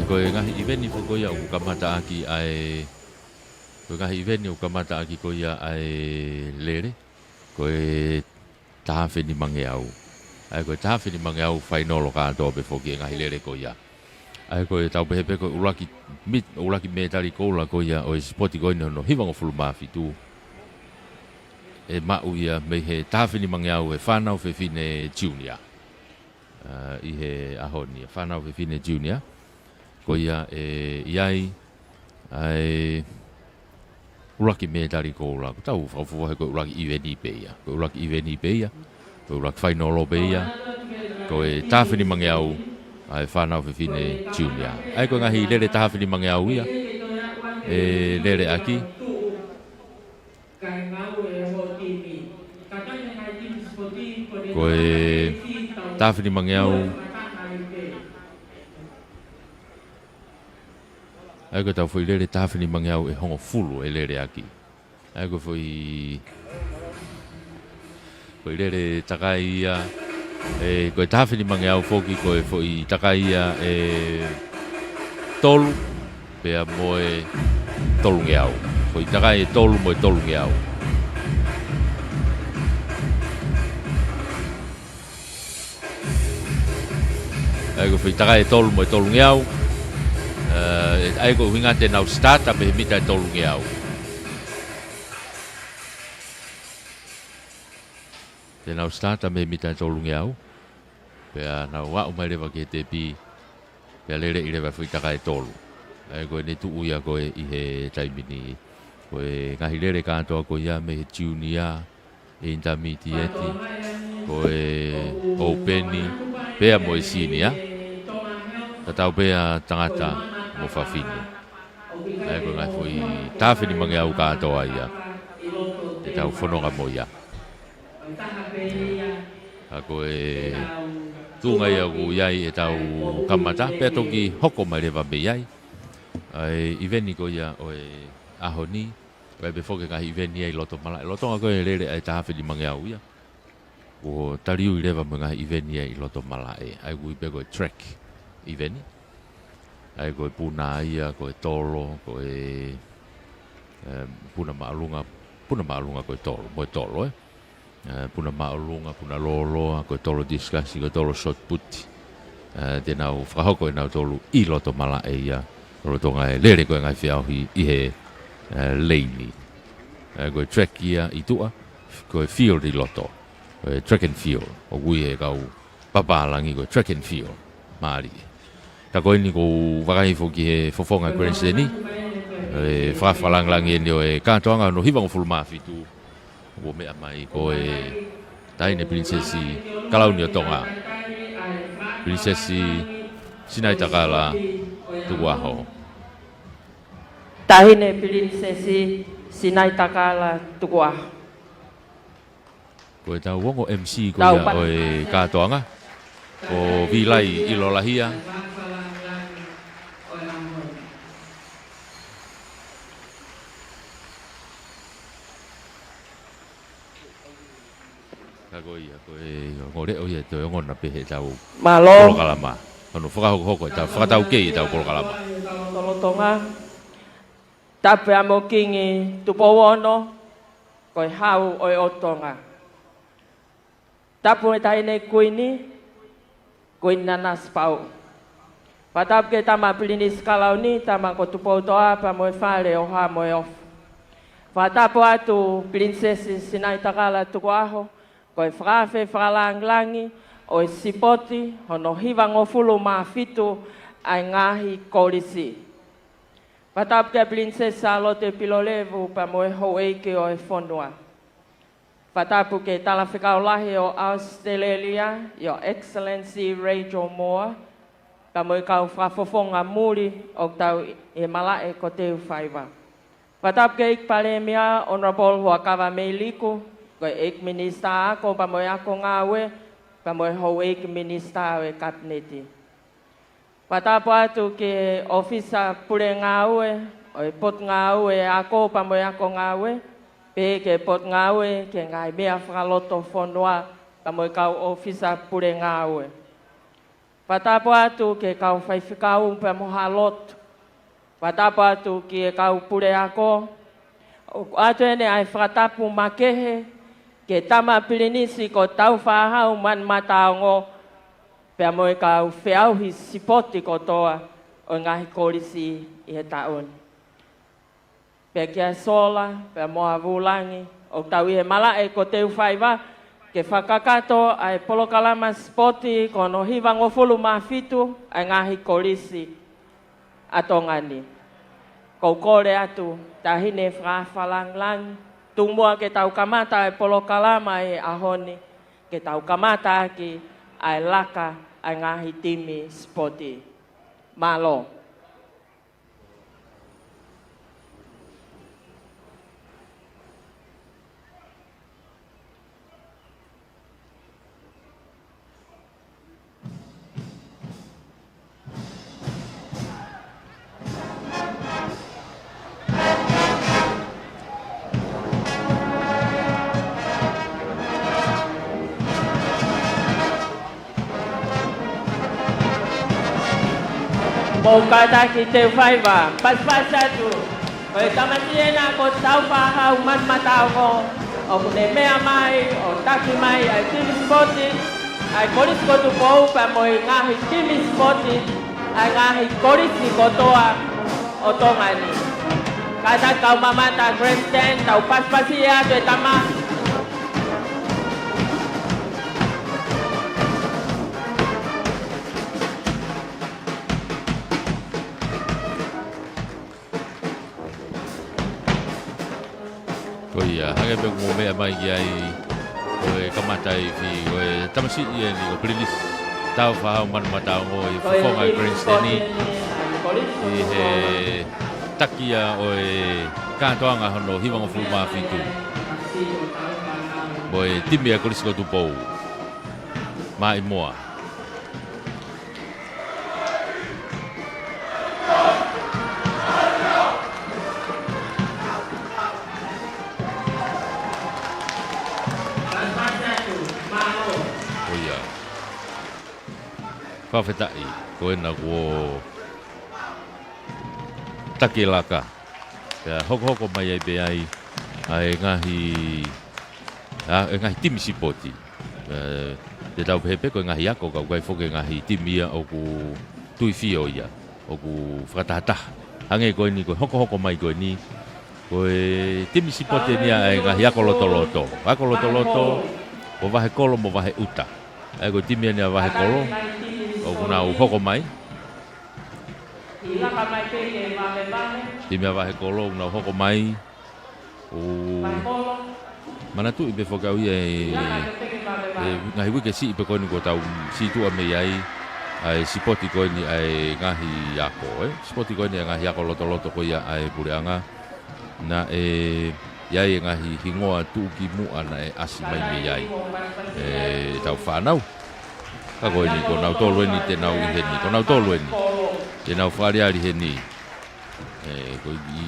Koe ngahi eveni po koia o kamata aki ai koe ngahi eveni o kamata aki koia ai lere koe tahawheni mange au ai koe tahawheni mange au whainolo kātoa pe foki ngahi lere koia ai koe tau pehepe koe ulaki metari koula koia o spoti koina no hiwango fulu mafi tu e mau ia me he tahawheni mange au e whanau fefine junior i he ahoni whanau fefine junior koia e iai ai ulaki medali koula tau whaufuahe koe ulaki iweni peia koe ulaki iweni peia koe ulaki whainolo peia koe tahawheni mange au ai whanau fefine junior ai koe ngahi lere tahawheni mange au ia e lere aki koe tahawheni mange au ai ko tau foi lere tahawheni mange au e hongo fulu e lere aki. Ai ko foi lere takai ia e ko tahawheni mange au foki ko e foi takai ia e tolu pea moe tolu nge au. Foi takai e tolu moe tolu nge au. Ai ko foi takai e tolu moe tolu nge au. Ai ko winga te nau start me mita tolu nge au. Te nau start me mita tolu nge au. Pea nau wa umai rewa ke te pi. Pea lere i rewa fui taka e tolu. Ai ko ne tu uia ko i he taimini. Ko e ngahi lere kātoa ko ia me he junior, intermediate, ko e openi, pea mo e senior. Tatau pea tangata mo whawhini. Ai ko ngai fui tāwhini mange au kātoa ia. Te tau whanonga mo ia. Ako e tūnga ia ko iai e tau kamata. Pea toki hoko mai rewa me iai. Ai iveni ko ia o e ahoni. Ai be foke ngahi iveni ai loto mala. Lotonga ko e rere ai tāwhini mange au ia. Ko tariu i rewa me ngahi iveni ai loto mala e. Ai kui pe ko e track iveni. Ai ko e puna ia, ko e tolo, ko e puna maalunga ko e tolo, mo e tolo puna maalunga, puna loloa, ko e tolo discussi, ko e tolo shot puti. Te nau whakahoko e nau tolu i loto mala e ia. Rotonga e lere ko e ngai whiauhi i he leini koe track ia I tua koe field I loto koe track and field o kui e kau papalangi koe track and field maari ta koe ni ko wakai foki he fofonga grandstanding e whawhalangi ni o e kātoanga no hiwang fulu mafitu o mea mai koe taine princessi kalauni o tonga princessi Sinai Takala tukuaho tahine princessi Sinai Takala tukuaho koe tau wongo MC koe ia o e kātoanga o vilai ilolahia koe ia koe ngore o ia te ngona pehe tau malo kalama kono whakahoko tau whakatau kei tau kalama tolotonga tape amo kingi tupowono koe hau o otonga tapu e tahine kuini nanas pau patap ke tama plinis kalau ni tama ko tupo toa pa mo fale o ha mo off patapo atu princesi Sinai Takala tukuaho koe whakawe whakalanglangi o e sipoti hono hiwang o fulu mafitu ai ngahi kolisi. Patap ke princesa lote pilolevu pa moe hoeike o e fonua. Patapu ke talawhikau lahi o Australia, Your Excellency Rachel Moore, pa moe kau whafofonga muri o tau e malae ko teu whaiwa. Patap ke ik palemia Honorable Huakawa Meiliku, ko ik minista ako pa moe ako ngawe, pa moe ho ik minista o e kabineti. Patapo atu ke ofisa pure ngawe, o e pot ngawe ako pa moe ako ngawe, pe ke pot ngawe ke ngai mea whakaloto whonua pa moe kau ofisa pure ngawe. Patapo atu ke kau whaiwhikau pa moha loto, patapo atu ke kau pure ako, atu ene ai whakatapu makehe, ke tama pilinisi ko tau whahau man mataongo, pea moe kau whiauhi sipoti ko toa o ngahi kolisi I he taon. Pea kia sola, pea moa vulangi, o tau I he malae ko teu whaiwa, ke whakakato ai polokalama spoti ko no hiwang o fulu mafitu ai ngahi kolisi atongani. Kou kore atu, tahine whawhalanglangi, tumua ke tau kamata ai polokalama I ahoni, ke tau kamata ki ai laka ai ngahi timi spoti. Malo. Mau kata kita whaiwa, pas-pas satu. Kau tamasiya na ko tau whahau man matao ko. O kune mea mai, o taki mai, ay timi spoti. Ay koris ko tu pou pa mo ngahi timi spoti. Ay ngahi korisi ko toa o tongani. Kata kau mamata grandstand, tau pas-pasiya tu tama. Koia, hange pe mo mea mai ki ai koe kamatai fi koe tamasi ia ni ko plinis tau whahau man matao mo I whafonga I grandstanding I he takia o e kātoanga hono hiwanga fulu mafitu mo e timi a korisiko tupou mai moa whawhetai, ko ena ko take laka. Pea hoko mai ai pe ai ngahi timi sipoti. Te tau pehepe ko ngahi ako kau kai whoke ngahi timi ia o ku tui whio ia, o ku whakatahataha. Hange koe ni, koe hoko mai koe ni, ko e timi sipote nia e ngahi ako loto. Ako loto, o vahe kolo mo vahe uta. E ko timi nia vahe kolo, o kuna u hoko mai. Timi a vahe kolo, una hoko mai. O mana tu ibe fokau e ngahi wike si ipe koni ko tau si tu ame ai ai sipoti koni ai ngahi ako sipoti koni ngahi ako loto ko ia ai bureanga na iai ngahi hingoa tu ki mu ana e asi mai me iai tau whanau ka koe ni ko nau tolu ni te nau i heni ko nau tolu ni te nau whareari heni ko i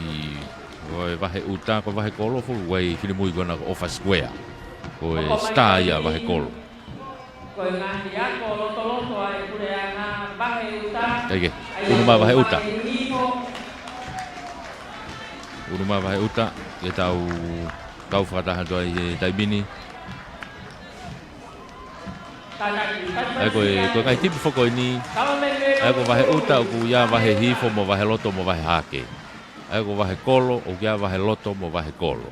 Koe vahe uta, ko vahe kolo fu wai kini mui kona Offa Square. Koe star ia vahe kolo. Koe ngahi ako loto ai bureanga vahe uta. Eke, unuma vahe uta. Unuma vahe uta, ke tau whakataha toa i taimini. Ai koe kai tipi whako ni, ai ko vahe uta, o ku ia vahe hifo mo vahe loto mo vahe hake. Ai ko vahe kolo, o kia vahe loto mo vahe kolo.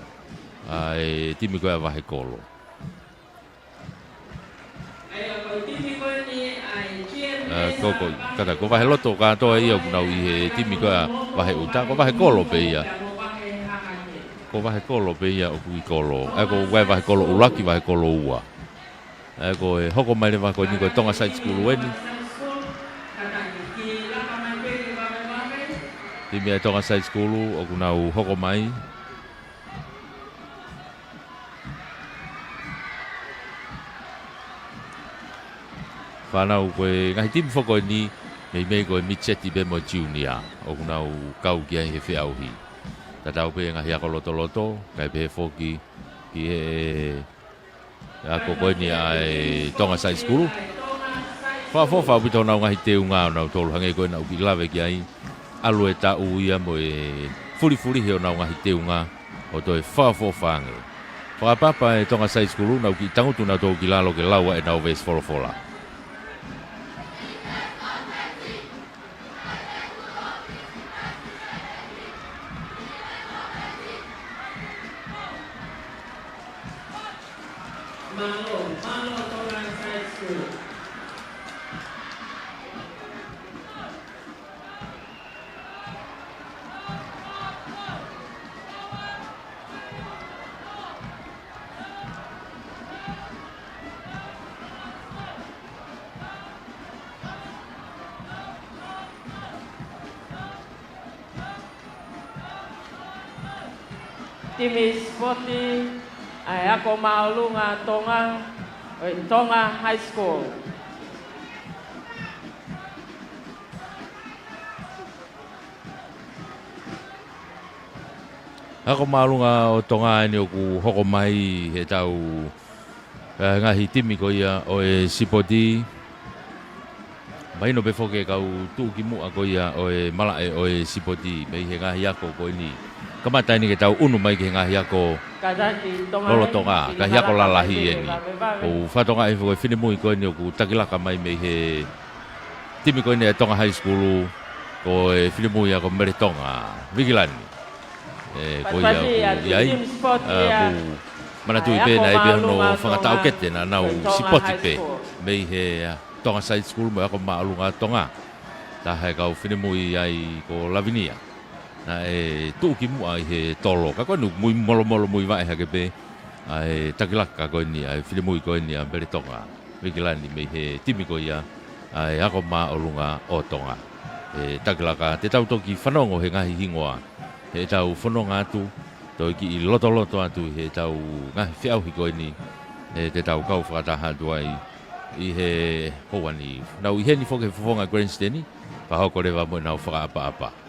Ai timi koe vahe kolo. Koko, kata ko vahe loto katoa ia kunau i he timi koe vahe uta, ko vahe kolo pe ia. Ko vahe kolo pe ia o kui kolo. Ai ko vahe kolo ulaki vahe kolo ua. Ai ko hoko mai le vahe koe ni koe Tonga Side School weni. Timi a Tonga Side School o kunau hoko mai. Whanau koe ngahi timi whako ni mei koe Micheti Bemo Junior o kunau kau ki ai he whiauhi. Tatau pe ngahi ako loto, kai pe whoki ki he ako koe ni ai Tonga Side School. Whawhawha pito nau ngahi te unga o nau tolu hange koe nau ki lawe ki ai. Alu e ta uia mo e furi heo nau ngahi te unga o toi whawhawhange. Whakapapa e Tonga Side School nau ki tangutu na tō ki lalo ke laua e nau ves wholofola. Timi Spoti ai ako maulunga Tonga High School. Ako maulunga o Tonga ni o ku hoko mai he tau ngahi timi ko ia o e Sipoti. Mai no be foke kau tu ki mu ako ia o e mala o e Sipoti mei he ngahi ako ko ni. Kamata ni ke tau unu mai ke ngahi ako lolo tonga, ngahi ako lalahi eni. O whatonga e fukoi whine mui koe ni o ku takilaka mai mei he timi koe ni e Tonga High School ko e whine mui ako mere tonga, Vigilani. Ko ia ku iai, ku manatu i pe na e beho no whangatau kete na nau Sipoti pe mei he Tonga Side School mo ako maalunga tonga. Taha e kau whine mui ai ko Lavinia. Na e tuki mu ai he tolo ka koe nu mui molo mui vai hake pe ai takilaka koe ni ai while mui koe ni a bere tonga Vigilani mei he timi koe ia ai ako ma olunga o tonga e takilaka te tau toki whanongo he ngahi hingoa he tau whanonga atu to ki i loto atu he tau ngahi whiauhi koe ni e te tau kau whakataha atu ai i he houani nau i he ni whoke whonga grandstandi pahoko rewa mo nau whakaapa.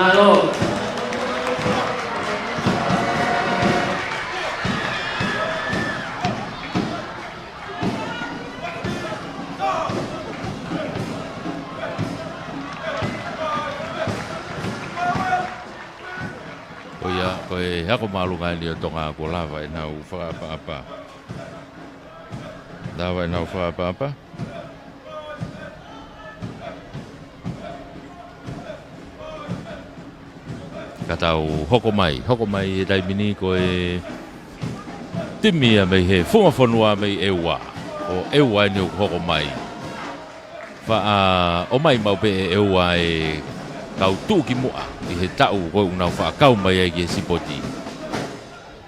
Malo. Koe hako malunga ni o tonga ko lava e nau whaapa. Lava e nau whaapa. Katau hoko mai e taimini koe timia mei he whunga mei ewa. O ewa ni o hoko mai. O mai mau pe e ewa e kau tūki mua I he tau koe unau whaakau mai ai ki sipoti.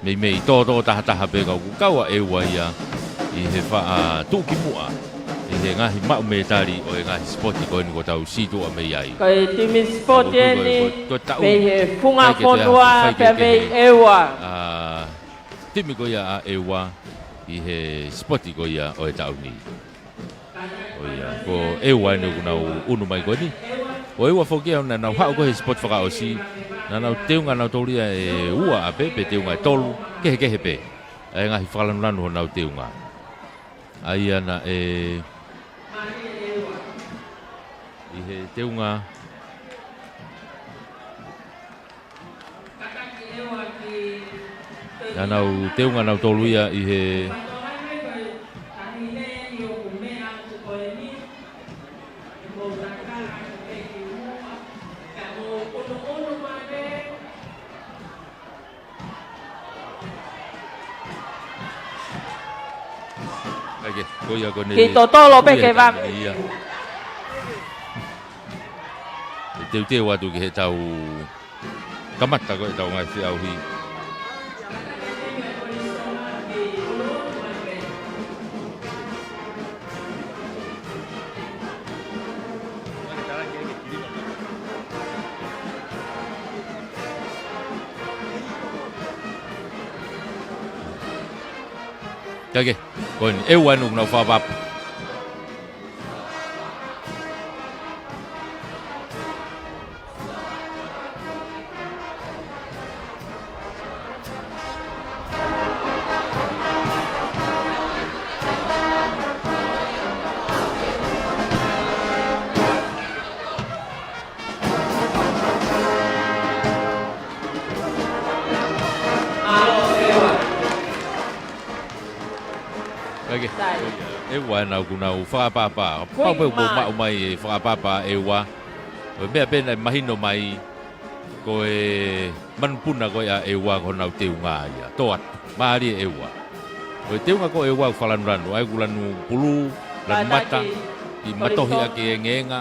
Mei tō taha pe kau kaua ewa ia I he wha tūki mua. I he ngahi mau me tari o e ngahi sipoti koe ni ko tau situa mei ai. Koe timi sipoti ni mei he whunga whonua pe mei ewa. Timi ko ia a ewa I he sipoti ko ia o e tau ni. Ko ewa ni unau unu mai koe ni. O ewa whokia na nau hao kohe spot whakaosi, na nau teunga nau tauria e ua a pe teunga e tolu, kehe pe. E ngahi whakalanu ho nau teunga. Ai ana I he teunga. Na nau teunga nau toluia I he Ki totolo peke vam. Teu atu ki he tau kamata ko e tau ngai whiau hi. Kage, koin ewa nuk nau whapap. Ewa nau kunau whakapapa. Pau mau mai whakapapa ewa. O mea pena mahino mai ko e manpuna ko a ewa ko nau teunga ia. Toat, maari ewa. O teunga ko ewa whalanuranu. Ai kulanu pulu, lan mata, I matohi ake e ngenga.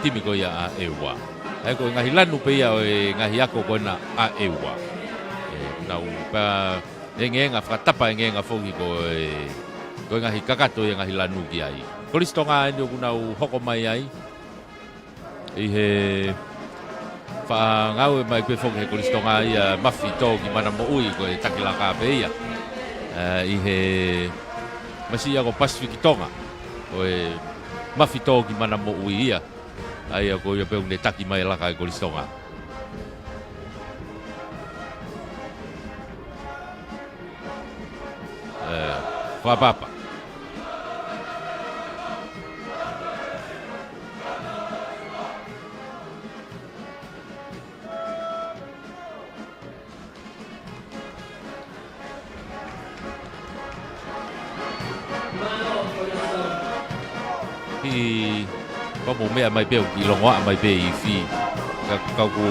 Timi ko ia a ewa. Ai ko ngahi lanu pe ia o ngahi ako ko na a ewa. Nau pa e ngenga whakatapa e ngenga whoki ko Ko ngahi kakato e ngahi lanu ki ai. Kolistonga eni o kunau hoko mai ai. I he whaangau e mai koe whoki he kolistonga ia mafi tō ki mana mo ui ko e takilaka pe ia. I he masia ko Pacific Tonga. Ko e mafi tō ki mana mo ui ia. Ai a ko ia peung ne taki mai laka e kolistonga. Whapapa. Ki mo mea mai peo ki longoa mai pe I fi ka ku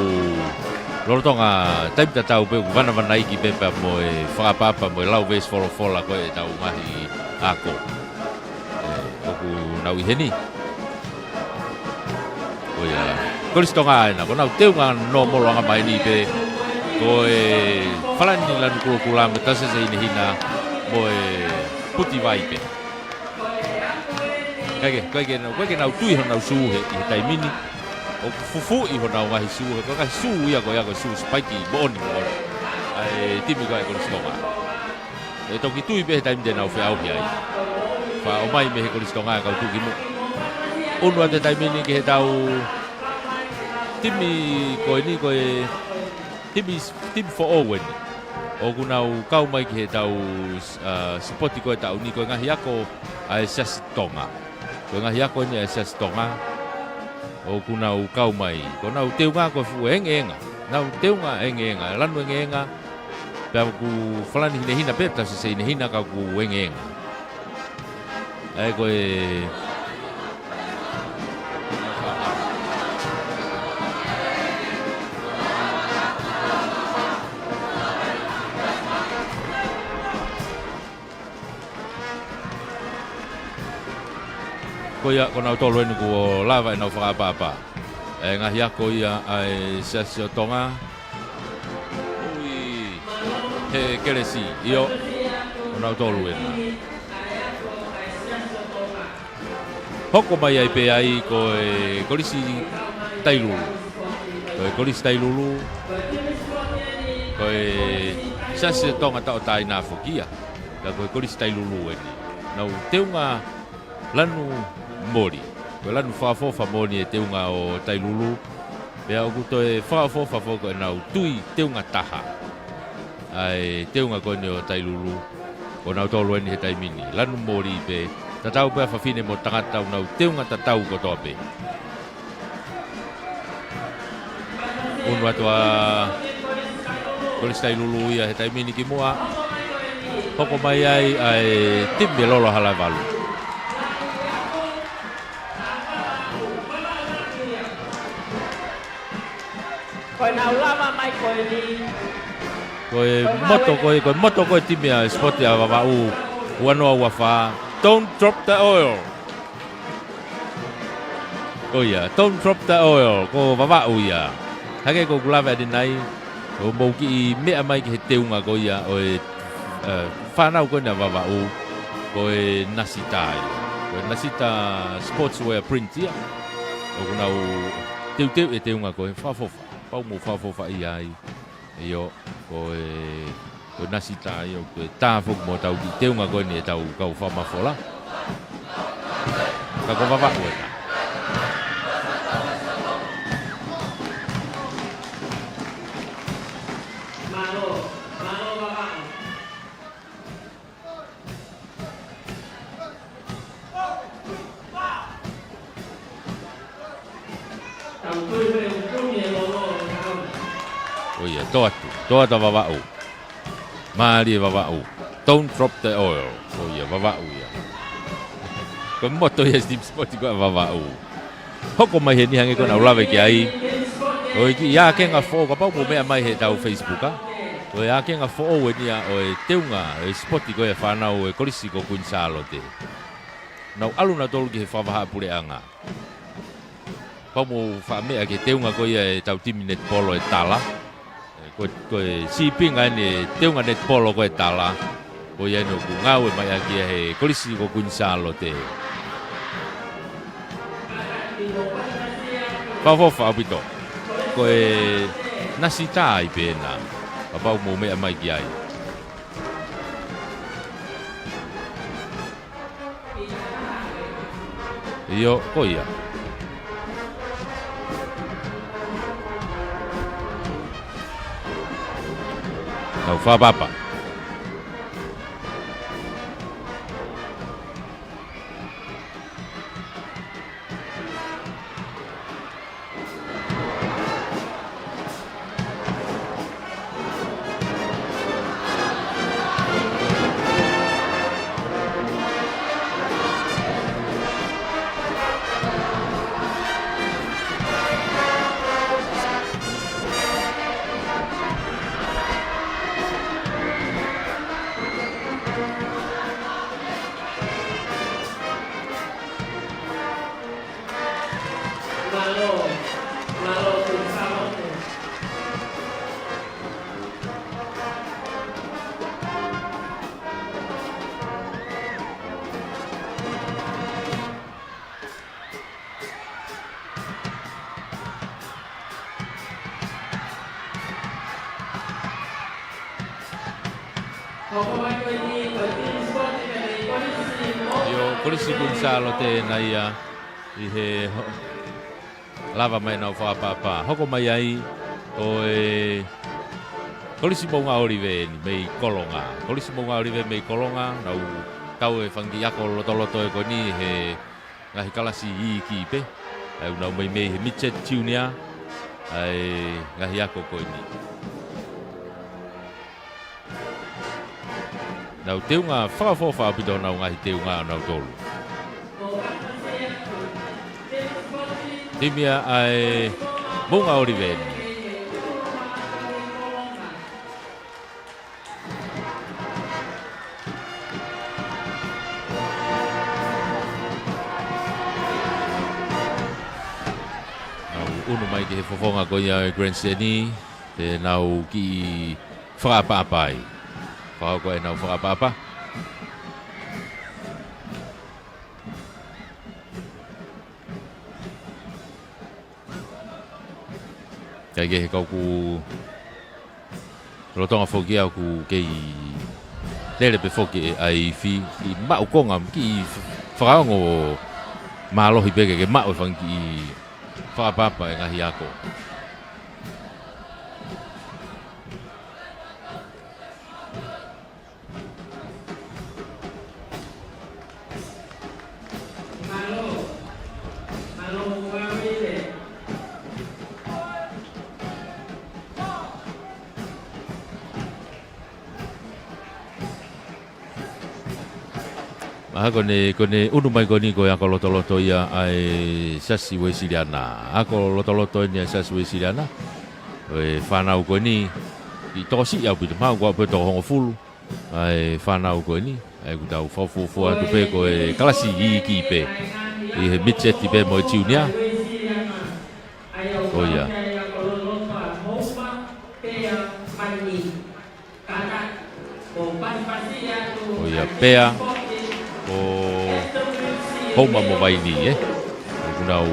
lorotonga taim tau pe vana iki pepa mo e whakapapa mo e lau ves fola ko e tau ngahi ako ku nau I heni ko ia kolistonga ena ko nau teunga no molanga mai ni pe ko e whalani lanu kula me tase se ini hina mo e puti vai pe Kage nau tui ho nau suhe I he taimini. O fufu I ho nau ngahi suhe. Ko ngahi suhe ia ko suhe spike mo oni. Ai timi ko e kolistonga. E toki tui pe he taimini nau whi au hi ai. Wha o mai me he kolistonga kau tuki mo. Unu ante taimini ki he tau timi koe ni koe timi for Owen. O kuna u kau mai ki he tau spoti koe tau ni koe ngahi ako a esas tonga. Koe ngahi ako ni a esas tonga. O kuna u kau mai. Ko nau teu ngā koe fu enga. Nau teu ngā enga. Lanu enga. Pea ku whalani hina peta se hina hina ka ku enga. Ai koe... Ko ia ko nau tolu enu ko lava e nau whakapapa. E ngahi ako ia ai sasio tonga. Ui, he keresi, io, ko nau tolu enu. Hoko mai ai pe ai ko e kolisi tailulu. Ko e kolisi tailulu. Ko e sasio tonga tau tai nā whukia. Ko e kolisi tailulu enu. Nau teunga lanu mori. Ko lanu whaafofa mori e teunga o tailulu. Pea o kuto e whaafofa foko e nau tui teunga taha. Ai teunga koe o tailulu. Ko nau tolu eni he taimini. Lanu mori pe. Tatau pea whawhine mo tangata o nau teunga tatau ko tope. Unu atua kolis tailulu ia he taimini ki mua. Hoko mai ai timbe lolo halavalu. Koe nau lava mai koe ni. Koe moto koe timia spoti a wawau. Uanoa wafa. Don't drop the oil. Oh yeah, don't drop the oil. Ko wawau ia. Hake ko kulava adi nai. O mauki i mea mai ki he teunga ko ia. O e whanau koe na wawau. Ko e nasita ia. Ko e nasita sportswear print ia. O kunau teu e teunga ko e whafofa. Pau mo whafofa i ai. Io, ko e nasita io, ko e tāwhuk mo tau ki teunga koe ni e tau kau whamafola. Ka ko wawaku e ta. Malo wawaku. Tau tui me utumi e lolo. O ia, toa ta wawau. Maari e wawau. Don't drop the oil. O ia, wawau ia. Ko moto ia Steve Spoti ko wawau. Hoko mai he nihange ko na ulawe ki ai. O i ia ke nga fo ka pau mo mea mai he tau Facebook a. O ia ke nga fo o e nia o e teunga e Spoti ko e whanau e kolisi ko kuinsalo te. Nau alu na tolu ki he whawaha pure anga. Pau mo whamea ke teunga ko ia e tau timi net polo e tala. Ko e sipinga ni teunga net polo ko e tala. Ko ia no ku ngau e mai aki he kolisi ko kuinsalo te. Pafofa apito. Ko e nasita ai pena. Pau mo mea mai ki ai. Io, ko ia. Tau whapapa. Malo kunsalo. Io kolisi kunsalo te na ia I he lava mai nau whaapapa. Hoko mai ai o e kolisi maunga orive ni mei kolonga. Kolisi maunga orive mei kolonga nau tau e whangi ako lotoloto e koni he ngahi kalasi I ki pe. Au nau mei he Mitchet Junior ai ngahi ako koni. Nau teunga whakawhawha apito nau ngahi teunga nau tolu. Timia ai maunga orive ni. Unu mai ke he fofonga ko ia Grand Seni te nau ki whakapapai. Whakau ko e nau whakapapa. Kai ke he kau ku rotonga whoki au ku kei lere pe whoki ai fi I mau konga ki whakaongo mahalohi peke ke mau whangi whakapapa e ngahi ako. Kone unu mai koni ko ako loto ia ai sasi we siliana. Ako loto ni sasi we siliana. E whanau koni I tosi au pito mau ko peto hongo fulu. Ai whanau koni ai ku tau fofu atu pe ko e kalasi I ki pe. I he Mitchet pe mo Junior. Oh ya. Oh ya pea. Homa mo vai ni Kunau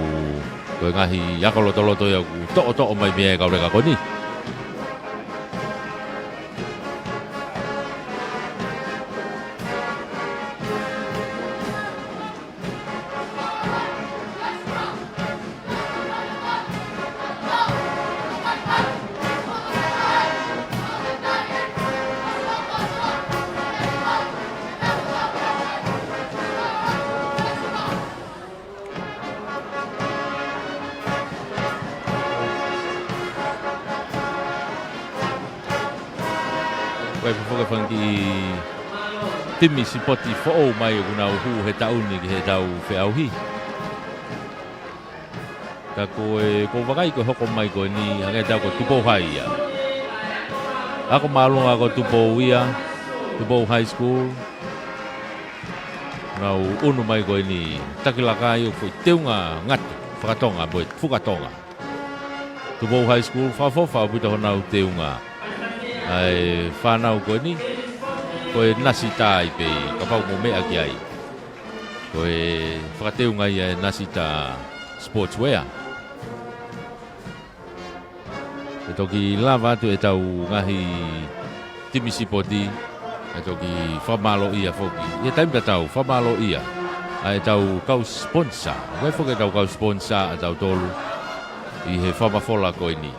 ko ngahi ako loto ya ku to mai me ka reka koni. Kai foka whangi timi si poti fo'o mai o kunau hu he tauni ki he tau whiauhi. Ka ko wakai ko hoko mai ko ni hangai tau ko tupo hai ia. Ako malunga ko tupo ia, tupo high school. Nau unu mai ko ni takilakai o fui teunga ngatu, whakatonga boe, fukatonga. Tupo high school, whafofa o pita honau teunga. Ai whanau koe ni koe nasi tā I pei ka pau mo mea ki ai koe whakateu ngai e nasi tā sportswear e toki lava atu e tau ngahi timisipoti e toki whamalo ia whoki e taimta tau whamalo ia a e tau kau sponsor koe whoke tau kau sponsor a tau tolu I he whamafola koe ni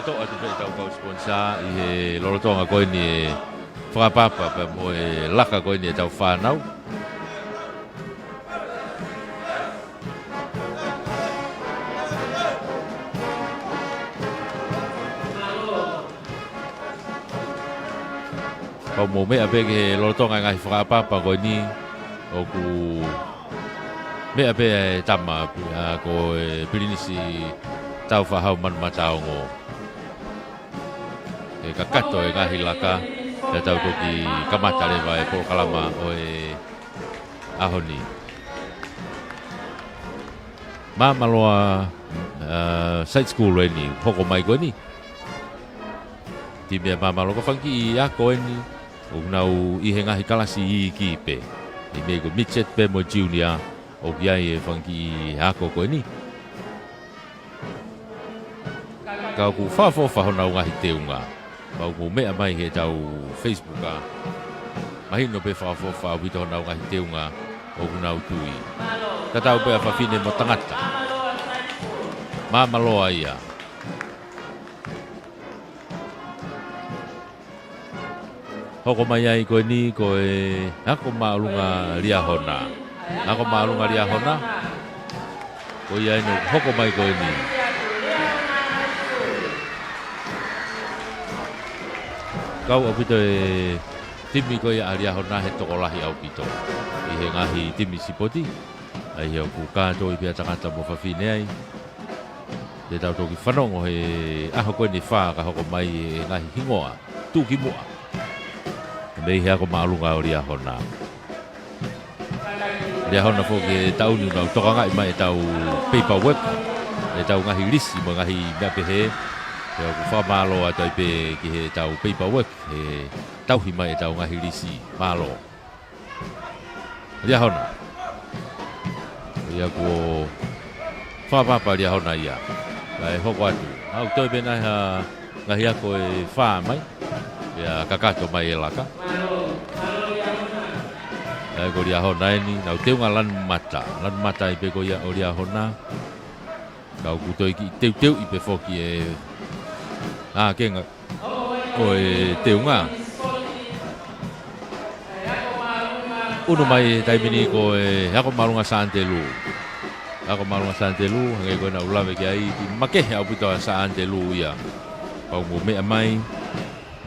to atu pe tau kau sponsor I he lorotonga koe ni e whakapapa pe mo e laka koe ni e tau whanau. Kau mo mea pe ke lorotonga ngahi whakapapa koe ni o ku mea pe e tama ko e pirinisi tau whahau manmatao ngō. E kakato e ngahi laka e tau toki kamata lewa e pōkalama o e ahoni. Mamaloa side school e ni, hoko mai koe ni. Timia mamaloa ka whanki I a koe ni, o nau I he ngahi kalasi I ki pe. I me ko Mitchet pe mo Junior, o ki ai e whanki I a koe ni. Kau ku whafofa honau ngahi teunga. Kau mo mea mai he tau Facebook a. Mahino pe whafofa wito honau ngahi teunga o kunau tui. Ka tau pe a whawhine mo tangata. maloa ia. Hoko mai ai koe ni koe hako maalunga lia hona. Hako maalunga lia hona. Koe ia ino hoko mai koe ni. Kau apito e timi koe ia lia hona he tokolahi au pito. I he ngahi timi sipoti. Ai heo ku kātou i pia tangata mo whawhine ai. Te tau toki whanongo he aho koe ni whā ka hoko mai e ngahi hingoa. Tūki mua. Mei hea ko maalunga o ria hona. Ria hona fo ke tau ni unau toka ngai mai e tau paperwork. E tau ngahi lisi mo ngahi mea pehe. Hea ku wha malo a tau pe ki he tau paperwork. He tau hi mai e tau ngahi lisi malo. Ria hona. Ia ko whapapa ria hona ia. Kai hoko atu. Au toi pena ha ngahi ako e wha mai. Ia kakato mai e laka. Ai ko ria hona ni nau teunga lan mata i pe ko ia o ria hona. Kau kutoi ki teu i pe foki e kenga o e teunga. Uno mai taimini ko e hako marunga Santelu. Hako marunga Santelu hangai ko na ulame ki ai ti makehe au pito Santelu ia. Pau mo mea mai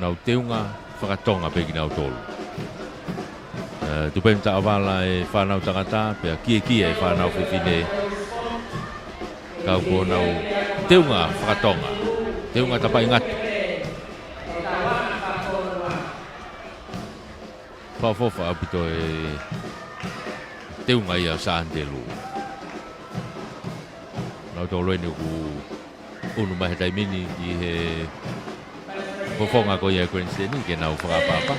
nau teunga whakatonga pe ki nau tolu. Tupem ta awala e whanau tangata pe a kia e whanau whiwhine. Kau ko nau teunga whakatonga. Teunga tapai ngatu. Whafofa apito e teunga ia Santelu. Nau tolu ene ku unu mahe taimini ki he fofonga ko ia Queensland ke nau whakapapa.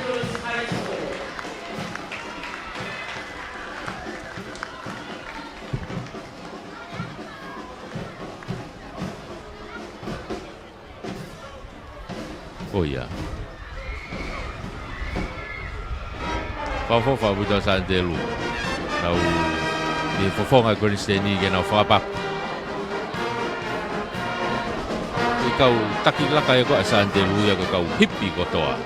Oh ia. Whafofa apito Santelu. Nau ni fofonga Queensland ke nau whakapapa. Kau taki laka e ko a Santelu ia kau hippi kotoa.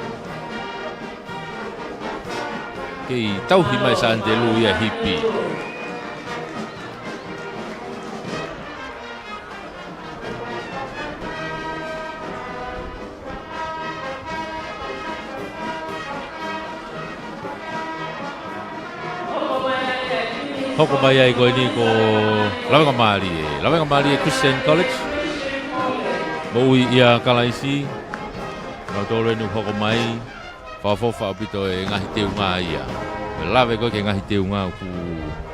Kei tauhi mai Santelu ia hippi. Hoko mai ai ko ni ko Lawenga Mali e Christian College. Moui ia kalaisi. Nau tolu enu hoko mai. Whafofa apito e ngahi teunga ia. Me lawe koe ke ngahi teunga ku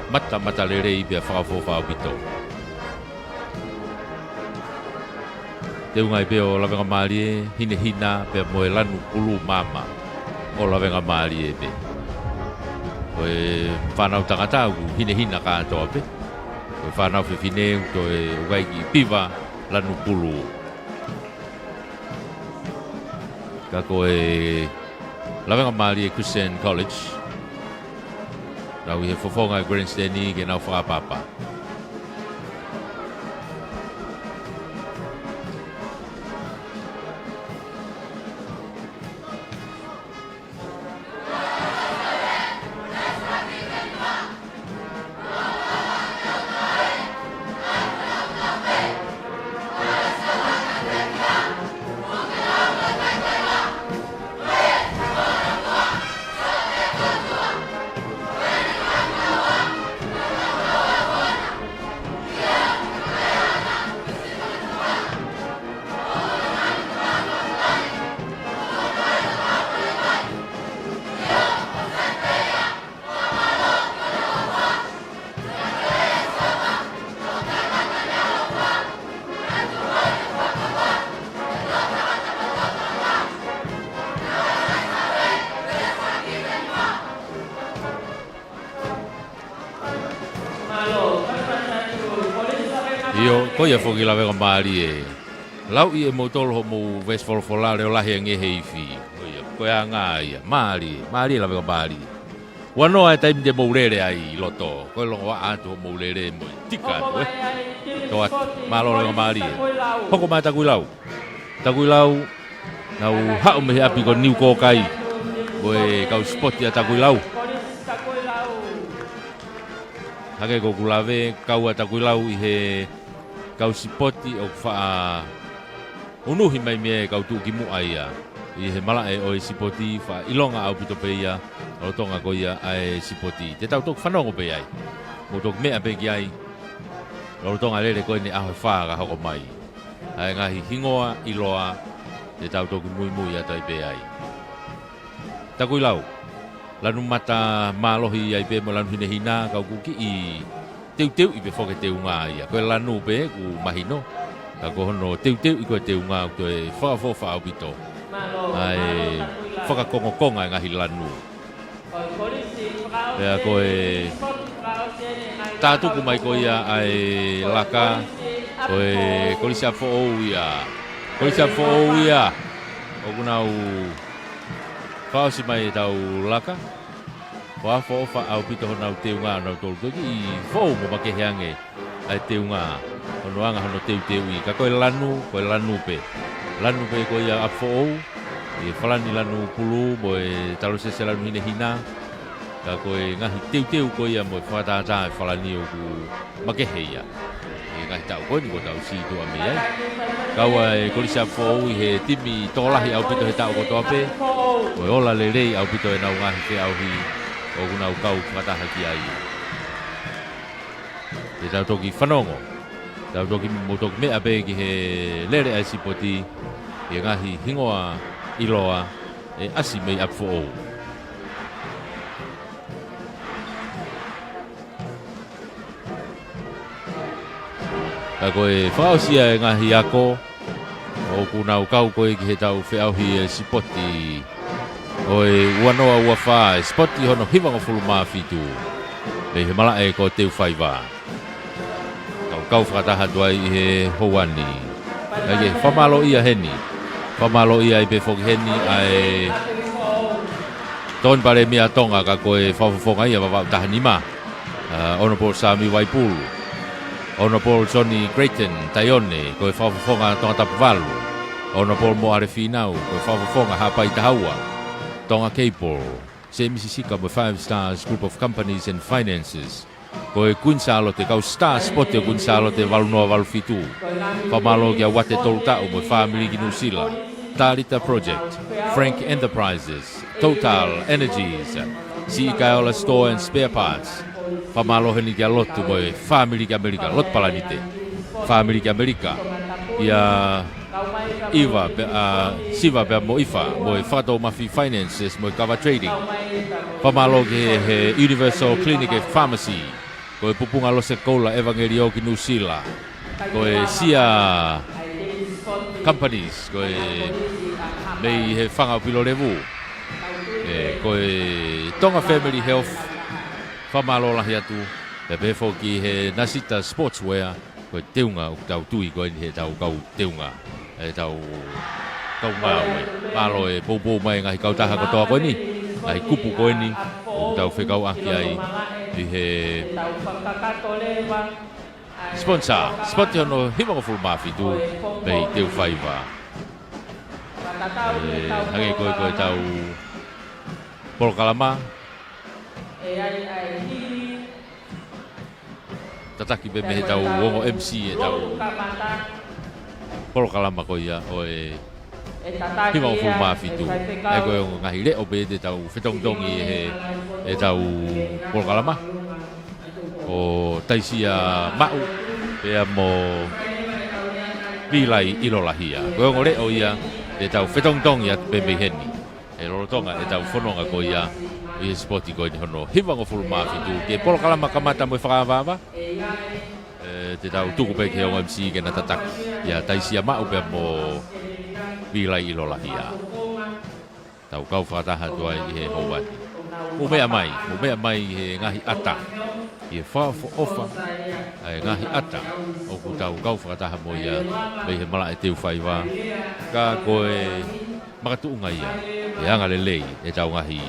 mata lere i pia whafofa apito. Teunga i pia o Lawenga Mali e hina pia moe lanu pulu mama. O Lawenga Mali e pe. Koe whanau tangata ku hina kātoa pe. Koe whanau whiwhine to e ugai ki piwa lanu pulu. Ka koe Lawenga Mali e Christian College. Nau i he fofonga e Grandstand ni ke nau whakapapa. Io koia foki Lawenga Mali e. Lau i e motolo ho mo Westfall le o lahi nge heifi. Koia ngā ia. Mali Lawenga Mali. Wanoa e taimi de mourere ai loto. Koe longo wa atu ho mourere mo tika atu. toa malo le mali hoko mai takui lau nau hau me api ko niu ko kai boe kau spot ya takui lau hake ko kulave kau takui lau I he kau sipoti o fa unuhi mai me kau tu ki mu ai I he mala e o sipoti fa ilonga au pito pe ia o tonga ko ia ai sipoti te tau tok fanongo pe ai mo tok me ape ki ai o tonga lele ko ni a fa ga hoko mai ai ngahi hingoa iloa te tau tok mui ia tai pe ai takui lau lanu mata malohi ai pe mo lanu hina kau ku ki I teu I pe foke teu nga ia ko lanu pe ku mahino ka ko no teu I ko teu nga ko fa au pito ai foka konga ngahi lanu ya ko tatu ku mai ko ia ai laka ko kolisa fo ia o kunau fa si mai tau laka wa fo fa au pito na teu nga no tol ko I fo mo ba ke hange ai teu nga ono anga hono teu I ka ko lanu pe ko ia afo I falani lanu pulu boe talo se lanu hina ka ko ngahi teu ko ia mo fa ta falani o ku ma ke heia I ngai tau ko ni ko tau si tu ami ai ka wa ko lisa fo I he timi tolahi au pito he tau ko to pe o ola le au pito e na ngahi ke au hi o kuna kau kata haki ai te tau toki whanongo tau toki motok me ape ki he lere ai sipoti I ngahi hingoa iloa e asi mei apfo o ka koe whaosia e ngahi ako o kuna kau koe ki he tau whiauhi e sipoti oi wanoa ua wha spoti hono hiwanga fulu mafitu le he mala e ko teu whaiwa kau whakataha tuai I he houani ege whamalo ia heni whamalo ia I pe whoki heni ai ton pare mia tonga ka koe whawhawhonga ia wawau tahanima Honorable Sami Waipulu Honorable Johnny Grayton Taione koe whawhawhonga tonga tapuwalu Honorable Moare Finau koe whawhawhonga hapai tahaua Tonga Cable, se Mississika with 5 Stars Group of Companies and Finances. Koe kuinsalo te kau star spot te kuinsalo te walunoa walufitu. Whamalo kia wate tolutau mo family ki Nusila. Talita Project, Frank Enterprises, Total Energies, Siikaiola Store and Spare Parts. Whamalo heni kia lotu mo family ki Amerika, lot palanite. Family ki Amerika. Ia Iva, Siva pe mo ifa, mo Fato Mafi Finances, mo Kava Trading. Pamalo ke Universal Clinic and Pharmacy. Ko pupunga lo sekola Evangelio ki Nusila. Ko sia companies, ko mei he fanga pilo levu. Ko Tonga Family Health. Pamalo la hiatu. Pe fo ki he Nasita Sportswear. Ko teunga o tau tui ko he tau kau teunga. E tau kau malo e popo mai ngai kau taha kotoa ko ni ai kupu ko ni o tau whekau aki ai I he spot hono hiwanga full mafi tu pei teu whaiwa hange koe tau Polokalama tataki be me tau wongo MC e tau Polokalama ko ia o hiwanga full mafi tu ai koe ngahi le o be te tau whetongtongi e tau Polokalama o taisia mau pea mo vilai ilolahia koe ngore o ia e tau whetongtongi at pembe heni e rorotonga e tau whanonga ko ia I spoti ko ni hono hiwanga full mafi tu ke Polokalama kamata mo whakawava te tau tuku pe ke o MC ke na tatak ia taisia mau pe mo vilai ilolahia tau kau whakataha tua I he houan umea mai he ngahi ata I he whaofa ai ngahi ata o ku tau kau whakataha mo ia pe he mala e teu whaiwa ka koe makatuunga ia e anga lelei e tau ngahi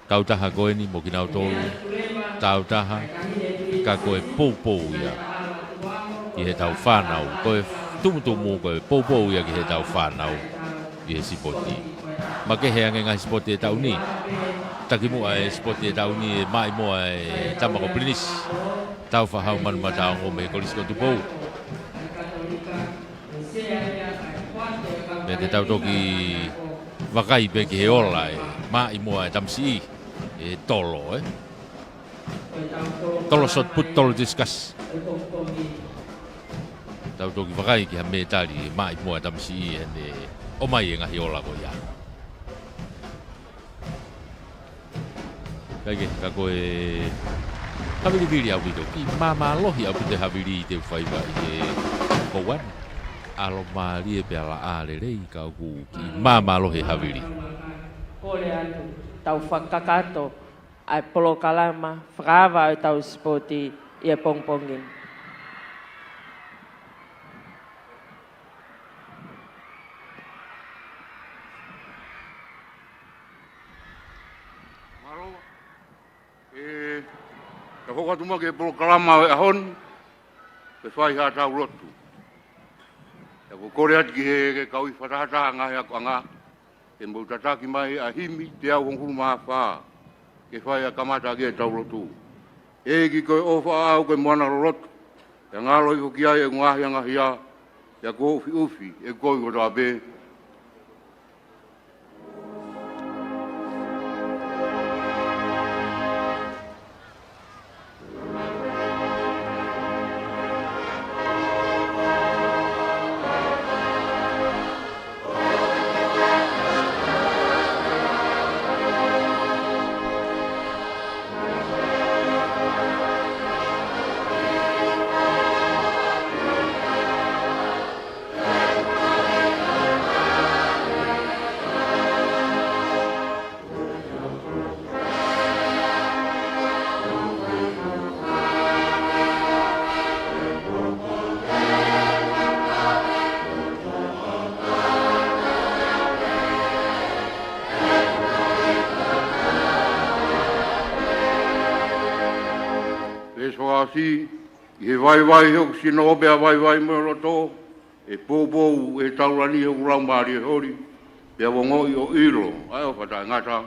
kau taha koe ni mo kinau tolu tau taha ka koe pou ia ki he tau whanau. Ko e tumutumu ko e poupou ia ki he tau whanau i he sipoti. Ma ke he ange ngai sipoti e tau ni. Taki mua e sipoti e tau ni e mai mua e tamako plinis. Tau whahau manu matao ngome kolis ko tupou. Me te tau toki wakai pe ki he ola e mai mua e tamsi e tolo e. Tolo sot put tolo discuss. Tau toki wakai ki ha me tali mai mua e tamsi e ne o mai e ngahi ola ko ia. Kaike ka koe haviri viri au pito ki mama lohi au pito haviri te whaiwa i e kouan. Alo maari e pe ala ale rei ka ku ki mama lohi haviri. Kore atu tau whakakato ai polo kalama whakawa ai tau spoti i e pongpongin. Maro, ka whakatuma ke polo kalama e ahon, pe whai ha tau rotu. Ka kore atu ki he kaui whatahata ngahi ako anga, ke mbau tataki mai a himi te au hongkuru maha whaa, ke whai a kamata ke tau rotu. E ki koe ofa au ke moana rotu, e ngalo i hoki ai e ngahi angahi a, e ko ufi ufi, e koe ko tā pē. Si i he vai hoku si no opea vai mo roto e pōpou e taurani hoku raumari e hori pia wongo i o iro ai o whata ngata.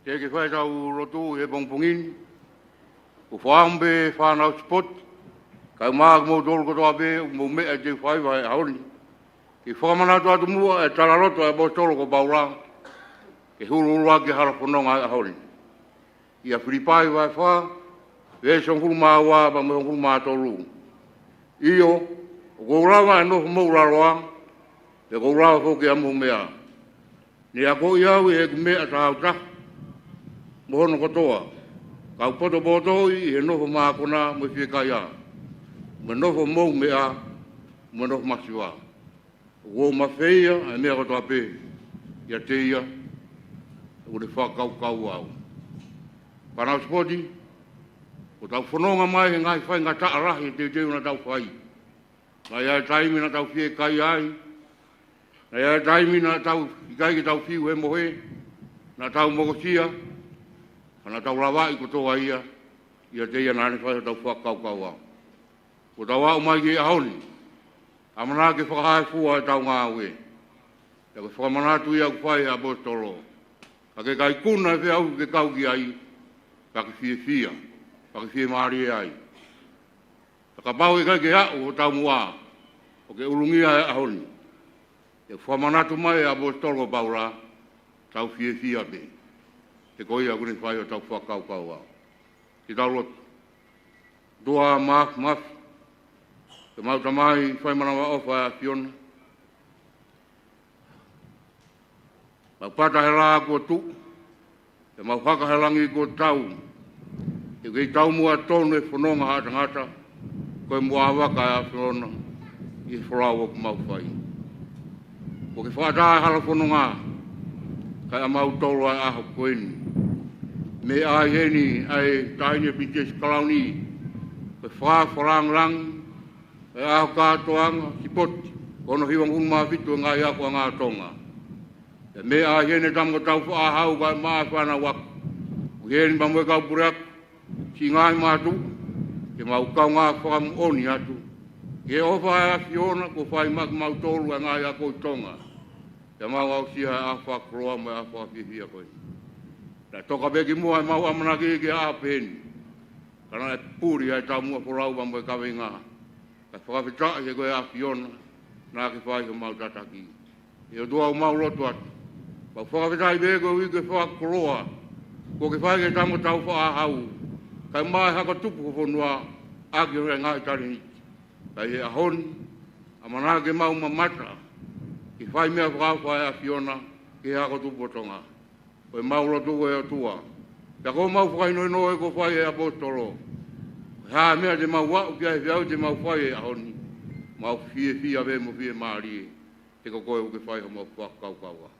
Te ke whai tau rotu e pongpongin, ko whaambe whanau spot, kai maak mō tōru kotoa pē, mō mea te whai wai haoni. Ke whamanatu atu mua e tararoto e mō tōru ko baura, ke huru urua ke hara whanonga e haoni. Ia whiripai wai wha, e songkuru maa wā, pa mo songkuru maa tōru. Iyo, o kourawa e noho mō raroa, e kourawa fōke a mō mea. Ni a ko iau e mea tahau tahu, mohono kotoa, kau poto potoi he noho mākona mo whikai a. Me noho mou mea, mo noho masiwa. Wo mawheia e mea kotoa pē, ia te ia, o le whakau kau au. Panau spoti, o tau whanonga mai he ngai whai ngā taarahi te teu na tau whai. Ngai ai taimi na tau whie kai ai, ngai ai taimi na tau ikai ki tau whiu he mohe, na tau mokosia, ana tau rawa i kotoa ia te ia nane whai tau whakau kau au. Ko tau au mai ki ahoni, amana ke whakahae fua e tau ngā ue. Te ko whakamanatu ia ku whai a Apostolo. Ka ke kai kuna e whiau ke kau ki ai, ka ke fie fia, ka ke fie maari e ai. Ka pau e kai ke hau o tau mua, o ke urungia e ahoni. Te whamanatu mai e Apostolo paura, tau fia me. Te koi a kune whai o tau whakau au. Te tau lotu. Dua maf. Te mau tamai whai manawa ofa a Fiona. Mau pata he la kua tu. Te mau haka he langi kua tau. Te kei tau mua tonu e whanonga hata. Koe mua awaka a Fiona. I whraua ku mau whai. Ko ke whaataa hala whanonga. Kai a mau tolu ai aho koeni. Me ai heni ai taine Princess Kalauni. Koe whalang. E aho kātoanga, si poti. Kono hiwang unma fitu ngai ako ngā tonga. E me ai hene tamga tau whaahau kai maa whana waku. Heni pamwe kau pureak. Si ngai mātu. Ke mau kau ngā whakamu oni atu. Ke ofa a Fiona ko whai mak mau tolu e ngai ako i tonga. Te mau au siha a whakroa me a whakihia koe. Ta toka beki mua e mau amanaki ke a peni. Kana e puri ai tau mua porau pamwe kawe ngā. Ka whakawhita e koe a Fiona. Nā ke whai ke mau tataki. E o dua o mau lotu atu. Ka whakawhita i beko i ke whakroa. Ko ke whai ke tamo tau whaahau. Kai mai haka tupu ko whanua. Aki o e ngai tari niti. Kai he ahoni. Amana ke mau mamata. Ki whai mea whakawhai a Fiona. Ke haka tupu o tonga. Koe mau lotu e o tua. Ka ko mau whakainoino e ko whai e apostolo. Ha mea te mau wau kia he whiau te mau whai e ahoni. Mau fia ve mo fie maari e. Te ko koe uke whai ho mau whakaukaua.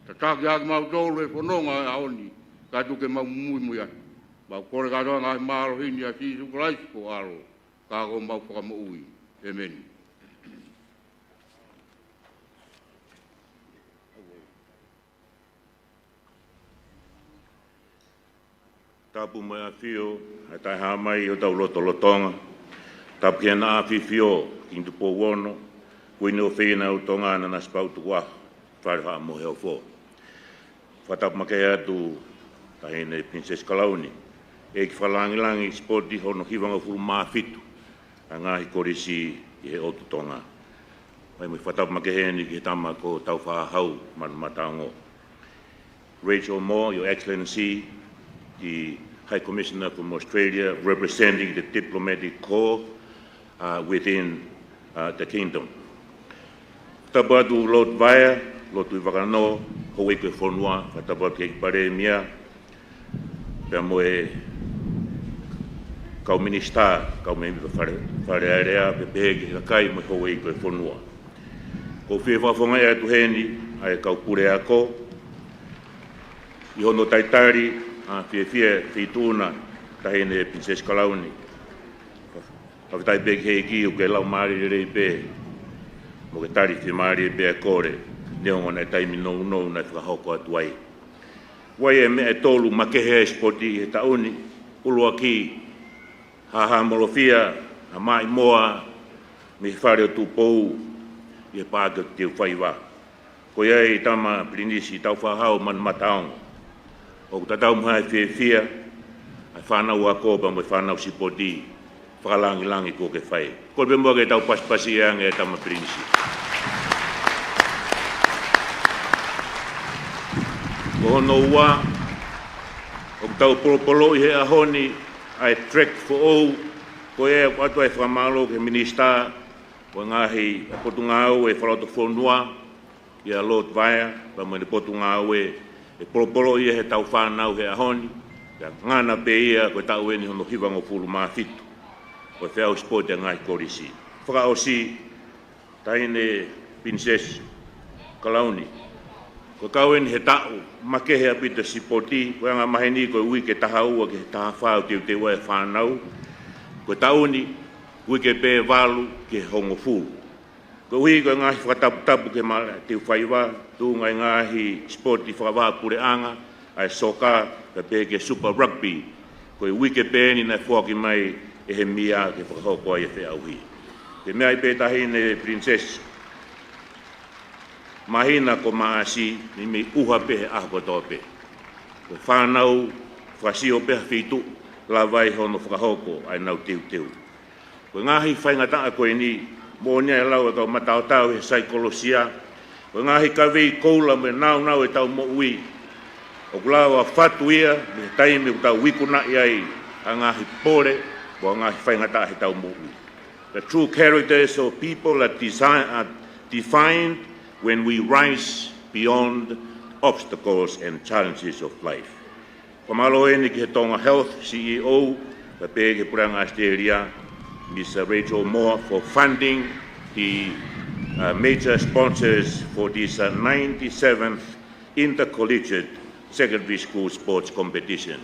Ta taki haki mau tolu e whanonga e ahoni. Ka tuke mau mui atu. Mau kore katoa ngai maaro hini a si sukulaisi ko aro. Ka ko mau whakamo ui. Amen. Tapu mai a whio, a tai haa mai o tau lotonga. Tapu kia na a whiwhio, kintu po wono, kuine o whina o tonga ana na spautu wa, whare haa mohe o fo. Whatapu makei atu, tahine Princess Kalauni, e ki whalangilangi sporti hono hiwanga furu maa fitu, a ngahi korisi i he otu tonga. Mai mui whatapu makei heni ki he tama ko tau whahau manu matango. Rachel Moore, Your Excellency, the High Commissioner from Australia, representing the diplomatic corps within the kingdom. Tabadu Lord Vaya, Lord Tuivakano, Hoeke Fonua, Fatabaki Paremia, Pamoe, Kau Minister, Kau Member Farearea, Pepeg, Kai, Hoeke Fonua. Ko Fifa Fonga to Henny, I Kau Pureako, Yono Taitari, Fituna, tahine Princess Kalauni. Pavitai beg hei ki uke lau maari rei pe. Mo ke tari fi maari pe a kore. Neonga nei taimi nou nei whakahoko atuai. Wai e me e tolu makehe spoti he tauni. Ulua ki ha molofia, ha mai moa, me whare o tupou, i he pāka te whaiwa. Ko iei tama prinisi tau whahau man mataonga. O tatau mai fia ai whanau a ko pa mo whanau si poti whakalangi ko ke whai. Ko be mo ke tau paspasi e tama prinsi. Ko hono ua o tau polo i he ahoni ai trek for all ko e atu ai whamalo ke minista o ngahi potungau e whaloto whonua i a Lord Vaya pa mo ni potungau e polo ia he tau whanau he ahoni, ka ngana pe ia koe tau eni hono hiwango pulu maa fitu, koe whiau sport e ngai korisi. Whaka o si, taine Princess Kalauni, koe kau eni he tau, makehe apita si poti, koe anga maheni koe ui ke taha ua ke taha whao te ua e whanau, koe tau ni, ui ke pe walu ke hongo fulu. Ko hui ko ngahi whakatapu ke mara te whaiwa, tu ngai ngahi sporti whakawaha pure anga, ai soka, ka peke super rugby, ko i wike pēni na whoki mai e he mia ke whakahoko ai e whi auhi. Ke mea i pētahine Princess, mahina ko maasi, ni me uha pehe ahko tōpe. Ko whanau, whasio peha whitu, la vai hono whakahoko ai nau teu. Ko ngahi whaingataa koe ni, Monia e lau e kau matao tau e saikolosia. O ngahi ka vei koula me nau e tau mo ui. O kulawa fatu ia, me taimi o tau wikuna iai a ngahi pole, o ngahi whaingata he tau mui. The true characters of people are defined when we rise beyond obstacles and challenges of life. Pamalo ene ki he Tonga Health CEO, the Pege Puranga Australia, Ms. Rachel Moore, for funding the major sponsors for this 97th Intercollegiate Secondary School Sports Competition.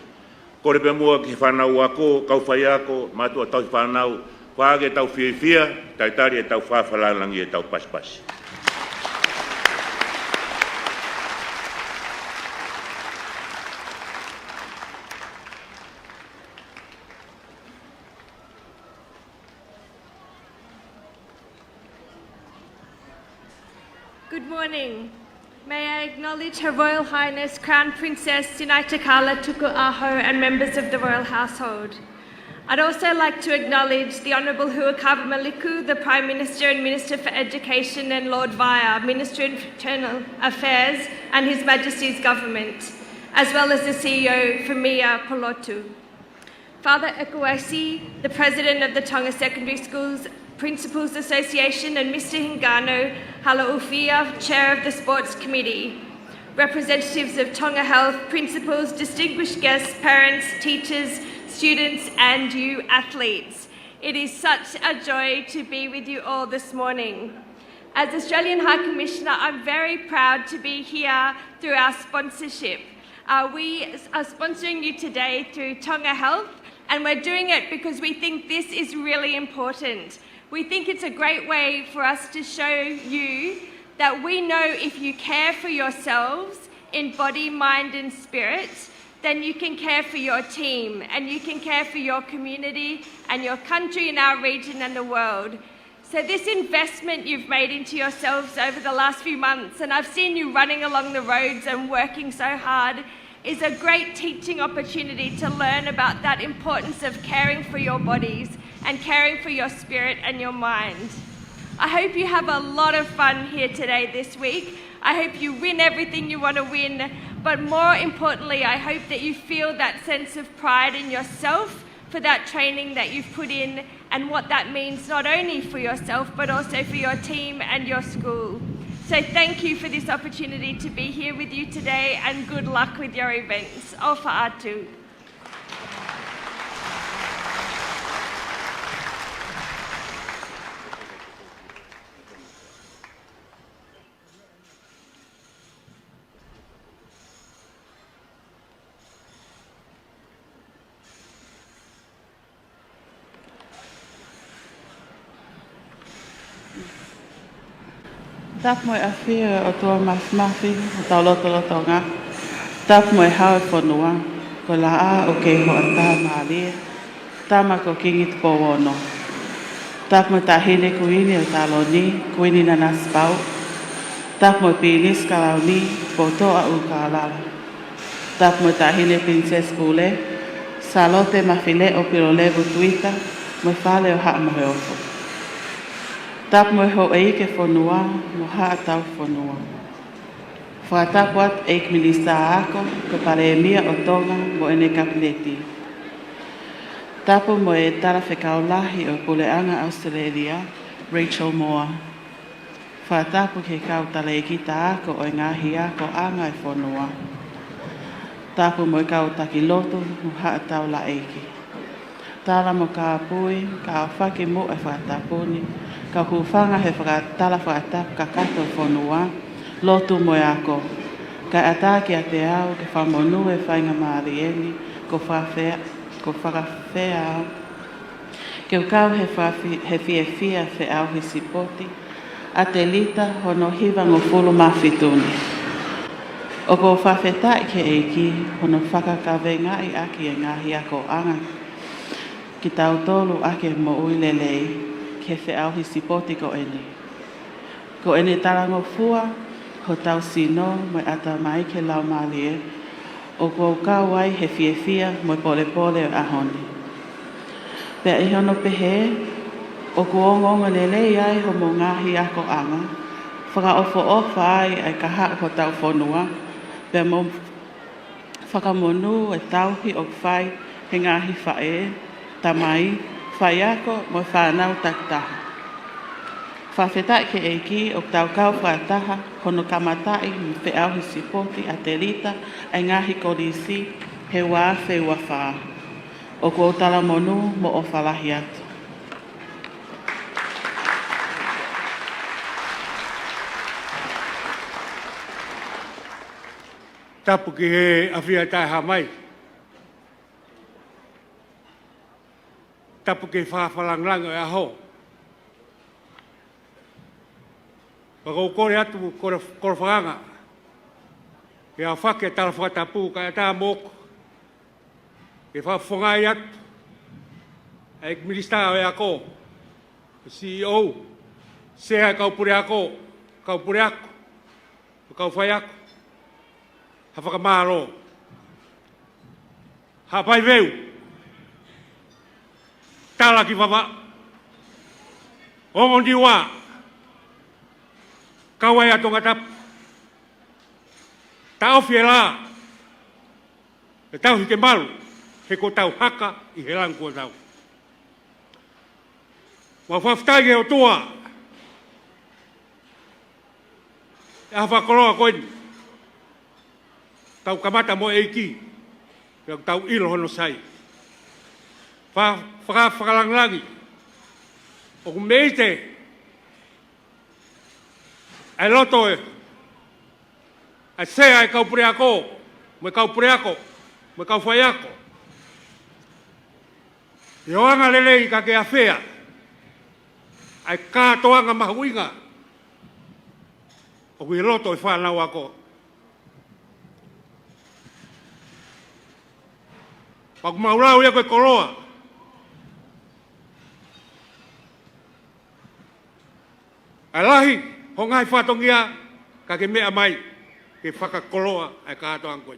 Kore pe mua ki whanau ako, kau whai ako, matua tau whanau, whaage tau whiawhia, taitari e tau whawhalalangi e tau paspas. Good morning. May I acknowledge Her Royal Highness Crown Princess Sinaitakala Tuku'aho and members of the Royal Household. I'd also like to acknowledge the Honourable Huakava Maliku, the Prime Minister and Minister for Education, and Lord Vaya, Minister of Internal Affairs and His Majesty's Government, as well as the CEO, Femia Polotu. Father Ekuwasi, the President of the Tonga Secondary Schools Principals Association, and Mr. Hingano Halaufia, Chair of the Sports Committee, representatives of Tonga Health, principals, distinguished guests, parents, teachers, students, and you athletes. It is such a joy to be with you all this morning. As Australian High Commissioner, I'm very proud to be here through our sponsorship. We are sponsoring you today through Tonga Health, and we're doing it because we think this is really important. We think it's a great way for us to show you that we know if you care for yourselves in body, mind, and spirit, then you can care for your team and you can care for your community and your country and our region and the world. So this investment you've made into yourselves over the last few months, and I've seen you running along the roads and working so hard, is a great teaching opportunity to learn about that importance of caring for your bodies and caring for your spirit and your mind. I hope you have a lot of fun here today this week. I hope you win everything you want to win, but more importantly, I hope that you feel that sense of pride in yourself for that training that you've put in and what that means not only for yourself but also for your team and your school. So thank you for this opportunity to be here with you today, and good luck with your events. Ofa atu. Tap moe awhia o toa mafi o tau loto ngā. Tap moe hau e whanua, ko la a o kei ho a tā maalia, tama ko kingi tupo wono. Tap moe tahine kuini o talo ni, kuini na naspau. Tap moe pinis kalau ni, po toa u ka alala. Tap moe tahine Princess Kule, salote mafile o pirolevu tuita, moe fale o haa mohe ofo. Tap moe ho eike whanua, mo haa tau whanua. Whakatapu atu eik minista ako, ko pare mia o tonga mo ene kapineti. Tapu mo e tara whekaolahi o Puleanga Australia, Rachel Moore. Whakatapu ke kau tala e kita ako o ngahi ako anga e whanua. Tapu mo e kau taki loto, mo haa tau la eike. Tala mo ka apui, ka awhake mo e whakatapuni, ka hufanga he whakatala whakatapu ka kato whanua, lotu mo e ako. Ka ataki a te au, ke whamonu e whainga maarieni, ko whakawhea au. Ke ukau he fia fe au he sipoti, a te lita hono hiva ngofulu mawhituni. O ko whawhetai ke eiki, hono whakakawenga i aki e ngahi ako anga. Ki tau tolu ake mo uilelei, ke fe au hi sipoti ko ene. Ko ene tarango fua, ho tau sino mo ata mai ke lau malie, o ko kau ai he fia mo pole pole o ahoni. Pea i hono pehe, o ko ongonga lelei ai ho mo ngahi ako anga, whaka ofo ofa ai ai kaha ho tau whanua, pea mo whakamonu e tauhi o whai he ngahi whae, tamai, whai ako mo whanau taktaha. Whawhetai ke eiki o tau kau whaataha hono kamatai mi whiau hi sipoti a te rita ai ngahi korisi he wā wheua whaa. O kua tala monu mo o whalahi atu. Tapu ki he awhia tai ha mai. Tapu ki whawhalanglanga e aho. Waka kore atu kore whanga. Ke a whake tala whatapu ka e tā moko. Ke whawhangai atu. E minista o e ako. CEO. Seha kaupure ako. Kaupure ako. Kauwhai ako. Ha whakamaro. Ha pai veu. Tala ki wawa. Ongo ni wā. Kawai atonga tap. Tau fie la. E tau hike malu. He ko tau haka i he lang kua tau. Wa whaftai o tua. E ha whakoroa koini. Tau kamata mo eiki. Tau ilo hono sai. Whakalanglagi. O kumeite. Ai loto e. Ai sea e kaupure ako. Me kaupure ako. Me kauwhai ako. E oanga lele i ka ke a whea. Ai kātoanga mahuinga. O kui loto e whanau ako. Paku maurau ia koe koroa. Ai lahi, ho ngai whatongia, ka ke mea mai, ke whakakoroa ai kātoang koe.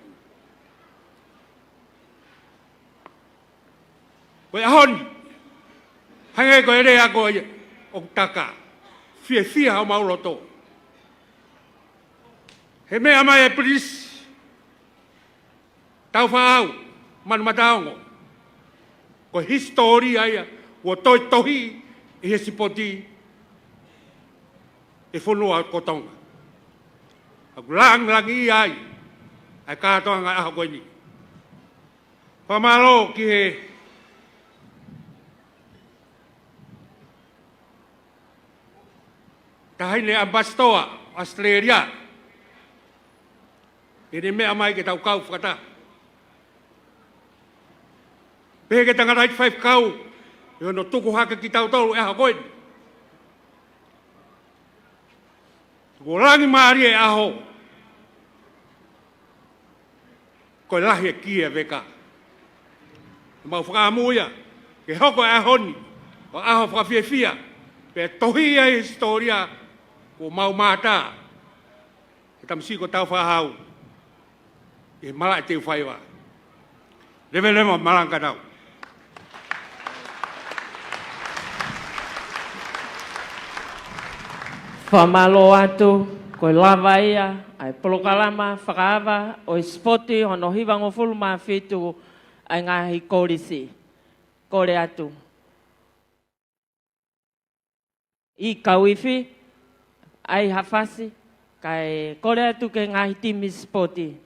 Koe ahoni, hange koe ere ako o taka, fia hau mauloto. He mea mai e pris, tau whaau, man mataongo. Ko histori aia, o toi tohi, e he sipoti, e whonua kotonga. Aku langi ai, ai kātoa ngai aho koe ni. Whamalo ki he, tahine ambastoa, Australia. Ere mea mai ke tau kau whakata. Pehe ke tangata i 5 kau, e ono tuku haka ki tau tolu e aho koe ni. Ko rangi maari e aho. Ko lahi e kia veka. Mau whakamuia. Ke hoko e ahoni. O aho whakawhiawhia. Pe tohi e historia. Ko mau mata. E tamsi ko tau whahau. E mala e te whaiwa. Lewe malanga tau. Whamalo atu, koe lava ia, ai polokalama, whakaava, o spoti, hono hiwango fulu maa whitu, ai ngahi kōrisi. Kore atu. I kauiwi, ai hawhasi, kai kore atu ke ngahi timi spoti.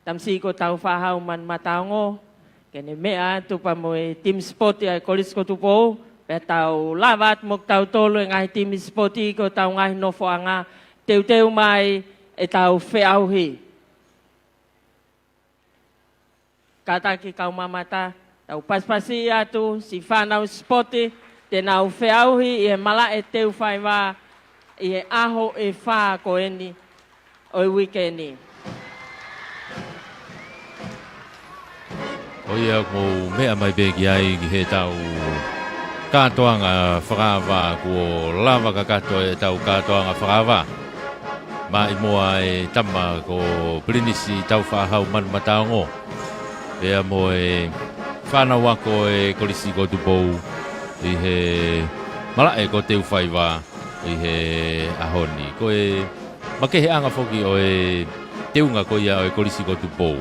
Tamsi ko tau whahau man mataongo, kene mea atu pa moe timi spoti ai kōrisi ko tupou, e tau lawat mok tau tolu e ngahi timi spoti ko tau ngahi nofo anga teu mai e tau whiauhi. Kata ki kau mamata, tau paspasi atu si whanau spoti, te nau whiauhi i e mala e teu whaiwa i e aho e wha ko eni o i wikeni. O ia ko mea mai begi ai ki he tau kātoanga whakawa ko lava ka katoa e tau kātoanga whakawa. Ma i moa e tama ko Brinisi tau whahau man mataongo. Pea mo e whanau ako e kolisi ko tupou i he mala e ko teu whaiwa i he ahoni. Ko e makehe anga whoki o e teunga ko ia o e kolisi ko tupou.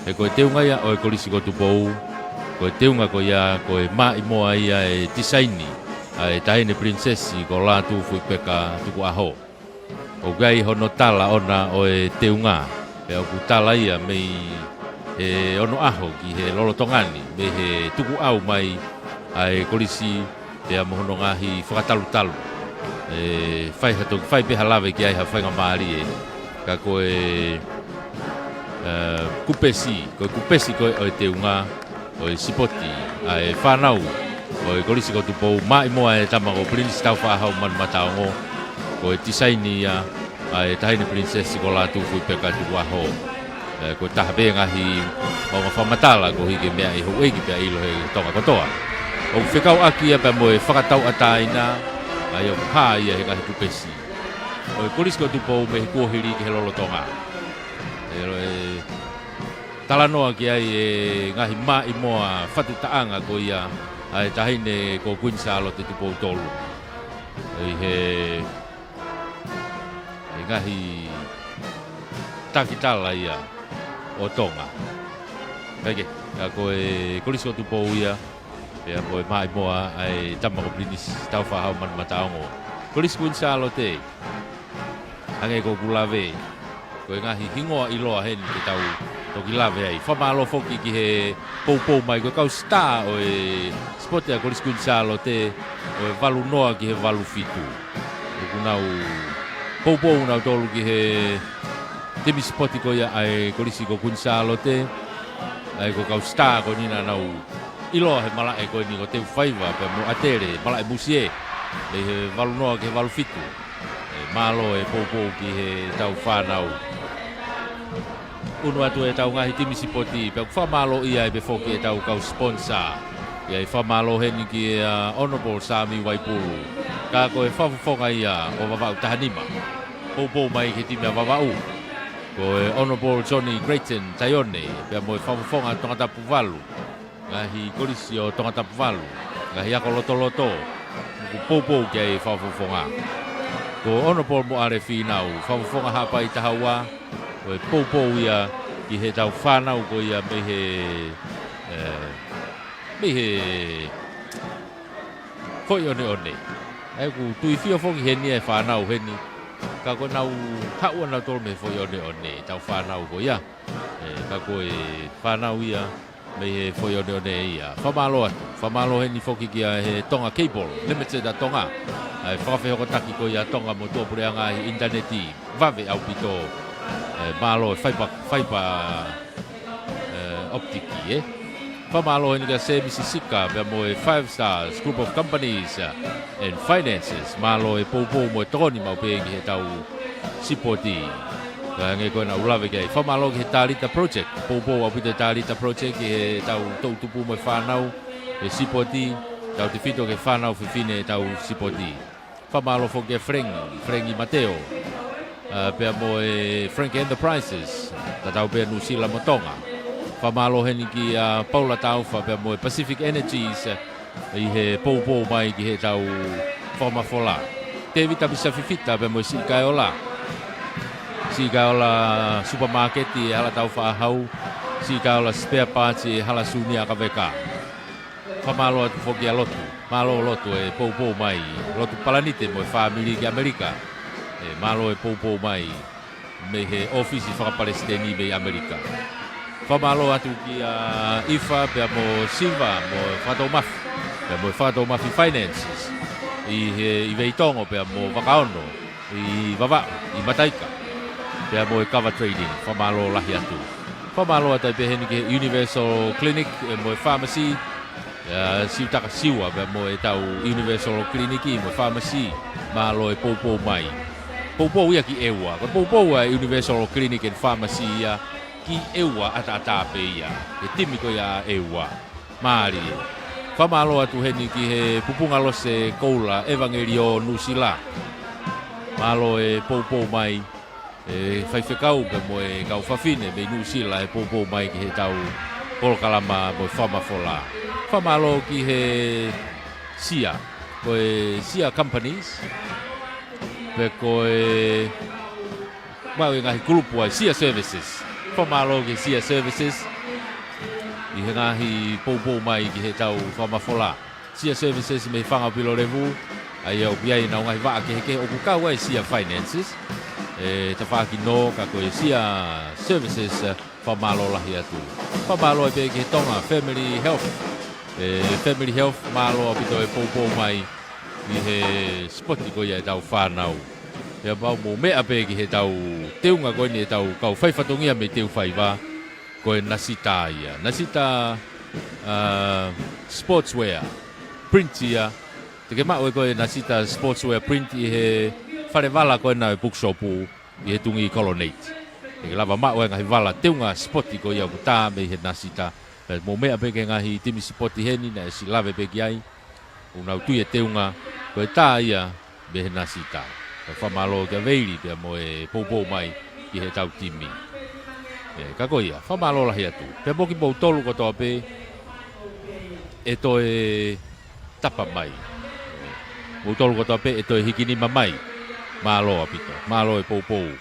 e koe teunga ia o e kolisi ko tupou, koe teunga ko ia koe mai moa ia e tisaini, e tahine princesi ko la tu fui peka tuku aho. O gai hono tala ona o e teunga, e o kutala ia mei e ono aho ki he lolotongani, me he tuku au mai ai kolisi e a mohono ngahi whakatalu-talu. E whai peha lawe ki ai ha whainga maari e ka koe kupesi koe o e teunga o e sipoti a e whanau o e kolisi ko tupou mai moa e tamago Prince tau whahau manu mataongo ko e tisaini ia a e tahine princesi ko la tufu peka tuku aho ko tahabe ngahi o ngā whamatala ko hige mea i hou eiki pia ilo he tonga kotoa o whekau aki ia pa mo e whakatau ataina a i o hā ia he ngahi kupesi o e kolisi ko tupou me he kuohiri ki he lolotonga e talanoa ki ai e ngahi mai moa whatu taanga ko ia a e tahine ko Queensalo te tupou tolu e he ngahi takitala ia o Tonga. Kaike, a koe kolisi o tupou ia e a koe mai moa ai tamako plinis tau whahau manu mataongo. Kolisi Queensalo te ange ko kulave koe ngahi hingoa iloa heni te tau toki lave ai. Whamalo foki ki he pou mai koe kau star o e spote a kolisi Queensalo te o e valu noa ki he valu fitu. O kunau pou nau tolu ki he temi spoti ko ia ai kolisi ko Queensalo te ai ko kau star ko nina nau iloa he mala e ko ni ko te whaiva pe mo atere mala e musie e he valu noa ki he valu fitu. Malo e pou ki he tau whanau. Unu atu e tau ngahi timi sipoti, pe whamalo ia e befoki e tau kau sponsor. Ia e whamalo heni ki e Honourable Sami Waipulu. Ka ko e whawhonga ia o wawau tahanima. Pou mai ke timi a wawau. Ko e Honourable Johnny Grayton Taione, pe mo e whawhonga tongata puwalu. Ngahi kolisi o tongata puwalu. Ngahi ako loto. Pou ki e whawhonga. Ko Honourable mo are whinau, whawhonga hapa i tahaua, ko e pou ia ki he tau whanau ko ia me he foi one. Ai ku tui whio whoki heni e whanau heni, ka ko nau haua nau tolu me foi one, tau whanau ko ia. Ka ko e whanau ia me he foi one ia. Whamalo heni whoki ki a he Tonga Cable, Limited a Tonga. Ai whakawhehoko taki ko ia Tonga mo tōpureanga i interneti vave au pito malo whaipa optiki Whamalo heni ka se Mississika pe mo e 5 Stars Group of Companies and Finances malo e pou mo e toni mau pe ki he tau sipoti ka nge ko na ulawe ki Whamalo ki he Talita Project pou au pito Talita Project ki he tau tupu mo e whanau e sipoti tau te fito ke whanau whiwhine tau sipoti. Whamalo fo ke Frengi Mateo. Pea mo e Frank Enterprises. Ta tau pea Nusila Motonga. Whamalo heni ki Paula Taufa pea mo e Pacific Energies. I he pou mai ki he tau whamafola. Te vita bisa whiwhita pea mo e Sikaola. Sikaola supermarket i hala tau whaahau. Sikaola spare parts i hala suni a kaweka. Whamalo atu fo ki a lotu. Malo lotu e pou mai, lotu palanite mo e family ki Amerika. Malo e pou mai, me he ofisi whakapalestini me Amerika. Whamalo atu ki a Ifa, pea mo Silva, mo e Whatau Mafi, pea mo e Whatau Mafi Finances. I Veitongo, pea mo Wakaono, i Vavau, i Mataika. Pea mo e Cover Trading, whamalo lahi atu. Whamalo atu pea heni ki Universal Clinic, mo e Pharmacy, siutaka siwa pe mo e tau Universal Clinic mo pharmacy malo e pou mai. Pou ia ki ewa. Ko pou e Universal Clinic and Pharmacy ia ki ewa ata pe ia. E timi ko ia ewa. Mari. Whamalo atu heni ki he pupunga lose koula Evangelio Nusila. Malo e pou mai. E whaiwhekau pe mo e kau whawhine me Nusila e pou mai ki he tau Polokalama mo e whamafola. Whamalo ki he Sia, ko e Sia Companies, pe ko e mau e ngahi kulupu ai Sia Services. Whamalo ki Sia Services, I he ngahi pou mai ki he tau whamafola. Sia services me whanga pilo revu. Ai au piai na ngahi waa ke heke o kukau ai sia finances. Ta whaki no ka koe sia services whamalo lahi atu. Whamalo e pe ki he tonga family health. Family health malo apito e pou mai i he spoti koe e tau whanau. Pea mau mo mea pe ki he tau teunga koe ni e tau kau whaifatongia me teu whaiva. Koe nasita ia. Nasita sportswear, print ia. Te ke mao e koe nasita sportswear print i he wharewala koe na e bookshopu i he tungi Colonnade. Te ke lava mao e ngahi wala teunga spoti koe ia kuta me i he nasita. Mo mea pe ke ngahi timi spoti heni na e si lave pe ki ai. Unau tui e teunga koe tā ia me he nasita. Whamalo ke veiri pia mo e pou mai i he tau timi. Kako ia, whamalo lahi atu. Pea moki pou tolu kotoa pe, e toe tapa mai. Pou tolu kotoa pe, e toe hikinima mai. Malo apito, malo e pou.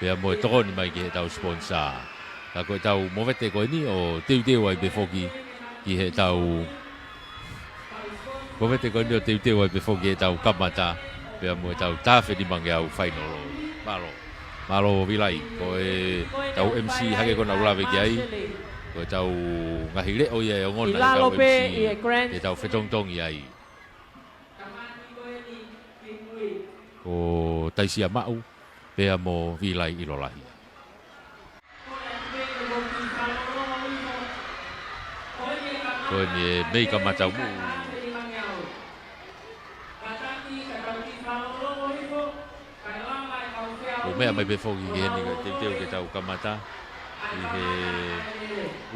Pea mo e tokoni mai ki he tau sponsor. Kako e tau movete koe ni, o teu ai pe foki ki he tau... Movete koe ni o teu ai pe foki he tau kamata. Pea mo e tau tāwhi ni mange au whainolo. Malo vilai, ko e tau MC hake kona ulawe ki ai, ko e tau ngahi leo ia e ongona e tau MC, e tau whetongtong i ai. Ko taisia mau, pea mo vilai i lolahi. Ko ni e mei ka matau mu. O mea mai befoki ki heni teu ke tau kamata i he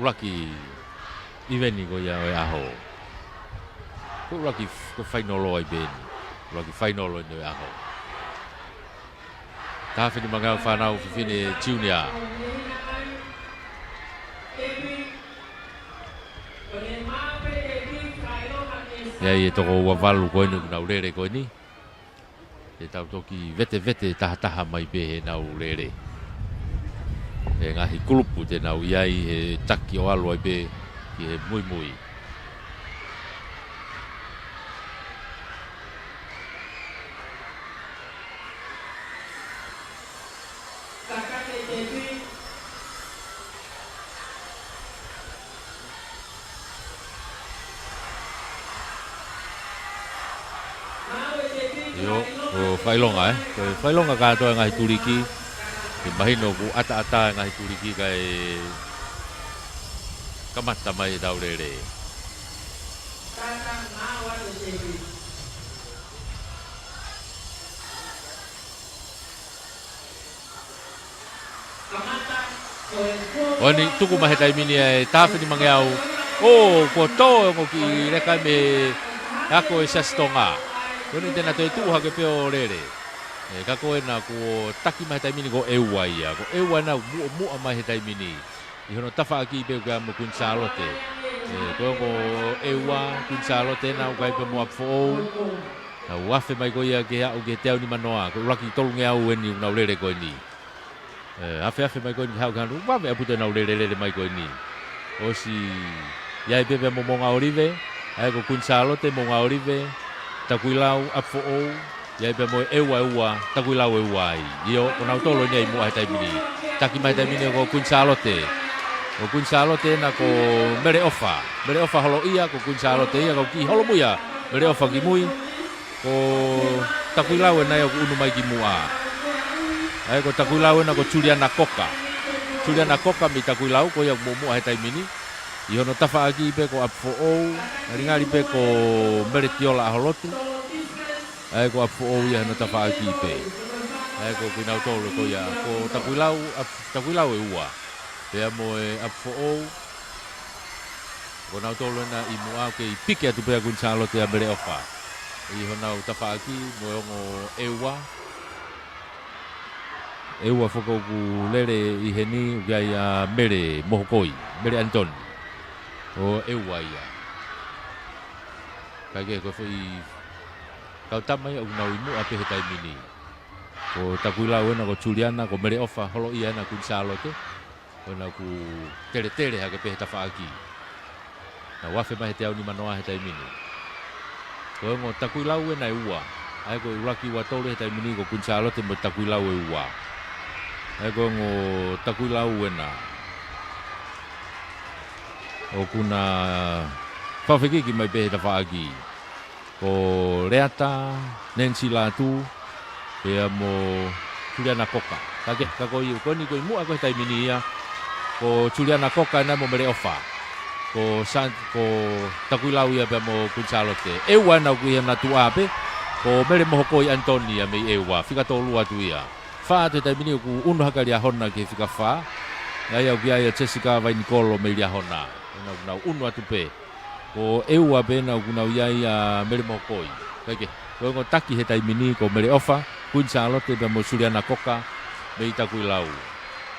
uraki iveni ko ia o e aho. Ko uraki ko whainolo ai beni, uraki whainolo i e aho. Tāwhini mangau whanau whiwhine tiunia. Iai e toko ua walu koe ni kuna urere koe ni. E tau toki vete taha mai pe he nau rere. E ngahi kulupu te nau iai he taki o alo ai pe ki he mui. Whailonga whailonga katoa ngahi turiki. Ke mahino ku ata ngahi turiki kai kamata mai tau rere. Oni tuku mahe taimini e tāwhini mange au. Ko tō ngoki reka me ako e sastonga. Kone tēnā toi tūha ke peo rere. Kako e nā ko taki mahe taimini ko eua ia. Ko eua nā mua mahe taimini. I hono tawha aki peo kia mo kunsalote. Ko eua kunsalote nā ukai pe mo apfo. Nā uafe mai ko ia ke hau ke teo ni manoa. Ko uraki tolunge au eni unau rere ko ni. Afe mai ko ni hau kanu. Wame apute nau rere mai ko ni. Osi iai pepe mo monga orive. Ai ko kunsalote monga orive. Takuilau apfo o iai pe mo eua takuilau eua ai io ona tolo nei mo ai taimini taki mai taimini ko kunsalote na ko mere ofa holo ia ko kunsalote ia ko ki holo muia mere ofa ki mui ko takuilau na ko unu mai ki mua ai ko takuilau na ko Juliana Koka mi takuilau ko ia mo ai taimini i hono tafa aki pe ko apfo o ringali pe ko mere tiola holotu ai ko apfo o ia no tafa aki pe ai ko kinau tolo ko ia ko takuilau e ua pe mo e apfo o ko nau tolo na i mua ke i pike atu pe kun salo te mere ofa i hono tafa aki mo ngo eua foko ku lere i heni gai a mere mohokoi mere Anton o eua ia kage ko foi kau tamai au nau imu ape he taimini ko takuilau na ko Juliana ko mere ofa holo ia na kun salo te ona ku tele hake pe tafa aki Na wafe mai te au ni manoa he taimini. Ko ngo takui lau e nai ua. Ai ko uraki wa tole he taimini ko kunsalo te mo takui lau e ua. Ai ko ngo takui lau e na. O kuna whawhekiki mai pehe ta whaaki. Ko reata, Nancy Latu, pea mo Juliana Koka. Kake, kako iu, ko ni ko mua ko he taimini ia. Ko Juliana Koka na mo mere ofa. Ko takui lau ia pea mo kunsalote. Ewa na kui na tuape. Ko mere mo hokoi Antonia mei ewa. Fika tolu atu ia. Wha te taimini ku unu haka lia hona ke fika wha. Ngai au kia ia Jessica Vainikolo mei lia hona. Na unu atu pe. Ko ewa pe na kunau ia ia mere mo hokoi. Kake, ko ngo taki he taimini ko mere ofa. Kunsalote pea mo Juliana Koka mei takui lau.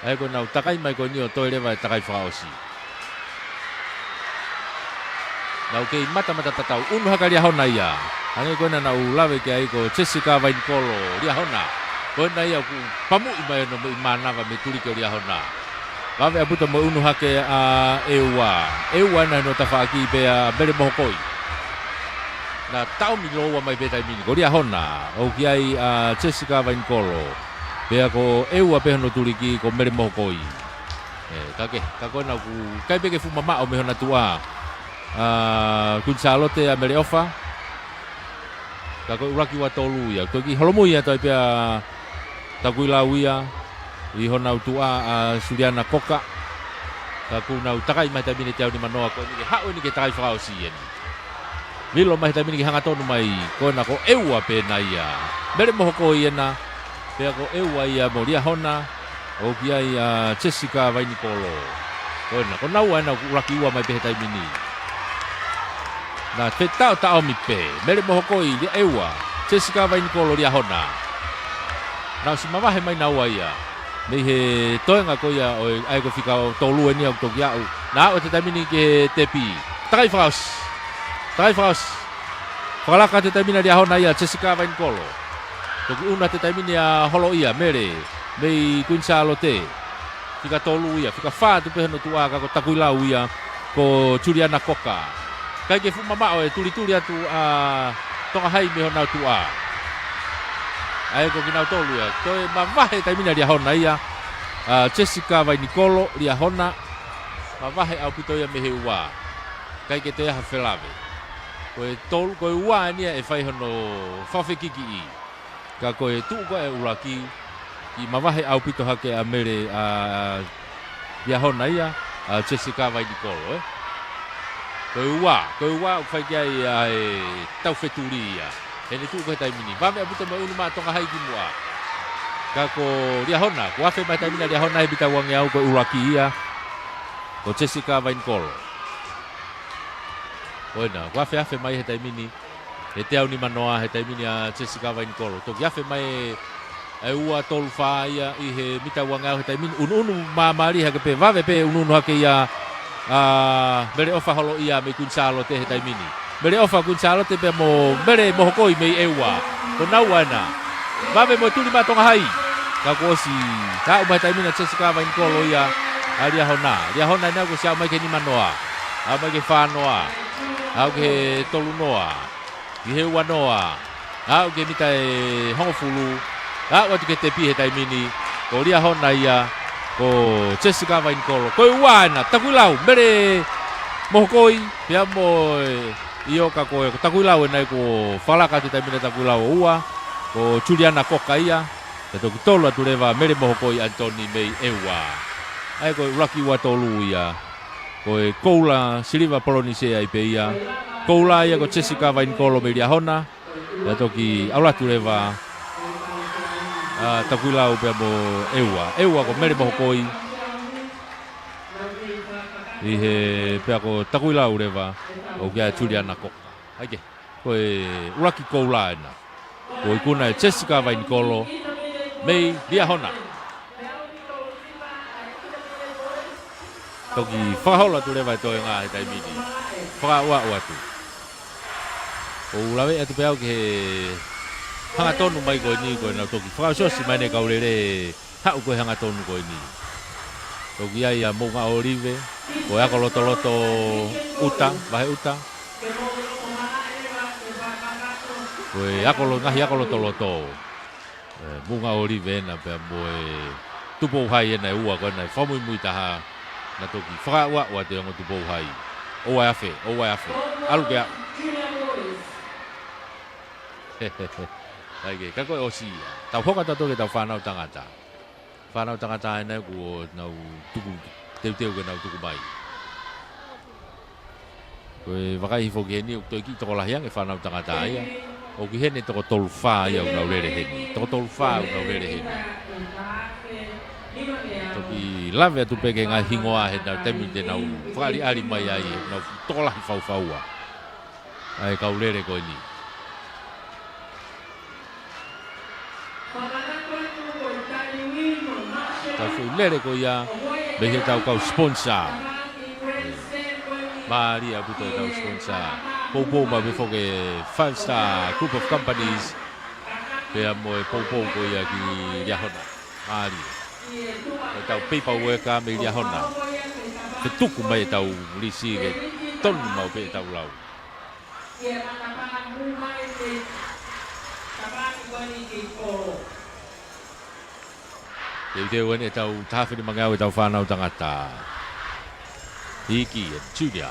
Ai ko nau takai mai ko ni o toi lewa takai whaosi. Nau kei mata tatau unu haka lia hona ia. Hange ko na nau lawe ke ai ko Jessica Vainikolo lia hona. Ko na ia ku pamu mai no imana va me tuli ke lia hona. Vawe abuta mo unu hake a ewa. Ewa na no tafaki be a bere mohokoi. Na tau mi loa mai be taimini ko lia hona. O ki ai a Jessica Vainikolo. Be ko ewa be no tuli ki ko bere mohokoi. Kake kako na ku kai be ke fu mama o me hona tua. Kunsalote a mere ofa. Kako uraki wa tolu ia. Ko ki holomu ia toi pea takui lau ia. I hona utua Juliana Koka. Kako nau takai mai tamini te au ni manoa ko ni hao ni ke takai whakao si eni. Milo mai tamini ki hanga tonu mai ko na ko ewa pe na ia. Mere mohoko ia na. Pea ko ewa ia mo lia hona. O ki ai Jessica Vainikolo. Ko na ko nau ana uraki ua mai pe tamini. Na te tau mi pe. Mere mohoko i lia ewa. Jessica Vainikolo lia hona. Na si mawahe mai na ua ia. Nei he toenga ko ia o ai ko fika o tolu ni au toki au. Na o te tamini ke tepi. Takai Faus. Whakalaka te tamina lia hona ia Jessica Vainikolo. Toki una te tamini a holo ia mere. Mei Kunsalote. Fika tolu ia. Fika wha tu peheno tua kako takui lau ia. Ko Juliana Koka. Kai ke fu mama o e tuli atu toka hai me hona tua. Ai ko kinau tolu ia. Toi mawahe taimina lia hona ia. Jessica Vainikolo lia hona. Mawahe au pito ia mehe ua. Kai ke te aha whelave. Koe tolu, koe ua nia e whai hono whawhekiki i. Ka koe tuu koe e uraki. I mawahe au pito hake a mere lia hona ia. Jessica Vainikolo Koe ua whai kia i tau wheturi ia. Hene tuu koe taimini. Vame abuta mai unu maa tonga hai ki mua. Ka ko lia hona. Ko afe mai taimina lia hona he bita wangi au koe uraki ia. Ko Jessica Vainikolo. Oina, ko afe mai he taimini. He te au ni manoa he taimini a Jessica Vainikolo. Toki afe mai e ua tolu wha ia i he mita wangi au he taimini. Unu maamari hake pe. Vave pe unu hake ia. Mere ofa holo ia me Kunsalote he taimini. Mere ofa Kunsalote pe mo mere mohokoi mei ewa. Ko nau ana. Vave mo tuli matonga hai. Ka kosi. Ka umai taimina Jessica Vainikolo ia. Lia hona. Lia hona ina ko siya umai ke ni manoa. Umai ke whanoa. Au ke tolu noa. Ki he ua noa. Au ke mita e hongofulu. Au atu ke tepi he taimini. Ko lia hona ia. Ko Jessica Vainikolo. Koe uana, takui lau, mere mohokoi, pia mo iyo ka koe, takui lau e nai ko whalaka te taimina takui lau ua, ko Juliana Koka ia, te toki tolu atu rewa, mere mohokoi Antoni mei ewa. Ai koe uraki ua tolu ia, koe koula Silva Polonisea i pe ia, koula ia ko Jessica Vainikolo mei lia hona, te toki aulatu rewa, takui lau pia mo ewa ko mere mohokoi i he pia ko takui lau rewa o kia Juliana Koka. Aike, koe uraki koula ena. Koe kuna e Jessica Vainikolo mei lia hona. Toki whakahola tu rewa e toi ngā he taimini. Whakaua atu. Ko ulawe atu pia o ke hanga tonu mai koe ni koe nau toki. Whakausosi mai ne kaurere hau koe hanga tonu koe ni. Toki ai a Munga Olive, ko ako loto uta, vahe uta. Ko ako loto. Munga Olive na pe moe tupo hai na ua ko na famu mui taha na toki fra wa te ngo tupo hai. O ai afe. Alu ke. Ai ka ko osi. Tau hoka ta toke tau whanau tangata. Whanau tangata na ko nau tuku teu ke nau tuku mai. Koe wakai fo ke ni to ki to la hiang e whanau tangata ia. O ki hene toko tolu wha ia unau rere heni. Toko tolu wha unau rere heni. Toki lawe atu peke ngā hingoa he nau temi te nau whakari ari mai ai e nau tola hi whauwhaua. Ai kau rere koe ni. Tau whu lere koe ia me he tau kau sponsor. Maria puto tau sponsor. Popo ma me foke 5-star group of companies. Pea moe popo ko ia ki Riahona. Maria. Tau paperwork me Riahona. Te tuku mai tau risi ke tonu mau pe tau lau. Te wene tau tawhini mangau e tau whanau tangata. Hiki e Julia.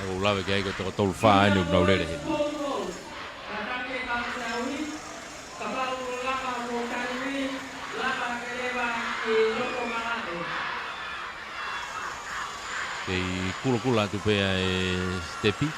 Ako lawe ke aiko toko tolu wha anu nau rere heni. Kei kula tu pea e Stepi.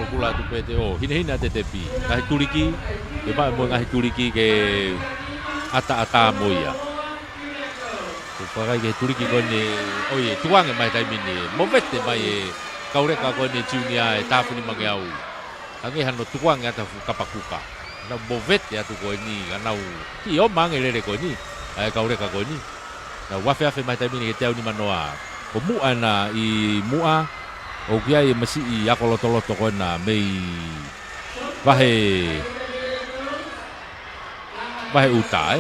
Kula tu pea te o hina te Stepi. Ngahi turiki, e pa mo ngahi turiki ke ata moia. Pakai ke turiki kone, oye, tuang e mai taimini, movete mai e kaureka kone junior e tafuni mangeau. Ange hano tuang e atafu kapakuka. Na movete atu koe ni, anau, ki o mange rere koe ni, e kaureka koe ni. Na wafe mai taimini ke teo ni manoa. O mua na i mua, o kia i masi i ako loto koe na mei vahe uta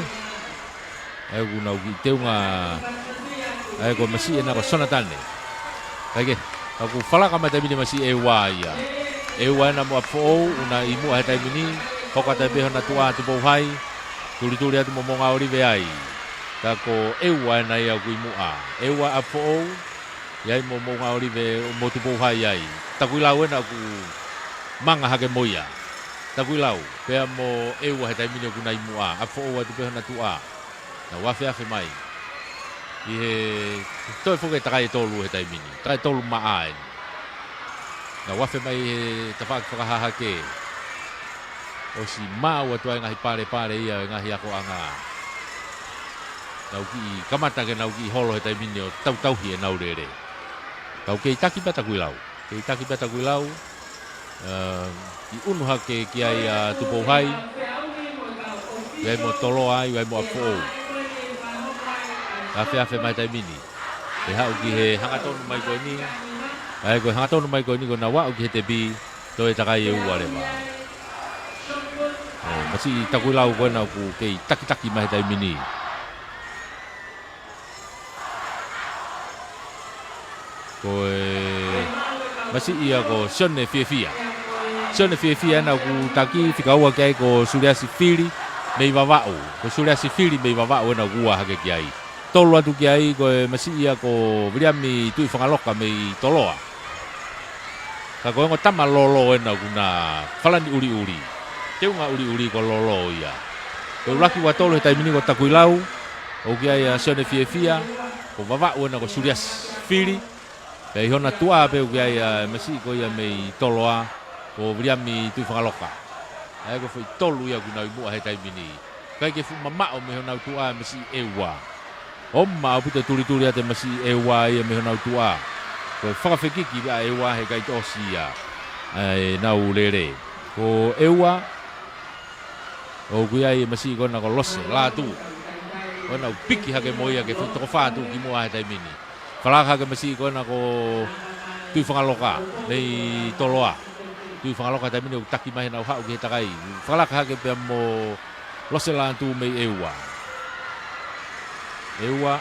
e una u teunga e ko masi na ko sonatane kage aku fala ka mata bini masi e wa na mo fo una imu ha tai bini hoka ta be na tua tu bo hai tuli atu mo nga ori ve ai ta ko e wa na ia ku imu e wa fo ia mo nga ori ve mo tu bo hai ai ta ku lau na ku manga ha ke moia ta ku lau pe mo e wa ha tai bini ku na imu fo wa tu be na tua na wafe mai i he toi foke takai tolu he taimini takai tolu maa na wafe mai he tawhak whakahaha ke o si maa ua tuai ngahi pare ia ngahi ako anga nauki i kamata ke nauki i holo he taimini o tau hi e nau rere tau kei taki bata kui lau i unuha ke ki ai tupou hai i ai mo toloa i ai mo apo Afe mai taimini. E hau ki he hangatonu mai koe ni. Ai koe hangatonu mai koe ni ko na wau ki he te bi. Toi takai e ua rewa. Masi takui lau koe na ku kei taki mai taimini. Koe masi ia ko sione fia. Sione fia na ku taki whikaua ki ai ko suriasi fili mei wawau. Ko suriasi fili mei wawau na kua hake ki ai. Tolo atu ki ai koe masi ia ko viliami tui whangaloka mei toloa. Ka koe ngo tama lolo e na kuna whalani uri. Teunga uri ko lolo ia. Koe laki wa tolo he taimini ko takui lau. O ki ai sione fia. Ko wawau e na ko surias fili. Pei hona tua pe o ki ai masi ko ia mei toloa. Ko viliami tui whangaloka. Ai ko fai tolu ia kuna imua he taimini. Kai ke fu mamao me hona tua masi ewa. Oma puta tuli ate masi ewa ia me hona tua. Ko whakawhekiki a ewa he kai tosi ia. Nau lere. Ko ewa O kuia i masi kona ko lose la tu. Ona piki hake moia ke to fa tu ki mo ai tai mini. Falaka hake masi kona ko tu whangaloka nei toloa. Tu whangaloka tai mini o taki mai na hau ki takai. Falaka hake pe mo lose la tu mei eua. Eua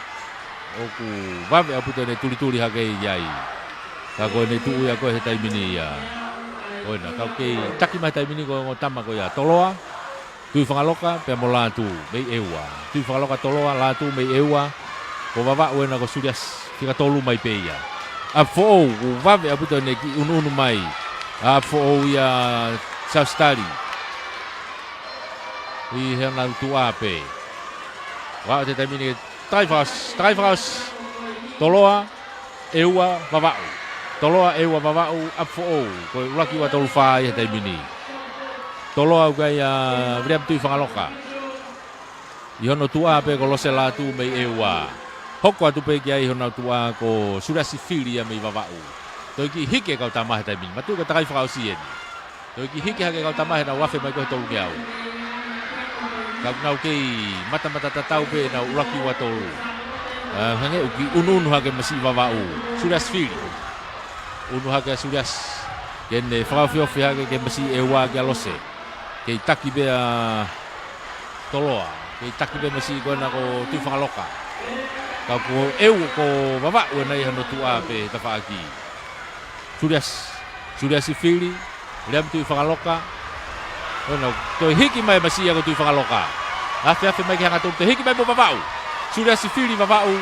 o ku vave aputo ne tuli hake iai. Ka ko ne tu ia ko he tai mini ia. Oina ka ke taki mai tai mini ko tama ko ia toloa. Tu whangaloka pe mo la tu mei eua. Tu whangaloka toloa la tu mei eua. Ko vava uena ko surias kika tolu mai pe ia. A fo o vave aputo ne ki unu mai. A fo ia Saustari. I he na tu ape. Wa te tai mini Taifas, toloa, eua, vavau. Toloa, eua, vavau, apfo, ko laki wa tolu fai tai mini. Toloa ukai a vriam tui whangaloka. I hono tua pe ko lose la tu mei eua. Hoko atu pe ki ai hono tua ko surasi fili mei vavau. Toi ki hike kau tamahe tai mini. Matu ka takai whakau sieni. Toi ki hike hake kau tamahe na wafe mai koe tolu kiau. Kau nau kei mata tatau pe na ulaki wa tolu. Hange uki unu hake masi vavau. Suras fili. Unu hake suras. Kene whakawhiofi hake ke masi ewa ke alose. Kei taki bea toloa. Kei taki bea masi koena ko tui whangaloka. Kau ko eu ko vavau e nei hano tua pe tawhaaki. Suras fili. Riam tui whangaloka. Ono, toi hiki mai masi ako tui whangaloka. Afe mai ki hanga tō te hiki mai mo vavau. Suria si fili vavau.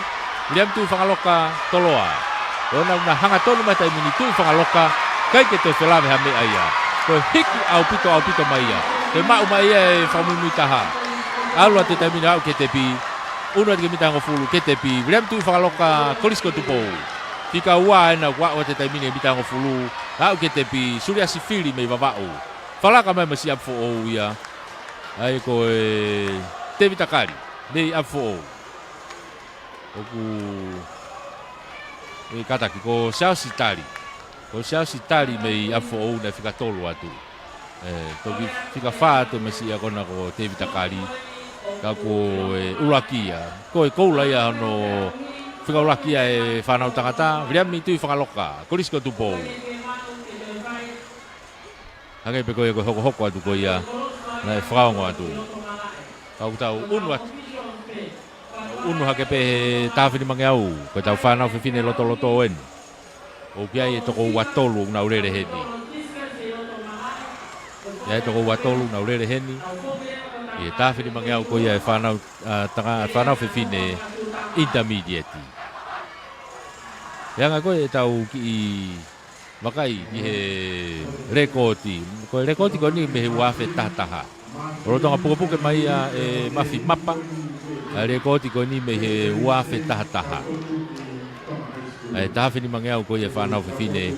Liam tui whangaloka toloa. Ono na hanga tonu mai tai mini tui whangaloka. Kai ke toi whelame ha me aia. Toi hiki au pito mai ia. Te mau mai ia e whamumi taha. Alua te tai mini au ke te pi. Unua te mita ngofulu ke te pi. Liam tui whangaloka kolisko tupou. Tika ua ena wa te tai mini mita ngofulu. Au ke te pi. Suria si fili mei vavau. Falaka mai masi apfo o ia. Ai ko te vitakari. Nei apfo o. Oku. Kataki ko Saustari. Ko Saustari mei apfo o na fika tolu atu. Toki fika wha te masi a kona ko te vitakari. Ka ko ulakia. Ko koula ia no fika ulakia e whanau tangata. Vriami tui whangaloka. Korisko tupou. Hangai pe koe hoko atu ko ia. Na e whakaongo atu. Kau tau unu atu. Unu hake pe tāwhini mange au. Koe tau whanau whiwhine loto en. O kia e toko watolu na urere heni. Ia e toko watolu na urere heni. I e tāwhini mange au ko ia e whanau whiwhine intermediate. Ia ngā koe e tau ki i wakai ki he rekoti. Ko rekoti ko ni me he wafe tataha. Rotonga puke mai e mafi mapa. Rekoti ko ni me he wafe tataha. E tāwhini mange au ko ia whanau whiwhine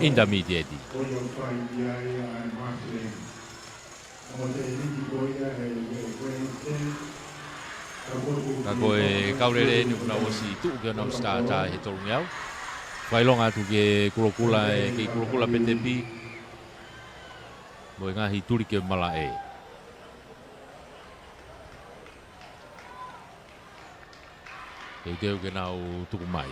intermediate. Ka koe kaurere ni kuna osi tuu ke onam stata he tolu ngiau. Whailonga tu ke kulokula ke kulokula PTP. Mo ngahi turi ke mala e. Teu ke nau tuku mai.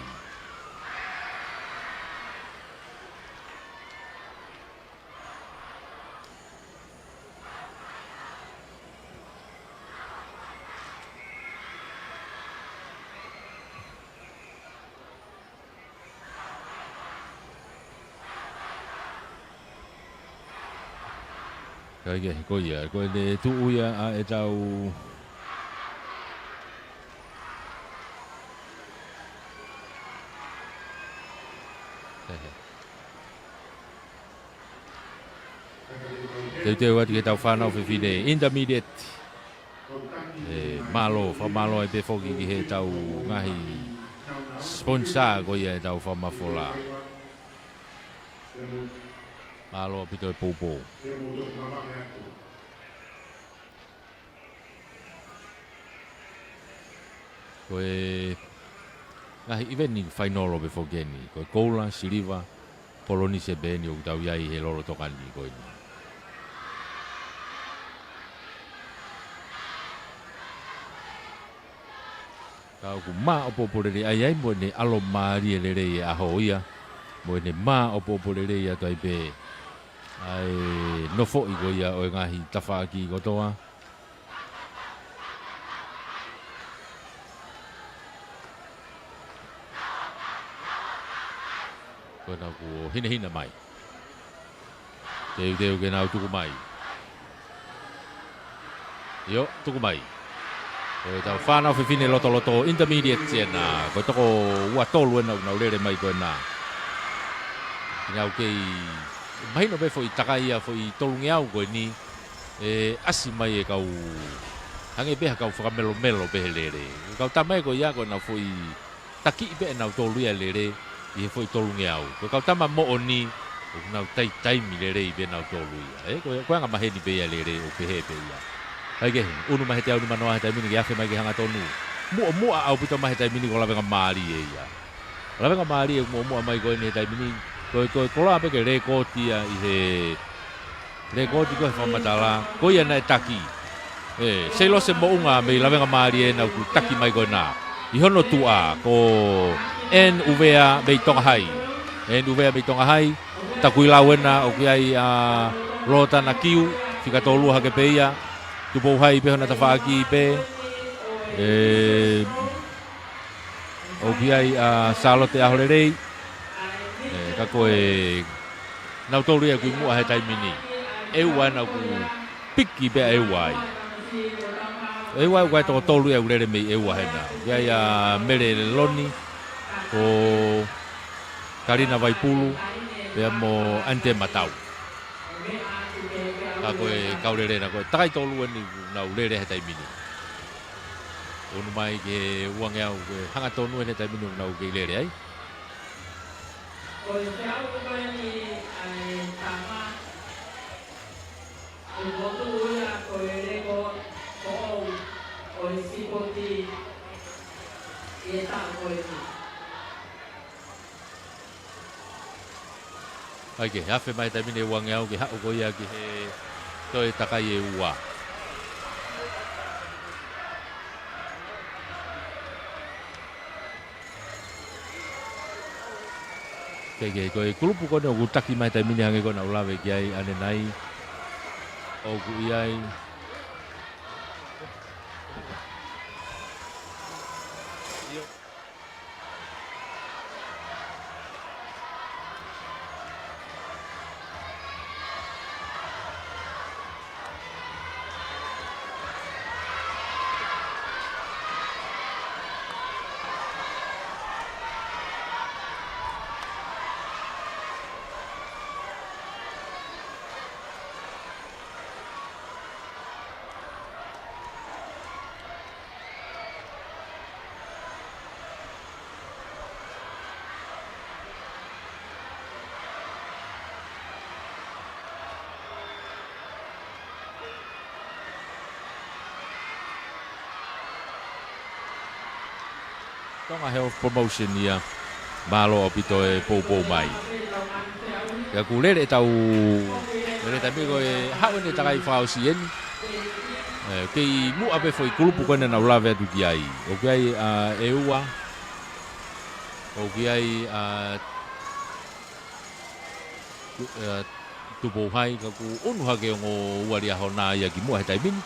Kaya ko ia ko le tu ia a e tau te wat ke tau whanau whiwhine intermediate malo e pe foki ki he tau ngahi sponsor ko ia e tau whamafola malo pito e poupo. Koe ngahi eveni whainolo be fogeni. Koe koula, siliva, polonise beni o tau iai he loro tokani koe ni. Ka ku ma o popolere ai ai mo ne alo mari le re a hoia. Mo ne ma o popolere ia tai pe. Ai no fo i go ia o ngahi tafa ki go toa. Ko na ku hina mai. Teu ke na tuku mai. Yo tuku mai. Ko tau whanau whiwhine loto intermediate tēnā. Ko toko ua tolu e nau lere mai koe nā. Ngau kei mahino pe fo i takai ia fo i tolungi au koe ni. Asi mai e kau hange peha kau whakamelo pehe lere. Kau tamai koe ia koe nau fo i taki i pe nau tolu ia lere. I he fo i tolungi au. Ko kau tama mo o ni. Nau taimi lere i pe nau tolu ia. Koe anga maheni pe ia lere o pehe pe ia. Ai unu mahe te au ni manoa he taimini ke afe mai ke hanga tonu. Mua au pito mahe taimini ko lawenga maari e ia. Lawenga maari e mua mai koe ni he taimini. Koe kola ape ke rekoti ia i he... Rekoti koe whamatala. Koe ia na e taki. Seilo se mo unga mei lawenga maari e nau ku taki mai koe nā. I hono tua ko en uvea mei tonga hai. En uvea mei tonga hai. Takui lawena o ki ai lota na kiu. Fika tolua hake pe ia. Tupo hai pe hona tawhaaki pe. O ki ai salote ahore rei. Ka koe nau tolu ia kui mua he taimini. Ewa nau ku piki pe ewa ai. Ewa koe toko tolu ia urere mei ewa hena. Ki ai mere loni. O Karina Vaipulu. Pea mo ante matau. Ka koe kaurere na koe takai tolu ni nau lere he taimini. Onu mai ke uang au ke hanga tonu he taimini nau ke lere ai. Koe te au koe ni ai tama. O motu uia koe rego koou. Koe sipoti. E tau koe ni. Ai ke hafe mai taimini uang au ke hao koe ia ke he toi takai e ua. Kei koe kulupu kone o kutaki mai taimini hange kona ulawe ki ai ane nai. O ku iai. Tonga Health Promotion ia malo opito e pou mai. Ka kulere tau le tabi ko e hawen e takai fausi en. Kei mu ape foi kulupu kona na ulave atu ki ai. O ki ai eua. O ki ai tupo hai ka ku unu hake o uari ahona ia ki mua he taimini.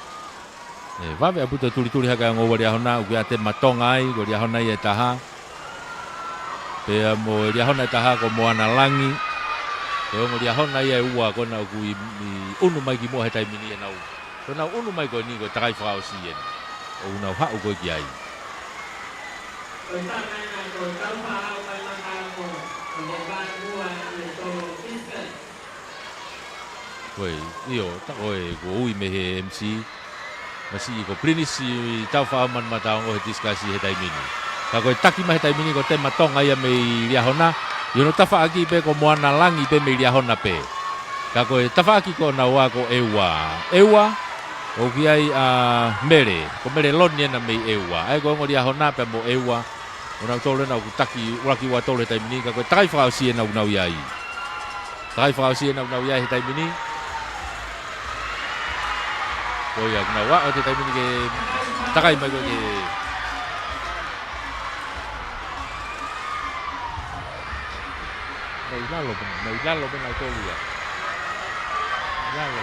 Vave aputa tuli haka ngo wari ahona uki ate matonga ai wari ahona ia taha. Pea mo wari ahona taha ko moana langi. Pea mo wari ahona ia ua kona uki unu mai ki mua he taimini e nau. Kona unu mai ko ni ko takai whakao si en. O unau hau ko ki ai. Koe, iyo, tako e ko ui me he MC. Masi ko prinisi tau whaaman matao ngo he diskasi he taimini. Ka koe taki ma he taimini ko te matonga ia mei riahona. Iono tawhaaki pe ko moana langi pe mei riahona pe. Ka koe tawhaaki ko na ua ko ewa. Ewa, o ki ai mere. Ko mere loni ena mei ewa. Ai ko ngo riahona pe mo ewa. Unau tole na ku taki uraki wa tole taimini. Ka koe takai whakausi ena unau iai. Takai whakausi ena unau iai he taimini. Koe ia kuna wa o te taimini ke takai mai ko ke lalo pena tolu ya. Lalo.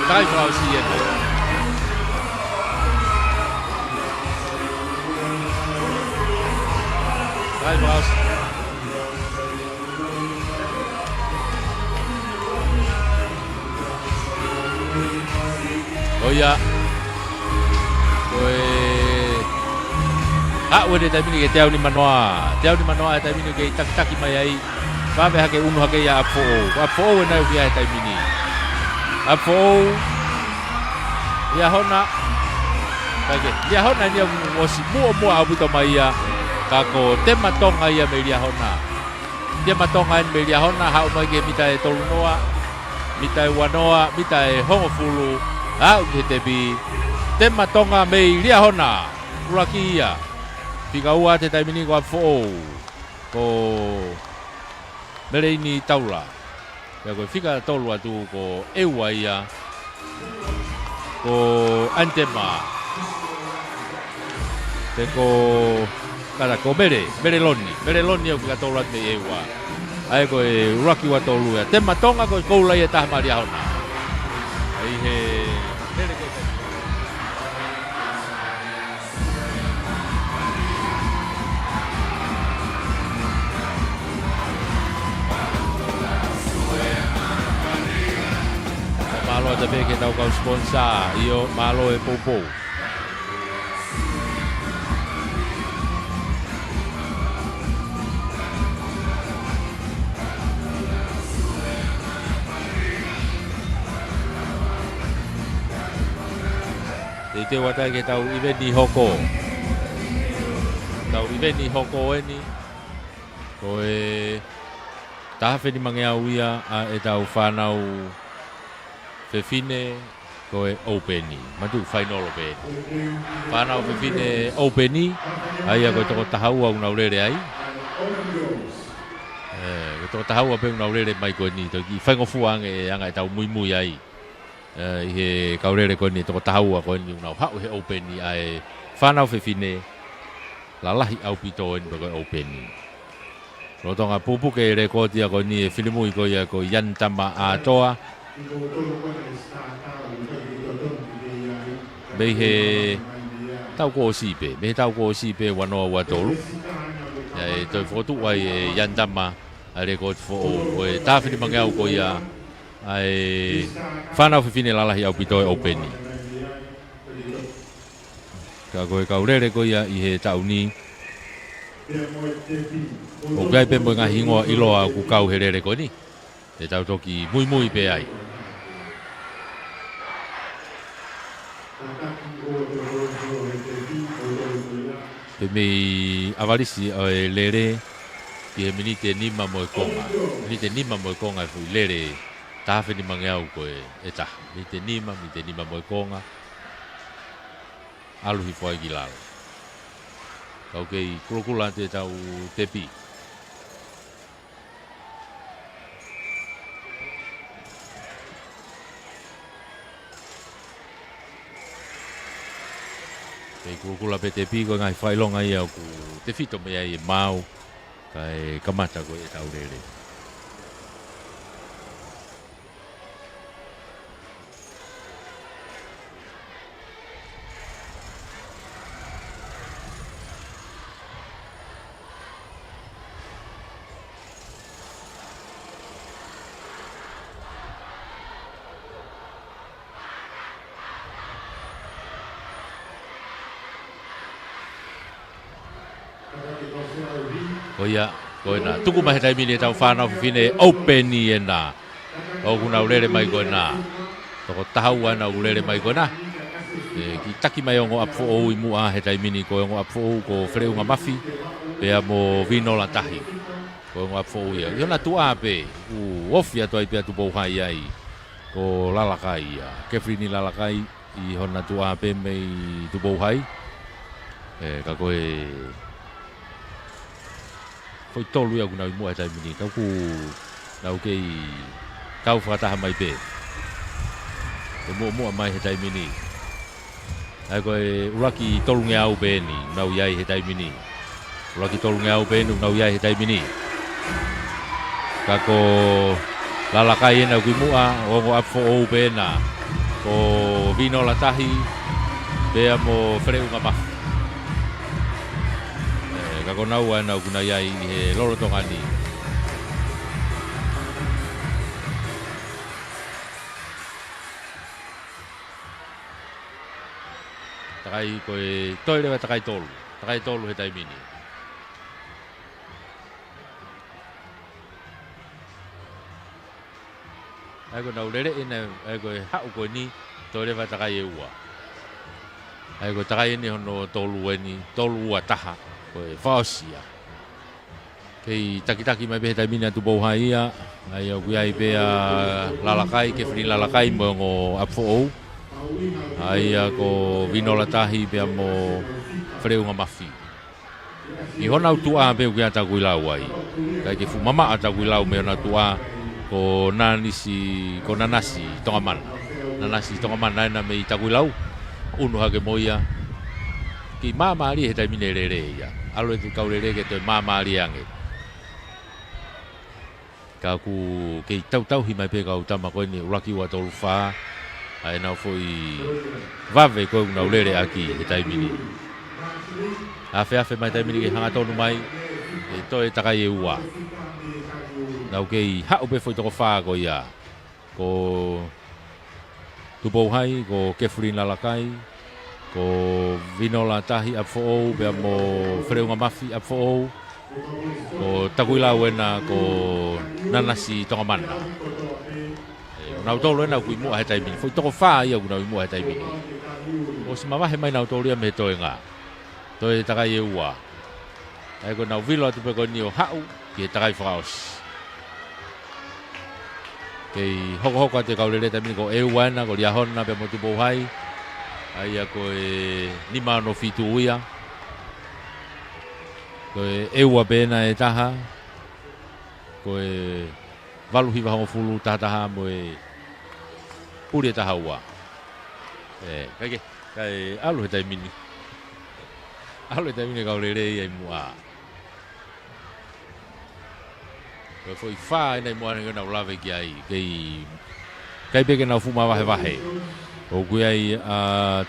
Dai vào xì này. Dai vào. Oh ya. Udah tapi ni kita ni manoa tapi ni kita tak mai ba be hake unu hake ya apo na dia tapi ni. Apo ya hona kage ya hona ni mosi mo abu to mai ya kako tema tonga ya me ya hona dia matonga me ya hona ha o mai mitai tolunoa mitai wanoa mitai hongofulu ha utebi tema tonga me ya hona urakia pika ua te taimini ko apo ko mele ni taula ya ko fika tolu atu ko ewa ia ko antema te ko kada ko mele loni o fika tolu atu ewa ai ko e uraki wa tolu ya tema tonga ko koula ia tah maria hona ai he mele ko malo ada be kita kau sponsor io malo e popo te wata ke tau iveni hoko ni ko e tafe ni mangea uia a e tau whanau Fefine ko e openi matu final open whanau Fefine openi ai ko toko tahaua una urere ai ko toko tahaua pe una urere mai ko ni to ki whaingo fuang e anga e tau mui ai i he kaurere ko ni toko tahaua ko ni una hau he openi ai whanau Fefine lalahi au pito en ko openi rotonga pupu ke rekotia ko ni e filimui ko ia ko yantama atoa Bây he tao ko si pe wano wa tolu ai to foto ai yandama ale ko fo o ta fini mangau ko ia ai fana fini la au pito open ka ko urere ko ia i he tauni o gai pe mo ngahingo iloa ku kau herere ko ni e tau toki mui pe ai pe mi avalisi e lere ki he minite nima mo konga fu lere tafe ni mangau ko e ta minite nima mo konga alu hi foi gilal kau kei krokula te tau tepi kei krokula pe tepi ko ngai fai longa ia ku te fito me ai mau kai kamata ko e tau rere Oia, koina. Tuku mahe tai mini tau whanau whine open ni e nā. O kuna urere mai koina. Toko tahau ana urere mai koina. Ki taki mai ongo apfo ou i mua he tai mini ko ongo apfo ou ko whereunga mafi. Pea mo vino la tahi. Ko ongo apfo ou ia. Iona tu ape. Ofi atu ai pea tu pouhai ai. Ko lalakai ia. Kefri ni lalakai i hona tu ape mei tu pouhai. Ka koe... Foi tolu ia kuna mua tai mini ka ku nau kei tau whakataha mai pē. E mua mai he taimini. Ai koe uraki tolunge au pēni, nau iai he taimini. Uraki tolunge au pēni, nau iai he taimini. Kako lalakai ena kui mua, ongo apfo ou pēna. Ko vino la tahi, pēa mo whereunga mafu. Kako nau ana kuna iai he loro tongani. Takai koe toirewa takai tolu he taimini. Ai ko nau lere ina ai ko hau ko ni toirewa takai e ua. Ai ko takai ni hono tolu ua taha ko e whaosia. Kei taki mai he taimini atu bauhaia. Ai au ai pea lalakai ke fri lalakai mo ngo apfo ou. Ai ko vinola tahi pea mo freunga mafi. I hona utua pe ku ata kuilau ai. Kai ke fu mama ata kuilau me na tua ko nanasi tonga man. Nanasi tonga man na me ita kuilau. Unu hake moia. Ki mama ali he taimine rere ia. Alo tu kaurere ke to mama ali ange. Ka ku ke tau hi mai pe ka utama ko ni uraki wa tolu fa. Ai nau foi vave ko nau lere aki e taimini. Afe mai taimini ke hanga tonu mai e toi takai e ua. Nau kei hau pe foi toko wha ko ia. Ko tupou hai, ko kefurin lalakai, ko vinola tahi apfo ou, bea mo freunga mafi apfo ou, ko takuilau ena ko nanasi tonga mana. Nau tolu ena kui mua he taimini. Foi toko wha ia kuna mua he taimini. O si mawahe mai nau tolu ia me toe ngā. Toe takai e ua. Ai ko nau vilo atu pe ko ni o hau ki he takai whakaos. Kei hoko ate kaurere taimini ko e ua ena ko liahona pe mo tupo hai. Ai a ko e nima no fitu uia. Ko e ua pena e taha. Ko e walu hiwa hongo fulu taha mo e puri taha ua. Kai alu he taimini. Alu he taimini kaurere ia mua. Ko foi wha ina mua nga nau lawe ki ai. Kai peke nau fuma wahe. O kui ai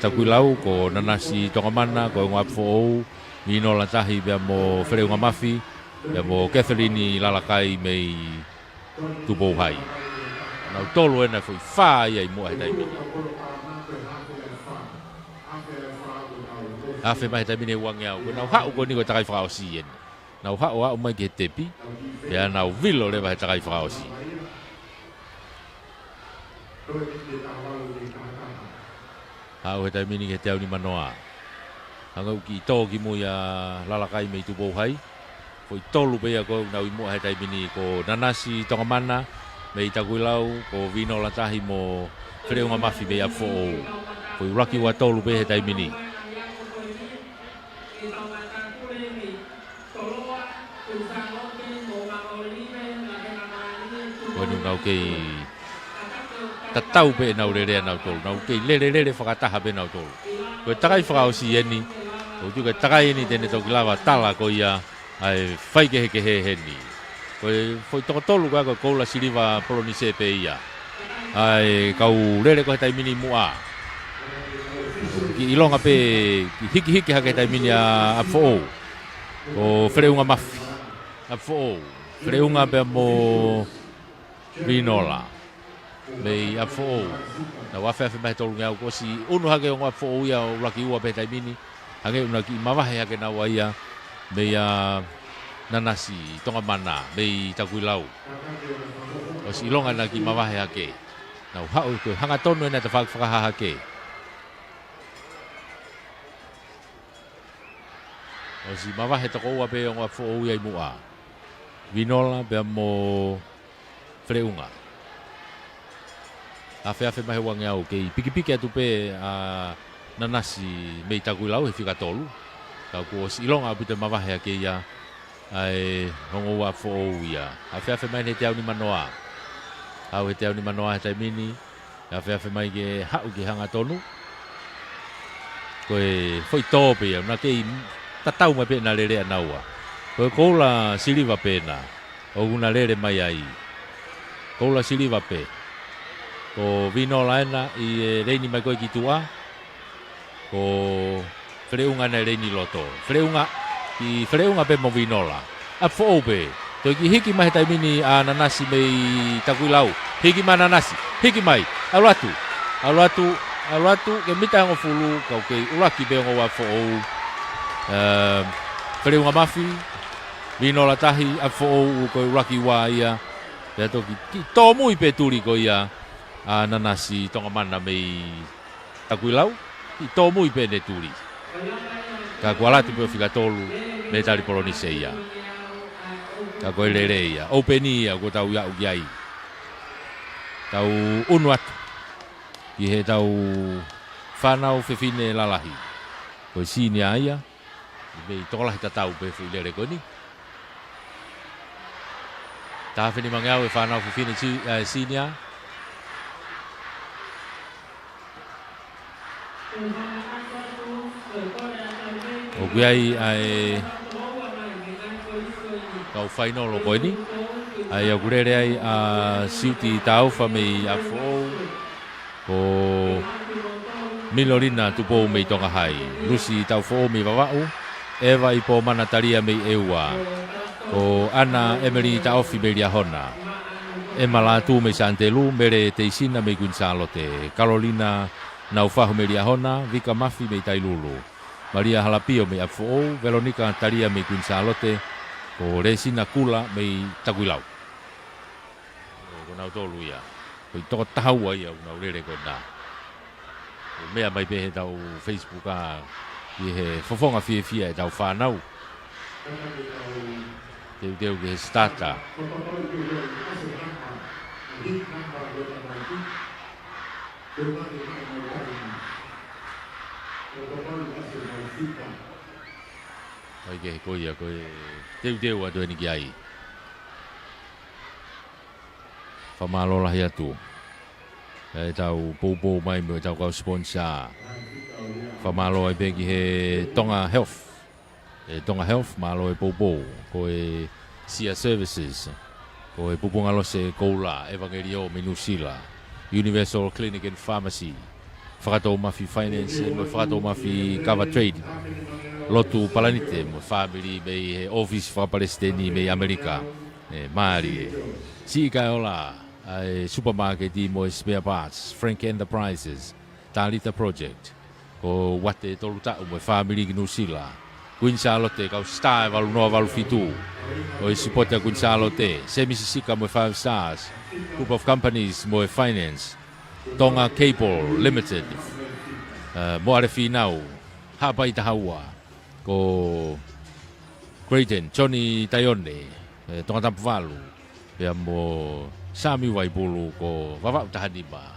takuilau ko nanasi tonga mana ko ngā pfo ou. Mino la tahi bea mo whereunga mafi. Bea mo Catherine lalakai mei tupou hai. Nau tolu ena foi wha ia i mua he taimini. Afe mai he taimini e wangi au. Nau hau ko ni ko takai whakaosi eni. Nau hau mai ki he tepi. Bea nau vilo lewa he takai whakaosi. Hau he taimini ke te au ni manoa. Hangau ki tō ki mo ia lalakai mei tupou hai. Foi tolu pea ko nau i mua he taimini ko nanasi tonga mana. Mei takuilau ko vino la tahi mo whereunga mafi mei apfo ou. Foi uraki wa tolu pe he taimini. Koe nau kei tatau pe nau rere nau tolu. Nau kei lere whakataha pe nau tolu. Koe takai whakaosi eni. Koe tuka takai eni tene tokilawa tala ko ia ai whaike heke he ni. Koe foi toko tolu koe koe koula siriwa polonise pe ia. Ai kau rere koe taimini mua. Ki ilonga pe hiki hake taimini a apfo ou. Ko whereunga mafi. Apfo ou. Whereunga pe mo vinola. Mei apfo ou. Na wafe mai tolu ngau ko si unu hake o apfo ou ia o laki ua pe taimini. Hake unaki mawahe hake na waia. Mei nanasi tonga mana mei takuilau. O si ilonga na ki mawahe hake. Nau hau ko hanga tonu ena te whakaha hake. O si mawahe tako ua pe o ngā fo ia i mua. Vinola pe mo freunga. Afe mahe wangi au kei piki atu pe nanasi mei takuilau he whika tolu. Kau ko si ilonga pute mawahe hake ia. ai hongo wa fo ia a fe mai ne te au ni manoa au he te au ni manoa he taimini a fe mai ke hau ki hanga tonu koe foi tope na ke tatau mai pe na lere anaua koe kola siliva pena o una lere mai ai kola siliva pe ko vino laena i reini mai koe ki tua ko freunga na reini loto freunga i freunga pe mo vinola a fobe to ki hiki mai taimini a nanasi mei takuilau hiki mai nanasi hiki mai alatu ke mita ngo fulu ka ke ulaki be ngo wa fo freunga mafi vinola tahi a fo ko ulaki wa ia ya to ki to mui pe turi ko ia a nanasi tonga mana mei takuilau i to mui pe ne turi ka kualati pe fika tolu me tali polonise ia ka koe lere ia openi ia ko tau ia ugiai tau unu atu i he tau whanau whewhine lalahi koe sini aia i mei tokolahi tatau pe fu lere koni ta whini mangeau e whanau whewhine sini a o giai ai kau whainolo koe ni ai a gurere ai a siuti tau whamei a fo ko milorina tupo mei tonga hai lusi tau fo mei wawau Eva i po mana taria mei eua ko Ana Emily ta ofi mei lia hona e malatu mei santelu mere teisina mei Gunsalote Carolina na ufahu mei lia hona Vika Mafi mei tailulu Maria Halapio mei afo Veronica taria mei Gunsalote ko Resina Kula mei Takuilau ko nau tolu ia ko i toko tahaua ia unau rere ko na mea mai pehe tau Facebook a i he fofonga fia e tau whanau teu ke he starter ai ke ko ia ko teu atu ni ki ai Famalo lah ya tu. Ai tau popo mai mo tau kau sponsor. Famalo ai begi he Tonga Health. Tonga Health malo e popo ko e Sia Services. Ko e popo ngalo se Koula Evangelio Minusila. Universal Clinic and Pharmacy. Frato Mafi Finance, mo Frato Mafi Cover Trade. Lotu Palanite, mo family me office fa Palestini me America. Mari. Si kaola ai supermarket i mo spare parts, Frank Enterprises, Talita Project. Ko wate toluta mo family Ginusila. Gunsalote kau star valu no valu fitu. O support Gunsalote, Semisisika mo 5 stars. Group of companies mo finance. Tonga Cable Limited. Mo arefi now. Hapai tahaua. Ko Creighton, Johnny Tayone. Tonga Tampavalu. Pea mo Sami Waibulu ko vavau tahanima.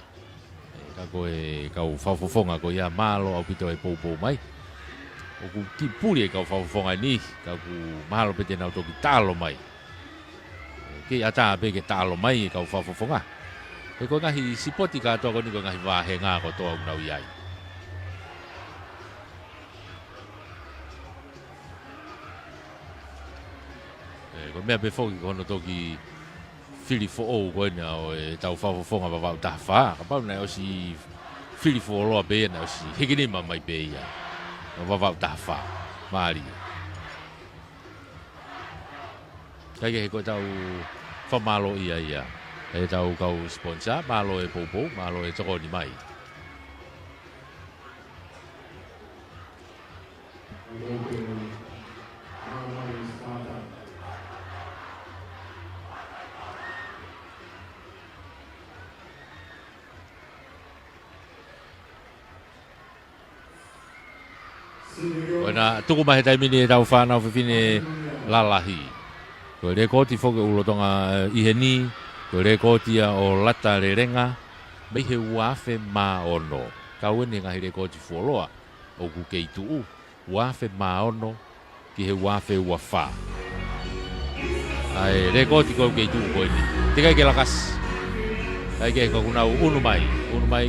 Ka koe kau whawhawhonga ko ia malo au pito e poupo mai. O ku ki puri e kau whawhawhonga ni. Ka ku mahalo pete nau toki talo mai. Ki ata pe ke talo mai e kau whawhawhonga. E ko ngahi sipoti ka toa ko ni ko ngahi wahe ngā ko toa unau iai. Ko mea pe foki kono toki fili fo o ko na o tau whawhawhonga wawau tahawha. Ka pau na o si fili fo o loa pe na o si hikini ma mai pe ia. Wawau tahawha. Maari. Kai ke ko tau whamalo ia ia. E tau kau sponsor, malo e popo, malo e toko ni mai. Wana tuku mahe taimini e tau whanau whiwhine lalahi. Ko re koti whoke ulotonga iheni, ko re kotia o lata re renga, mei he uafe mā ono. Kau ene ngahi re koti wholoa, o ku kei tuu, uafe mā ono, ki he uafe ua wha. ai le ko ti ko ke tu ko ni te kai ke lakas ai ke ko kuna unu mai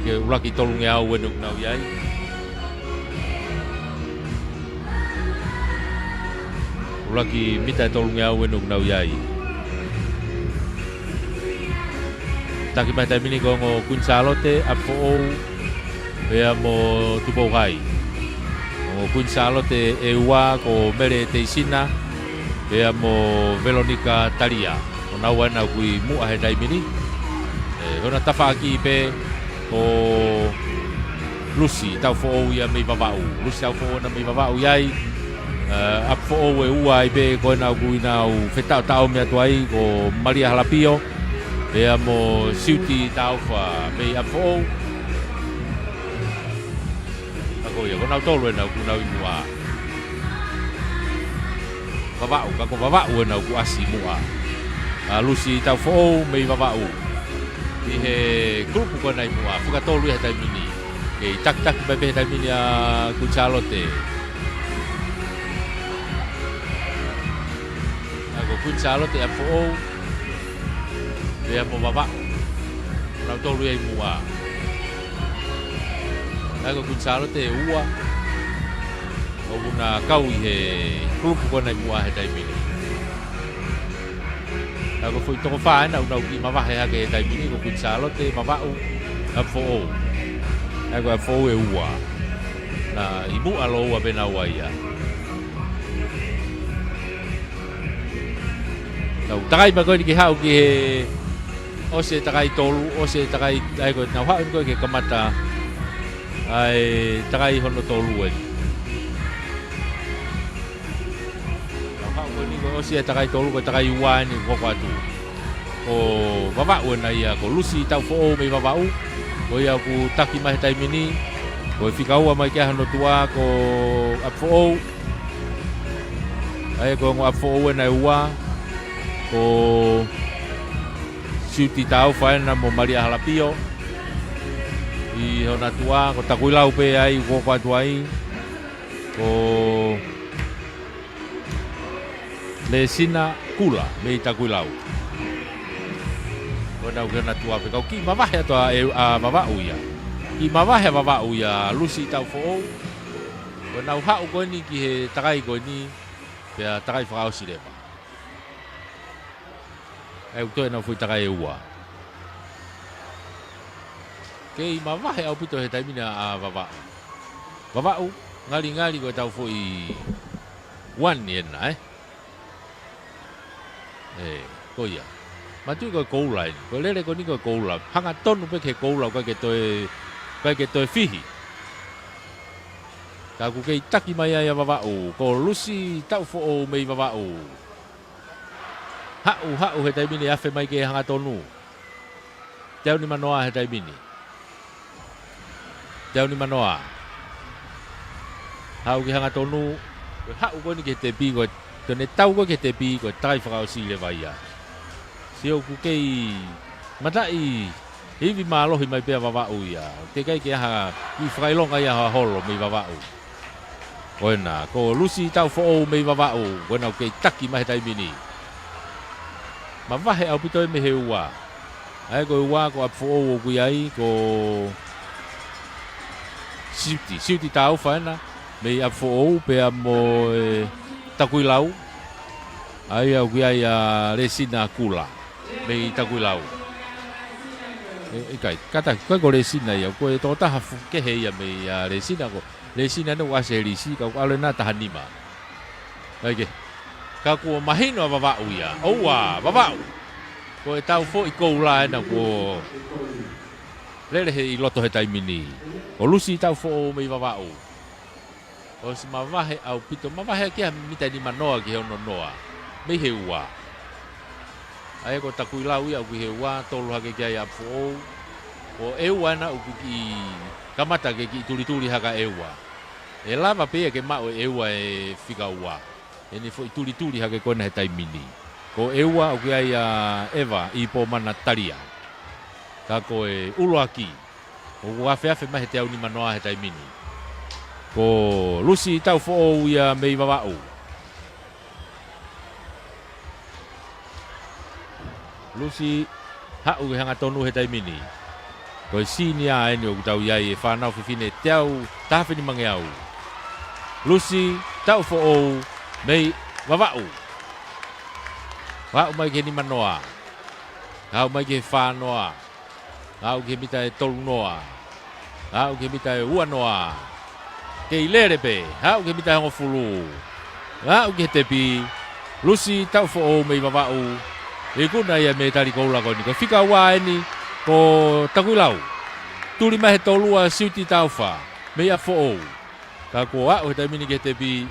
ke ulaki tolu nge au wenu na yai ulaki mita tolu nge au wenu na yai taki mata mini ko ngo kunsalote apo e mo tupo kai ngo kunsalote e wa ko mere te sina e mo Veronica Talia ona wana kui mu a he dai mini ona tafa ki pe o Lucy tau fo ia me babau Lucy tau fo na me babau yai a fo e ua i pe ko na kui na u feta tau me atuai ko Maria Halapio e mo siuti tau fa me a fo ako ia ko na tolo na ku na mua babau ka ko babau na ku asi mua Lucy tau fo me babau i he grupu ko nai mua fuka tolu he tai mini e tak bebe tai mini a Kuchalote ako Kuchalote a fo e mo baba na tolu e mua ako Kuchalote ua o una kau i he grupu ko nai mua he tai mini ako foi toko fa na una ki mava he ke tai mini ko Kuchalote mava u afo ako afo e ua na imu alo wa bena wa ia tau takai ba ko ki hau ki he o se takai tolu o se takai ai ko na ha ko ke kamata ai takai hono tolu e o si takai tolu ko takai ua ni ko kwatu o baba ona ia ko Lucy tau fo me baba u ko ia ku taki mai tai mini ko fika ua mai ke hano tua ko afo ai ko ngo afo na ua ko siuti tau fa na mo Maria Halapio i hona tua ko takuilau pe ai ko kwatu ai ko le sina kula me takuilau ona ugana tua pe ki mavahe to a mava uya ki mavahe mava uya Lucy tau fo ona ha u goni ki he takai goni pe takai fa osireba ai u to na fu takai ua ke mavahe au pito he taimina a mava u ngali ko tau fo i one yen ko ia matu ko koulai ko lele ko ni ko koula hanga tonu pe ke koula ko ke to fihi ka ku ke taki mai ya baba o ko Lucy tau fo o mei baba o ha u he tai mini afe mai ke hanga tonu tau ni manoa he tai mini tau ni manoa ha u ke hanga tonu ha u ko ni ke te pi ko tone tau ko ke te pi ko tai whakao si le vai a. Se o ku kei matai hivi malohi mai pea wawau ia. Te kai ke aha i whakailonga ia ha holo mei wawau. Koena, ko Lucy tau fo mei wawau. Koena o kei taki mai tai mini. Ma wahe au pito e me he ua. Ai ko ua ko ap fo o kui ai ko siuti tau whaena. Mei ap fo o pea mo takuilau. Ai au ki ai a resina kula. Mei takuilau. Kai kata ko resina ia ko to ta hafu ke he ia mei a resina ko. Resina no wase risi ka ale na tahanima. Ai ke. Ka ko mahino babau ia. Oua, babau. Ko e tau fo i koula na ko. Lele he i loto he taimini. O Lucy tau fo mei babau. O se mavahe au pito mavahe kia mita ni manoa ki hono noa me he ua ai ko takuilau ia ku he ua tolu hake kia ia fo o eua na u ki kamata ke ki tuli haka eua e lava pe ke ma o eua e fika ua e ni fo tuli hake kona he taimini ko eua o kia ia Eva i po mana taria ka ko e uloaki o afe ma he te au ni manoa he taimini ko Lucy tau fo ia mei babau. Lusi hau ke hanga tonu he taimini. Ko sini ai ni o tau iai e whanau whiwhine teau tawhini mangeau. Lusi tau fo o mei wawau. Wau mai ke ni manoa. Hau mai ke whanoa. Hau ke mita e tolu noa. Hau ke mita e ua noa. Ke i lere pe. Hau ke mita e hongo fulu. Hau ke tepi. Lusi tau fo o mei wawau. E kuna ia me tari koula ko ni. Ko whika wā ni ko takuilau. Turi mahe tolua siuti tauwha. Mei a fo o. Ka ko au he taimini ke tepi.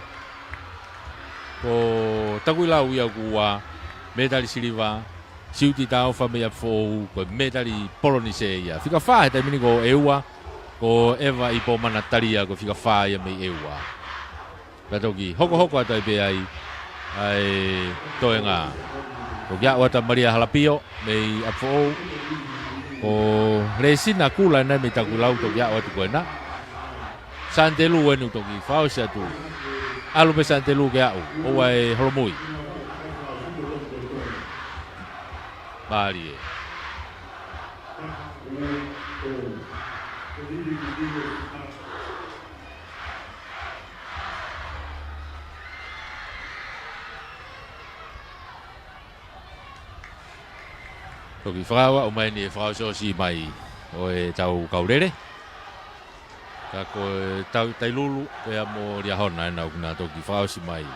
Ko takuilau ia kua. Me tari siliva. Siuti tauwha mei a fo o. Ko me tari polonise ia. Whika wha he taimini ko eua. Ko ewa i po mana taria ko whika wha ia mei eua. Katoki hoko atai pe ai. Ai toe ngā. Ko kia wata Maria Halapio mei a fo o. Ko resina kula na me takulau to kia wata koena. Santelu enu toki whao se atu. Alu pe Santelu ke au. Owa e holomui. Mari e. Toki whakawa o mai ni e whakasosi mai o e tau kaurere. Ka ko e tau tailulu e amo ria hona e nau kuna toki whakasosi mai.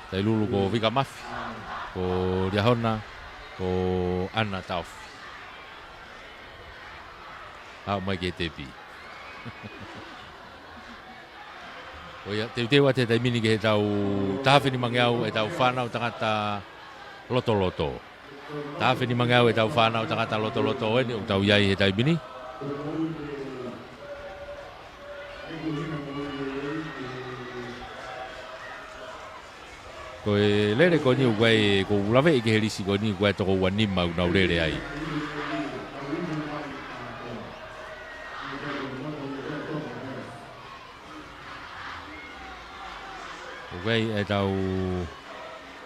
Tailulu ko Vika Mafi, ko ria hona, ko Ana Taufi. Hau mai ke tepi. O ia, teu te taimini ke he tau tahawhini mangeau e tau whanau tangata loto. Tahawhini mangeau e tau whanau tangata loto e ni o tau iai he taimini. Ko e lere ko ni ugai ko ulawe i ke helisi ko ni ugai toko wanima unau lere ai. Ugai e tau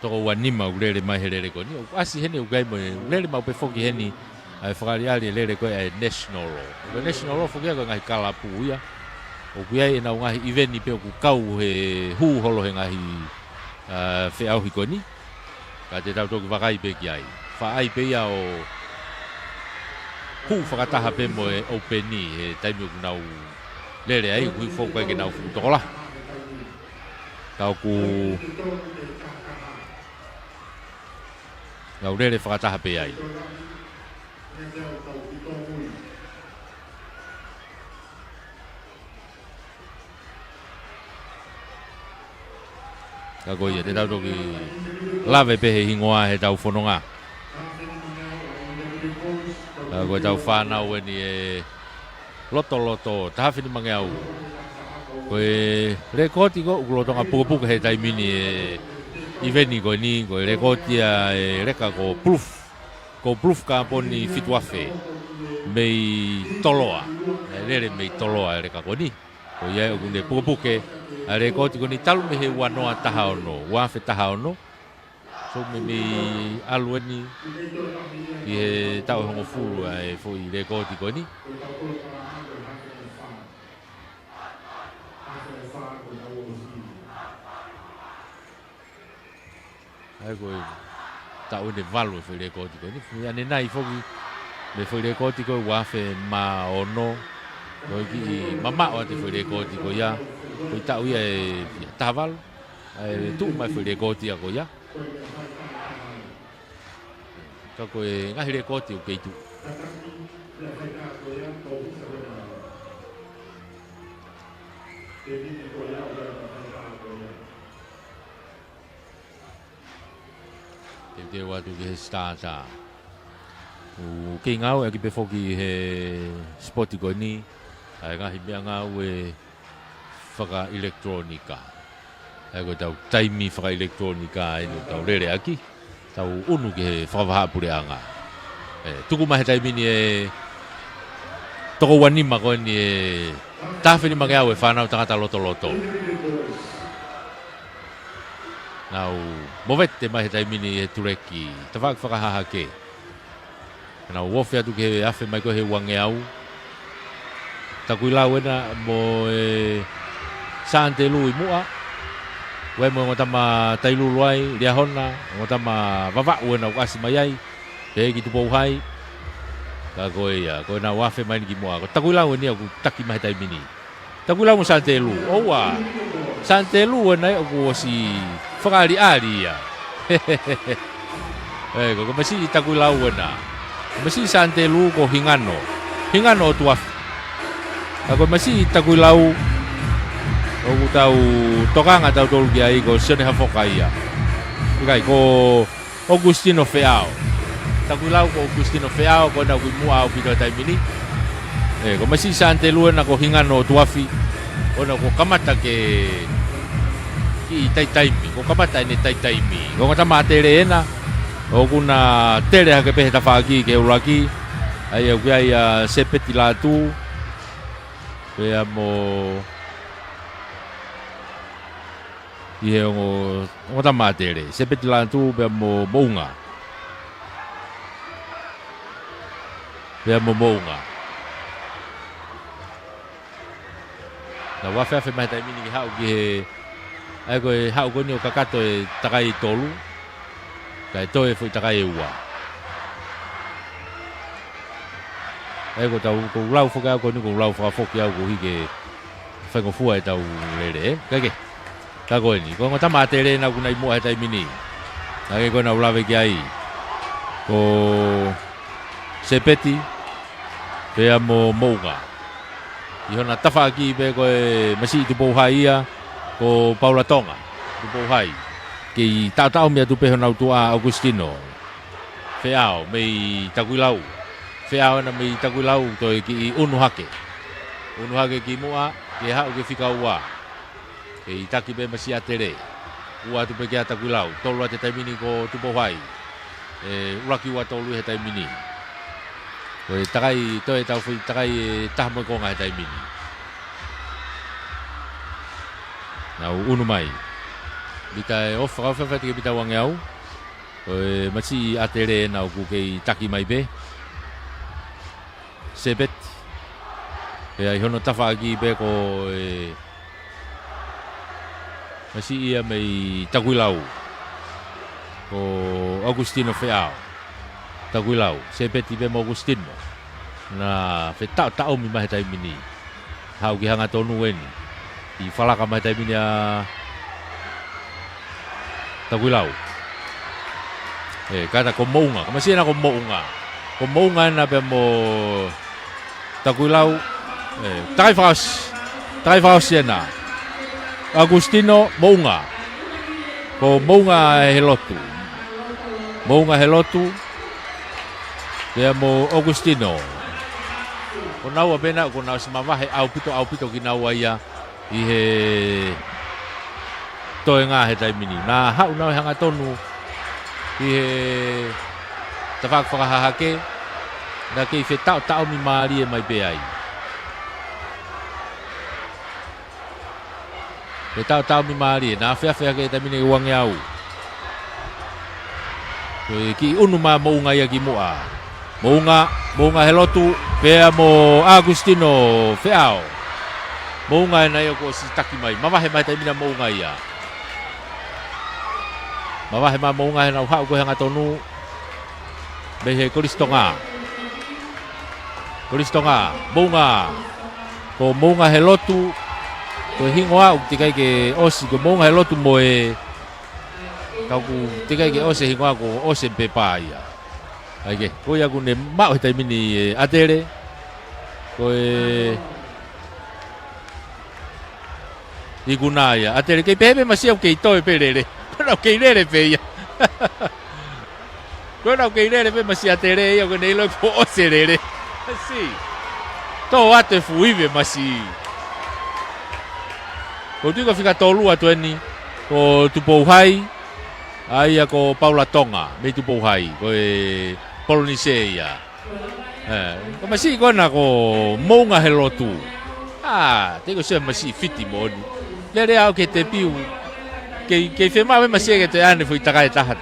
toko wanima ulere mai he lere ko ni. Asi heni ugai mo lere mau pe foki heni ai whakariari e lere ko e national law. Ko national law foki ako ngahi kalapu ia. O kuiai e nau ngahi iveni pe o ku kau he hu holo he ngahi fe au hikoni. Ka te tau toki wakai pe ki ai. Whaai pe ia o hu whakataha pe mo e openi he taimi o ku nau lere ai hui whokai ke nau futokola. Kau ku ngau lere whakataha pe ai. Ka koe ia te tau toki lawe pe he hingoa he tau whanonga. Ka koe tau whanau e ni e loto, tahawhini mangeau. Koe rekoti ko ukulotonga pukapuka he taimini e iveni koe ni, koe rekoti a e reka ko proof. Ko proof ka poni fituafe. Mei toloa. Rere mei toloa e reka koe ni. Koe ia ukunde pukapuke. A rekoti ko ni talu me he wanoa taha ono, wafe taha ono. So me alueni i he tau hongo fulu e fo i rekoti ko ni. Ai ko tau ne valu e fo i rekoti ko ni. Ane nai foki me fo i rekoti ko wafe ma ono. Ko ki mama o te fo i rekoti ko ia. Ko i tau ia e taval, e tu mai fo i rekoti a ko ia. Ka ko e ngahi rekoti o keitu. Te watu ki he stata. O kei ngau e ki pe foki he spoti ko ni. Ai ngahi mea ngau e whaka elektronika. E koe tau taimi whaka elektronika e no tau rere aki. Tau unu ki he whakawahapure anga. Tuku mahe taimini e toko wanima koe ni e tahawhini mangeau e whanau tangata loto. Nau movete mai he taimini he tureki. Tawhak whakahaha ke. Nau wofe atu ke afe mai ko he wange au. Takui lau ena mo Sante lui mua. Wai mo ngotama tailu luai lia hona. Ngotama vava uen au kasi mai ai. Ke ki tu pou hai. Ka koe ia. Koe na wafe mai ni ki mua. Takui lau eni aku taki mai taimini. Takui lau mo Sante lu. Oua. Sante lu ena aku si whakari-ari ia. Ko masi takui lau ena. Masi Sante lu ko hingano. Hingano tuafi. Ako masi takui lau. Oku tau tokanga tau tolu ki ai ko sione hafoka ia. Ikai ko Augustino Feao. Takui lau ko Augustino Feao ko na kui mua au pito taimini. Ko masi Sante lu ena ko hingano tuafi. Ona ko kamata ke ki taitaimi, ko kamata ni taitaimi. Ko ngata matere ena. O kuna tere ha ke pehe tawhaki ke uraki. Ai au kia sepeti la tu. Pea mo Ihe o tamatere. Sepeti la tu pea mo mounga. Pea mo mounga. Na wafe mai taimini ki hau ki he ai koe hau koni o kakato e takai tolu. Kai toe fui takai e ua. Ai ko tau ko lau foka ko ni ko lau foka foki au ko hike whaingo fua e tau lere. Kake. Ka koe ni. Ko ngota matere na kunai mua he taimini. Kake koe na ulawe ki ai. Ko sepeti. Pea mo mounga. Ihona tafa aki pe koe masi tu pou hai ia ko Paula Tonga tu pou hai ki tau mea tu pe hona utua Augustino Feao mei takui lau Feao na mei takui lau toi ki unuhake ki mua ki hau ki fika ua ki taki pe masi atere ua tu pe kia takui lau tolu ate taimini ko tu pou hai uraki ua tolu he taimini koe takai toi tau fui takai tahmo ko ngai taimini. Nau unu mai. Bita ofa ke bita wange au. Koe masi atere nau ku kei taki mai be. Sebet. Pea ihono tafa aki be ko masi ia mei takui lau. Ko Augustino Feao. Takui lau, sepeti be mo Augustino. Na fe tau mi mai taimini. Hau ki hanga tonu eni. I falaka mai taimini a takui lau. Kata ko mounga, kamasi na ko mounga. Ko mounga na be mo takui lau. Takai faos siena. Augustino mounga. Ko mounga helotu. Mounga helotu. Pea mo Augustino. Ko nau apena ko nau simamahe au pito ki nau aia i he toe ngā he taimini. Nā hau nau hanga tonu i he tawhak whakahahake na kei whe tau mi maari e mai pe ai. He tau mi maari e nā whea ke taimini i wange au. Ki unu mā mounga ia ki mua. Mounga helotu pea mo Augustino Feao. Mounga na yo ko si taki mai. Mawahe mai taimina mounga ia. Mawahe mai mounga he na hau ko hanga tonu. Behe Koristonga. Mounga. Ko mounga helotu. Ko hingoa tikai ke osi ko mounga helotu moe. Kau ku tikai ke ose hingoa ko ose pepa ia. Aike, ko ia kune mau he taimini atere. Ko ikuna ia. Atere kei pepe masi au kei toe perere. Kona au kei rere pe ia. Kona au kei rere pe masi atere ia kone ilo po ose rere. Masi. Tō atu e fuive masi. Ko tuika fika tolu atu eni. Ko tupou hai. Aia ko Paula Tonga. Me tupou hai. Ko Poloniseia. Ko masi kona ko mounga helotu. Teko se masi fiti moni. Lere au ke te piu. ke fe ma me se ke te ane fu takai tahat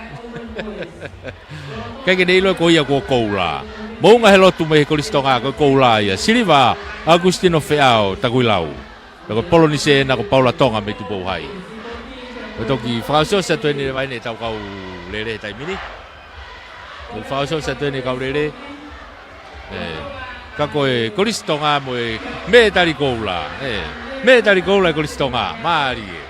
ke nei lo ko ia ko koula mo nga helo tu me ko listonga ko koula ia Silva Agustino Feao takuilau ko polonise na ko Paula Tonga me tu bo hai o toki frauso sa tu ni vai ne tau kau lele tai mini o frauso sa tu ni kau lele ka ko e ko listonga mo me tali koula me tali koula ko listonga mari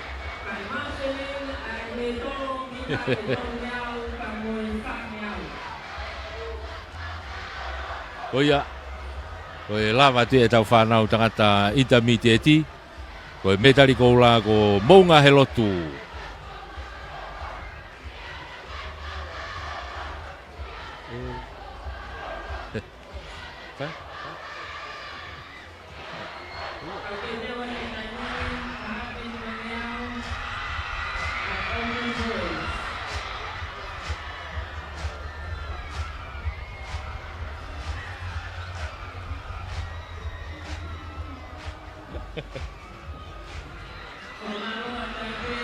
Oia, koe lava te e tau whanau tangata intermediate, koe metari koula ko mounga he lotu.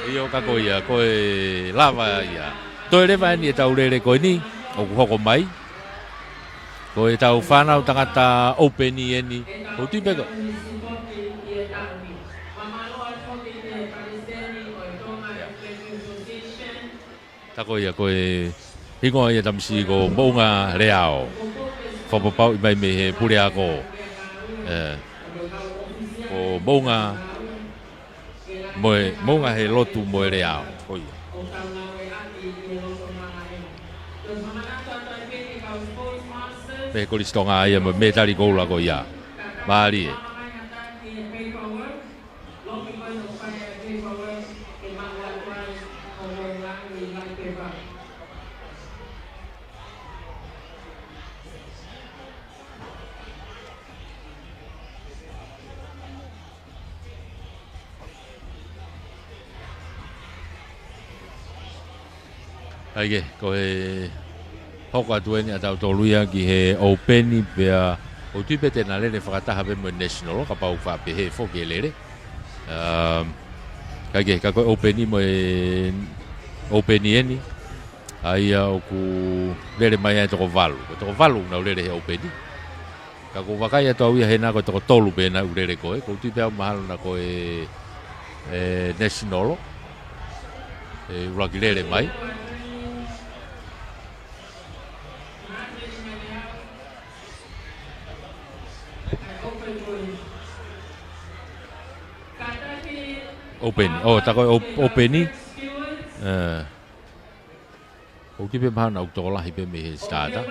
Iyo ka koia koe lava ia. Toi le vai ni tau lele koe ni o hoko mai. Koe tau whanau tangata open ni o tipe ko. Ta koia koe hingo ia tamsi ko mounga leao. Whapapau i mai me he pure ako. Ko mounga mounga he lotu moe reao. Koia. Pe ko listonga ia mo metari koula ko ia. Mari. Aige, koe hoko atu eni atau toluia ki he openi pea o tuipe tena lele whakataha pe mo national ka pau wha pe he whoki e lele. Aige, ka koe openi mo e openi eni aia o ku lele mai ai toko valu. Ko toko valu na lele he openi. Ka ko wakai atu au ia he na ko toko tolu pe na ulele koe. Ko tuipe au mahalo na koe national uraki lele mai. Open, oh tako openi. O kipe mahana o tola hipe me starta.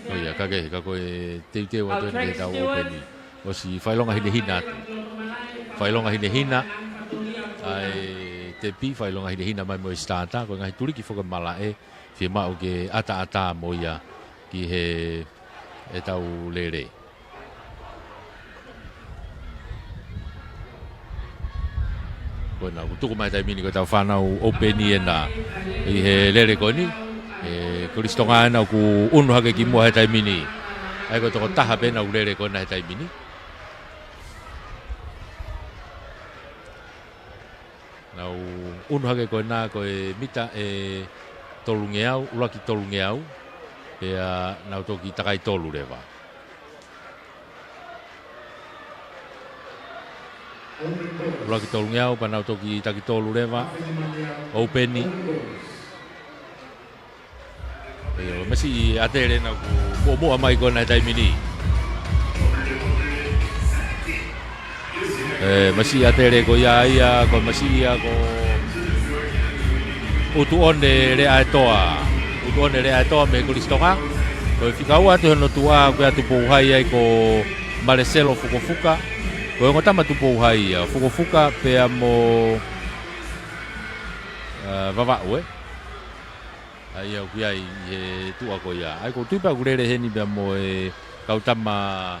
Oh ya kage kako te wato ni ta openi. O si failonga hina. Failonga hina. Ai te pi fai longa hina mai mo starta ko ngai tuli ki foka mala e fi ma o ke ata mo ia ki he e tau lere ko na ku tuku mai tai mini ko tau fana o openi na i he lere ko ni e ko listonga na ku unu hake ki mo he tai mini ai ko to taha pe na u lere ko na he tai mini nau unu hake koe nā koe mita e tolungeau, uraki tolungeau, pea nau toki takai tolu rewa. Uraki tolungeau, pa nau toki taki tolu rewa, openi. Pea mesi atere nau ku mua mai koe nai taimini. Masih atere ko ia ko masih ko utu one le atoa me ko listonga ko fikau atu no tua ko atu pouhai ai ko Marcelo Fukufuka ko ngota matu pouhai Fukufuka pe amo vava we ai au ki ai he tua ko ia ai ko tupa gurere heni be amo e kautama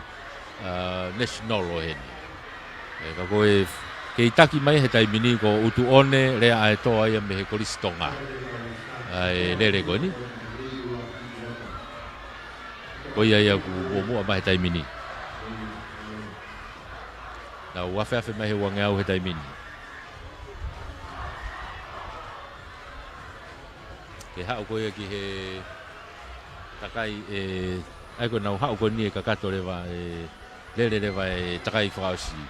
national o heni ka koe ke itaki mai he taimini ko utu one rea ae toa ia me he koristonga. ai lere ko ni ko ia ku mo mai tai mini na wa fa mai he wanga o he tai mini ke ha ko ia ki he takai ai ko na ha ko ni ka ka to le va le va takai frausi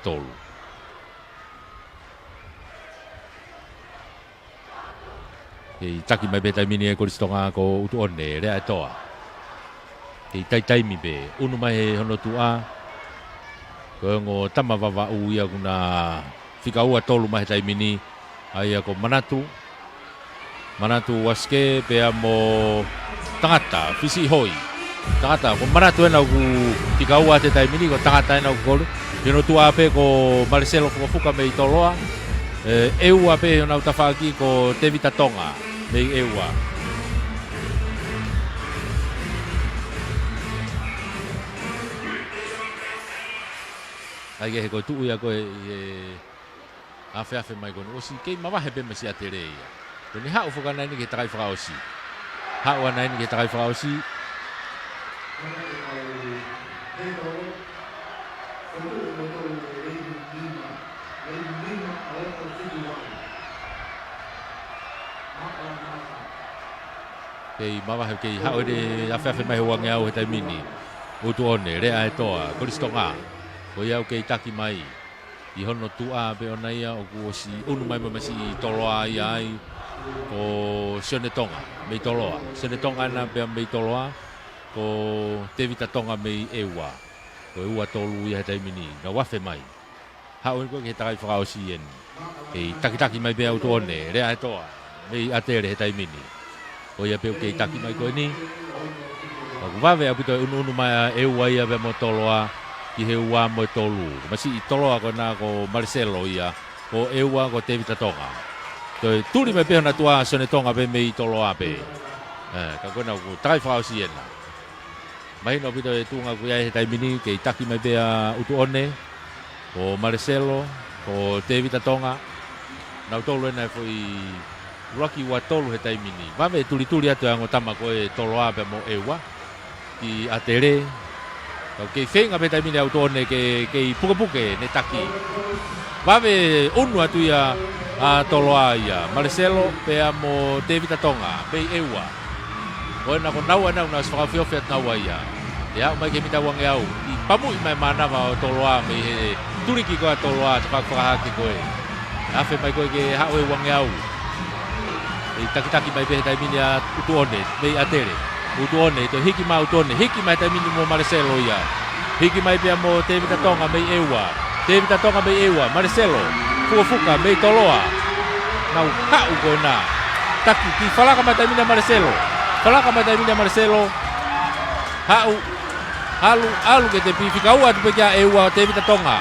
tolu e taki mai beta mini e ko stonga ko utu one le atoa e tai mi be unu mai hono tua ko ngo tama vava u ia kuna fika ua tolu mai tai mini ai ko manatu waske pe amo tangata fisi hoi tangata ko manatu na ku fika ua te tai mini ko tangata na ko hono tua pe ko Marcelo ko fuka me toloa eu ape ona utafaki ko te vita tonga me eua ai ke ko tu ia ko afe mai ko no si ke mama he be me si atere ia ko ni ha u fuka nai ni ke tai frausi ha wa nai ni ke tai frausi kei mama he kei ha ode afe mai ho ngea o tai mini o tu one re ai toa ko stonga ko ia kei taki mai i hono tua be ona ia o ku si unu mai mama si toloa ia ai ko sone tonga me toloa sone tonga na be me toloa ko te vita tonga me ewa ko ua tolu ia tai mini na wafe mai ha o ko ke tai frau si en kei taki mai be o tu one re ai toa me atere tai mini o ia pe ke taki mai ko ni o va ve apito unu mai e ua ia be motoloa ki he ua mo tolu masi toloa ko na ko Marcelo ia ko e ua ko te vita tonga to tuli me pe na tua sone tonga be me toloa be ka ko na ko tai frau si en mai no pito e tunga ku ia he tai mini ke taki mai be utu one ko Marcelo ko te vita tonga na tolu na foi Rocky wa tolu he tai mini. Vame tuli atu ang utama ko e tolo ape mo ewa. Ki atere. Ke fenga pe tai mini auto ne ke puke ne taki. Vame unu atu ia a tolo ia. Marcelo pe amo David Tonga pe ewa. Ko na ko nawa na sfafio fet nawa ia. Ya mai ke mita wang yau. I pamu mai mana va tolo a me tuli ki ko tolo a ta fa ki ko e. Afe mai ko ke ha we wang yau. Taki mai be tai mini utu one be atere utu one to hiki mai utu one hiki mai tai mini mo Marcelo ia hiki mai be mo David Tonga me ewa Marcelo fuka me toloa nau ha uko na taki ki falaka mai tai mini Marcelo ha u alu ke te pi fika ua tu pe kia ewa David Tonga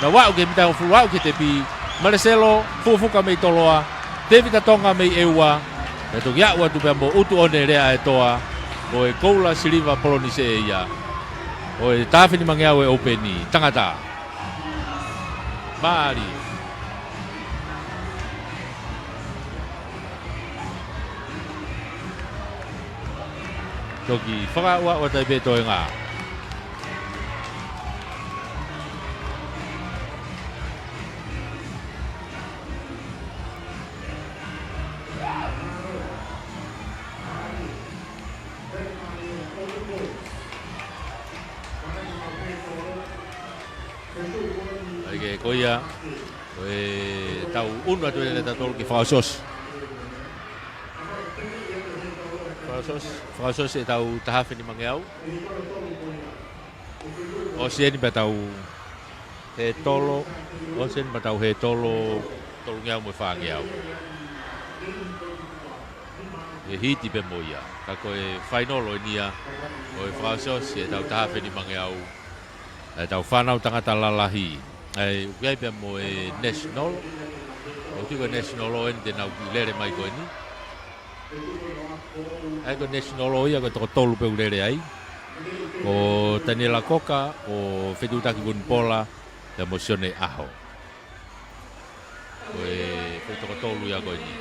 na wa ke mita fu wa ke te pi Marcelo fuka me toloa David Tonga me ewa e to ya wa tu pembo utu one rea e toa o e koula siliva polonise ia o e tafini mangea o e openi tangata mari toki whaka wa tai be toi ngā ko ia o e tau unu atu e tau ki whakasos e tau tahawhini mangeau o sieni pa tau he tolo o sieni pa tau he tolo ngeau mo whangeau e hiti pe mo ia ka ko e whainolo e nia o e whakasos e tau tahawhini mangeau e tau whanau tangata lalahi ai ukai pe mo e national o tiko national o ente na lere mai ko ni ai ko national o ia ko to tolu pe lere ai ko Daniela Coca o feduta ki bun pola da mosione aho ko e to tolu ia ko ni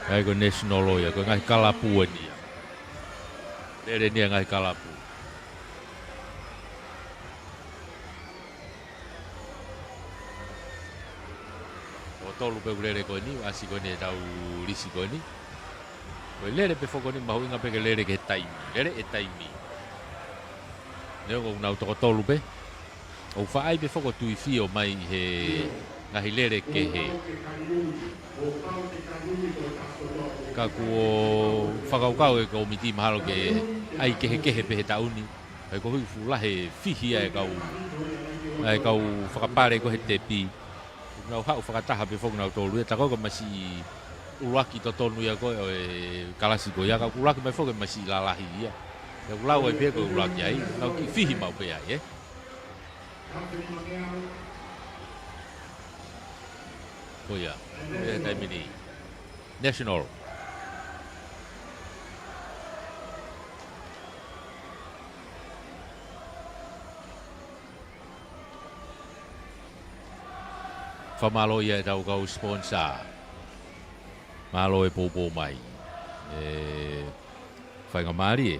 Ai ko national lawyer ko ngai kalapu ni. Lere ni ngai kalapu. O tolu pe lere ko ni asi ko ni tau risi ko ni. Ko lere pe foko ni mahu inga pe lere ke taimi. Lere e taimi. Neo ko nau to tolu pe. O fa ai pe foko tui fio mai he ngahi lere ke he. Ka ko whakaukau e ka omiti mahalo ke ai kehe pehe tauni. Ai ko hui fulahe fihi ai kau whakapare ko he te pi. Nau hau whakataha pe whok nau tolu. E tako ka masi uruaki to tonu ia koe o e kalasi ko ia. Ka uruaki mai whok e masi lalahi ia. E ulau ai pe ko uruaki ai. Nau ki fihi mau pe ai Oh ya, tai mini national. Famalo ia tau kau sponsor. Malo e popo mai. Fai ngamari e.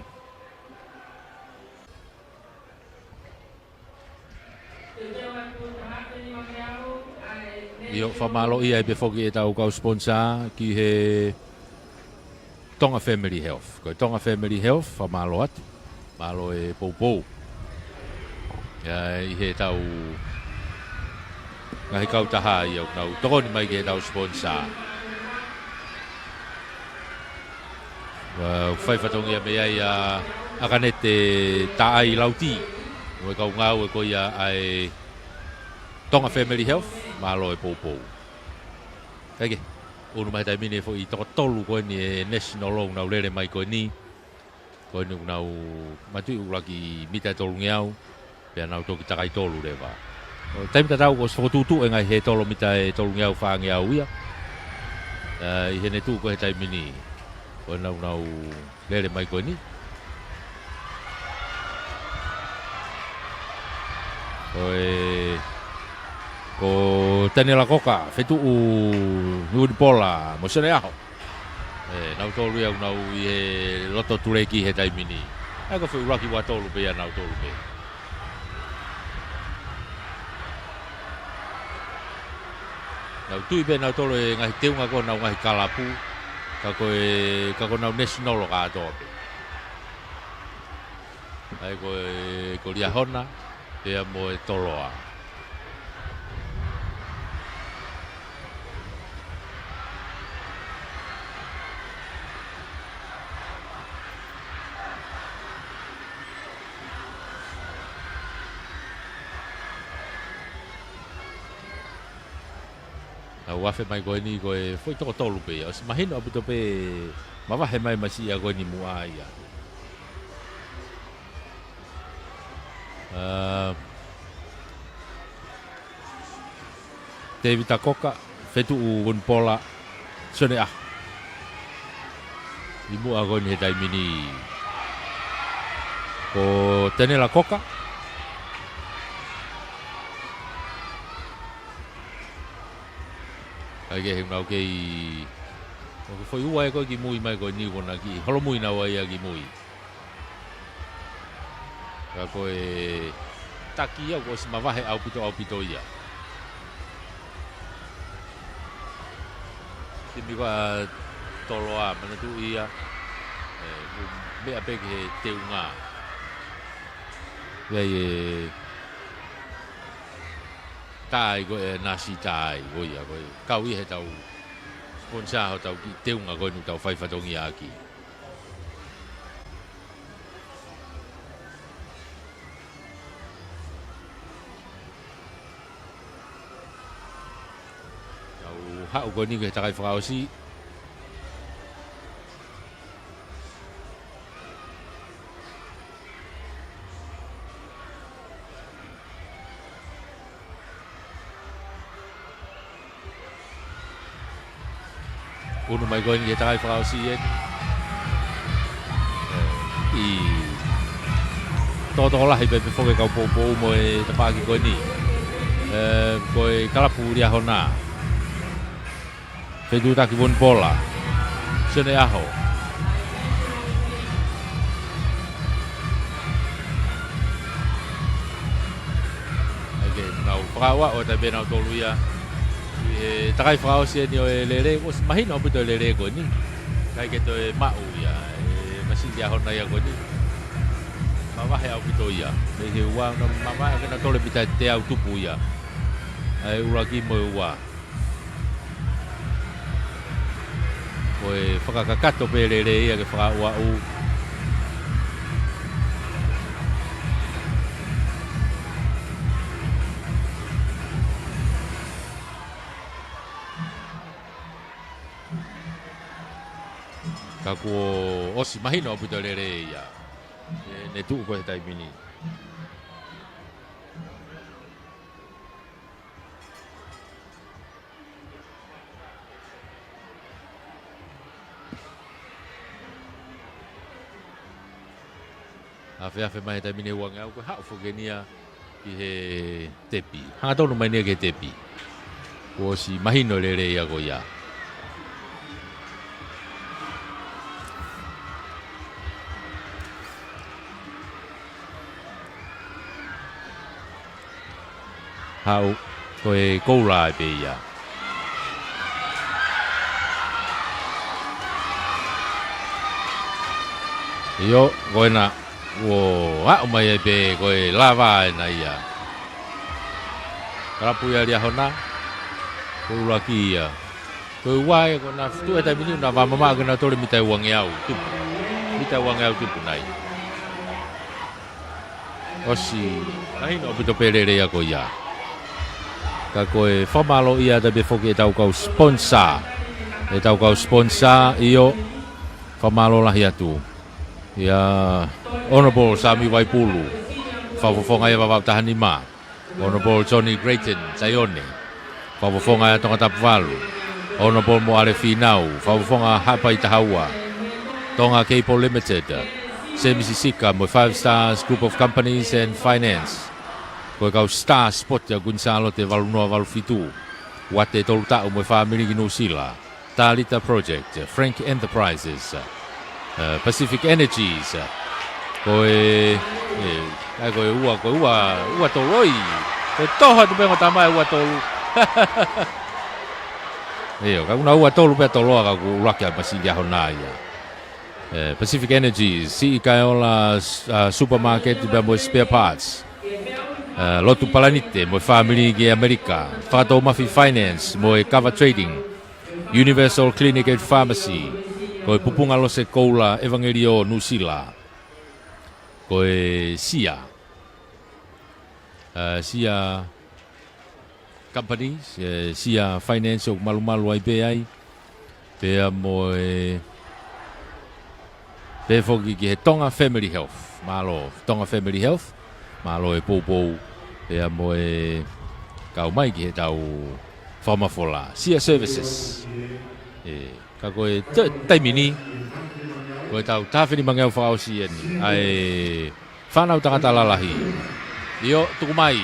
Io famalo ia e pe foki e tau kau sponsor ki he Tonga Family Health. Ko Tonga Family Health famalo atu. Malo e popo. Ia i he tau ngahi kau taha i au nau tokoni mai ke tau sponsor. Fai whatongi a mea ia akanete taai lauti. Ue kau ngau e ko ia ai Tonga Family Health, malo e popo. Kaike, unu mai taimine fo i toko tolu koe ni e national law nau lere mai koe ni. Koe ni nau matui uraki mita tolu ngiau, pia nau toki takai tolu rewa. Taimita tau ko sokotutu e ngai he tolo mita e tolu ngiau wha ngiau ia. I hene tu koe he taimini, koe nau lere mai koe ni. Koe ko tani la koka fetu u nudi pola mo sene aho nau tolu ia nau i loto tureki he taimini ai ko foi uraki wa tolu pe nau tolu pe nau tui pe nau tolu e ngai teunga ko nau ngai kalapu ka ko nau national ka to ai ko lia hona pe mo e toloa wafe mai koe ni koe foi toko tolu pe o se mahino apu to pe mawahe mai masi a koe ni mua ia David Takoka fetu u un pola sone ah i mua koe ni he taimini ko tenela koka ai ke ngau ke ko foi ua ko ki mui mai ko ni ko na ki holo mui na wa ia ki mui ka ko e taki au ko se mawahe au pito ia ti mi va toloa mana tu ia me ape ke te unga ia tai ko e nasi tai o ia ko kau i he tau sponsor ho tau ki teunga ko nu tau fai fatongi aki tau hau ko ni ke takai whakaosi unu mai koe ni e takai whakaosi i tōtoko lahi pepe whoke kau pōpō mo e tapaki koe ni koe kalapu ria hona whetū taki won pola Sene aho. Okay, nau whakawa o tabe nau tolu ia. Takai whakao sia ni o e lere, o si mahina o puto lere ko ni. Kai ke to e mau ia, masiki aho na ia ko ni. Mawahe au puto ia. Me he ua, mama kena tole pita te au tupu ia. Ai uraki mo ua. Koe whakakakato pērere ia ke whakaua u. Ka kua osi mahina o puto rere ia. Ne tuu koe he taimini. Afe mai taimini uanga au koe hao whogenia ki he tepi. Hanga tonu mai nia ke tepi. Kua osi mahina o rere ia ko ia. Hau koe koura e pe ia. Io koe na o hau mai e pe koe lava e na ia. Karapu ia lia hona. Koura ki ia. Koe uai koe na fitu e taimini na wamama kena tole mitai wangi au tupu. Mitai wangi au tupu nai. Osi mahina o pito perere ia ko ia. Ka koe whamalo ia da be whoki e tau kau sponsor. E tau kau sponsor io whamalo lahi atu. Ia Honourable Sami Waipulu. Whawawhonga e wawau tahani ma. Honourable Johnny Grayton Zaione. Whawawhonga e tonga tapuwalu. Honourable Moare Finau. Whawawhonga Hapai Tahaua. Tonga Capo Limited. Semisisika mo 5 Stars Group of Companies and Finance. Koe kau star spot ya Gonzalo te valunua valufitu. Wate tolu tau mo family ki Nusila. Talita Project, Frank Enterprises, Pacific Energies. Koe ua toloi. Koe toha tu pengo tamai ua tolu. Eo, ka una ua tolu pe toloa ka ku ulaki a masiki aho nāia. Pacific Energies, si ikaiola supermarket pe mo spare parts. Lotu Palanite, mo family ki Amerika. Whakatou Mafi Finance, mo e Cover Trading. Universal Clinic and Pharmacy. Ko e pupunga lose koula Evangelio Nusila. Ko e Sia. Sia Companies, Sia Finance o malu ai pe ai. Pea mo e pe foki ki he Tonga Family Health. Malo Tonga Family Health. Malo e pou pea mo e kau mai ki he tau whamafola. Sia Services. Ka koe taimini. Koe tau tāwhini mangau whakaosi eni. Ai whanau tangata lalahi. Io, tuku mai.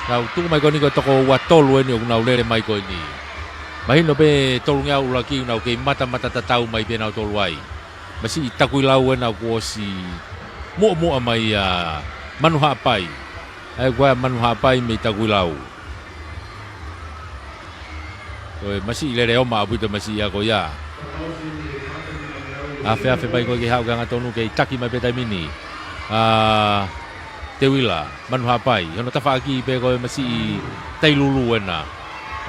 Kau tuku mai koni koe toko ua tolu eni o kunau lere mai koe ni. Mahino pe tolu ngā ulaki unau kei mata tatau mai pe nau tolu ai. Masi i takui lau ena kua si mua mai manuha pai. Ai koe manuha pai me takui lau. Koe masi i lere oma apuita masi ia ko ia. Afe mai koe ki hau kanga tonu kei taki mai pe taimini. Te wila, manuha pai. Hono tawhaaki pe koe masi i teilulu ena.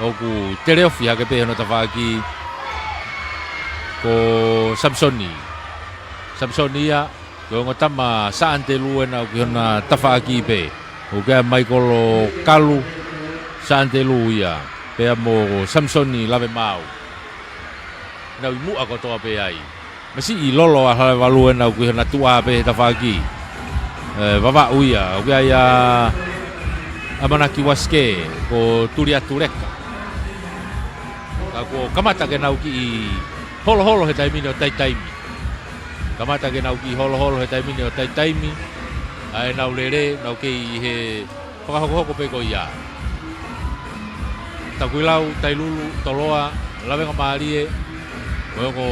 Oku te reofi hake pe hono tawhaaki ko Samsoni. Samsoni ia, koe ngo tama saan te lu ena ki hona tawhaaki pe. Oke mai kolo kalu saan te lu ia. Pea mo Samsoni lave mau. Nau imu ako toa pe ai. Masi i lolo a hale walu ena ki hona tua pe tawhaaki. Vava uia, oke ia Amanaki Waske ko Turia Tureka. Ko kamata ke nau ki holo he taimini o taimi. Kamata ke nau ki holo he taimini o taimi. Ai nau lere, nau kei he whakahoko pe ko ia. Takuilau, tailulu, toloa, lawenga maarie. Koe ko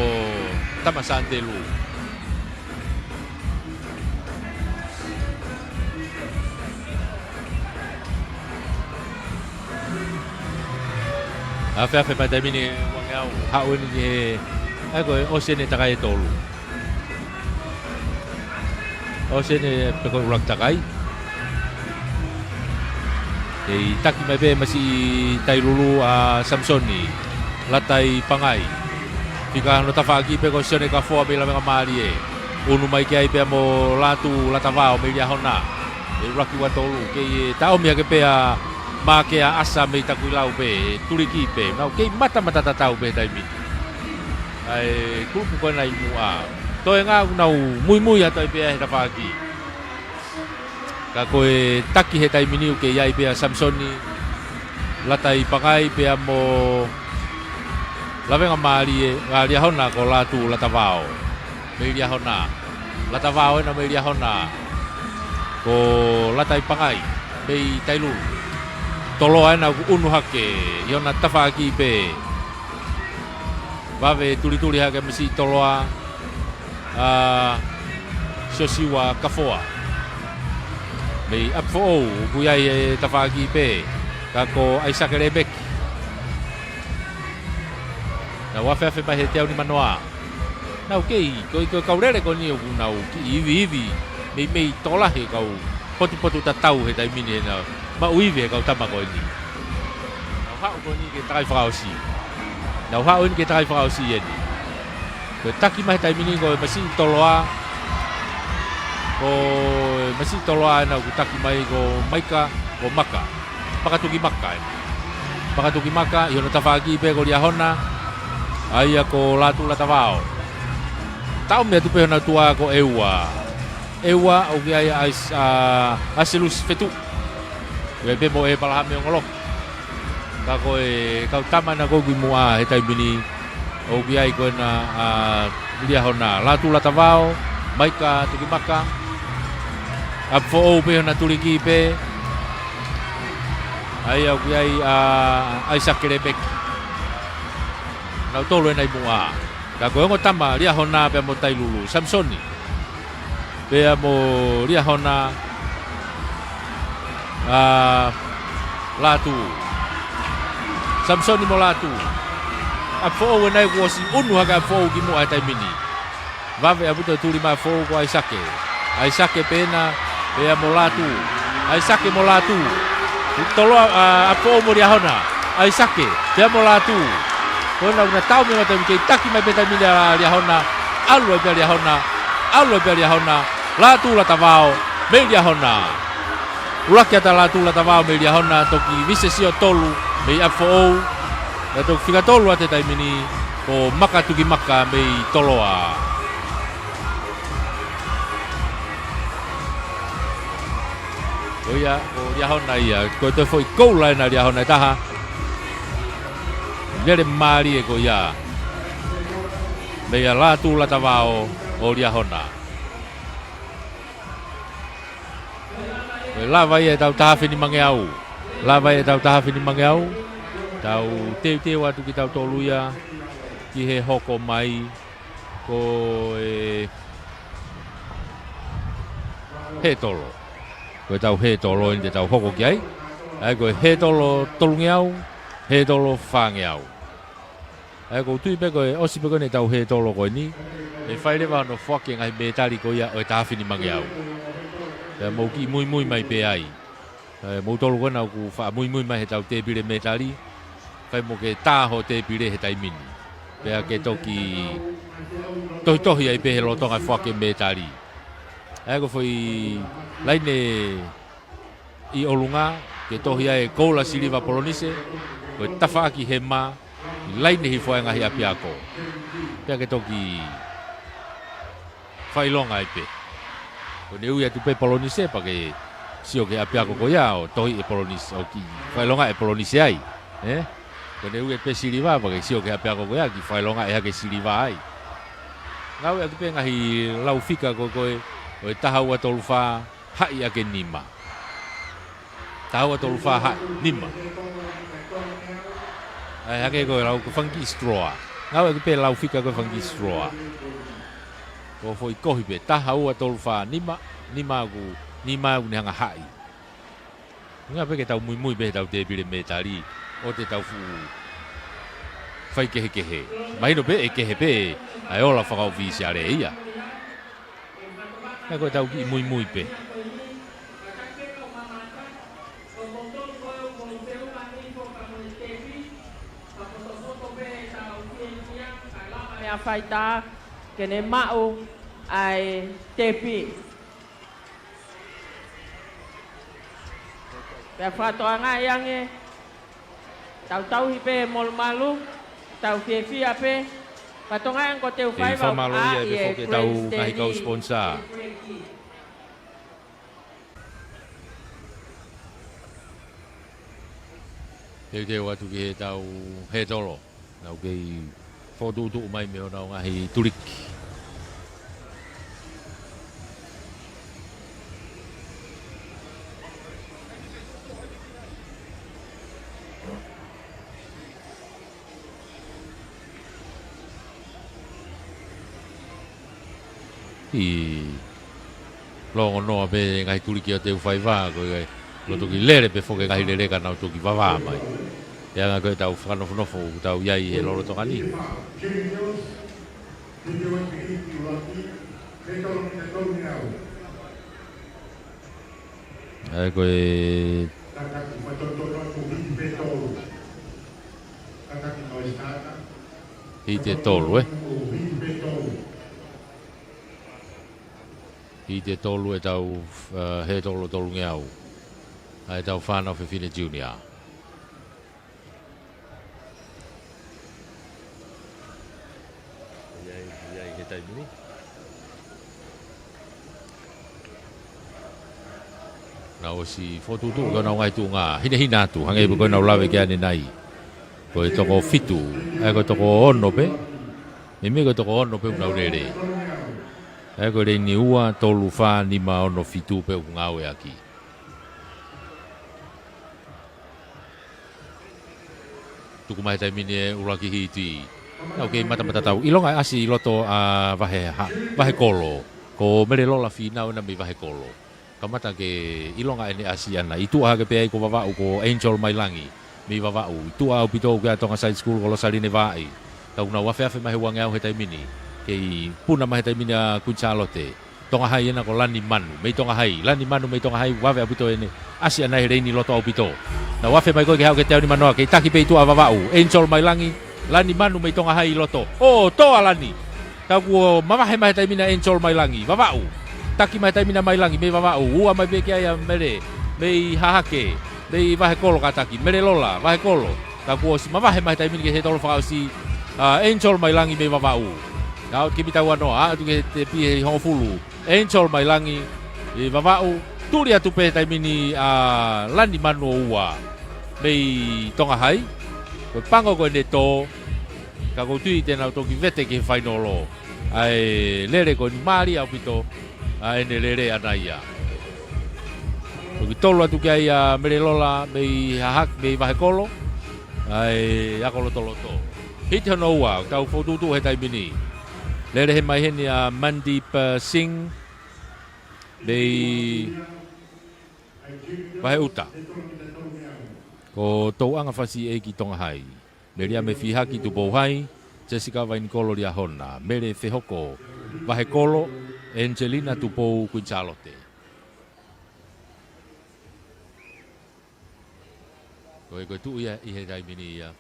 tama sante lu. Afe pa dami ni wangau haun ni ai koe o se ne takai tolu. O se ne pe ko ulak takai. Ei taki mai be masih tai lulu a Samsoni latai pangai. Pika no tafaki pe ko sone ka fo be la mali e. Unu mai kai pe mo latu latava o me dia hona. E raki wa tolu ke tao mia ke pe a ma ke a asa me ta kuilau pe tuliki pe na ke mata tatau pe tai mi ai kupu ko nai mua to nga nau mui a tai pe ta pagi ka koe taki he tai mini ke yai pe Samsoni latai pakai pe mo lavenga mali e ali hona ko latu latavao me dia hona latavao na me dia hona ko latai pakai pe tai lu tolo ana unu hake iona tafaki pe vave tuli hake misi toloa sosiwa kafoa me apfo kuyai tafaki pe kako Isaac Rebek na wafe pa heteu ni manoa na okay ko kaurere ko ni na ivi me tola he kau potu tatau he tai mini na ma uive kau tama ko ni na ha ko ni ke trai frausi na ha un ke trai frausi ni ko taki mai tai mini ko masi toloa ko masi toloa na ko taki mai ko maika ko maka pakatuki maka yo na tafagi pe ko dia hona ai ko latu latavao tau me tu pe na tua ko ewa o ke ai asilus fetu we pe mo e pala me ngolok ka ko e kau tama na ko gimua he tai bini o ke ai ko na dia hona latu latavao maika tuki maka apfo o pe na tuliki pe ai o ke ai Isaac Rebek na tolo nai mua ka ko ngo tama dia hona pe mo tai lulu Samsoni pe mo dia hona latu Samsoni mo latu apfo o nai ko si unu haga fo ki mo ai tai mini vave abuto tuli ma fo ko Isaac pena pe mo latu Isaac mo latu tolo apfo mo dia hona Isaac pe mo latu kona una tau me mata ke taki mai peta mila dia hona alwa pe dia hona latu latavao me dia hona ulakia ta latu latavao me dia hona toki visesio tolu me afo na to fika tolu ate tai mini ko maka tuki maka me toloa oya o dia hona ia ko to foi koula na dia hona taha Nere mari e ko ia me ia latu latavao o dia hona lava ia tau tahafi ni mangeau tau te watu ki tau toluia ki he hoko mai ko he tolo ko tau he tolo ni tau hoko ki ai ko he tolo tolungeau he tolo fangeau ai ko tui pe ko osi pe ko ni tau he tolo ko ni e fai le va no fucking ai betali ko ia o tahafi ni mangeau ya mau ki mui mai pe ai mau tolu ko na ku fa mui mai he tau te pile metali fai mo ke ta ho te pile he tai mini pe ke toki tohi ai pe he loto ai fucking metali ai ko foi laine i olunga ke tohi ai kola siliva polonise ko tafaki hema laine hi foi ngahi apiako pe ke toki fai longa ai pe o ne uia tu pe polonise pa ke sio ke apiako ko ya o tohi e polonise o ki fai longa e polonise ai ko ne uia pe siliva pa ke sio ke apiako ko ya ki fai longa e ha ke siliva ai ngau e tu pe ngahi lau fika ko o taha ua tolufa hai ake nima taha ua tolufa hai nima ai hake ko lau ko funky straw ngau e pe lau fika ko fangi stroa ko foi kohi pe taha ua tolu fa nima ku ni hanga hai nga pe ke tau mui pe tau te bile me tali o te tau fu fai kehe mai no pe e kehe pe ai ola fa o visi ale ia ko tau ki mui pe a faita ke ne mau ai tepi. Pea whatoanga iange, tau hipe mol malu, tau fia pe, patonga yang ko teu fai va malo ia be foke tau kai kau sponsor. Te watu ke tau he tolo, nau kei fotu tu mai me ona ngahi turiki. I longo no be ngai turiki o te fai va ko lo to ki lere pe foke ngai lere kana to ki va mai. Ya nga ko tau fano fo tau yai e loro to kani. Ai ko i te tolu I te tolu e tau he tolu ngeau. Ai tau whanau Fefine Junior. Iai he taimini. Na o si fotutu ko na ngai tu nga hina tu hangai ko na lawe ke ane nai. Ko e toko fitu, ai ko toko ono pe. Me ko toko ono pe una urere. Ai ko re ni ua tolu fa ni ma ono fitu pe ngawe aki. Tuku mai tai mine uraki hiti. Okay, mata tau. Ilonga asi loto a vahe kolo. Ko mere lola fina ona mi vahe kolo. Kamata ke ilonga ene asi ana. Itu ha ke pe ko vavau ko Angel Mailangi. Mi vavau. Itu a pito ke tonga side school ko saline vai. Tau na wafe mai wangau he tai mini. Ke puna mai tai mini a Kuchalote. Tonga hai na ko lani manu. Mei tonga hai. Lani manu mei tonga hai wafe pito ene. Asi ana he ni loto pito. Na wafe mai ko ke hau ke tau ni manoa ke taki pe itu a vavau. Angel Mailangi. Lani manu mai tonga hai loto. Oh, to alani. Taku mama he mai tai mina Angel Mailangi. Vavau. Taki mai tai mina Mailangi me vavau. Ua mai be kia mere. Mei hahake. Mei vahe kolo kataki. Mere lola vahe kolo. Taku si mama he mai tai mina ke he tolo whakau si Angel Mailangi me vavau. Nau kimi tau ano. Tu ke te pi hongo fulu. Angel Mailangi me vavau. Turi atu pe tai mini lani manu ua. Mei tonga hai. Ko pango ko ne to ka ko tui tena to ki vete ki finalo ai lere ko ni mari au pito ai ne lere anaia ko tolo atu ki ai mere lola me hahak me vahe kolo ai akolo tolo to hit no wa tau fotu tu he tai mini lere he mai heni Mandip Singh me vahe uta ko tau anga fasi e ki tonga hai. Meria me fiha ki tu bohai, Jessica vain kolo ria hona. Mere fehoko, vahe kolo, Angelina tu pou Kuchalote. Koe tu ia i he dai mini ia.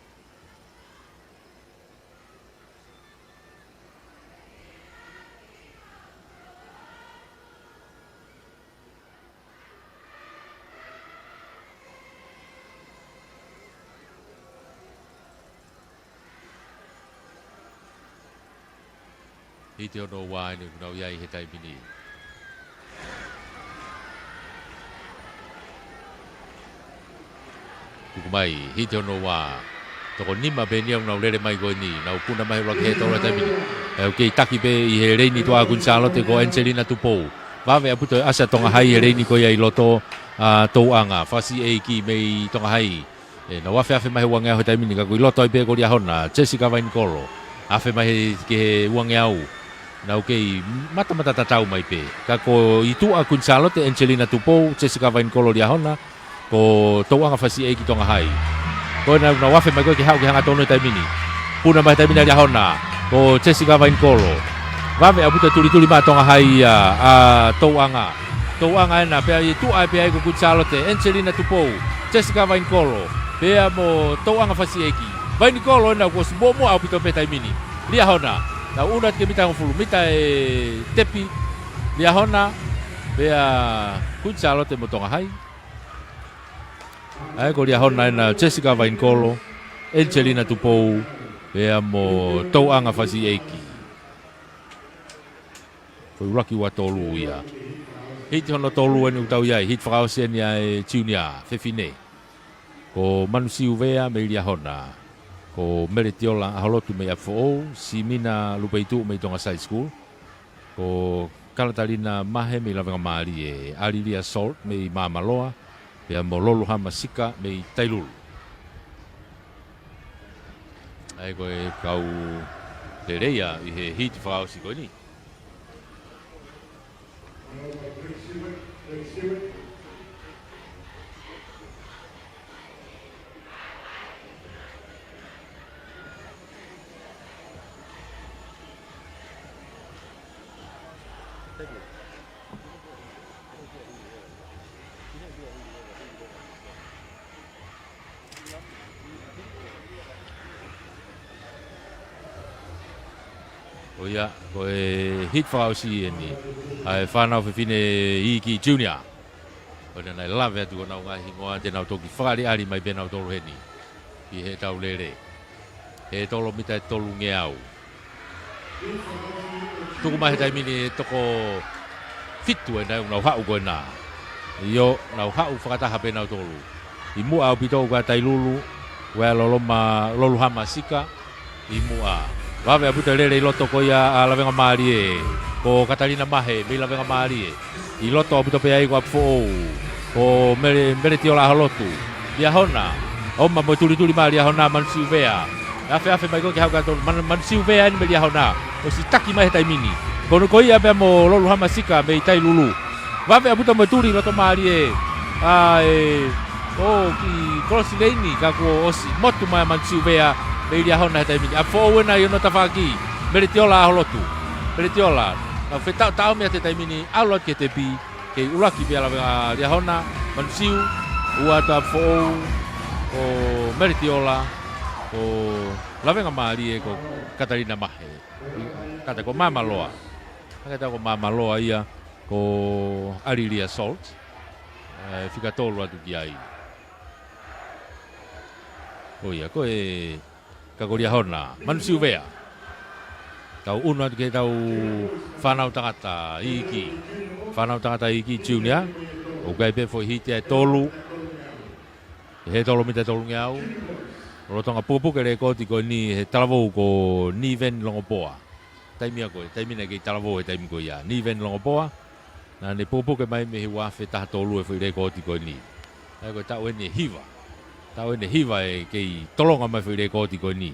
I te ono wai ni kunau iai he tai mini. Tuku mai, hi te ono wā. Toko nima be ni au nau lere mai koe ni. Nau puna mai raki he tōra tai mini. Kei taki be i he reini tua Kuchalote ko Angelina Tupou. Wawe aputo asa tonga hai he reini koe ai loto tau anga. Fasi eiki mei tonga hai. Na wafe afe mai wangea he tai mini. Ka kui loto i be koria hona. Jessica Vain Kolo. Afe mai ke uang au. Nau kei mata tatau mai pe. Ka ko itu a kun Charlotte Angelina Tupou, Jessica Vain Kolo dia hona. Ko tau anga fasi e ki tonga hai. Ko na wafe mai ko ki hau ki hanga tono tai mini. Puna mai tai mini dia hona. Ko Jessica Vain Kolo. Wafe abuta tuli ma tonga hai a tau anga. Tau anga na pe itu ai pe ai ko kun Charlotte Angelina Tupou, Jessica Vain Kolo. Pe mo tau anga fasi e ki. Vain Kolo na ko sbomo abuta pe tai mini. Dia hona. Na una ke mita ngfulu mita e tepi lia hona bea kun Charlotte mo tonga hai ai ko lia hona na Jessica Vain Kolo Angelina Tupou bea mo tau anga fasi eiki ko raki wa tolu ia hit hono tolu enu tau ia hit frausen ia junior fefine ko manusiu vea me lia hona ko meritiola aholotu me afo simina lupeitu me tonga high school ko kalatalina mahe me lavenga mali e alilia salt me mamaloa pe mololu hamasika me tailul ai ko e kau lereia i he hit frausi ko ni o ia ko e hit frausi ni ai whanau fefine iki junior o na lave atu na nga hingoa te na toki frali ali mai bena tolu heni i he tau lere he tolo mita tolu ngeau tuku mai tai mini toko fitu na una hau ko na yo na hau fakata ha bena tolu i mu au pito ga tai lulu wa lolu hamasika i mu a Wawe abuta lele loto ko ia lavenga mali e ko Catalina Mahe me lavenga mali e i loto abuta pe ai ko fo ko mere tiola halotu dia hona o ma mo tuli mali hona man silvea afe mai ko ki hauka to man silvea ni me dia hona o si taki mai tai mini ko ia be mo lolu hamasika me tai lulu wawe abuta mo tuli loto mali e ai o ki cross lane ka ko osi motu mai man silvea Media hona tai mini. Afo wena yo no tafaki. Meritiola holotu. Meritiola. Na feta tau me tai mini alot ke tepi ke ulaki biala dia hona mansiu ua ta fo o Meritiola o lavenga mali e ko Catalina Mahe. Kata ko mama loa. Kata ko mama loa ia ko Alilia Salt. Fica tolo atu kiai. Oh iya ko e kagoria hona mansiu vea tau uno ke tau whanau tangata iki junior o gai pe fo hite tolu he tolu mita tolu ngiau rotonga pupu ke rekodi ko ni he talavo ko ni ven longopoa taimia ke talavo he taimi ko ia ni ven longopoa na ne pupu ke mai me wa fe ta tolu e fo rekodi ko ni ai ko tau ni hiva tau ne hiva e kei tolonga mai fo rekodi ko ni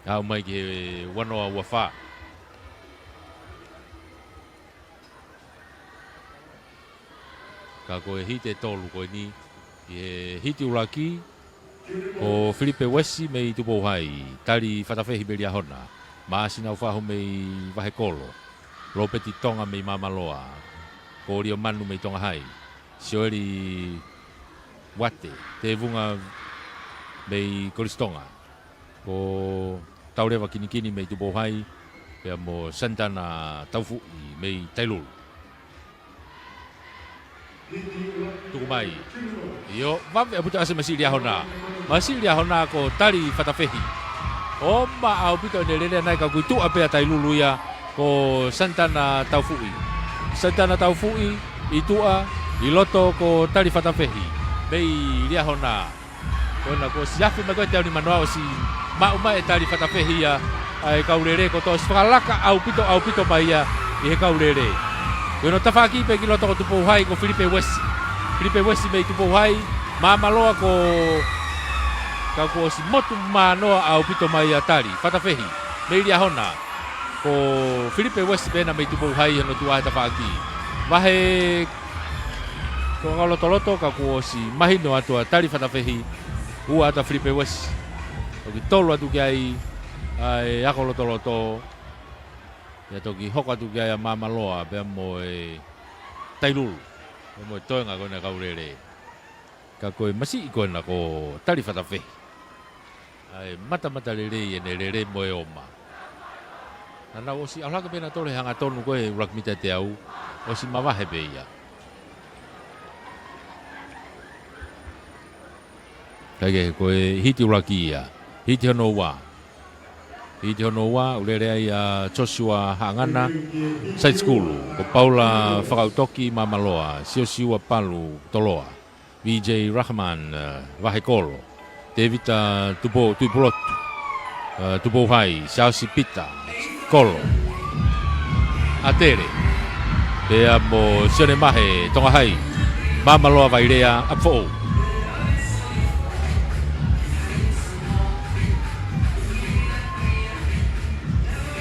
au mai ke wanoa wafa ka ko hite tolu ko ni e hiti ulaki o Filipe Wesi me tupo hai tali fatafehi belia hona masina ufaho me vahe kolo lopeti tonga me mamaloa ko rio manu me tonga hai siori wate te vunga me kolistonga ko taurewa kini me tupo hai pe mo Santana taufu me tailul tuku mai yo vape abuta ase masilia hona ko tali fatafehi o ma au pito nelele nai ka kutu ape tailulu ya ko Santana taufui itua iloto ko tali fatafehi bei lia hona kona ko siafu mago tau ni manoa si ma uma e tali fatafehi ya ai kaurere ko to sfalaka au pito mai ya i he kaurere yo no tafaki pe kiloto ko tupo hai ko Filipe Wesi me tupo hai mamaloa ko ka ko si motu manoa au pito mai ya tali fatafehi Meiria hona. Ko Filipe West pena me tupo hai no tua ta faki. Mahe ko ngaloto ka ko si mahino atua tari fatafehi. Ua ata Filipe West. O ki tolu atu kai ai ako loto. Ya toki hoko atu kai mama loa pe mo e tailulu. Mo toenga ko na kaurere. Ka koe masi ko na ko tari fatafehi. Ai mata lele ene lele mo e oma. Ana o si ala ka pena tole hanga tonu koe rakmita te au. O si mawahe beia. Kage koe hiti urakia. Hiti honoa. Hiti honoa ulere ai a Joshua Hangana Side School. Ko Paula Whakautoki Mamaloa. Siosiua Palu Toloa. VJ Rahman Wahekolo. David Tuipulotu. Tupo Hai. Siausi Pita. Kolo. Atere. Pea mo sione mahe tonga hai. Mamaloa Vairea Apfo.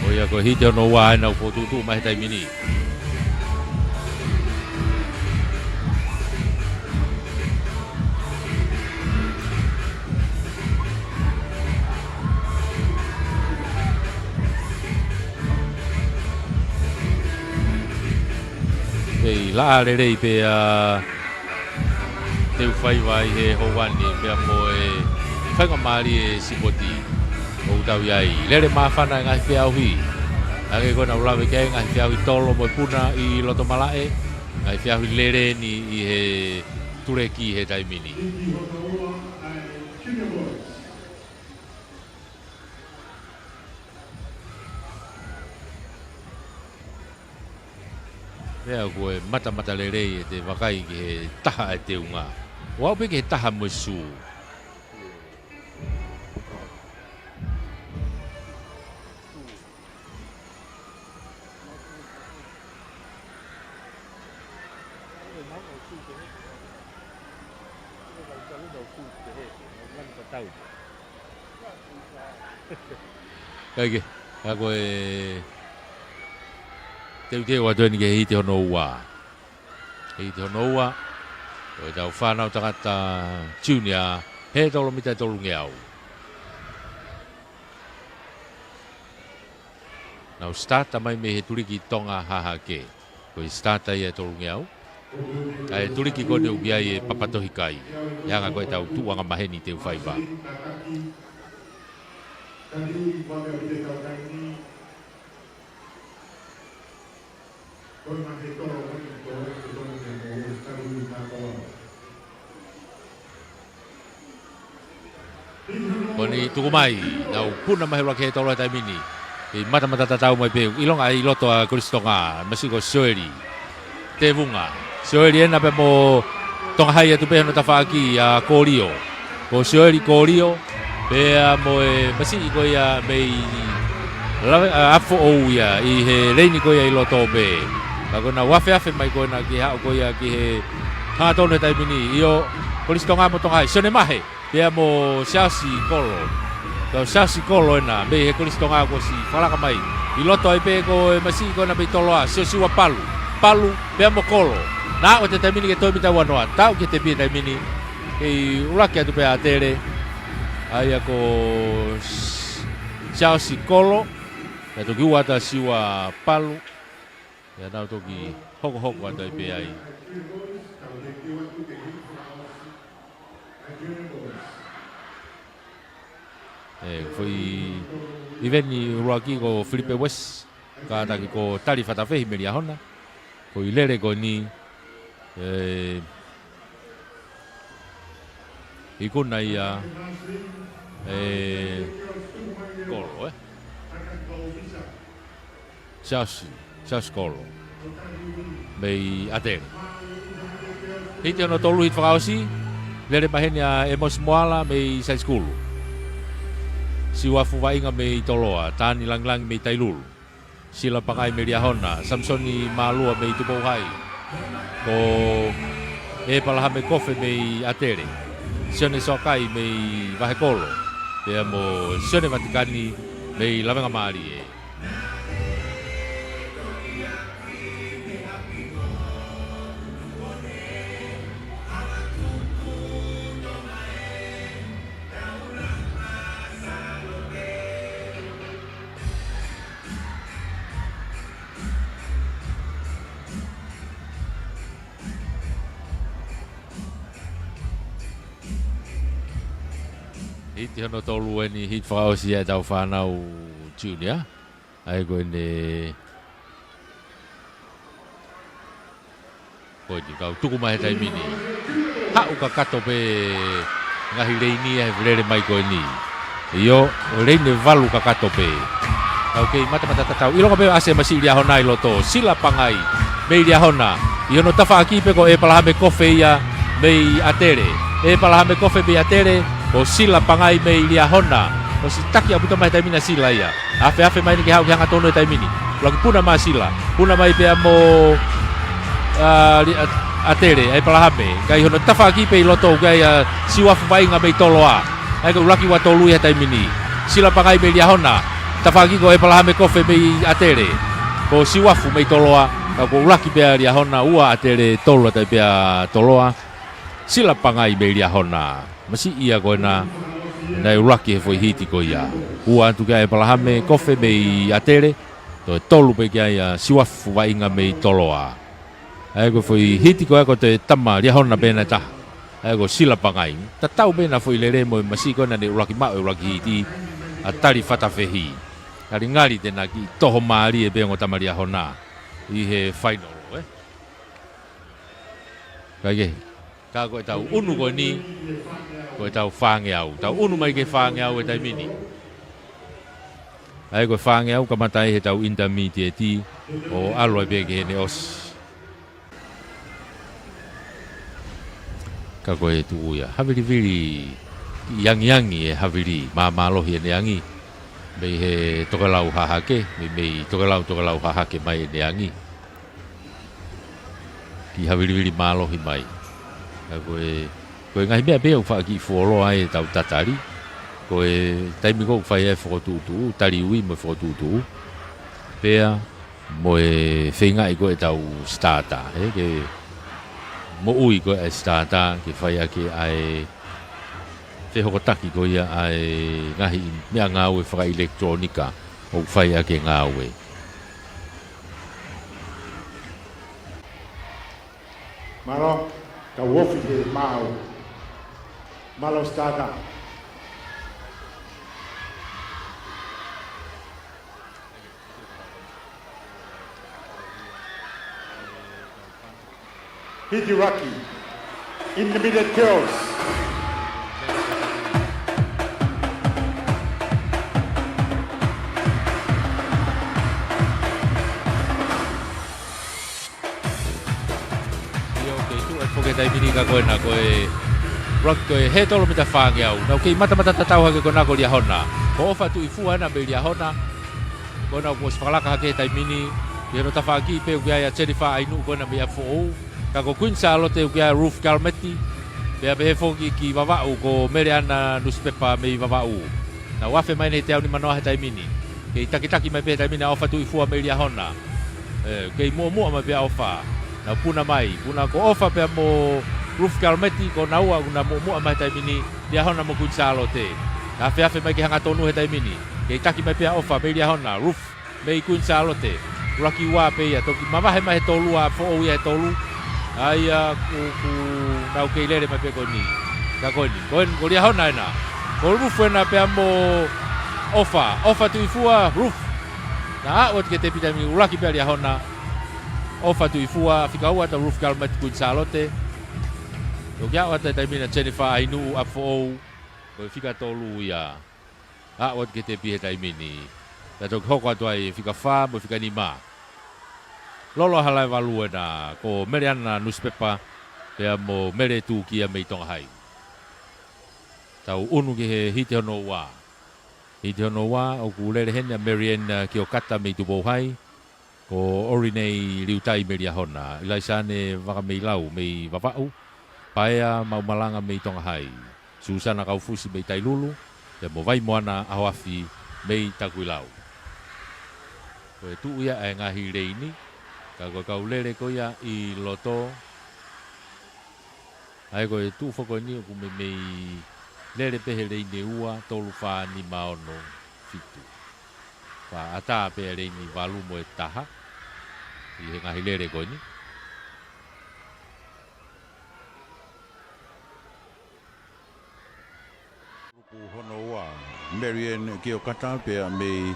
Oia ko hite no wa na ko tu mai tai mini. Ei la le rei pe teu fai vai he howani pe mo e fai mari e sipoti. O tau iai, lere mawhana ngai whiau hui. Ake kona ulawe kei ngai whiau i tolo mo puna i loto malae. Ngai whiau i lere ni i he tureki he taimini. Rea koe mata lere e te wakai ki he taha e te unga. Wau pe ke he taha mo su. Kage, ako e teu ato ni ke hiti hono ua. Hiti hono ua. O tau whanau tangata junior he tolo mita tolu ngeau. Nau starta mai me he turiki tonga haha ke. Ko i starta i e tolu ngeau. Ai turiki kone ubia i e papatohi kai. Yanga koe tau tuanga maheni teu whaiba. Koni tuku mai, nau puna mahi wake tolo tai mini. I mata tatau mai peu. Ilonga i loto a Kristonga, masiko Soeri. Te vunga. Soeri ena pe mo tonga hai atu pe no tawhaki a Korio. Ko Soeri Korio. Pea mo e masiki ko ia mei afo ou ia i he reini ko ia i loto be. Ka kona wafe mai ko na ki hao ko ia ki he hatone tai mini. Io Kristonga mo tonga hai. Sone mahe. Pea mo Siasi Kolo. Kau Siasi Kolo ena. Mei he Kristonga ko si whalaka mai. I loto ai pe ko e masiki ko na bei toloa. Siosiwa Palu. Palu. Pea mo Kolo. Na o te taimini ke toi mita wanoa. Tau ke te pia taimini. Kei uraki atu pea atere. Ai ako Siasi Kolo. Ya toki ua ata siwa Palu. Ya nau toki hoko ata i pe ai. Foi iveni uruaki ko Filipe West. Ka taki ko tari fatawhehi meri ahona. Ko i lere ko ni i kuna ia Kolo Siasi Kolo mei atere. Hiti ono tolu hit whakaosi. Lere maheni a Emos Moala mei Side School. Siwafu wainga mei toloa. Tani lang mei tailulu. Sila pakai mei riahona. Samsoni malua mei tupouhai. Ko palaha mei kofe mei atere. Sione sokai mei Wahekolo. Pea mo sione Vatikani mei lavenga mali e. Hiti hono tolu e ni hit whakaosi e tau whanau junior. Ai koe ne... Koe ni kau tuku mai tai mini. Hau ka kato pe ngahi reini e vrere mai koe ni. Io, o reine valu ka kato pe. Kau kei mata tatau. Ilo ka pe ase masi lia hona i loto. Sila pangai. Mei lia hona. Io no tafa aki pe ko e palahame kofe ia mei atere. E palahame kofe mei atere. O sila pangai mei lia hona. O si taki aputa mai taimina sila ia. Afe mai ni ke hau ki hanga tono e taimini. Lagi puna mai sila. Puna mai pea mo atere ai palahame. Kai hono tafa ki pe loto kai siwafu vai nga mei toloa. Ai ko laki wa tolu e taimini. Sila pangai mei lia hona. Tafa ki ko e palahame kofe mei atere. Ko siwafu mei toloa. Ko laki pea lia hona ua atere tolo tai pea toloa. Sila pangai mei lia hona. Masi ia koe na nai uraki he foi hiti ko ia. Ua antu kia e palahame kofe mei atere. To e tolu pe kia ia siwafu wa inga mei toloa. Ai ko foi hiti ko eko te tama lia hona pena taha. Ai ko sila pangai. Ta tau pena foi lere mo masi koe na ne uraki mao e uraki hiti. A tari fatawhehi. Kari ngari tena ki toho maari e pengo tama lia hona. I he final Kai ka koe tau unu koe ni. Koe tau whange au. Tau unu mai ke whange au e tai mini. Ai koe whange au kamatai he tau intermediate o aloe peke he ne os. Ka koe tu uia. Haviri viri yangi e haviri. Mamalohi e ne yangi. Mei he tokelau hahake. Mei tokelau hahake mai e ne yangi. Ki haviri viri malohi mai. Ka koe ngahi mea pea uwha ki fuolo ai tau tatari. Koe taimi kou whai e whakotutu, tari ui mo whakotutu. Pea mo e whenga i koe tau starter. Ke mo ui koe e starter ke whai ake ai whehokotaki koe ia ai ngahi mea ngāwe whaka elektronika o whai ake ngāwe. Malo, ka wofi he mau. Malo starter. Hidiraki, intermediate girls. Ke tai mini ka koe na koe rock koe he tolo mita whange au. Nau kei mata tatau hake ko nako lia hona. Ko ofa tu i fua na me lia hona. Ko na ko whakalaka hake tai mini. Ia no tawhaki pe uke aia Jennifer Ainu ko na me a fōu. Ka ko Queen Charlotte uke aia Ruth Calmetti. Pea pe he whoki ki wawau ko mere ana newspaper me i wawau. Na wafe mai nei te au ni manoa he tai mini. Kei taki mai pe tai mini a ofa tu i fua me lia hona. Kei mua mai pe a ofa. Na puna mai, puna ko ofa pe mo Ruth Calmetti ko naua kuna mo mai tai mini dia hona mo Queen Charlotte. Na afe mai ki hanga tonu he tai mini. Kei taki mai pe ofa pe dia hona Ruth me Queen Charlotte. Raki wa pe ia toki mama he mai tolu a fo o ia tolu. Ai ku nau ke lere mai pe ko ni. Ka ko ni. Ko dia hona na. Ko Ruth na pe mo ofa tu ifua Ruth. Na o ke te pita mi raki pe dia hona. Ofa tu ifua fika ua ta Ruth Calmetti Queen Charlotte. Yo kia wata taimina Jennifer Ainu a fo ko fika tolu ia. A wat ke te pi he taimini. Ta tok hoko atu ai fika fa mo fika ni ma. Lolo halai value na ko meriana newspaper pea mo mere tu kia mei tonga hai. Tau unu ki he hite hono wa. Hite hono wa o ku lere hene Marianne ki o kata mei tu hai. Ko orinei liutai meria hona. Ilaisane waka mei lau mei wawau. Paea maumalanga mei tonga hai. Susana Kaufusi mei tai lulu. Te mo vai moana ahoafi mei takuilau. Koe tu ia e ngahi reini, ka koe kau lere ko ia I loto. Ai koe tu whako ni o kume mei lere pehe reini ua tolu wha ni maono fitu. Wha ata pehe reini walu mo e taha. I he ngahi lere koe ni. Hono ua, Marianne Kiokata pea me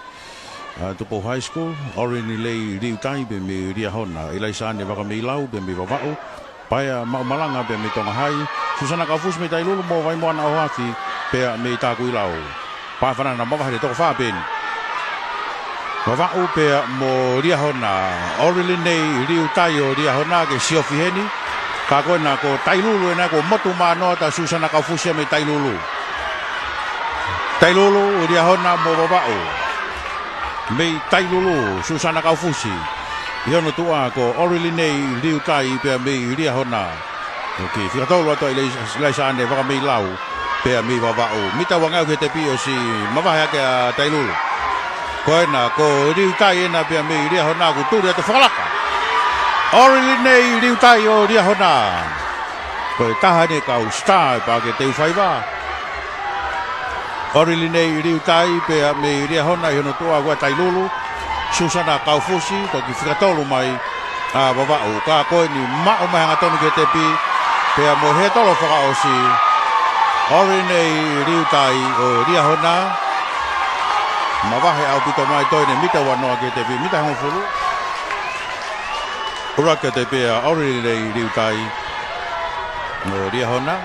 Tupo High School, Oreni lei riutai pe me ria hona, ilai sane waka me ilau pe me wawao, paia malanga pe me tonga hai, Susana Kafus me tai lulu mo vai moana o hati pea me taku ilau. Pa whanana mawahare toko whapeni. Wawao pea mo ria hona, Oreni nei riutai o ria hona ke siofi heni, ka koe na ko tai lulu e na ko motu manoa ta Susana Kafus me tai lulu. Tai lulu o ria hona mo wawao. Mei tai lulu Susana Kaufusi. Iono tua ko Orili nei riu tai pea mei ria hona. Ok, whikatolo ato I lai sane waka mei lau pea mei wawao. Mita wangau ke te pio si mawahe ake a tai lulu. Koena ko riu tai ena pea mei ria hona ku turi ato whakalaka. Orili nei riu tai o ria hona. Koe taha ne kau star pa ke te uwhaiwa. Orili nei riu tai pea me ria hona I hono toa kua tai lulu Susana Kaufusi toki whikatolu mai a wawao ka koe ni mao mai hanga tonu ke te pi pea mo he tolo whakaosi Orili nei riu tai o ria hona mawahe au pito mai toine mita wanoa ke te pi mita hongo fulu ura ke te pea Orili nei riu tai o ria hona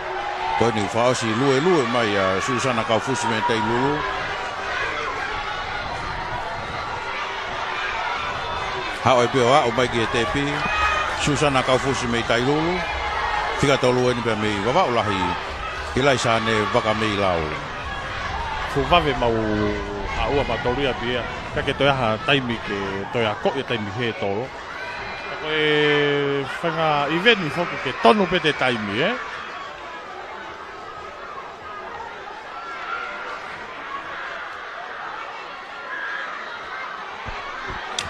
koe ni whaosi lue mai a Susana Kaufusi me tei lulu. Hao e peo o mai ki e tepi, Susana Kaufusi me tei lulu. Whikatolu e ni pia mei wawao lahi, ilai sane waka mei lau. Fu wawe mau haua ma tauria pia, ka ke toi aha taimi ke toi a ko e taimi he tolo. Ka koe whanga iveni foku ke tonu pe te taimi,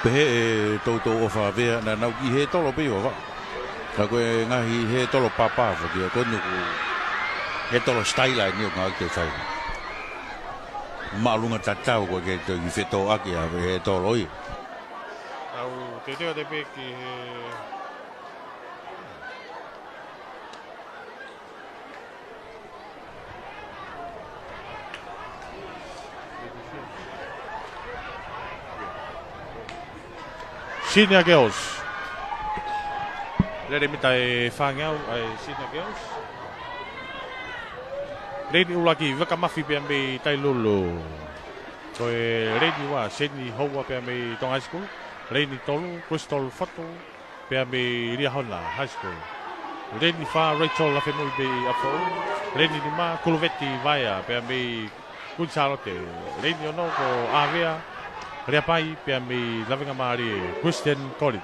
Pehe e tautou o whawea na nau ki he tolo pe o wa. Ka koe ngahi he tolo papa whaki a koe nuku he tolo staila ni o ngā te whai. Maalunga tatau koe ke te i wheto aki a he tolo i. Au te teo te pe ki he... Senior girls. Lere mita e whangau ai senior girls. Reini ulaki wakamafi pia mei tai lulu. Koe reini wa seni houa pia mei tong high school. Reini tolu, Crystal Foto pia mei Riahona high school. Reini wha Rachel Lafenui mei afou. Reini ni ma Kuluveti Vaya pia mei Kunsalote. Reini ono ko Avea. Rea pai pia mei Lavenga Mari Christian College.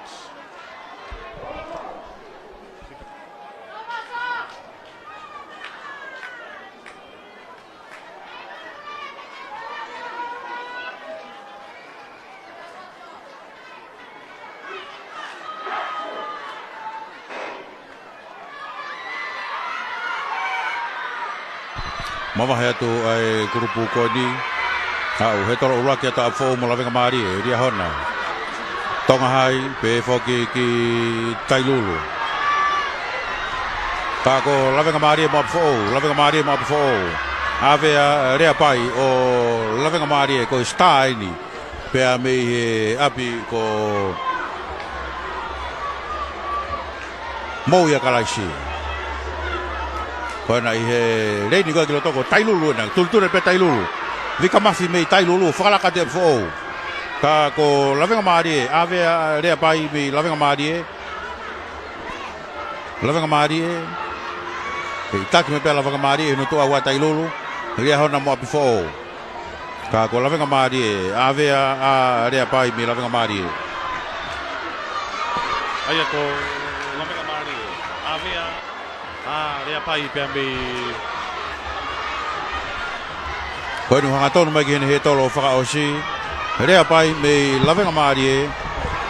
Mawahe atu ai grupu ko ni. Au he tolo uraki ata afo mo Lavenga Mari e ria hona. Tonga hai pe foki ki tai lulu. Ka ko Lavenga Mari mo afo, Lavenga Mari mo afo. Ave rea pai o Lavenga Mari ko star ni. Pe a me he api ko Moia Kalaisi. Ko na he reini ko ki lo toko tai lulu na tulture pe tai lulu. Vika mafi mei tai lulu whakalaka te fo. Ka ko Lavenga Mari ave rea pai mei Lavenga Mari. Lavenga Mari. E taki me pe Lavenga Mari no to awa tai lulu. Ria hona mo api fo. Ka ko Lavenga Mari ave a rea pai mei Lavenga Mari. Aia ko Lavenga Mari ave a rea pai pe mei Koe nu hanga tonu mai ki he tolo whakaosi. Rea pai me lawenga maari e.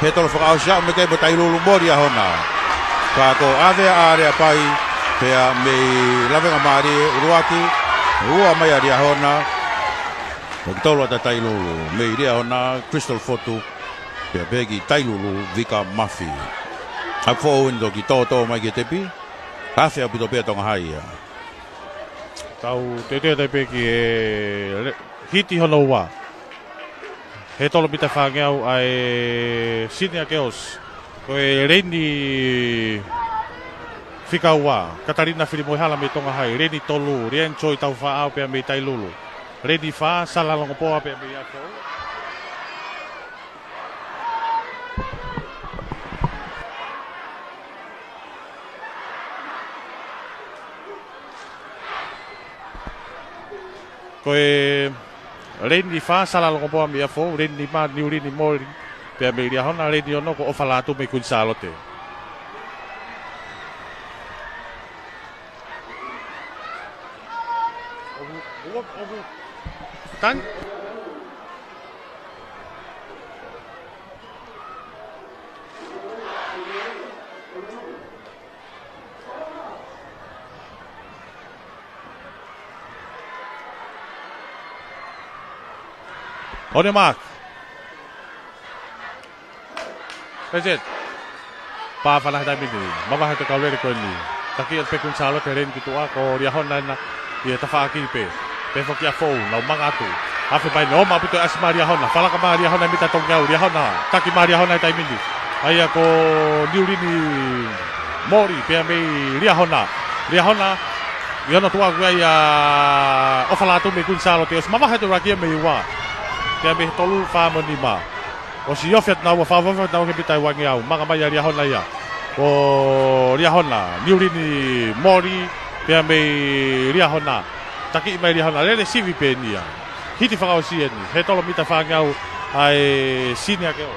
He tolo whakaosi au me kei mo tailulu mori a hona. Ka ko awea area pai. Pea me lawenga maari e uruaki. Ua mai ari a hona. Ko tolo ata tailulu. Me iria hona Crystal Fotu. Pea pegi tailulu Vika Mafi. Hau fōu indo ki tō mai ki tepi. Kawhia pito pia tonga haia. Tau te peki e hiti hono ua. He tolo pita whangeau ai Sydney Girls. Ko e reini whika ua. Katarina Whirimoehala me tonga hai. Reini tolu. Rien choi tau whaau pia me tailulu. Reini wha salalongo poa pia me ato. Ko e reini wha salalongo poa me afo. Reini ma niurini mori. Pea me ria hona reini ono ko ofalatu me kunsalote. Tan? On your mark. That's it. Pa fa na dami ni. Mama ha to ka le ko ni. Taki el pe kun salo teren ki tua ko ria hon na ia ta fa ki pe. Pe fo ki a fo na manga tu. Afi pai no ma pito as Maria hon. Fala ka Maria hon mi ta tong ngau ria hon. Taki Maria hon tai mindi. Ai ko diuri ni mori pe me ria hon. Ria hon ia no tua ga ia o fala tu me kun salo te os mama ha to ra ki me wa. Pea me tolu wha mani ma. O si ofiat na ua whawawat na uke bitai wangi au. Manga mai a ria hona ia. O ria hona. Niuri ni mori. Pea me ria hona. Taki mai ria hona. Lele sivi pe nia. Hiti whakao si eni. He tolo mita whangi au. Ai sinia ke o.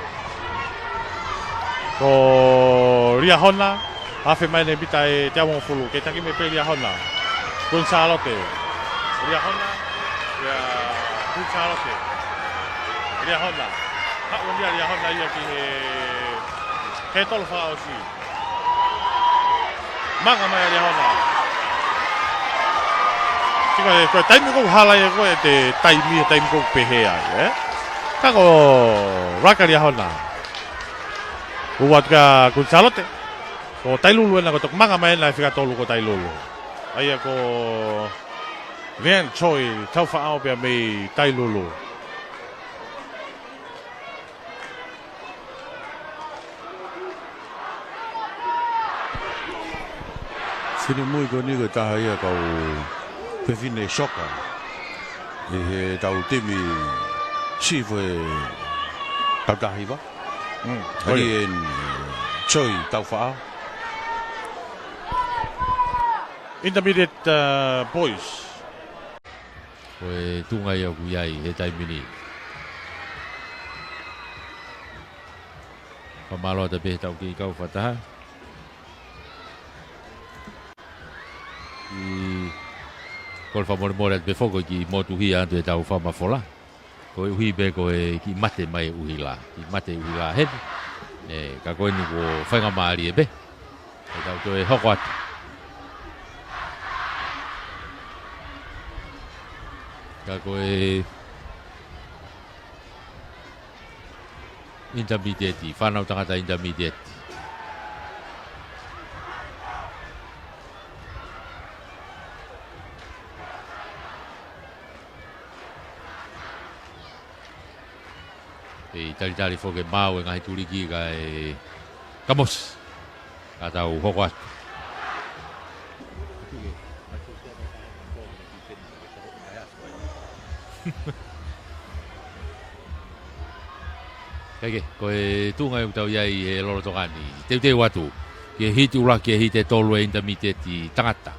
O ria hona. Hafe mai ne bitai te awong fulu. Ke taki me pe ria hona. Kun salote. Ria hona. Kun salote. Ria hona. Hak ria hona ia ki he tolo whao si. Manga mai ria hona. Tika e koe taimi kou hala e koe te taimi kou pehea e. Kako raka ria hona. Uwat ka kunsalote. Ko tailulu ena ko tok manga mai ena e whika tolu ko tailulu. Aia ko Rian Choi tau whaao pia mei tailulu. Sini mui ko ni ko taha ia kau pewhine soka. E he tau temi chifu e tau tahi wa. Hari en Choi tau whaa. Intermediate boys. Koe tunga ia kuiai he taimini. Pamalo te pehe tau ki kau whataha. Ko le whamore te whoko ki motu hi atu e tau whamafola. Ko e uhi be ko e ki mate mai uhi la. Ki mate uhi la hedi. Ka koe ni ko whainga maari e be. E tau to e hoko atu. Ka koe intermediate. Whanau tangata intermediate. Tari foke mau e ngahi turiki ka e kamos. Ka tau hoko atu. Kake, koe tunga yung tau iai e loro tokani. Teu atu. Ke hiti ura ke hiti tolu e intermediate tangata.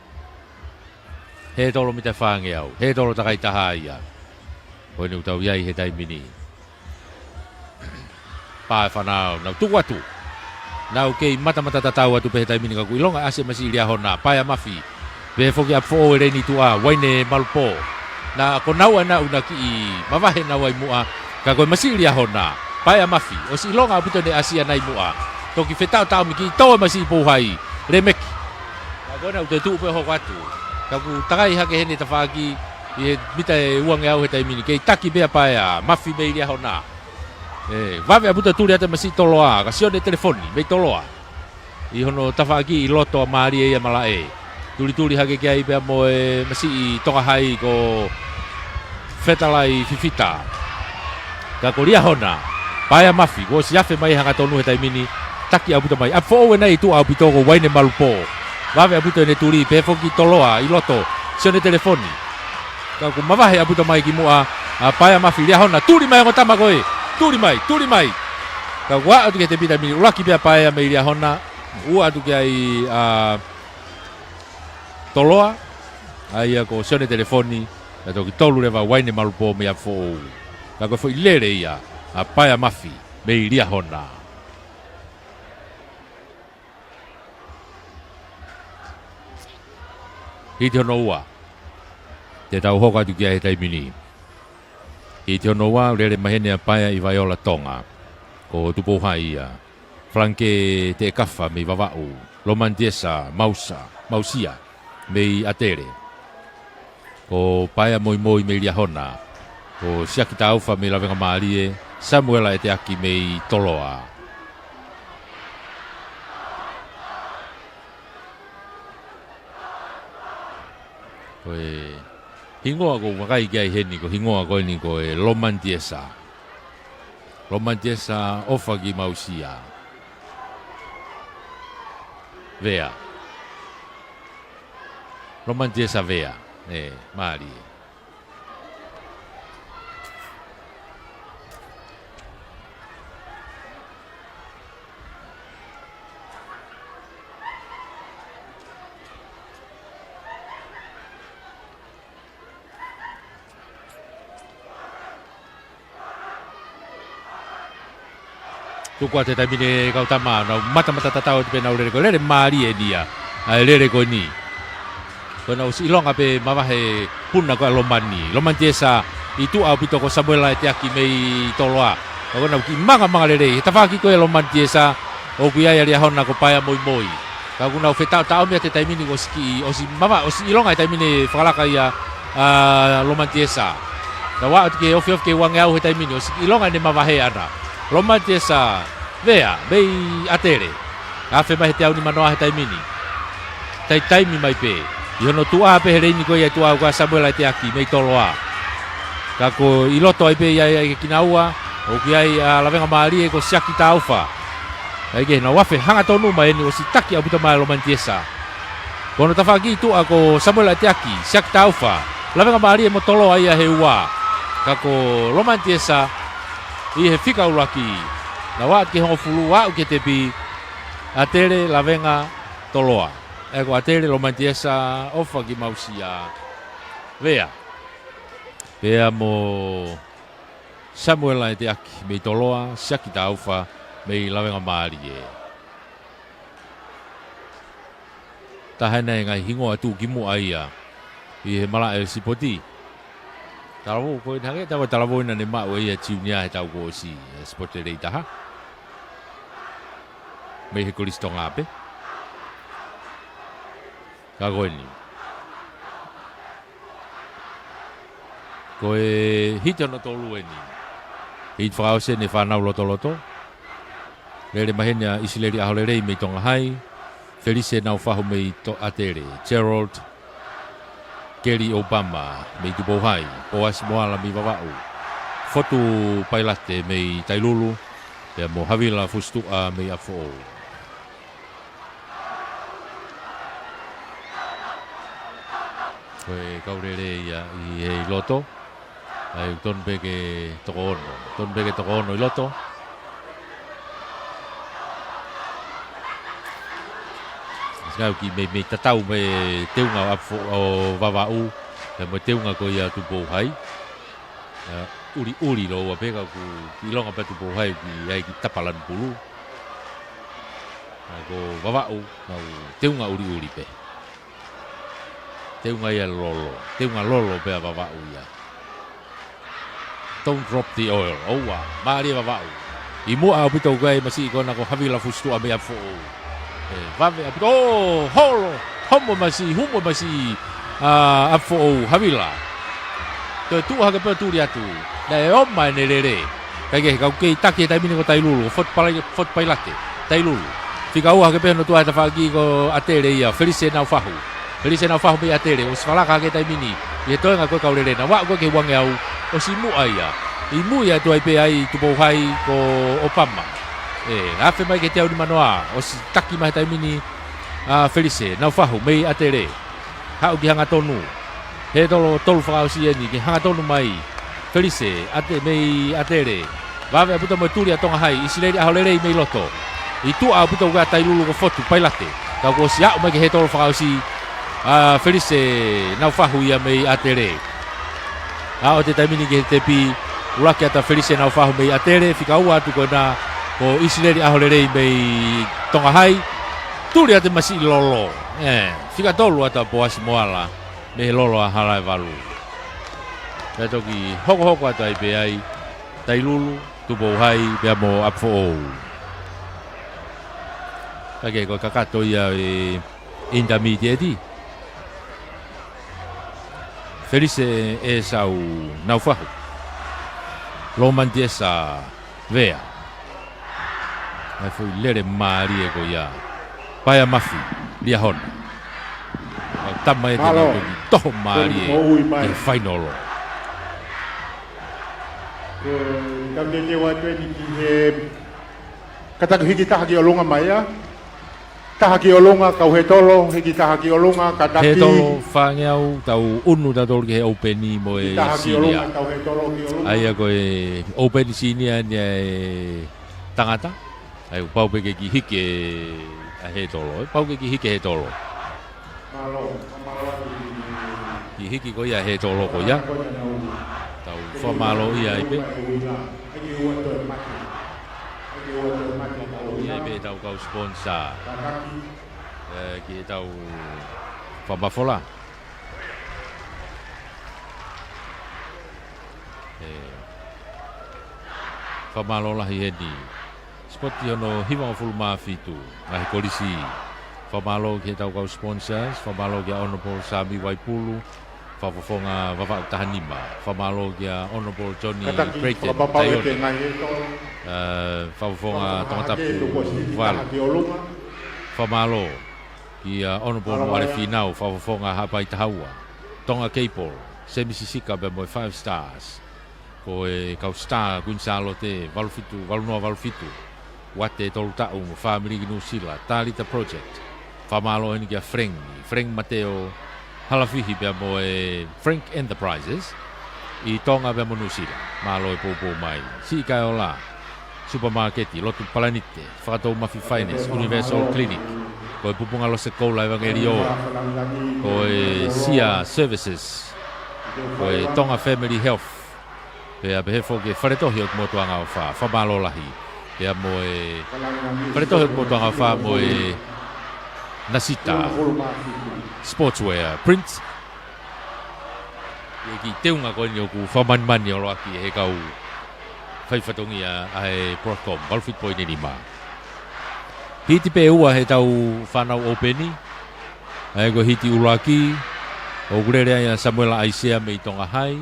He tolo mita whange au. He tolo takai taha ia. Koe yung tau iai he taimini. Pa whanau, nau tuku atu. Nau kei mata tatau atu pehe taimini ka kui longa ase masi iria hona. Paia mafi. Pehe foki a fo e reini tua, waine malpo. na ko nau ana una ki mavahe na wai mua ka ko masi lia hona pai mafi o si longa puto ne asia nai mua toki fetau tau miki to masi po hai remeki ka ko na utu pe ho kwatu ka ku takai hake hene tafaki e mita e uang au he taimini ke taki bea pai mafi me lia hona vave puto tu lia te masi toloa ka sio de telefoni me toloa i hono tafaki i loto mari e mala tuli hake kia i bea mo e masi i toka hai ko fetalai fifita ka ko lia hona pai mafi ko si afe mai hanga tonu he taimini taki abuta mai a fo we nei tu abito ko waine malupo vave abuta ne tuli pe foki toloa i loto sio de telefoni ka ko mavahe abuta mai ki mua pai mafi lia hona tuli mai ko tama ko tuli mai ka wa atu ke te bida mini ulaki bea pai mai lia hona u atu ke ai toloa ai ko sio de telefoni na toki tolu leva waine malupo me afo ka ko foi lere ia pai mafi me lia hona hiti hono ua te tau hoka tu kia he taimini hiti hono ua lere mahene a paia i Vaiola Tonga ko tupo hai ia flanke te kafa me vavau lomantiesa mausia me atere ko paia moi me lia hona ko siaki taufa me lavenga maalie Samuela e te aki me toloa koe hingoa ko wakai kia heni ko hingoa ko ni ko lomantiesa ofa ki mausia vea lomantiesa vea mari tukua te taimine kau tama na mata tatau te pena urere ko lere mari e dia lere ko ni ko na usilonga pe mavahe punna ko lomantiesa itu au pito ko Samuela te aki mei toloa ko na ki manga lere tafaki ko lomantiesa o ku ia ria hona ko paia moi ka ku na feta tau me te taimine ko ski o si mava o si ilonga taimine falaka ia lomantiesa na wa ke of ke wanga au he taimine o si ilonga ne mavahe ana lomantiesa vea bei atere afe mai te au ni manoa he taimini taimi mai pe iono tua pe hele ni ko ia tua ko Samuela te aki mei toloa ka ko iloto ai pe ia kinaua o ki ai lavenga mari ko siaki taufa ai ge na wafe hanga tonu mai ni o si taki abuta mai lomantiesa kono tafaki tu ako Samuela te aki siaki taufa lavenga mari mo toloa ia he ua ka ko lomantiesa i he fika ulaki na wa ki hongo fulu wa ke te pi atere lavenga toloa ko atere lomantiesa ofa ki mausia vea mo Samuela te aki me toloa siaki taufa me lavenga mari tahana ngai hingo atu kimu aia i he mala el sipoti talo ko nage tawa talo na ne ma o ia tiunia e tau ko si sporte reita ha me he kolistonga pe ka goni ko e hito no tolu eni hit frause ne fa na loto lele mahenia isileri ahole rei me tonga hai Felice na fa me to atere Gerald Kelly Obama me tu bohai o as moala mi vavau foto pailate me tailulu e mo havila fustu a me afo koe kaurere ia i he loto ai ton bege tokono i loto ngau ki me tatau me teunga o vavau e mo teunga ko ia tu bohai uri lo wa pega ku ilonga pa tu bohai ki ai ki tapalan pulu ko vavau teunga uri pe te unga ia lolo, te unga lolo pe vava uia. Don't drop the oil. Oua, maari vava u. I mua au pito gai masi kona ko havila fustu a mea fo. Vave a pito, holo, homo masi, humo masi a fo havila. Te tu haga pe tu ria tu. Na e oma ne lere. Kage kau ke taki tai mini ko tai lulu, fot pai late. Tai lulu. Fika ua ke pe no tu ata fagi ko atere ia, Felice na fahu. Felice na fahu pe atere, o sfala ka ke tai mini. Ye toenga ko kau lere na wa ko ke wange au. O si mu aia. I mu ia tu ai pe ai tu po hai ko Opama. Afe mai ke te au ni manoa. O si taki mai tai mini Felice na fahu me atere. Ha o ki hanga tonu. He tolu whakao si eni ki hanga tonu mai. Felice ate mei atere. Vave a puta mo turi a tonga hai. Isileri aho lerei mei loto. I tu a puta uga tai lulu ko fotu pailate. Kau ko si au mai ke he tolu whakao si Felice na fahu ia mei atere. O te taimini ki te pi ulaki ata Felice na fahu mei atere. Fika ua atu ko na ko isileri aho lerei mei tonga hai. Turi ate masi lolo. Fika tolu ata boasi moala. Me lolo a halai valu. Pea toki hoko ata i pe ai tai lulu, tupo hai, pea mo apfo ou. Kake ko kakato ia e intermediate. Felice e sau naufahu. Lomanti e sa vea. Ai foi lere maari e ko ia. Paia mafi, lia hona. Tama e te nau toho maari e whainolo. Kau te watu e ki he kataku hiki taha ki olonga mai a. Taha ki olonga kau he tolo, hiki taha ki olonga kataki. He tolo whangeau tau unu ta tolo ki he openi mo e sinia. Ai a koe openi sinia ni e tangata. Ai u pau peke ki hike a he tolo. Pau peke ki hike he tolo. Ki hiki ko ia he tolo ko ia. Tau whamalo ia i pe. Ia i pe tau kau sponsor. Ki tau whamafola. Whamalo lahi he ni. Spoti ono hiwanga fulma fitu. Ngahi kolisi. Whamalo ki tau kau sponsors. Whamalo ki Honorable Sami Waipulu. Whafafonga Vava Tahanima. Whamalo kia Honorable Johnny Creighton Taione. Whafafonga Tongatapu Val. Whamalo kia Honorable Moare Finau. Whafafonga Hapai Tahaua. Tonga Keipol. Semisisika be moe 5 stars. Ko e kau star kunsalo te Valufitu, Valunua Valufitu. Wate tolu tau mo family New Zealand. Talita Project. Whamalo ini kia Frank Mateo. Halafihi pia mo e Frank Enterprises i tonga pia mo New Zealand. Malo e popo mai. Si kai o la. Supermarketi, lotu palanite, whakatou Mafi Finance, Universal Clinic. Ko e pupunga lo se koula evangelio. Ko e Sia Services. Ko e Tonga Family Health. Pea behefo ke wharetohi o motuanga o wha. Whamalo lahi. Pea mo e wharetohi o motuanga o wha mo e Nasita Sportswear Prince. E ki teunga koe ni o ku whamanmani o loaki e he kau whaifatongi a e Procom, Balfit Poi Nenima. Hiti pe ua he tau whanau openi. E ko hiti ulaki. O gurerea ia Samuela Aisea me i tonga hai.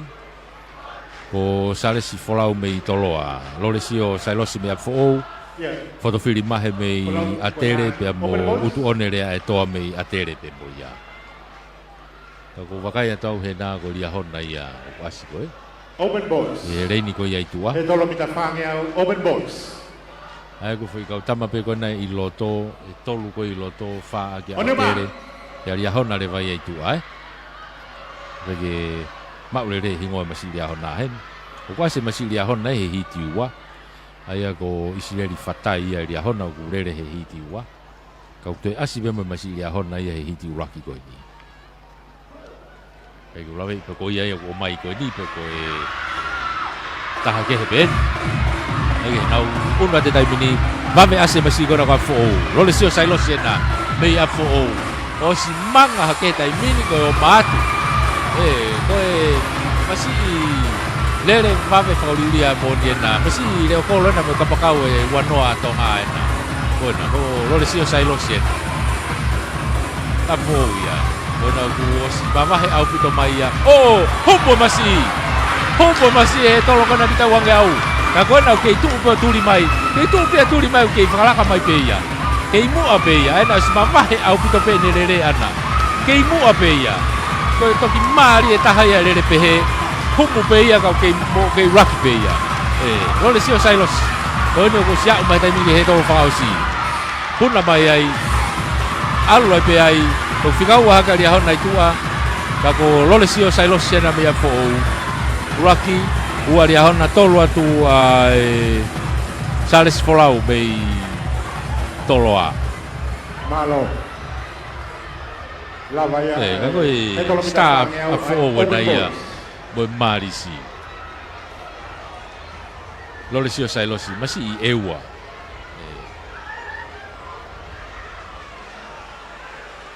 Ko salesi folau me i toloa. Loresi o sailosi me a fo'ou. Fotofiri mahe me i atere pe mo utu onerea e toa me i atere pe mo ia. Ko wakai tau he nā ko lia hona ia o asi koe. Open boys. E reini ko ia i tua. He tolo mita whangea open boys. Ai ko whai kau tama pe kona i loto, e tolu ko i loto wha ki a atere. Ia lia hona le vai i tua, Rege maure re hingoe masi lia hona hen. O kwa se masi lia hona he hiti ua. Ai ko isireri fatai ia lia hona ku rere he hiti ua. Kau te asi bema masi lia hona ia he hiti uraki koe ni. Ai ko lawe pe ko ia ko mai koe ni pe ko e taha ke he ben. Ai nau una te tai mini mame ase masi kona ka fo. Role sio sailo sena. Mei a fo. o si manga hake tai mini ko o matu ko masi lele vave faulilia moniena masi le ko lona mo kapakau wanoa tonga ena ko na ko lo le sio sai lo sien tapo ya ko na ku o si mama he au pito mai ya hopo masi e tolo kana kita wange au ka ko na ke tu po tuli mai ke falaka mai pe ya ke mu apeia ena si mama he au pito pe nerere ana ke mu apeia ko toki mari e tahaya lele pehe humu peia ka ke mo ke raki peia lo le sio sailos o no ko sia mai tai mi he to fausi puna mai ai alu pe ai ko fika wa ka ria hona tua ka ko lo le sio sailos sena me fo raki ua ria hona tolo atu ai sales folau be toloa malo lava ya kako staff a forward ia bo marisi lo le sio sai lo si ma si eua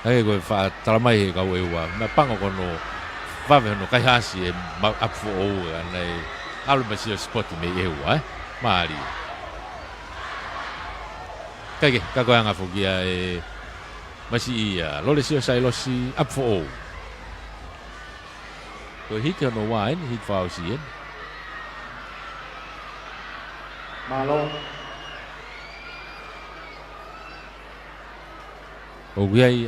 ai go fa tramai ka eua na pango kono va ve no kai hasi e a forward nei alu ma si spot me eua mari kage kako anga fogia masi ia lo le sio sai lo si up for all ko hit no wine hit fausi malo o gai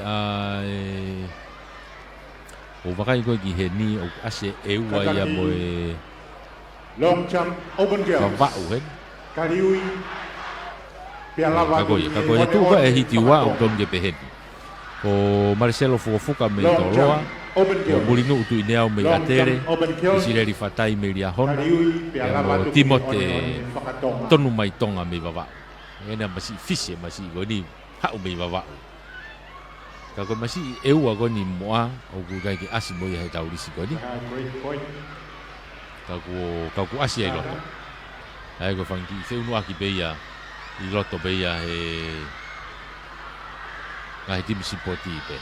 o vakai ko gi heni o ase e wa ya mo long jump open girls va o hen kariui pialava kako ya tu va e hiti wa o tom ge pehen o Marcelo Fufuka me toloa o mulinu tu ineo me atere isire ri fatai me ria hona o Timote tonu mai tonga me baba ena masi fise masi goni ha o me baba kako masi eu agoni moa o gugai ki asi mo ya tauri si goni kako asi ai loto ai go fangi se unu aki beia i loto beia ngai tim sipoti pe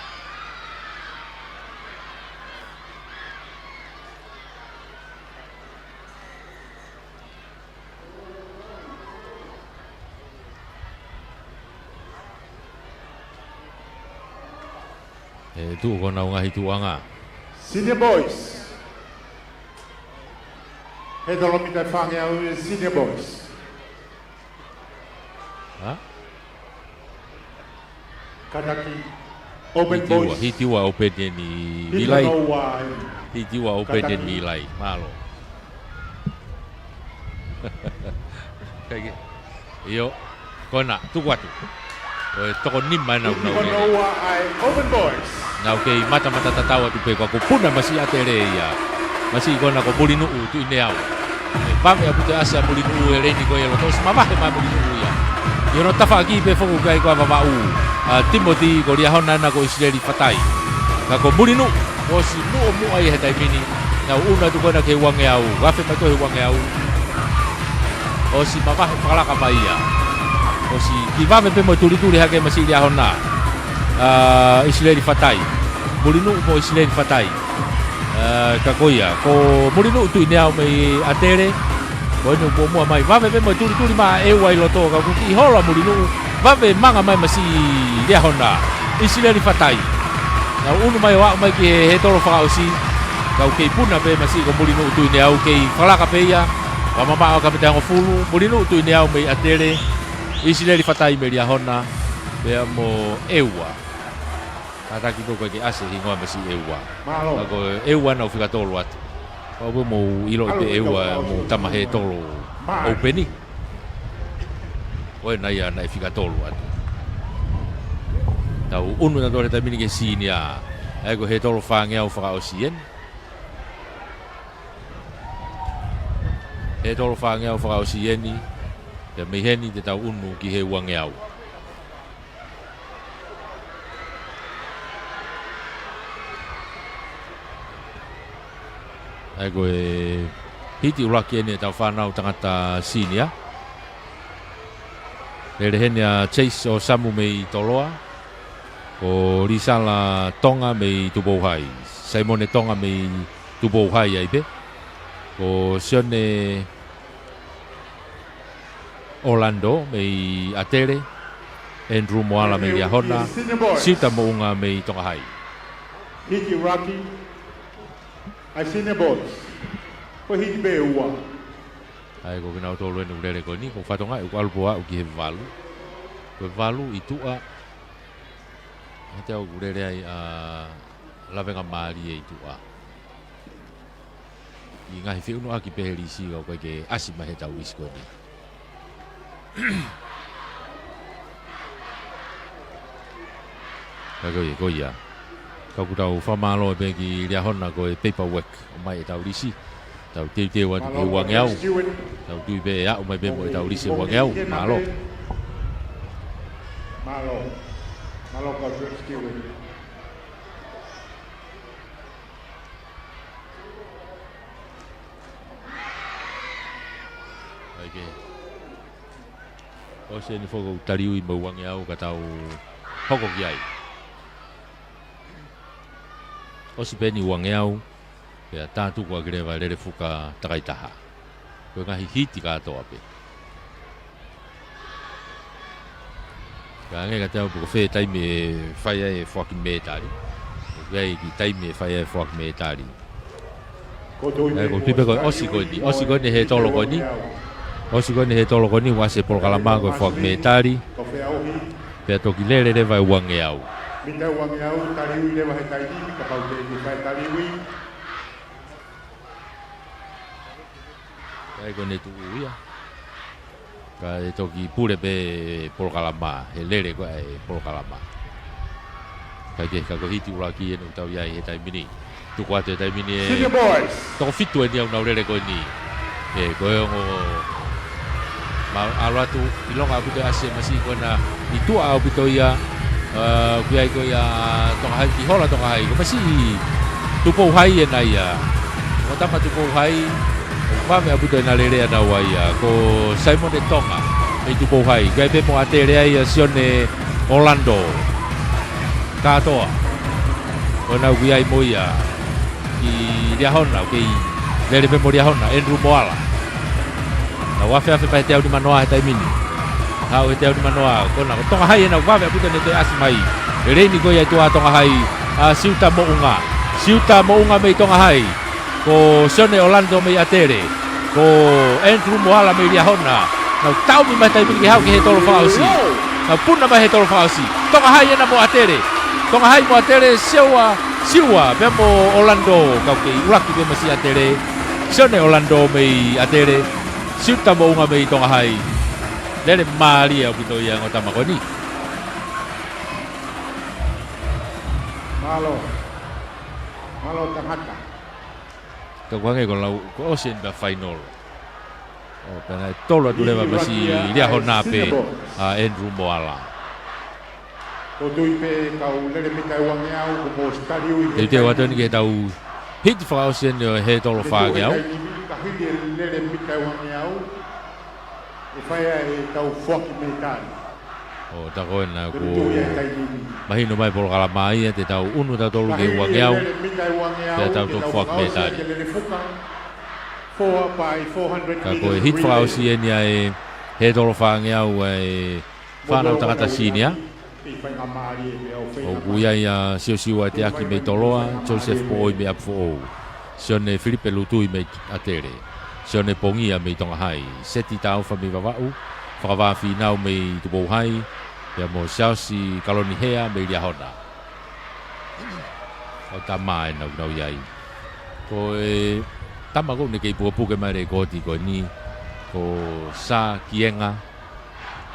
tu kona ngai tuanga senior boys Dolomita fangea senior boys ha Kadaki open boys hitiwa open ni nilai hitiwa open ni nilai malo kage yo kona tu watu toko ni mana open boys na okay mata tatawa tu pe ko puna masi atere ya masi kona ko bulinu tu ineau pam ya puta asa bulinu eleni ko yelo tos mama he ma bulinu ya yo no tafa ki pe foku kai ko baba Timothy ko ria hona na ko Israeli fatai na ko bulinu o si mu ai hetai mini na una tu kona ke wange au gafe ma to he wange au o si mama he fala ka mai ya o si ki va me pe mo tuli hake masi ria hona Israeli fatai bulinu ko Israeli fatai kakoia ko mulinu tu inea mai atere ko no mo mai va ve mo tuli ma e wai loto ka ku i hola mulinu va ve manga mai masi dia honda Israeli fatai na unu mai wa mai ki he tolo fa osi ka ke puna pe masi ko mulinu tu inea ke fala ka pe ya wa mama ka pe tango fulu mulinu tu inea mai atere Israeli fatai me dia honda be mo ewa ata ki ko ke ase hingoa masi ewa ko ewa na fika tolo atu o mo ilo pe ewa mo tamahe tolo openi o na ya na fika tolo atu tau unu na dore tamini ke sinia ai ko he tolo fange au fa osien he tolo fange au fa osieni te meheni te tau unu ki he wange au ai ko hiti uraki ene tau whanau tangata sinia le henia Chase o samu mei toloa Ko risala tonga me tupo hai. Simone tonga me tupo hai ai pe. Ko sione Orlando me atere. Andrew Moala me Iahona. Sita mounga me tonga hai. Hiki Rocky. Ai sine boys. Ko hiki be ua. Ai ko kina tolu enu lele ko ni ko fatonga ko alboa o ki he valu. Ko valu itua. Ate o lele ai a lavenga mari e itua. I ngahi fi uno aki peheli si o ko ke asima he tau isko ni. Ko ia. Kau tau whamalo e ki ria hona ko e paperwork o mai e tau risi. Tau te wa te wang yau. Tau tui be ya o mai be mo e tau risi wang yau. Malo. Malo ka skiwe. Okay. O se ni fogo tariu i mo wang yau ka tau hoko ki ai. O si peni wangeau, pea tātu kua grewa lere fuka takaitaha. Koe ngahi hiti kātoa pe. Ka nge ka tau puko whee taime e whaia e whaki mētari. Koe ki taime e whaia e whaki mētari. Ko tuipe koe osi koe ni he tolo koe ni. Osi koe ni he tolo koe ni wase polkalama koe whaki mētari. Pea toki lere rewa e wangeau. Mita wangi au tariwi lewa he taini ka pau te ni fai tariwi. Kai ko ne tu ia. Ka e toki pure pe polkalama, he lere ko e polkalama. Kai ke ka ko hiti uraki e no tau ia he taimini. Tu ko ate taimini e. To fitu e ni au na lere ko ni. E ko e ngo ma alatu ilonga buto ase masi ko na itu au buto ia. Kuai ko ya tong hai ki hola tong hai ko masi tupo hai na ya ko tama tupo hai pa me abu na lere na wa ya ko Simon de Tonga me tupo hai kai pe mo atere ai sione Orlando katoa ona kuai mo ya ki dia hona ki lere pe mo dia hona Andrew Moala na wa fa pa te au di manoa tai mini hau e teo ni manoa kona tonga hai na wawe aputa ne te asimai reini ko ia tua tonga hai a siuta mo unga me tonga hai ko sione Orlando me atere ko Andrew Moala me ria hona na tau mi mai tai mi hau ki he tolo fausi na puna mai he tolo fausi tonga hai na mo atere siwa be mo Orlando ka ki uraki be masi atere sione Orlando me atere siuta mo unga me tonga hai lele mali au pito ia ngota makoni. Malo tangata. Ka wange ko lau ko osen ba final. O pena tolo tu leva masi dia hona pe a Andrew Moala. Ko tuipe kau lele mitai wange au ko mo stadiu. Te watoni ke tau hit fa osen he tolo fa ke au. Ka hili lele mitai wange au. Faya e tau foki metari. O ta ko na ko mahino mai por kala mai te tau unu ta tolu ke wangeau. Te tau to foki metari. Ka ko hit fa osi enia e he tolo fa ngeau e fana ta kata sinia. O kuia ia siwa te aki me toloa Joseph Boy me apfo. Sione Filipe Lutui me atere. Sione pongia me tonga hai seti tau fa me vavau fa fi nau me tubo hai ya mo Chelsea kaloni hea me ria hona o tama na no yai ko tama ko ne ke pu ke mare ko ti ko ni ko sa kienga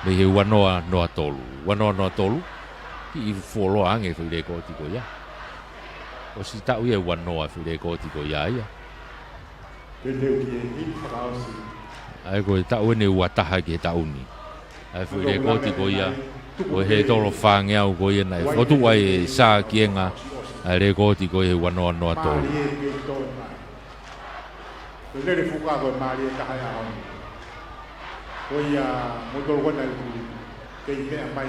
me he wanoa no tolu ki folo ange fu de ko ti ko ya o si ta u ye wanoa fu de ko ti ko ya ya ai ko ta une wa ta ha ke ta uni ai fu le ko ti ko ia ko he tolo fa ngea ko ia nai o tu wai sa kienga ai le ko ti ko he wano no to le fu ka ko mari ta ha ya ko ia mo to ko na ke me mai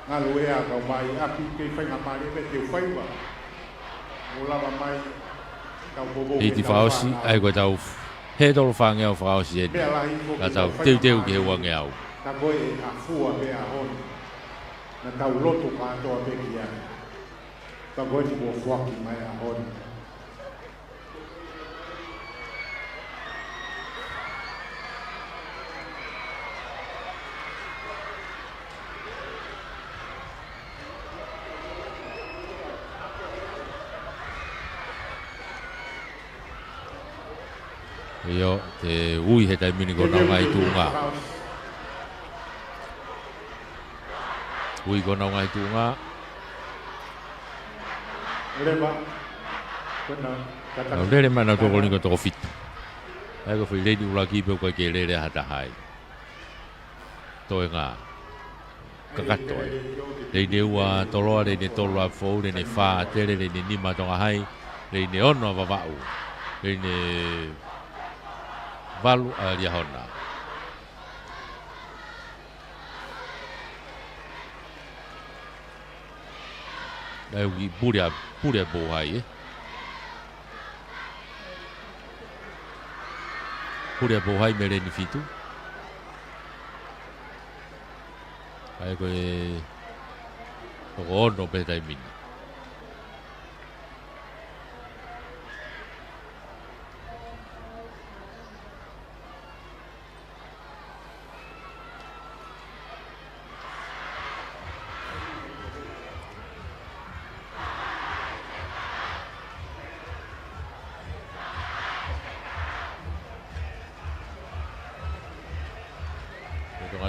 ngā loea kau mai api kei whainga mare me te whaiwa. O lava mai kau bobo I ti whaosi, ai koe tau he tolo whangeau whaosi eni. Ka tau teu ki he wangeau. Ta koe e a fua pe a honi. Na tau loto katoa pe ki ane. Ta koe ti mo fuaki mai a honi. Io te ui he taimini ko nau ngai tūnga. Ui ko nau ngai tūnga. Nau lere mana toko ni ko toko fitu. Ai ko whi reini ula kipe ko ke lere hata hai. Toi ngā. Kakatoi. Reini ua toloa, reini toloa fau, reini wha, tere, reini nima tonga hai. Reini ono wawau. Reini valu a Riahona. Ai uki purea bohai Purea bohai me reni fitu. Ai koe toko ono pe taimini.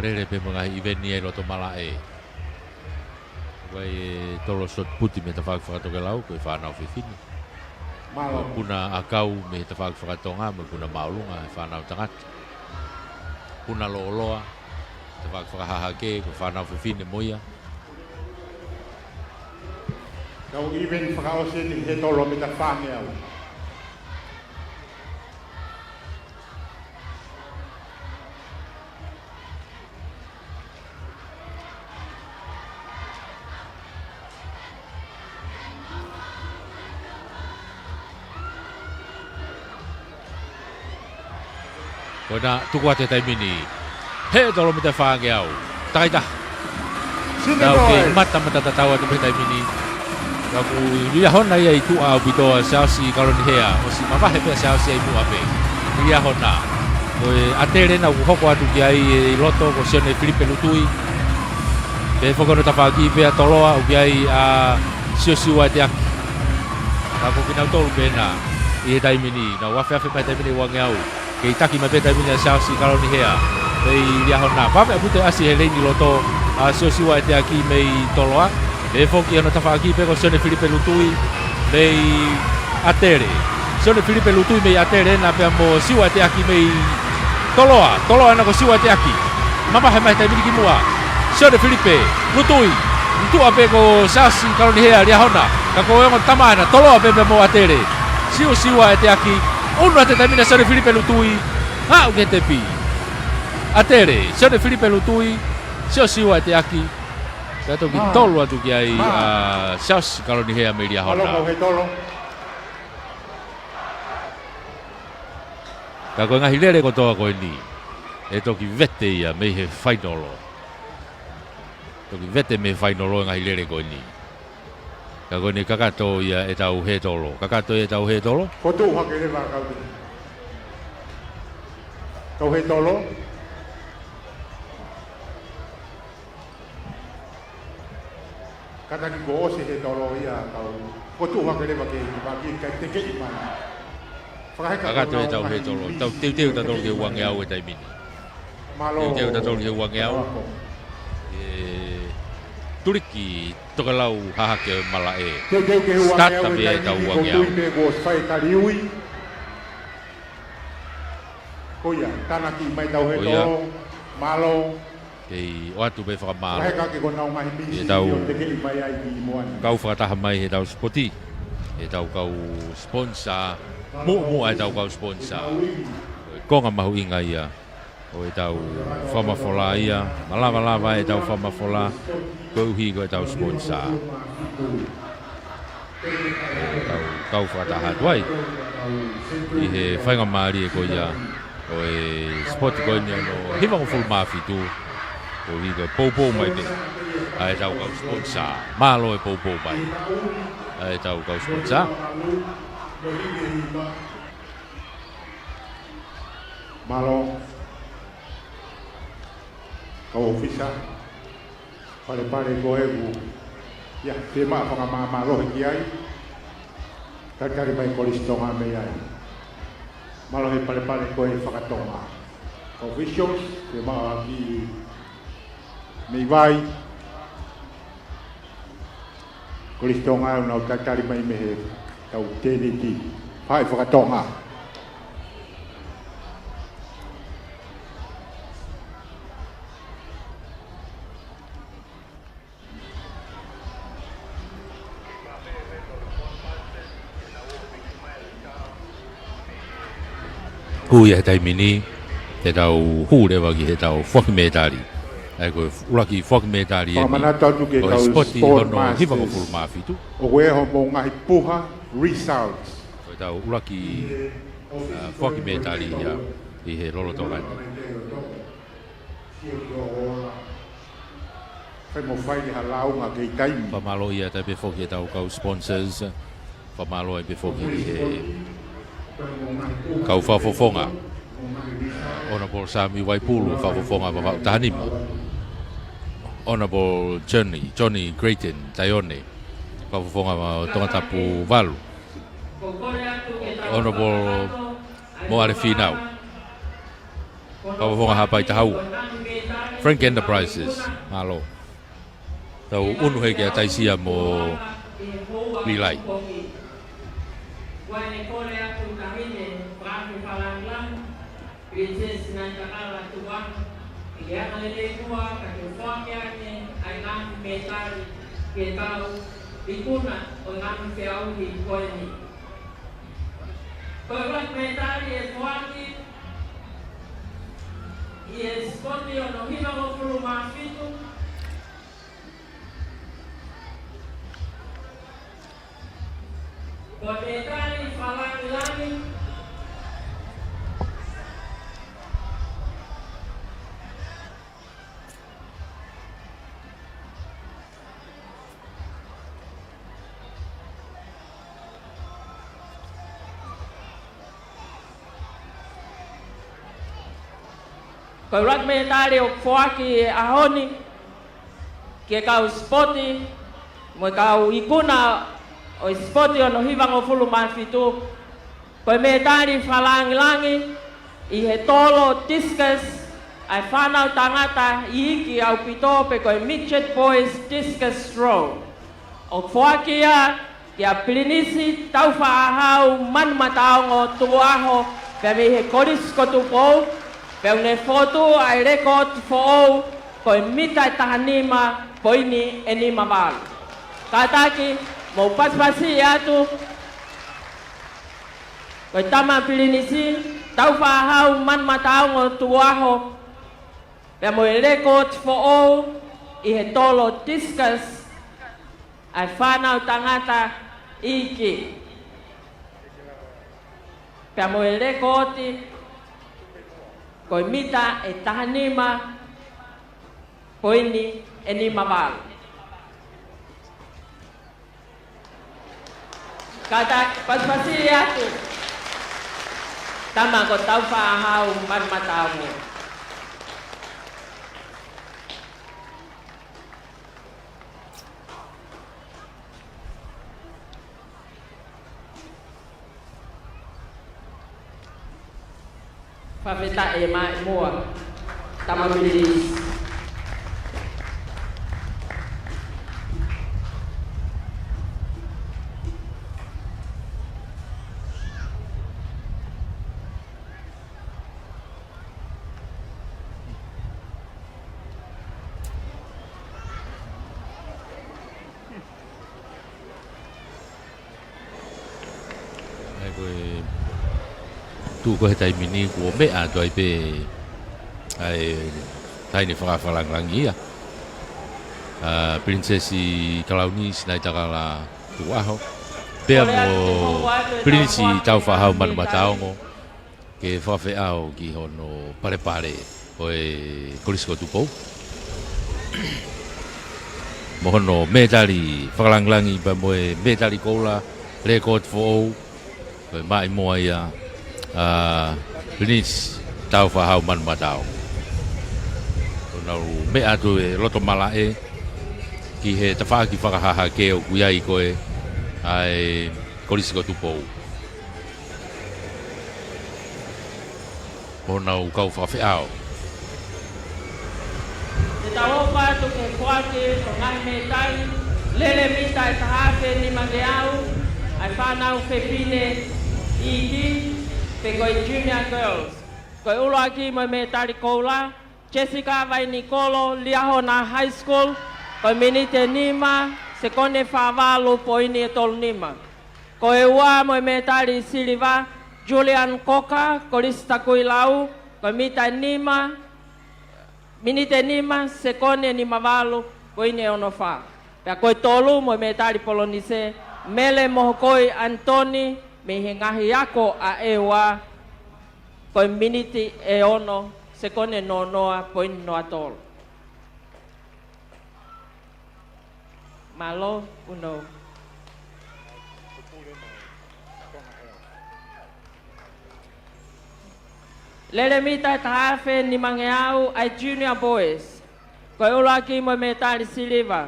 Rere pe mga event ni loto mala e. Wai tolo sot puti me tafak whakatoke lau koe whanau whiwhini. Kuna akau me tafak whakatonga me kuna maulunga e whanau tangata. Kuna looloa tafak whakahahake koe whanau whiwhini moia. Kau event whakaose ni he tolo me ta whane au. Kona tuku ate taimini. He tolo me te whange au. Taita. Tau ke mata tatau ate me taimini. Kau ku Riahona ia i tu au bitoa Chelsea kaloni hea. O si mawahe pia Chelsea i mua pe. Riahona. Koe ate rena u hoko atu ki ai i loto ko sione Filipe Lutui. Pe whakano ta whaki pia toloa u ki ai a siosiwa te aki. Kau ku kinau tolu pena i he taimini. Na wafe afe mai taimini wange au. Kei taki mai peta mina Chelsea kaloni hea. Pei Riahona. Wafe apute asi he leini loto a siosiwa te aki mei toloa. E foki ana tawhaki peko sione Filipe Lutui mei atere. Sione Filipe Lutui mei atere na pia mo siwa te aki mei toloa. Toloa na ko siwa te aki. Mama he mai taimini ki mua. Sione Filipe Lutui. Ntua peko Chelsea kaloni hea Riahona. Kako engo tamana toloa pepe mo atere. Siwa te aki. Uno ate taimina sione Filipe Lutui. Ha uke tepi. Atere. Sione Filipe Lutui. Siwa te aki. Kato ki tolu atu ki ai Chelsea kaloni hea me Riahona. Ka koe ngahi lere ko toa koe ni. E toki vete ia me he whainolo. Toki vete me whainolo ngahi lere koe ni. Ka koe ni kakato ia e tau he tolo. Kakato e tau he tolo? Ko tū hake rewa kau te. Kau he tolo? Kata ki ko ose he tolo ia kau. Ko tū hake rewa ke waki kai te kei mana. Kakato e tau he tolo. Tau teu ta tolo ke wange au e taimini. Teu ta tolo ke wange au. Turiki toka lau hahake mala e. Stata me e tau wange au. Koia, tanaki mai tau he tolo. Malo. Kei oatu be whakamalo. Waheka ke konau mahi misi E tau o te kei mai ai ki moani. kau whakataha mai he tau spoti. E tau kau sponsor. Mua e tau kau sponsor. Konga mahu inga ia. O e tau whamafola ia. Malawa e tau whamafola. ko hi ko tau sponsor tau fata hatwai I he whainga maari e ko ia o e sport ko ni no hiva ko full mafi tu o hi ko popo mai te ai tau kau sponsor malo e popo mai ai tau kau sponsor malo kau ofisa pare ko e ya te ma pa ma malo ki ai kakari mai ko listonga me ai malo he pare ko e whakatonga officials te ma ki me vai ko listonga no kakari mai me he tau tene ki pai whakatonga hu ia tai mini te tau hu le waki he tau whaki medali ai ko uraki whaki medali e mana tatu ke kau spoti hono hiva ko full mafi tu o we ho mo ngai puha results ko tau uraki whaki medali ia I he rolo tōrani Whai mo whai ni halau ngā kei taimi. Whamalo ia tai pe whoki e tau kau sponsors Whamalo e pe whoki I he kau whafofonga Honorable Sami Waipulu whafofonga whakau tahanima Honorable Johnny Grayton Taione whafofonga ma tongatapu walu Honorable Moare Finau whafofonga hapai tahau Frank Enterprises malo tau unu hei kia taisia mo Lilai Princess Nantakala tuwang Iya nalilikuwa Katufakya ni Ay ngang metali Kitao Ikuna O ngang fiauhi Koini Kawak metali E fuaki Ie spoti Ono hina ko fulu mafitu Kwa metali Falangi lani Kau rat metali o fuaki ahoni ke kau spoti mo kau ikuna o spoti ono hivang o fulu mafitu kau metali falangi I he tolo discus ai whanau tangata I iki au pitope kau midget boys discus throw o fuaki a kia plinisi tau whaahau man mataongo tuaho kami he koris kotupou Peo ne foto ai record fo koi mita tahanima poini enima bal. Kataki mo paspasi atu koi tama pilinisi tau fahau man matau ngo tuaho. Peo mo record fo I he tolo discus ai whanau tangata iki. Peo mo record Koi mita e tahanima poini enima bal. Kata paspasi atu tama ko tau whaahau man matau mo. Whawheta e mai mua tamabilis. Tu ko he tai mini ko me a toi pe ai tai ni whakalangi ia Princesi Kalauni sinai takala tuaho. Pea mo Prince tau whahau manu mataongo ke whawhiao ki hono pare o e Korisiko Tupou. Mo hono metari whakalanglangi pa mo e metari koula record fo o mai moa ia Prince tau whahau manu mataongo. Nau me atu e loto mala e ki he tawhaki whakahaha ke o kuiai koe ai Korisiko Tupou. Mona u kau whawhiao. Te tau pātu ke kuake o ngai me tai, lele mita e tahawhe ni mangeau, ai whanau whewhine i ki, pe koe junior girls. Koe ulo aki mo me tari koula, Jessica vai Nicolo, Liahona High School, koe minite nima, se kone whawalo poini e tolu nima. Ko e ua mo e metari siliva, Julian Koka, Korista Kuilau, ko mita nima, minite nima, se kone ni mavalo, poini e ono wha. Pea koe tolu mo e metari polonise, Mele Mohokoi Antoni, me he ngahi ako a e ua, ko minite e ono, se kone no noa, poini no atolo. Malo, uno. Lele mita tahawhe ni mangeau ai junior boys. Koe ula ki mo metari siliva.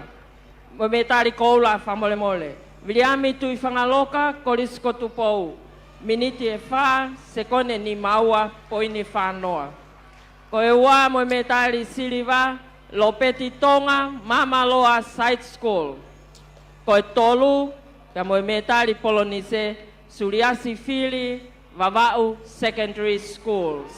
Mo metari koula whamole mole. Viliami tui whangaloka Korisiko Tupou. Miniti e wha, se kone ni maua poini whanoa. Koe ua mo metari siliva. Lopeti Tonga, Mama Loa Side School. Koe tolu, ka moe metari polonise, Suriasi Fili, Vavau Secondary Schools.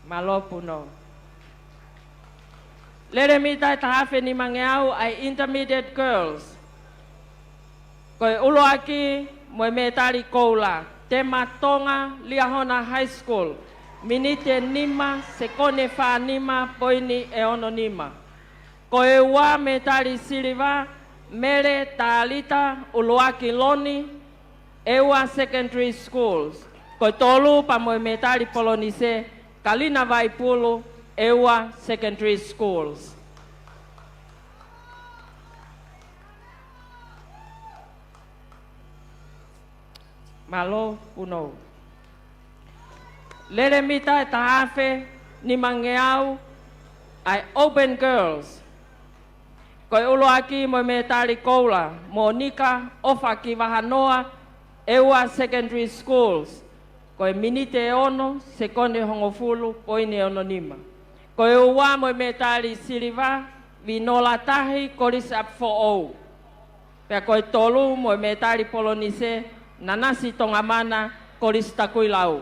Malopuno. Lere mita tahawhe ni mangeau ai intermediate girls. Koe ulo aki, moe metari koula. Tema Tonga, Liahona High School. Minite nima, se kone wha nima, poini e ono nima. Koe ua metari siliva, Mere Talita, Uluaki Loni, Ewa Secondary Schools. Koe tolu pa moe metari polonise, Kalina Vaipulu, Ewa Secondary Schools. Malo uno. Lere mita e tahawhe ni mangeau ai Open Girls. Koe ulo aki mo metari koula, Monika Ofaki Wahanoa, Ewa Secondary Schools. Koe minite e ono, se kone hongofulu, poine e ono nima. Koe ua mo metari siliva, Vinola Tahi, Koris Up for O. Pea koe tolu mo metari polonise, Nanasi Tongamana, Korista Kuilau.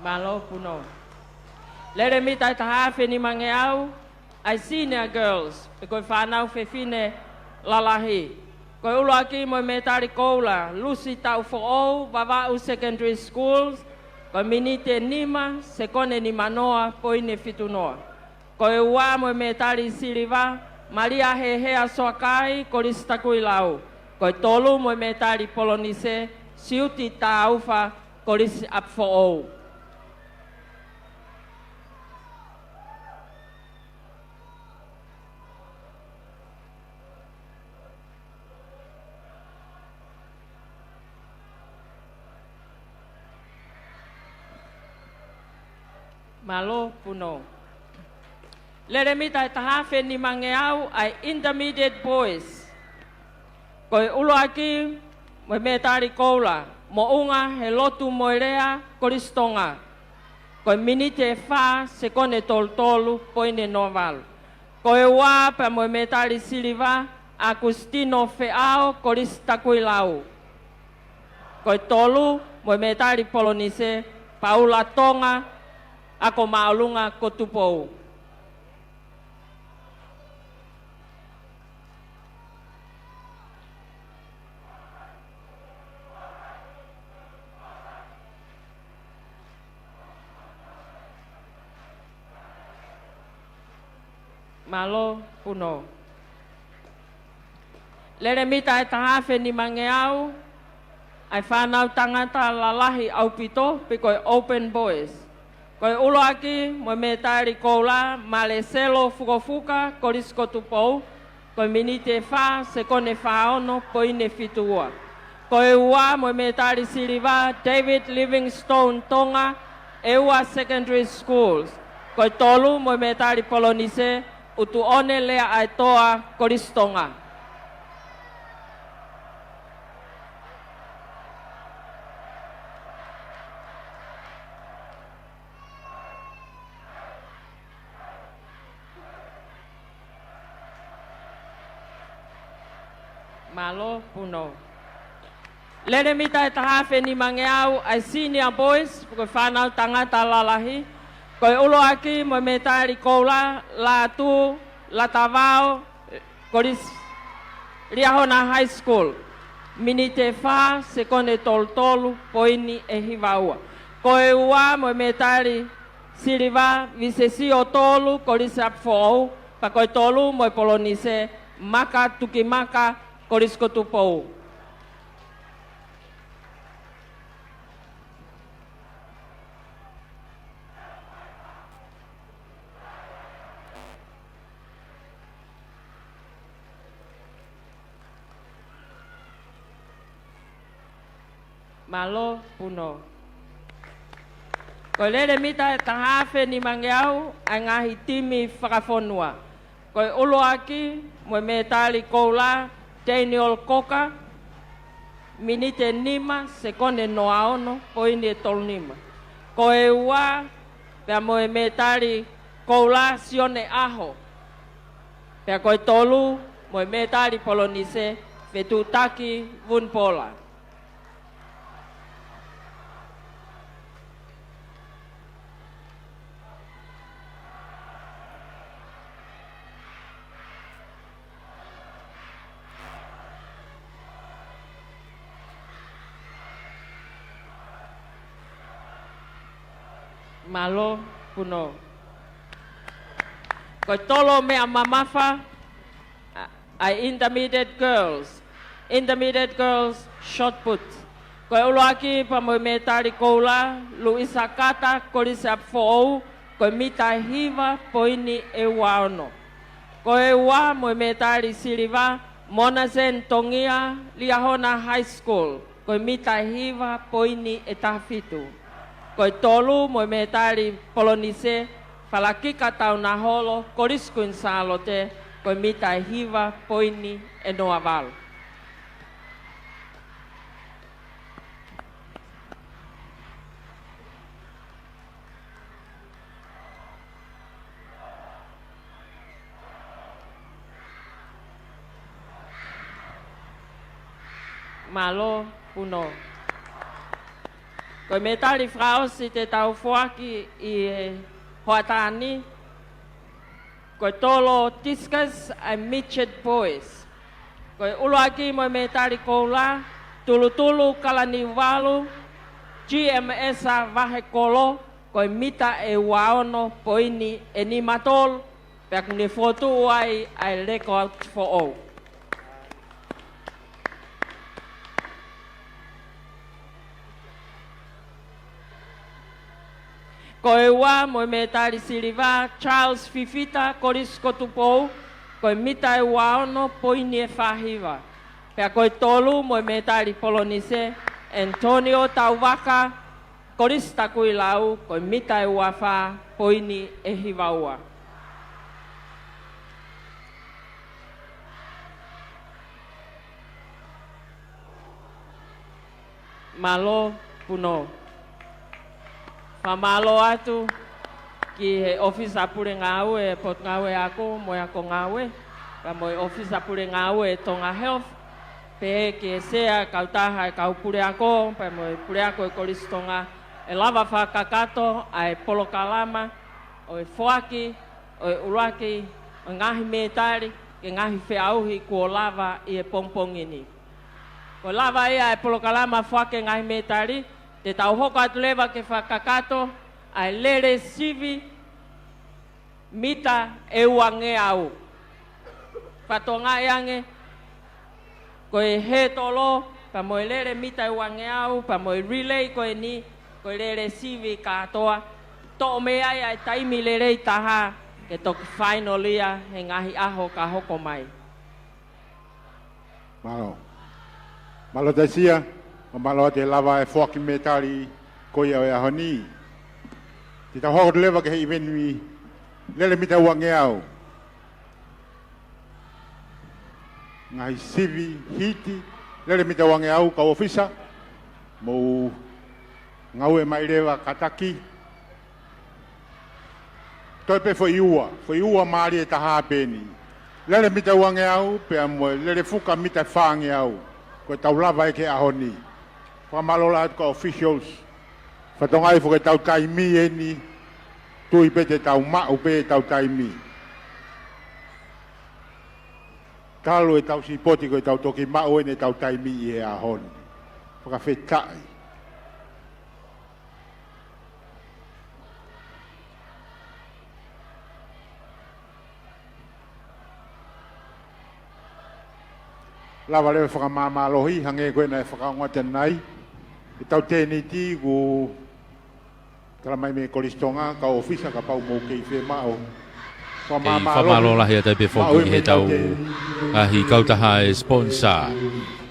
Malo puno. Lere mita tahawhe ni mangeau, ai senior girls, e koe whanau whewhine lalahi. Koe ulo aki mo metari koula, Lucy Tau Fo'ou, Vavau Secondary Schools, koe minite nima, se kone ni manoa, poine fitunoa. Koe ua mo metari siliva, Maria Hehea Soakai, Korista Kuilau. Koe tolu mo metari polonise, Siuti Taufa, Koris Up Fo'ou. Malo puno. Lere mita e tahawhe ni mangeau ai intermediate boys. Koe ulo aki mo metari koula, mo unga he lotu moerea Koristonga. Koe minite e wha se kone tolu poine novalu. Koe wā pa mo me tali siliva Agustino Feao koris takui lau. Koe tolu mo me tali polonise Paula Tonga ako maulunga kotupou. Malo puno. Lere mita e tahawhi ni mange au, ai whanau tangata lalahi au pito pe koe open boys. Koe ulo aki mo me taeri koula ma le selo fukofuka korisko tupou, koe minite wha se kone whaono poine fitua. Koe ua mo me taeri siliva David Livingstone Tonga e ua secondary schools. Koe tolu mo me taeri polonise utu one lea aetoa koristonga. Malo puno. Lere mita e tahawhi ni mange au ai senior boys, koe whanau tangata lalahi. Koe ulo aki mo me taeri koula, la tu, la tavao, koris Riahona High School. Minite wha, se kone tolu poini e hivaua. Koe ua mo me taeri siliva, visesi o tolu, koris apfou, pa koe tolu mo polonise, maka tuki maka, koris kotupou. Malo puno. Koe lere mita e tahawhi ni mange au, ai ngahi timi whakafonua. Koe ulo aki, mo me tali koula, Daniel Koka, minite nima, se kone noa ono, poine tol nima. Koe ua, pea mo me tali koula, sione aho. Pea koe tolu, mo me tali polonise, Fetutaki Vunpola. Malo puno. Koe tolo mea mamafa ai intermediate girls. Intermediate girls shot put. Koe ulo aki pa mo me tari koula, Luisa Kata korisa fou, koe mita hiva poini e waono. Koe ua mo me tari siliva, Monazen Tongia, Liahona High School, koe mita hiva poini e tafitu. Koe tolu mo me tari polonise, falakika tau na holo, korisku insalote, koe mita hiva poini e noaval. Malo puno. Koe me tali frao si te tau fuaki i hoatani. Koe tolo Tiskas a Mitched Boys. Koe ulo aki mo me tali koula, tulu kalani walu, GMS a vahe kolo, koe mita e waono poini e ni matol, pek ni fotu ai ai record for all. Koe ua mo me tari siliva Charles Fifita koris kotupou, koe mita e waono poini e whahiva. Pea koe tolu mo me tari polonise Antonio Tauwaka koris takui lau, koe mita e wafa poini e hivaua. Malo puno. Famalo atu, ki he ofisa pure ngāu e pot ngāu e ako, moe ako ngāu e, ka moe ofisa pure ngāu e tonga health, pe ki e sea kautaha e kau pure ako, pe moe pure ako e koristonga, e lava whakakato, a e polo kalama, o e whoaki, o e uraki, o ngahi mētari, ke ngahi whiauhi kua lava i e pongpongini. Ko lava ia e polo kalama whake ngahi mētari, te tau hoko atu lewa ke whakakato, ai lere sivi mita e uange au. Whatonga e ange, ko e he tolo, pa moe lere mita e uange au, pa moe relay ko e ni, ko e lere sivi katoa, to me ai ai taimi lere i taha, ke toki final ia he ngahi aho ka hoko mai. Malo. Malo te sia, o malo te lava e whoaki metari koia o e ahoni. Te tau hoko te lewa ke he iwenui, lele mita uange au. Ngahi sivi, hiti, lele mita uange au ka ofisa, mo ngau e mai rewa kataki. Toi pe foi ua maari e taha peni. Lele mita uange au, pe amoe, lele fuka mita whaange au. Koe tau lava e ke ahoni. Whamalola atu ka officials. Whatongai fuke tau taimi e ni. Tui pe te tau mau pe tau taimi. Talo e tau sipoti koe tau toki mau e ne tau taimi i e ahoni. Whakawhetai. Lava lewe whakamamalohi, hange koe nei whakaonga nai. E tau tēni ti ku kalamai me koristonga, ka ofisa ka pau mō kei whe mao. Kei whamalohi a teipe whoki he tau ahi kautaha e sponsor.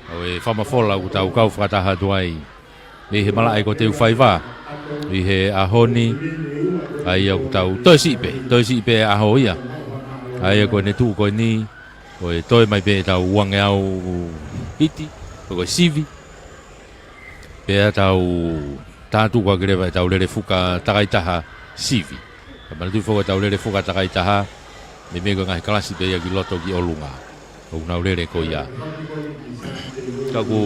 O e whamafola ku tau kau whakataha tuai. Me he malai ko teu whaiva. I he ahoni, ai au tau toisi ipe aho ia. Ai ko ne tu ko ni. O e toi mai pe tau uange au hiti, o e sivi. Pea tau tātu kwa grewa e tau lere fuka takaitaha sivi. Ka manatui whoka tau lere fuka takaitaha, me mego ngahi kalasi pe ia ki loto ki olunga. O nau lere ko ia. Kaku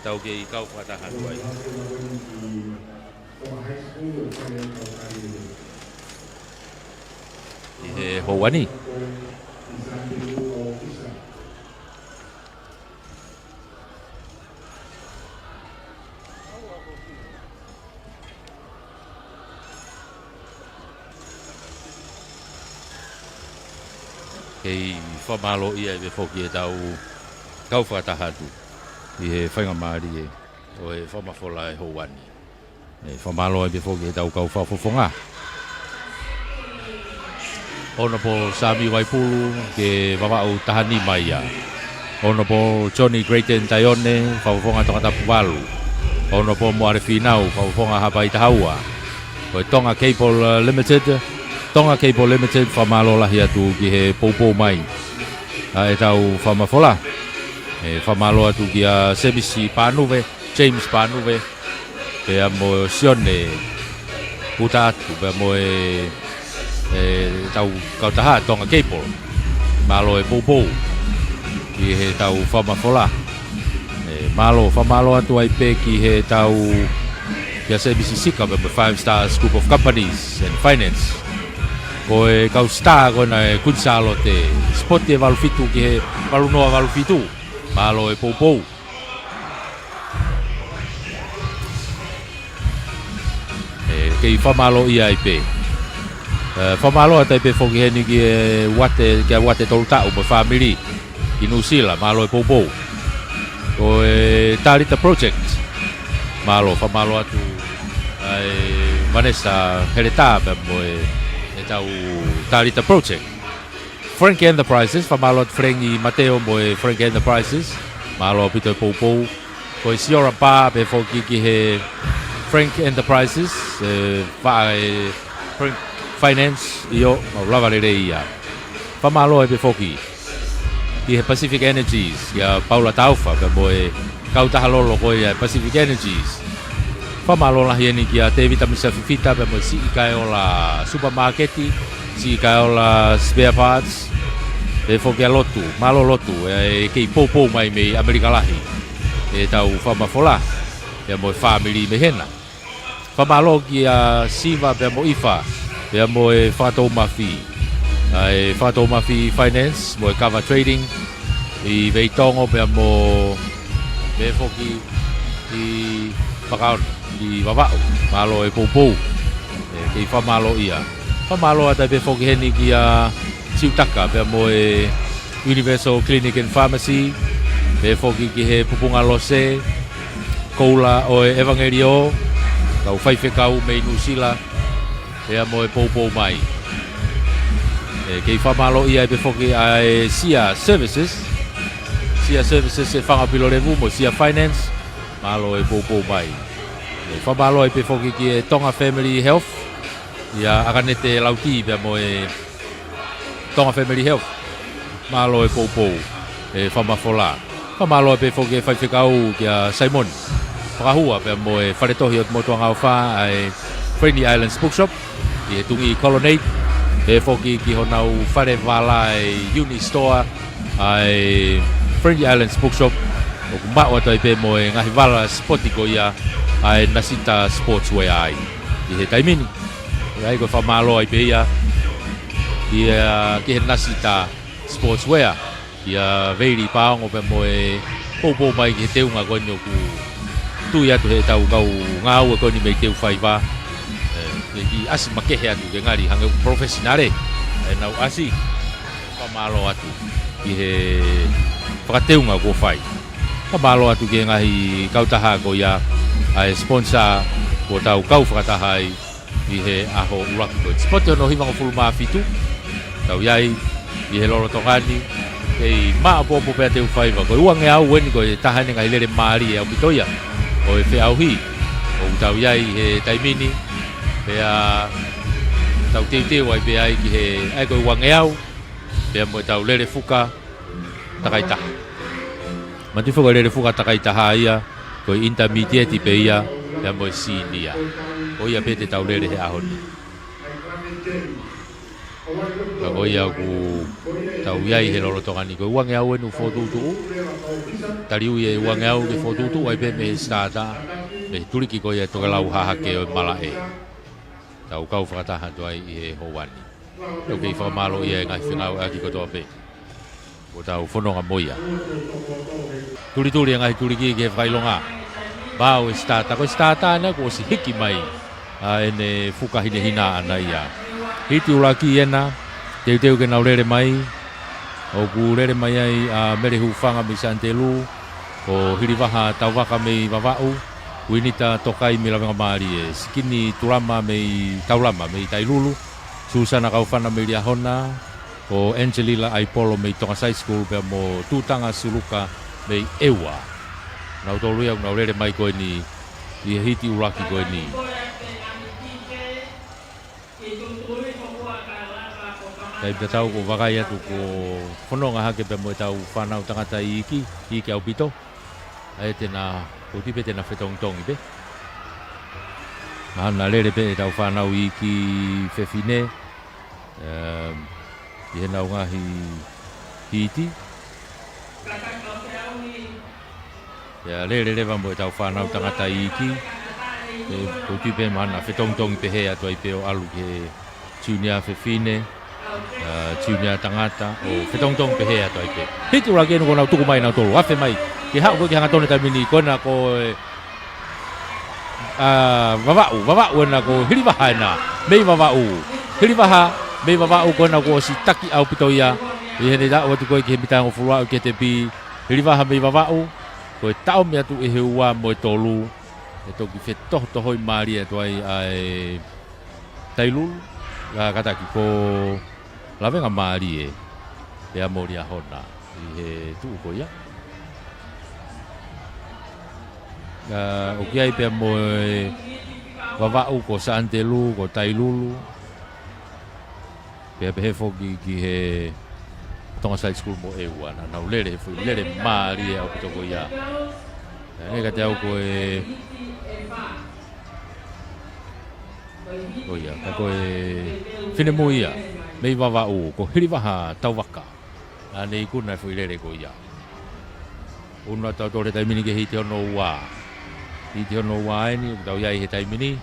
tau ke i kau whataha tuai. I he houani. Kei whamalo ia e whoki e tau kau whakatahatu. I he whainga maari e o e whamafola e houani. E whamalo e whoki e tau kau whafofonga. Honorable Sami Waipulu ke wawau tahani mai ia. Honorable Johnny Grayton Taione, whafofonga tangata puwalu. Honorable Moare Finau, whafofonga hapa i tahaua. Koe Tonga Cable Limited, whamalo lahi atu ki he poupou mai. E tau whamafola. E whamalo atu ki a Semisi Panuve, James Panuve. Pe a mo Sione, puta atu, pe a mo tau kautaha Tonga Cable. Malo e poupou. Ki he tau whamafola. Malo, whamalo atu ai pe ki he tau ki a Semisi Sika, pe 5 Stars Group of Companies and Finance. Ko e kau star ko na e kunsalo te spot e valufitu ki he valunoa valufitu. Malo e poupou. Kei whamalo ia i pe. Whamalo atai pe whoki heni ki e wate tolu tau mo family i Nusila, malo e poupou. Ko e Tarita Project. Malo, whamalo atu Vanessa Hereta mo e tau Tarita Project. Frank Enterprises, whamalo atu Frank i Mateo mo e Frank Enterprises. Malo pito e poupou. Ko e Siora Pa pe whoki ki he Frank Enterprises, Frank Finance, io lava le ia. Whamalo e pe whoki. Ki he Pacific Energies, ia Paula Taufa, ka mo e kautaha lolo ko ia Pacific Energies. Whamalo lahi eni ki a te vitamin sa fifita pe mo si kai o la supermarketi, si kai o la spare parts, e foki a lotu, malo lotu, e kei popo mai me Amerika lahi, e tau whamafola, pe mo family me hena. Whamalo ki a siva pe mo ifa, pe mo e whatou mafi, e whatou mafi finance, mo e cover trading, i veitongo pe mo me foki i whakaona. I wawao, malo e poupou, kei whamalo ia. Whamalo ata pe whoki heni ki a Siutaka, pe mo e Universal Clinic and Pharmacy, pe whoki ki he pupunga lose, koula o e Evangelio, kau whaife kau me Nusila, pe mo e poupou mai. Kei whamalo ia pe whoki a e Sia Services, Sia Services e whangapilo revu mo Sia Finance, malo e poupou mai. Whamalo e pe whoki ki e Tonga Family Health, ia akanete lauti pe mo e Tonga Family Health, malo e poupou e whamafola. Whamalo e pe whoki e whaiwhikau ki a Simon, whakahua pe mo e wharetohi o motuanga o wha e Friendly Islands Bookshop, i e tungi Colonnade, e whoki ki honau whare wala e Unistore, e Friendly Islands Bookshop, o kumao atai pe mo e ngahi wala spotiko ia, ai Nasita Sportswear ai i he taimini ai ko whamalo ai peia i ki he Nasita Sportswear i a veiri paongo pe mo e popo mai ki he teunga konyo ku tui atu he tau kau ngau e koni mei teu whaiva i asi makehe atu ke ngari hange professionale e nau asi whamalo atu i he whakateunga ko whai whamalo atu ke ngahi kautaha ko ia ai sponsor ko tau kau whakatahai i he aho uraki koe. Spote ono hiwanga fuluma fitu, tau iai i he loro tongani, kei maa popo pea teu whaiva, koe uange au weni koe tahane ngai lere maari e au pitoia, o e whea au hi, o tau iai he taimini, pea tau teu ai pea ai ki he ai koe uange au, pea mo tau lere fuka takaitaha. Mati fuka lere fuka takaitaha ia, ko intermediate pe ia ya mo senior o ia pete tau lere he ahoni ko ia ku tau iai he loro tongani ko uange au enu fotutu tariu ia uange au ke fotutu ai pe me starta me tuliki ko ia to lau ha ke o malae tau kau whakataha to ai he howani o ke whamalo ia ngai whinau aki ko to pe o tau whanonga moia. Turi ngai turiki ke whailonga. Bao e stata. Ko stata ana ko si hiki mai. Ene whukahine hina ana ia. Hiti uraki ena. Teu ke nau rere mai. O ku rere mai ai a merehu whanga mi Santelu. O hiriwaha tau waka mei wawau. Winita tokai mi lawenga maari e. Sikini turama mei taulama mei tailulu. Susana kau whana mei riahona. O Angelina Aipolo mei Tonga High School pe mo tutanga suluka mei ewa. Nau tolu ia nau rere mai koe ni i hiti uraki koe ni. Kai pe tau ko wakai atu ko whanonga hake pe mo tau whanau tangata i iki au pito. Ae tena, ko tipe tena whetongtongi pe. Mahana rere pe tau whanau i iki whewhine. I he nau ngahi hiti. Ia rere rewa mo e tau whanau tangata i iki. Ko tipe mana whetongtongi pe he atu ai pe o alu ke Junior Whewhine, Junior tangata o whetongtongi pe he atu ai pe. Hiti ura kenu ko nau tuku mai nau tolu, awhi mai. Ki hao ko ki hanga tone tamini kona ko wawau ena ko hiriwaha ena, mei wawau. Hiriwaha mei wawau kona ko si taki au pitoia i hene da watu koe ki he mitango furua ki te pi hiriwaha mei wawau ko e tau mea tu i he ua mo e tolu e toki whetoho tohoi maari e tuai ai tailulu la kataki ko lawenga maari e a mori a hona i he tuu ko ia o ki ai pe mo e wawau ko Santelu ko tailulu pe he fogi ki he Tonga High School mo e wana nau lere fu lere mari au to ia e ka te au ko e Ko ia ka ko fine mo ia me wawa o ko hiri waha tau waka ane kuna foi lere ko ia una tau tore tai mini ke hiti ono wa ni tau ia he tai mini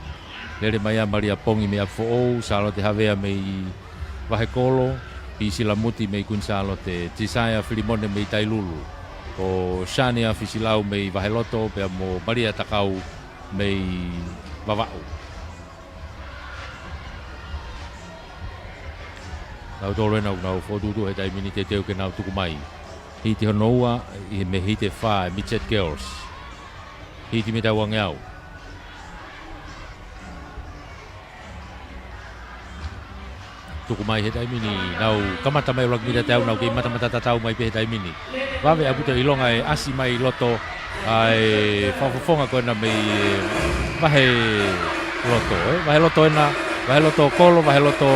lere mai a Maria Pongi me a fo salo te havea me wahe kolo pisi la muti me kun salo te tisaya Filimone me tai lulu o Shania fisilau me wahe loto pe mo Maria takau me wawau Nau tōre nau whotutu he tai mini te teo ke nau tuku mai. Hiti honoua i me hite whae Midget Girls. Hiti me tau angeau. Tuku mai he tai mini nau kamata mai urak mida tau nau ke mata tatau mai pe he tai mini. Wawe aputa ilonga e asi mai loto ai whawhawhonga koe na mei wahe loto. Wahe loto ena, wahe loto kolo, wahe loto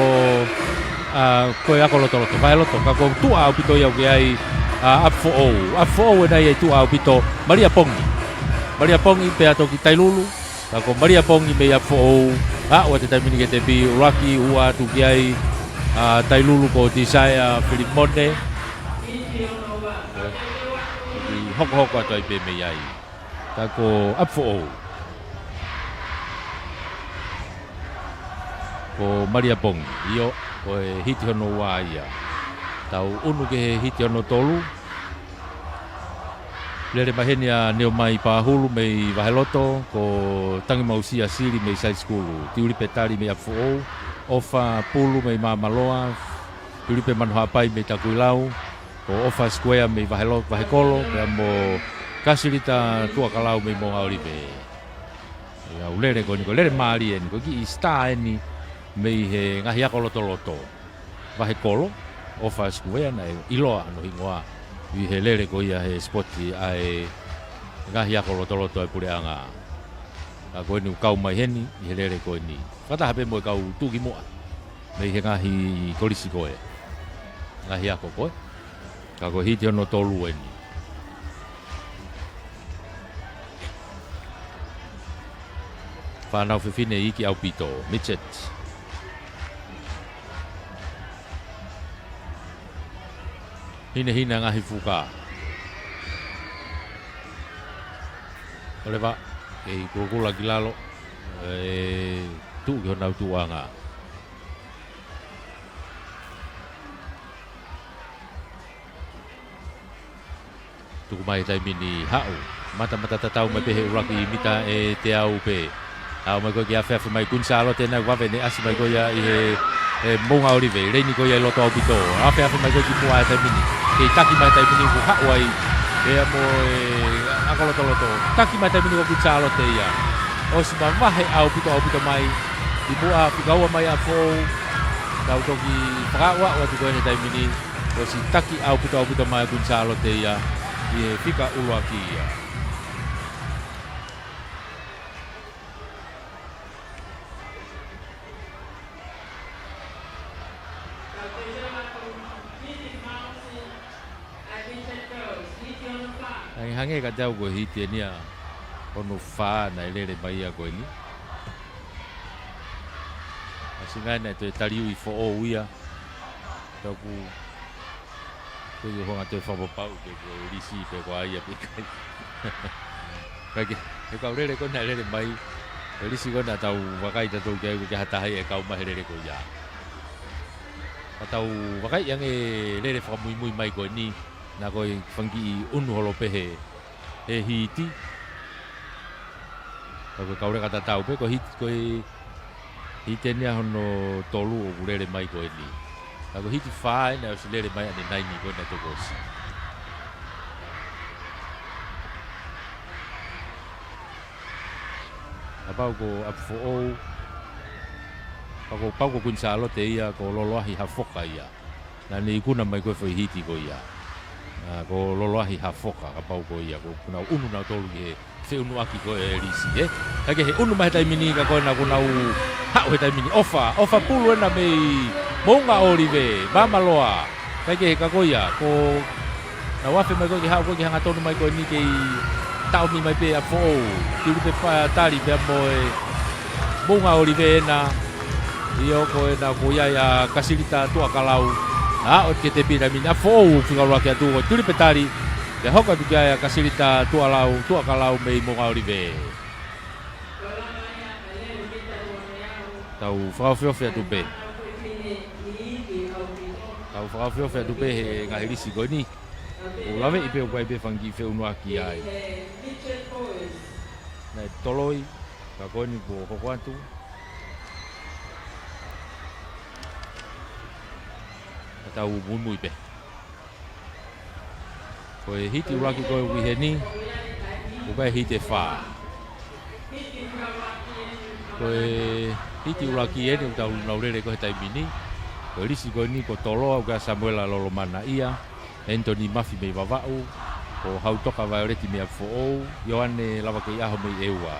koe ako loto vai loto ka ko tu au pito ia ke ai up for o na ia tu au pito Maria Pongi pe ato ki tailulu ka ko Maria Pongi me up for o o te tamini ke te bi Rocky ua tu ki ai tailulu ko Tisaya Filimone i hoko ato ai pe me ai ka ko up for o ko Maria Pongi io o e hiti hono wā ia. Tau unu ke he hiti hono tolu. Lere maheni a neo mai pāhulu mei waheloto ko tangi mausia siri mei sai skulu. Tiuri petari mei afuou. Ofa pulu mei mamaloa. Tiuri pe manuhapai mei takuilau. Ko ofa square mei wahekolo. Pea mo kasirita tua kalau mei mo ngauribe. Ia ulere ko niko lere maari eni. Ko ki i star eni. Mei he ngahi ako loto wahe kolo ofa square na iloa no hingoa i he lere ko ia he spoti ai ngahi ako loto e pureanga a ko ni kau mai heni i he lere ko ni fata hape mo kau tuki moa mei he ngahi kolisi koe ngahi ako koe ka ko hiti ono tolu eni whanau whiwhine iki au pito Midget hina ngahi fuka. Ole va e kukula kilalo tu ki honau tuanga. Tuku mai tai mini hau. Mata tatau mai pehe uraki mita e te au pe. Au mai ko ki afefa mai kun salo tena wawe ne asi mai ko ia i he monga orive. Reini ko ia loto au pito. Afefa mai ko ki pua tai mini. Ke taki mai tai mini ku hauai e mo ako loto taki mai tai mini ku tsalo te ia o si wahe au pito mai i bua pigaua mai a fo tau toki whakaua o tu koe tai mini o si taki au pito mai ku tsalo te ia i fika ulua ki ia hange ka tau ko hiti nia ono wha na lere mai a koe ni. Asingai nei te tariu i fo o uia. Tau ku koe i honga te whapapau ke ko risi pe ko aia pe kai. Kake, e kau lere ko na lere mai. E risi ko na tau wakai tatou ke au ke hatahai e kau mahe lere ko ia. Ka tau wakai yang e lere whakamui mai koe ni. Na koe whangi i unu holo pehe he hiti. Ka koe kaure kata tau pe, ko hiti koe hiti enia hono tolu o kurere mai koe ni. Ka koe hiti whae na o si lere mai ane naini koe na tokosi. Apau ko apfo ou. Pau ko kunsalo te ia ko loloahi hafoka ia. Na ni ikuna mai koe whai hiti ko ia. Ko loloahi hafoka ka pau ko ia ko kuna unu na tolu ki he unu aki ko e risi Hake he unu mai tai mini ka ko na kuna hau he tai mini ofa pulu na mei monga orive mamaloa hake he ka ko ia ko na wafe mai ko ki hau ko ki hanga tonu mai ko ni ke tau mi mai pe a fo ti pe pa tali pe mo Munga Olive na io ko na ko ia kasilita tua kalau o ke te pina mina fo finga ke atu tuli petari le hoka tu ia kasilita tua kalau mei Munga Olive tau fio tu pe tau fio tu pe he nga helisi goni o lave ipe o pai pe fangi fe unu aki ai na toloi ka goni bo ko kwantu tau mui pe ko hiti raki ko wi heni o bai hite fa ko hiti raki ene tau na ure ko tai mini ko lisi ko ni ko tolo ga Samuela lolo mana ia Anthony Mafi me vavau ko hautoka Violet me fo Yohane lava ke aho me ewa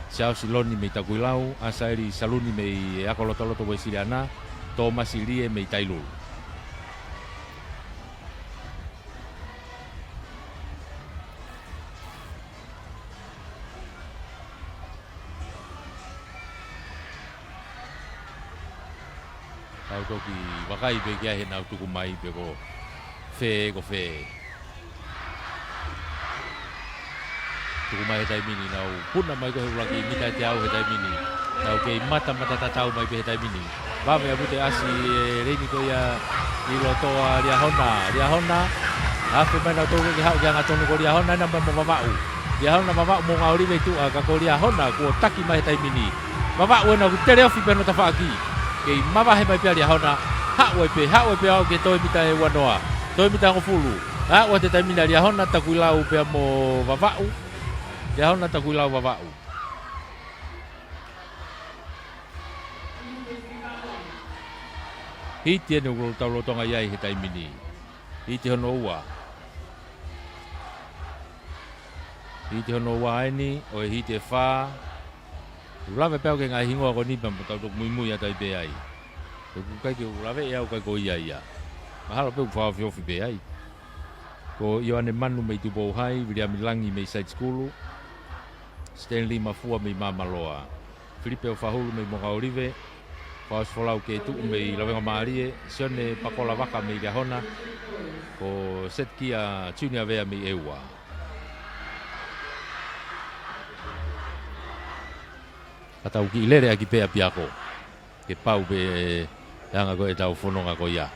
Sao Siloni me takuilau Asairi Saluni me akolotoloto we siliana Thomas Ilie me tailu toki wakai be kia he nau tuku mai pe ko fe tuku mai tai mini nau puna mai ko lagi mita te au he tai mini nau ke mata tatau mai pe tai mini va me abute asi reini ko ia i lotoa ria hona afu mai nau toku ki hau janga tonu ko ria hona na mavau ria hona mavau mo ngauri be tu ka ko ria hona ko taki mai tai mini mavau na ku tere ofi pe no tafaki kei mama he mai pia hona ha we au ke toi mita e wanoa toi mita ngofulu ha o te tamina ria hona takuilau pe mo vavau ria hona takuilau vavau hiti ene ulo taulo tonga iai he taimini hiti hono ua aini o e hiti e wha Ulave peo ke ngai hingoa ko nipa mo tau mui atai pe ai. Ko kai ke ulave e au kai ko ia. Mahalo pe fa fiofi pe ai. Ko Ioane Manu me tu bo hai, William Langi me side school. Stanley Mafua me Mamaloa. Filipe Fahulu me Moga Olive. Paus Folau ke tu me Lavenga Marie, Sione Pakola Vaka me Gahona. Ko Setkia Junior Vea me Ewa. Atau ki lere aki pe apiako ke pau pe anga ko e tau fononga ko ia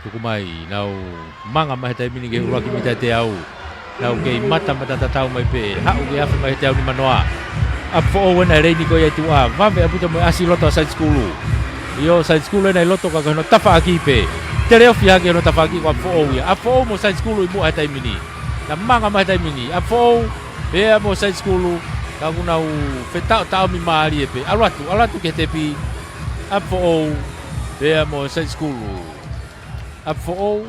tukumai nau manga mai tai mini ke uraki mita te au nau ke mata tatau mai pe ha u ke afa mai te au ni manoa apo o na reini ko ia tua vave aputa mo asi loto side school io side school na loto ka no tafa aki pe te reo fia ke no tafa aki ko apo o mo side school mo ai mini na manga mai tai mini apo e mo side school ka una u feta tau mi mari pe alatu ke te pi apo o e mo side school apo o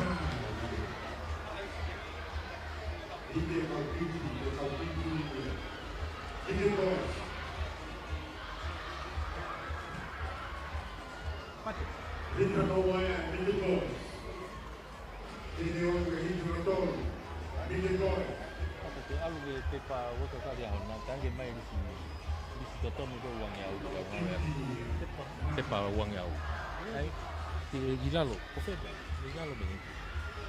uang yau. Ai gilalo, kofeba.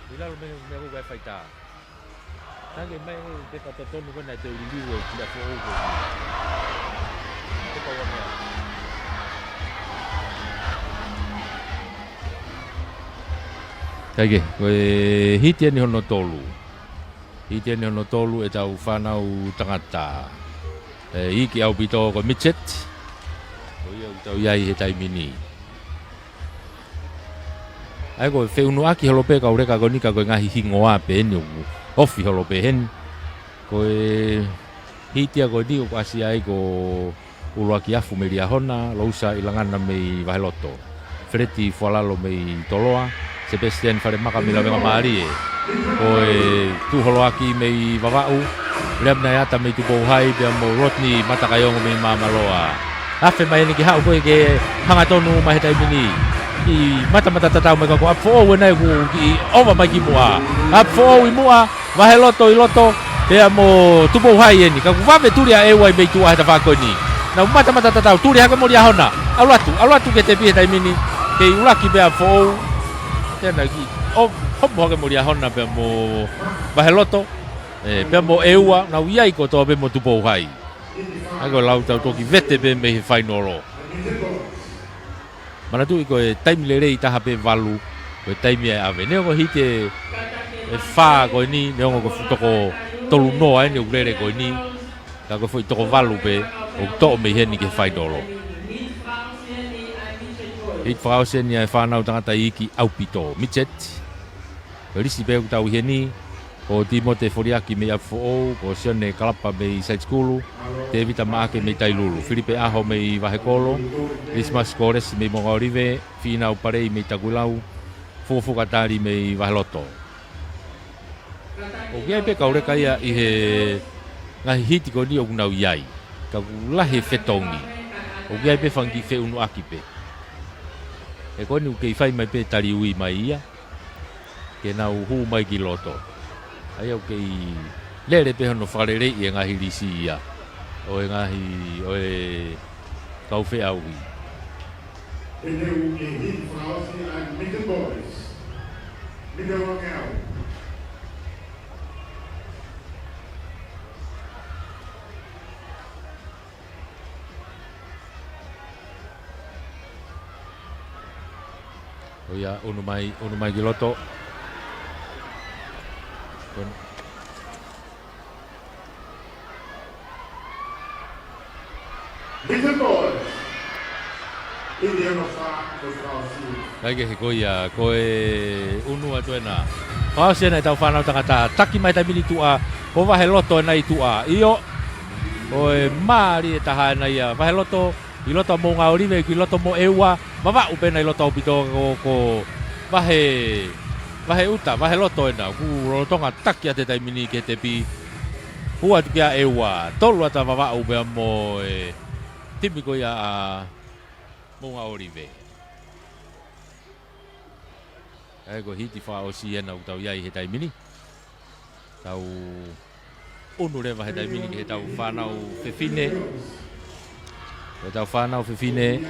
Gilalo me ko vai faita. Tangue mai te pataton ko na te liu o tira fo o. Te pa uang yau. Kage, hitiani hono tolu. Hitiani hono tolu e tau whanau tangata. Iki au pito ko Mitchet. Ia tau iai he taimini. Ai ko feunu aki holope ka ureka ko nika ko ngahi hingoa pe ni ofi holope hen. Ko hitia ko di ko asi ai ko uruaki afu me lia hona lousa ilangana me vaheloto. Freti fualalo me toloa. Sebastian Faremaka me lavenga maari. Ko tu holoaki me vavau. le mna ata me tu bo hai be mo Rodney Matakaiongo me mamaloa afe mai ni ki hau ko ke hanga tonu mai tai mini I mata tatau mai ko afo o nai ku ki ova mai ki mua afo I mua va he loto I loto pe mo tu bo hai ni ka ku va ve turia e wai be tu ai ta va ko ni na mata tatau turia ka mo dia hona alatu ke te pi tai mini ke ulaki be afo te na ki o hopo ke mo dia hona pe mo va he loto pe mo eua na uia ko to be mo tu bo hai Ako lau tau toki vete be me he whainoro. Mana tu iko e taimi le rei taha pe valu. Ko e taimi e ave. Neo ko hite e wha ko ni. Neo ko toko tolu noa e neo rere ko ni. Ka ko fui toko valu pe. O to me he ni ke whainoro. Hit whakause ni e whanau tangata iki au pito. Michet. Ko risi pe tau he ni. Ko Timote Foriaki me afo ko Sione Kalapa me side school te vita maake me tailulu Filipe Aho me Vahekolo Christmas Kores me Mongorive Fina Uparei me Tagulau Fufu Katari me Vaheloto o kia pe kaure kaia I he ngahi hiti ko ni o kunau iai ka lahe fetongi o kia pe fangi fe unu akipe e koni ukei fai mai pe tari ui mai ia ke nau hu mai ki loto ai o kei lere pe hono wharere I ngahi risi ia o ngahi o e kau whi au I o ia unu mai ki loto Kai ke koia ko e unu atuena. Pa se na tau whanau tangata taki mai tamini tua ko va heloto na tua. Io o e mari e taha na ia va heloto I loto mo nga orive ki loto mo eua mava upena I loto pito ko va he uta va heloto na ku rotonga taki ate tamini ke te pi hua tu kia eua tolu ata va upe mo e tipiko ia mo nga orive. Ego hiti wha o siena u tau iai he taimini. Tau unu rewa he taimini he tau whanau whewhine. He tau whanau whewhine.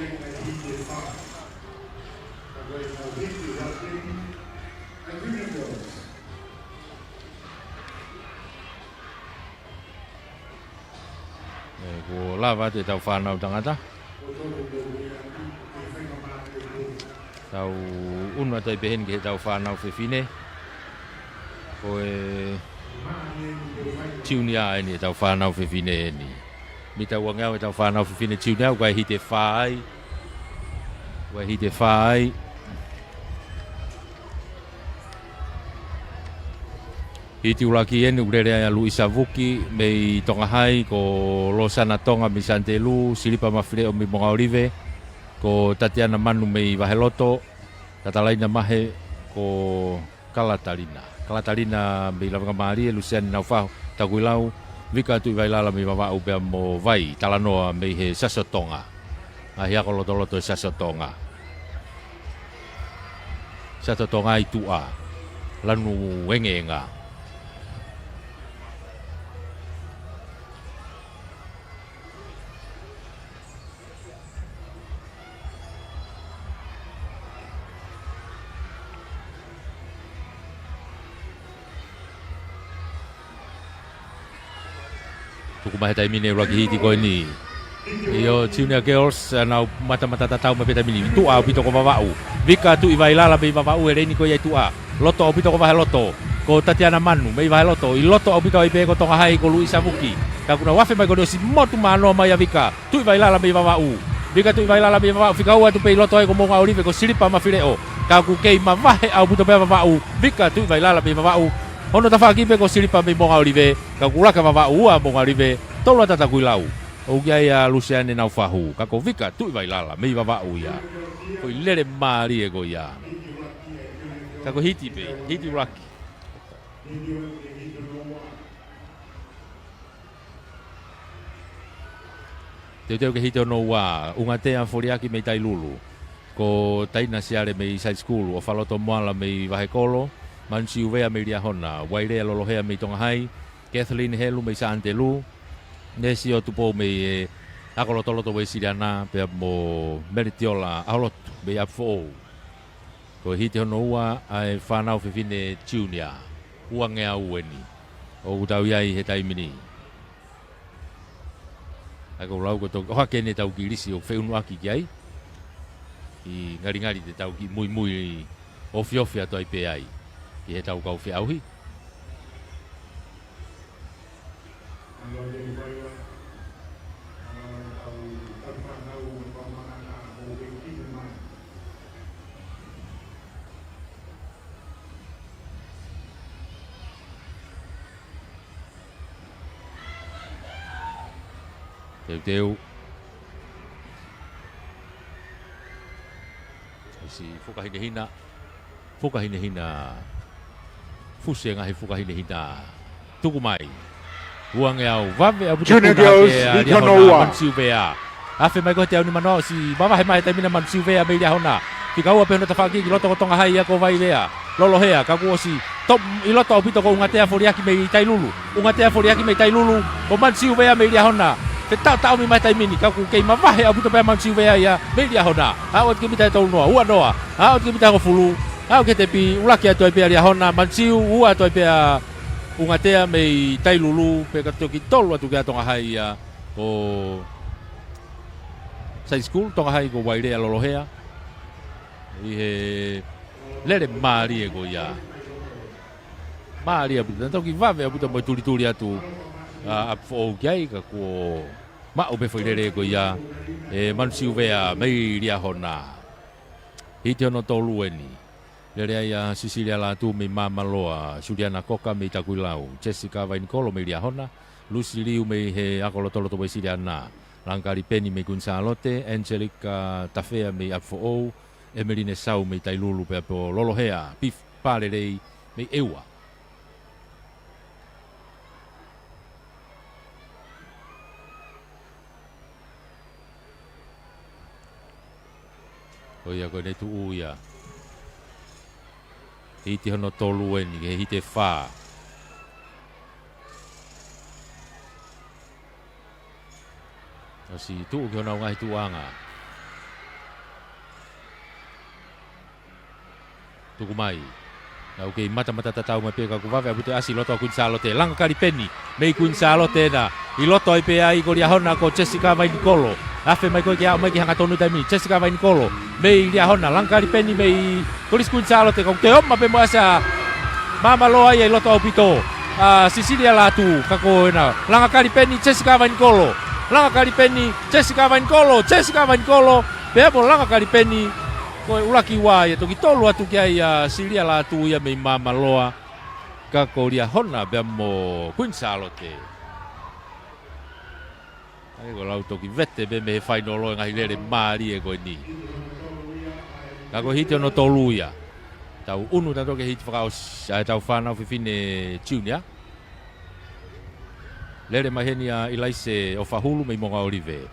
Ko lava te tau whanau tangata. Tau unwa tai pehen ke tau whanau whewhine. Ko e tiunia e ni tau whanau whewhine e ni. Mi tau wangau e tau whanau whewhine tiunia kwa hite whai. Kwa hite whai. Hiti ulaki enu urere a Luisa Vuki mei tonga hai ko Losana Tonga mi Santelu Silipa Mafire o mi Monga Olive. Ko Tatiana Manu mei Vaheloto, Tatalaina Mahe ko Kalatalina mei Lavanga Marie, Luciani Naufau, Taguilau, Vika tu Vailala mei Vava Ubea mo Vai, Talanoa mei he Sasotonga. Ahia ko Lotoloto e Sasotonga. Sasotonga itua, lanu wengenga. Kumahe taimine ragi hiti ko ni. Iyo Junior Girls na mata tatau ma peta mini. Tu a pito ko vavau. Vika tu Ivailala be vavau ere ni ko ia tu a. Loto pito ko Vaheloto. Ko Tatiana Manu me Vaheloto. I loto pito ipe ko tonga hai ko Luisa Vuki. Ka kuna wafe mai ko si motu mano mai Vika. Tu Ivailala be vavau. Vika tu Ivailala be vavau. Fika ua tu pe loto ai ko Monga Olive ko Silipa Mafireo. Ka ku kei ma vahe au pito be vavau. Vika tu Ivailala be vavau. Ono tafaki pe ko Silipa me Monga Olive. Ka kuraka vavau a Monga Olive. Tolu ata Taguilau. O kia ia Luciane Naufahu. Kako Vika tu Ivailala mei vavau ia. Ko lere mari e ko ia. Kako hiti pe, hiti raki. Teo ke hito no wa unga te a foriaki me tai lulu. Ko taina siare me side school o faloto moala me vahekolo. Mansi uvea me ria hona. Wairea lolohea me tonga hai. Kathleen Helu me sa antelu. Nesi o tupo me akolotoloto we siriana pe mo meritiola aolot me afo. Ko hito no wa ai whanau fifine junior. Uangea ueni. O utau iai he taimini. Ako lau ko to hake ne tau ki risi o feunu aki ki ai. I ngari te tau ki mui ofi ato ai pe ai. I he tau kau fe auhi. Teu. Si whukahine hina. Fuse ngahi whukahine hina. Tuku mai. Uange au vave abu te kuna ke ria hona mansiu vea. Afe mai ko te au ni mano si mama he mai taimina mansiu vea me ria hona. Tika ua pehona tawhaki ki loto kotonga hai ako vai vea. Lolo hea kaku osi. Top i loto o pito ko ungatea foriaki me tai lulu. Ungatea foriaki me tai lulu. O mansiu vea me ria hona. Te tau mi mai taimini kaku kei mavahe abu te pea mansiu vea ia me ria hona. Hao te kimita e tolu noa. Ua noa. Hao te kimita ko fulu. Hao ke te pi ulaki ato e pea ria hona. Mansiu ua ato e pea ungatea me tai lulu. Pe katoki tolu atu kia tonga hai ia. O side school tonga hai ko wairea lolohea. I he lere maari e ko ia. Maari abu te toki vave abu te mo turi atu. Apfo kiai ka ko ma o be foirere ko ia e mansiu vea mai ria hona hite no tolu eni lere ia Sicilia la tu me mama loa Juliana Koka me takuilau Jessica Vainkolo me ria hona Lucy Liu me he akolotolo to be Siriana Langkari Penny me Gonzalote Angelica Tafea me apfo Emeline Sau me tailulu pe po lolohea pif parerei me eua. Oia ko ne tu uia. Hiti hono tolu eni, he hite wha. Asi tu ki hona ungahi tuanga. Tuku mai. Au kei mata tatau mai peka ku vave abute asi loto kun salote. Langa kari penni, mei kun salote na. I loto ai pe ai ko ria hona ko Jessica Vainkolo. Afe mai ko ki au mai ki hanga tonu taimi Jessica Vainkolo. Mei ria hona langkari penni mei kolis kun salote ko te homma pe mo asa. Mama loa ai loto opito. Sicilia latu kako na. Langa kari penni Jessica Vainkolo. Langa kari penni Jessica Vainkolo. Jessica Vainkolo. Pe mo langa kari penni ko ulaki wa ya toki tolu atu ki ai Sicilia latu ya mei mama loa kako ria hona be mo kun salote. Ai ko lau toki vete be me final lo ngai lere mari e ko ni. Ka ko hite no toluia. Tau unu ta toke hit fraus ai tau fana fifine junior. Lere mahenia ilaise o fahulu me monga olive.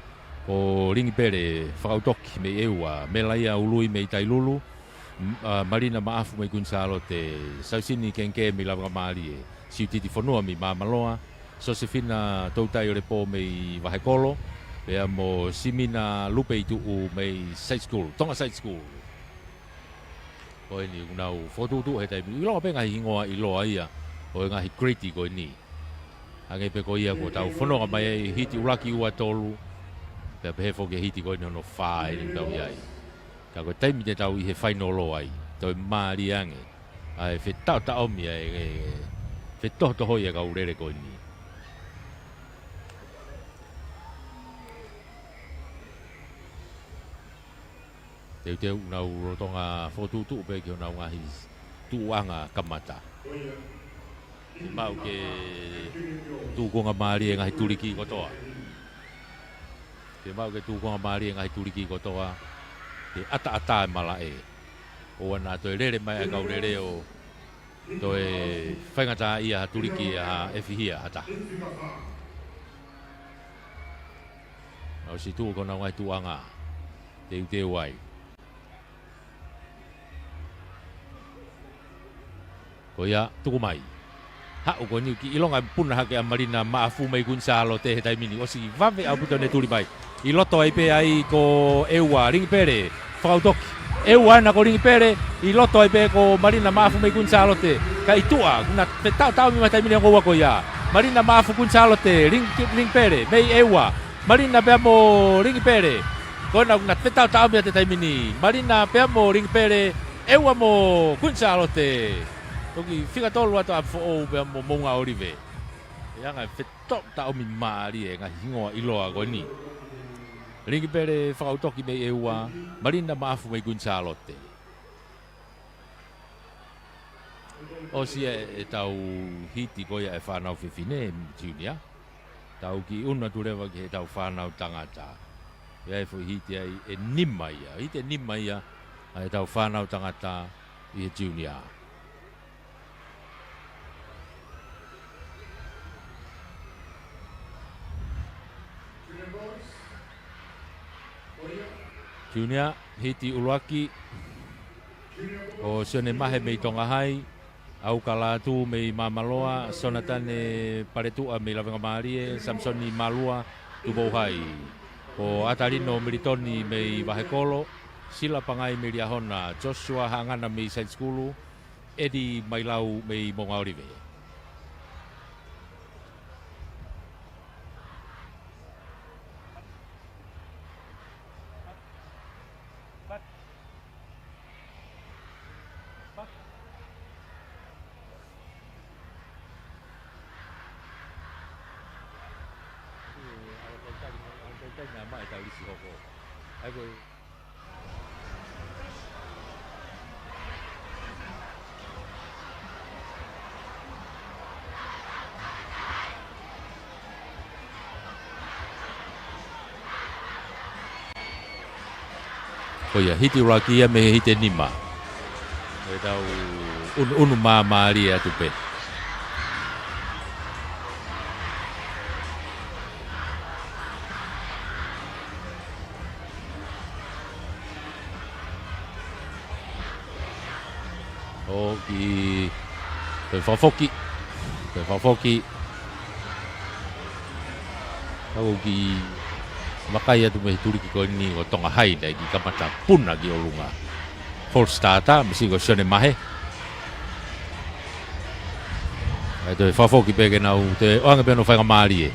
O ringi pere frautoki me eua me laia ului me tailulu. Marina maafu me kunsalo te sausini kenke me lava mari e. Siutiti fonua mi mamaloa. Josefina toutai ore po mei Vahekolo pea mo simina lupe itu mei side school tonga side school ko ni unau fotu tu he tai ilo pe ngai hingoa ilo ia o ngai kriti ko ni ange pe ko ia ko tau fono mai hiti ulaki ua tolu pe pe fo ke hiti ko no fai ni tau ia ka ko tai mi te tau I he final lo ai to mari ange ai fe tau tau mi ai fe to hoia ka urere ko ni te unau rotonga fotutu pe ki unau ngahi tuanga kamata. Mau ke tukonga mari ngahi turiki kotoa. Te mau ke tukonga mari ngahi turiki kotoa. Te ata malae. O ana to rere mai ka rere o to e whaingata ia turiki a efihia ata. O si tu kona ngai tuanga. Te wai. Ko ia tuku mai. Ha o ko ni ki ilonga puna hake amarina maafu mai kun salo te tai mini o si vave au puto ne tuli mai. I loto ai pe ai ko eua ring pere. Fautoki. Eua na ko ring pere i loto ai pe ko marina maafu mai kun salo te. Kai tua na te tau mi mai mini ko ia. Marina maafu kun salo te ring pere mei eua. Marina pe mo ring pere. Kona na te tau mi te mini. Marina pe mo ring pere eua mo kun salo te. Toki fica tolu atu a fo be mo monga orive. Ia nga fetok ta o mi mari e nga hingoa iloa ko ni. Ringi pere whakautoki mei eua, marina maafu mei Gonzalote. O si e tau hiti koia e whanau whiwhine, Junior. Tau ki una turewa ki he tau whanau tangata. Ia e fwy hiti ai e nimaia, hiti e nimaia e tau whanau tangata i he Junior. Junior, hiti uluaki o sione mahe mei tonga hai au kalatu mei mamaloa sonatane paretua mei lavenga marie Samsoni malua tubou hai o atarino militoni mei vahekolo sila pangai mei liahona Joshua hangana mei side school Edi mailau mei mongaorive. Oh ya, hiti ulaki ia me hiti nima. E tau unu maamari atu pe. O ki te whafoki. Tau ki makai atu me turi ki ko ni o tonga hai dai ki kamata puna ki olunga. Full starter misi ko sione mahe. Ai te whafoki peke nau te oanga pe no whainga maari e.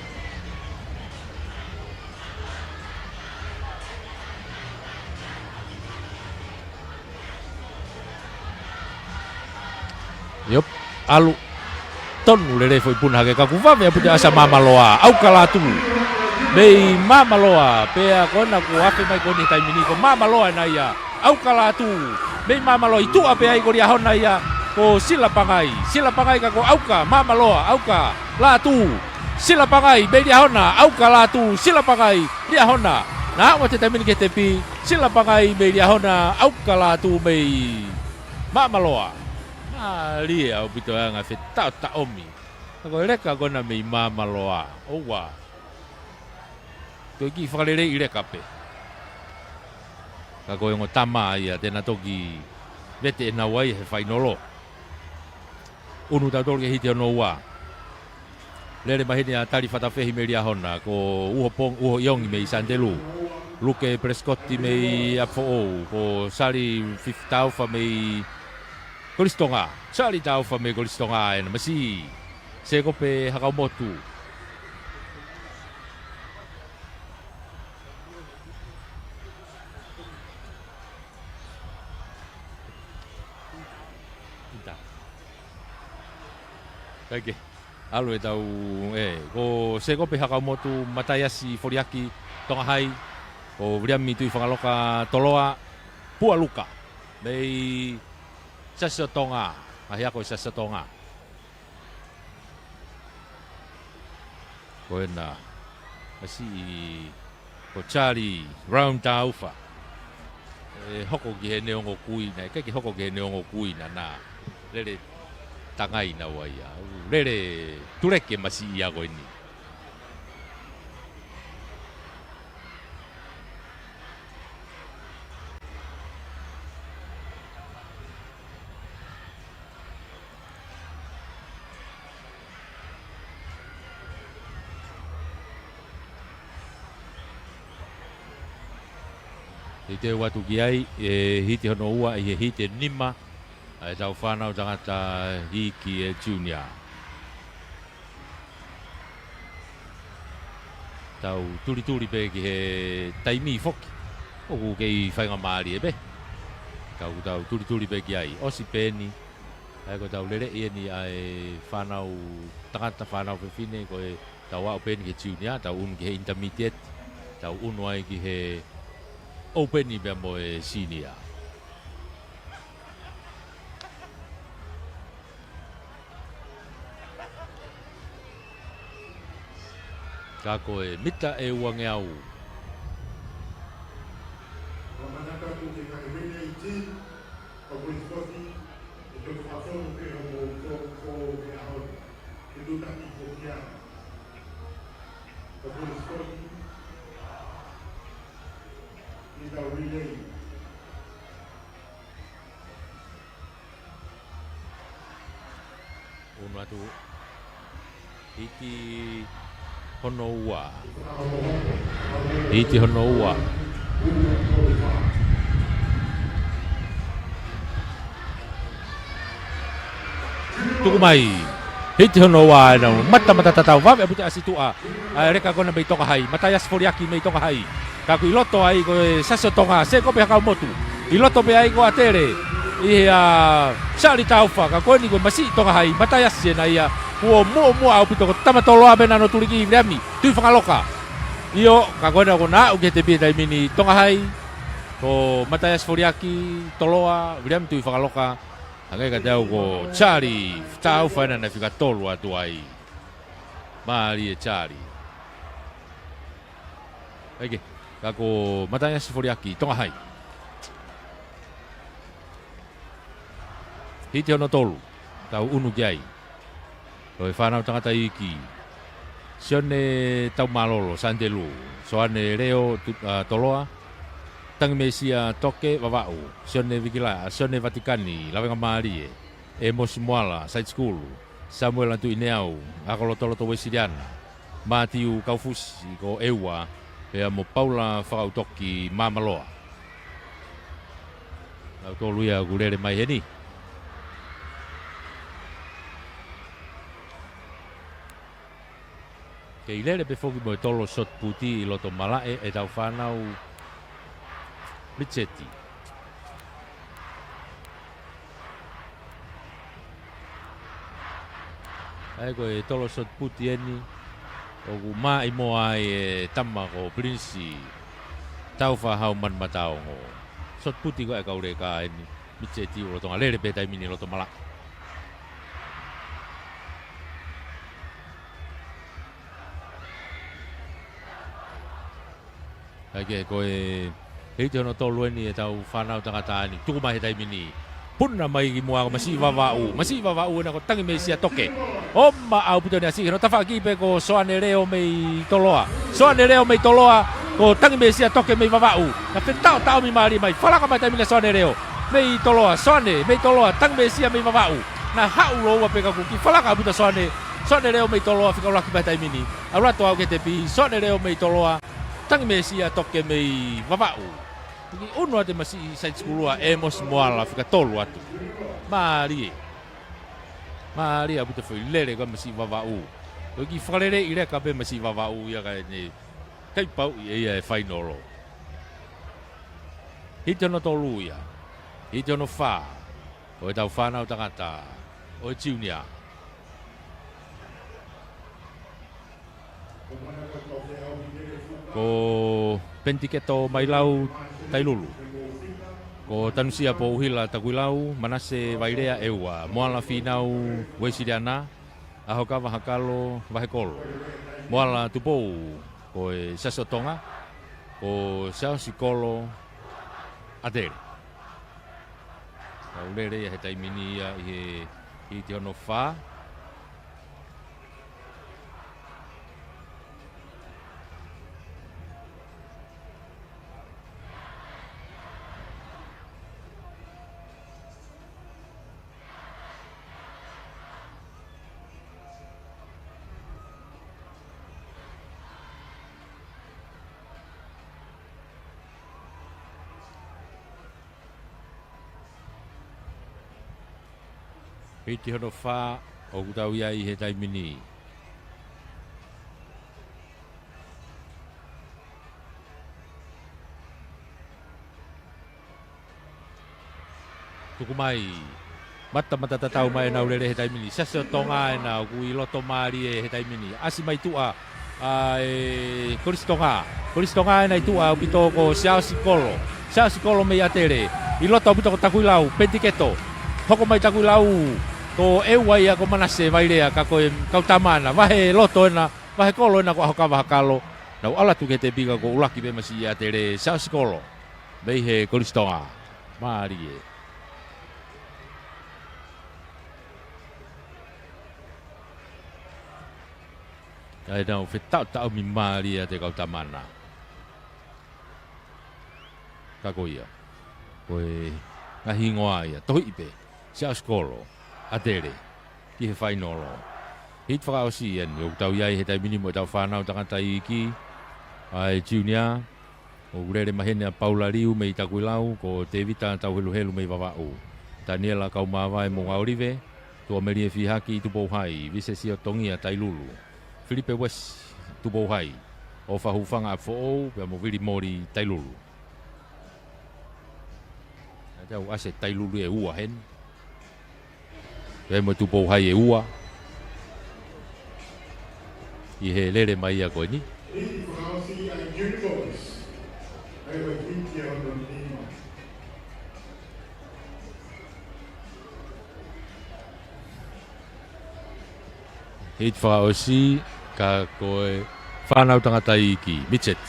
Yop, alu tonu lere foi puna ke kaku vave aputi asa mamaloa au kalatu mei mamaloa pea kona ku afe mai koni tai mini ko mamaloa na ia au kalatu mei mamaloa itu ape ai ko ria hona ia ko sila pangai ka ko auka mamaloa auka latu sila pangai mei ria hona auka latu sila pangai ria hona na wa te tai mini ke tepi sila pangai mei ria hona auka latu mei mamaloa. Lia o pito anga fe tau ta omi. Ko reka kona mei mamaloa. Owa. To ki whakarere i reka pe. Ka koe ngo tama ia tēnā toki vete e nawai he whainolo. Unu tau tolke hiti ono ua. Lere mahini a tari whatawhehi me ria hona. Ko uho iongi mei Sandelu. Luke Prescotti mei Afo'ou. Ko Sari Fiftaufa mei Kolistonga, sali tau fa me Kolistonga e na masi se ko pe Hakamotu. Oke. Alo e tau ko se ko pe Hakamotu Matayasi Foriaki tonga hai o Briami tui whangaloka toloa Pualuka. Mei Sasatonga, ahi ako Sasatonga. Ko ena, asi ko Charlie round taufa. Hoko ki he neongo kuina, keki hoko ki he neongo kuina na lele tangai na waia. Lele tureke masi ia ko ini. I te watu ki ai, hiti hono ua i hiti nima, e tau whanau tangata hiki e junior. Tau turi pe ki he taimi foki, oku kei whainga maari e pe. Tau turi pe ki ai, osi peni, ai ko tau lere i ni ai whanau, tangata whanau pewhine, ko e tau au peni ki junior, tau unu ki he intermediate, tau unu ai ki he openi bea mo e senior. Ka koe mita e uange au. Unu atu hiki hono ua. Hiki hono ua. Tuku mai. Hiki hono ua na mata tatau vawe aputi asitua. Reka kona mei toka hai. Matayas Foriaki mei toka hai. Kaku iloto ai ko saso tonga se ko pe hakau motu. Iloto pe ai ko atere. Ia sali taufa ka ko ni ko masi tonga hai. Matayas se na ia. Kuo mua au pito ko tamatolo abena no tuliki vremi. Tui whakaloka. Io ka kona ko na uke te pita mini tonga hai. Ko Matayas Foriaki toloa vremi tui whakaloka. Hangai ka tau ko Charlie tau whaina na whika tolu atu ai. Maari e Charlie. Eke, ka ko Matayas Foriaki tonga hai. Hiti ono tolu. Tau unu ki ai. Koe whanau tangata iki. Sione tau malolo, Sandelu. Soane reo toloa. Tangi mesia toke wawau. Sione Vikila, Sione Vatikani. Lawenga Marie. Emos Moala, Side School. Samuel Antu Ineau. Akolo toloto Wesiriana. Matiu Kaufusi, ko Ewa. Ea mo Paula Whakautoki Mamaloa. Nau tolu ia gulere mai heni. Kei lere pe foki mo e tolo shot puti I loto malae e tau whanau Richetti. Ai ko e tolo shot puti eni o ku mai mo ai e tama ko Prince tau whahau man matao ngo. Shot puti ko e kaure ka eni Richetti o loto nga lere pe tai mini loto malae. Ake koe hei te hono tolu eni e tau whanau tangata ani. Tuku mai he tai mini. Puna mai ki mua ko masi wawau. Masi wawau na ko tangi mei sia toke. Oma au puto ni asi. No tafa kipe ko soane reo mei toloa. Soane reo mei toloa. Ko tangi mei sia toke mei wawau. Na whetao tau mi maari mai. Whalaka mai tai mini soane reo. Mei toloa. Soane mei toloa. Tangi mei sia mei wawau. Na hau loa peka kuki. Whalaka puto soane. Soane reo mei toloa. Whika uraki mai tai mini. Aurato au ke te pi. Soane reo mei toloa. Tangi mesia toke mei wawau. Unu ate masi Side School Emos Moala whika tolu atu. Maari. Maari aputa foi lere ka masi wawau. Toki whakarere I reka pe masi wawau ia ka ne kaipau I ia e whainoro. Hiti ono tolu ia. Hiti ono wha. O e tau whanau tangata. O e junior. Ko Pentiketo Mailau Tailulu. Ko Tanusia po uhila Taguilau Manase Vairea Ewa. Moala Finau Wesiriana. Ahokawa Hakalo Vahekolo. Moala Tupou. Ko e Sasotonga. Ko Sao Sikolo Adere. Taulere he taimini ia I te ono wha. Hiti hono wha o kutau ia I he taimini. Tuku mai. Mata tatau mai na ulere he taimini. Sase o tonga e na kui loto maari e he taimini. Asi mai tua e Koristonga. Koristonga e na tua upito ko Siao Sikolo. Siao Sikolo me atere. I loto upito ko takuilau. Pentiketo. Hoko mai takuilau. Ko eua ia ko manase vairea ka koe kautamana. Vahe loto ena. Vahe kolo ena ko ahokawa hakalo. Nau ala tuke te pika ko ulaki be masi atere. Siao Sikolo. Mei he Koristonga. Maari e. Ai nau whetau mi Maria te kautamana. Kako ia. Koe ngahi ngoa ia. Tohi ipe. Siao Sikolo. Atere. Ki he whainoro. Hit whakao si ian. O tau iai he taimini mo tau whanau tangata iki. Ai Junior. O urere mahene a Paula Riu mei takuilau. Ko te vita tau helu helu mei wawau. Daniela kau mawai mo ngaurive. Tua merie fihaki tupo hai. Vise si o tongia tailulu. Filipe West tupo hai o whahufanga a fo'ou pia mo viri mori tailulu. A tau ase tailulu e ua hen. Pia mo tupo hai e ua. I he lere mai a koe ni. Hit whaosi ka koe whanau tangata iki, Mitchet.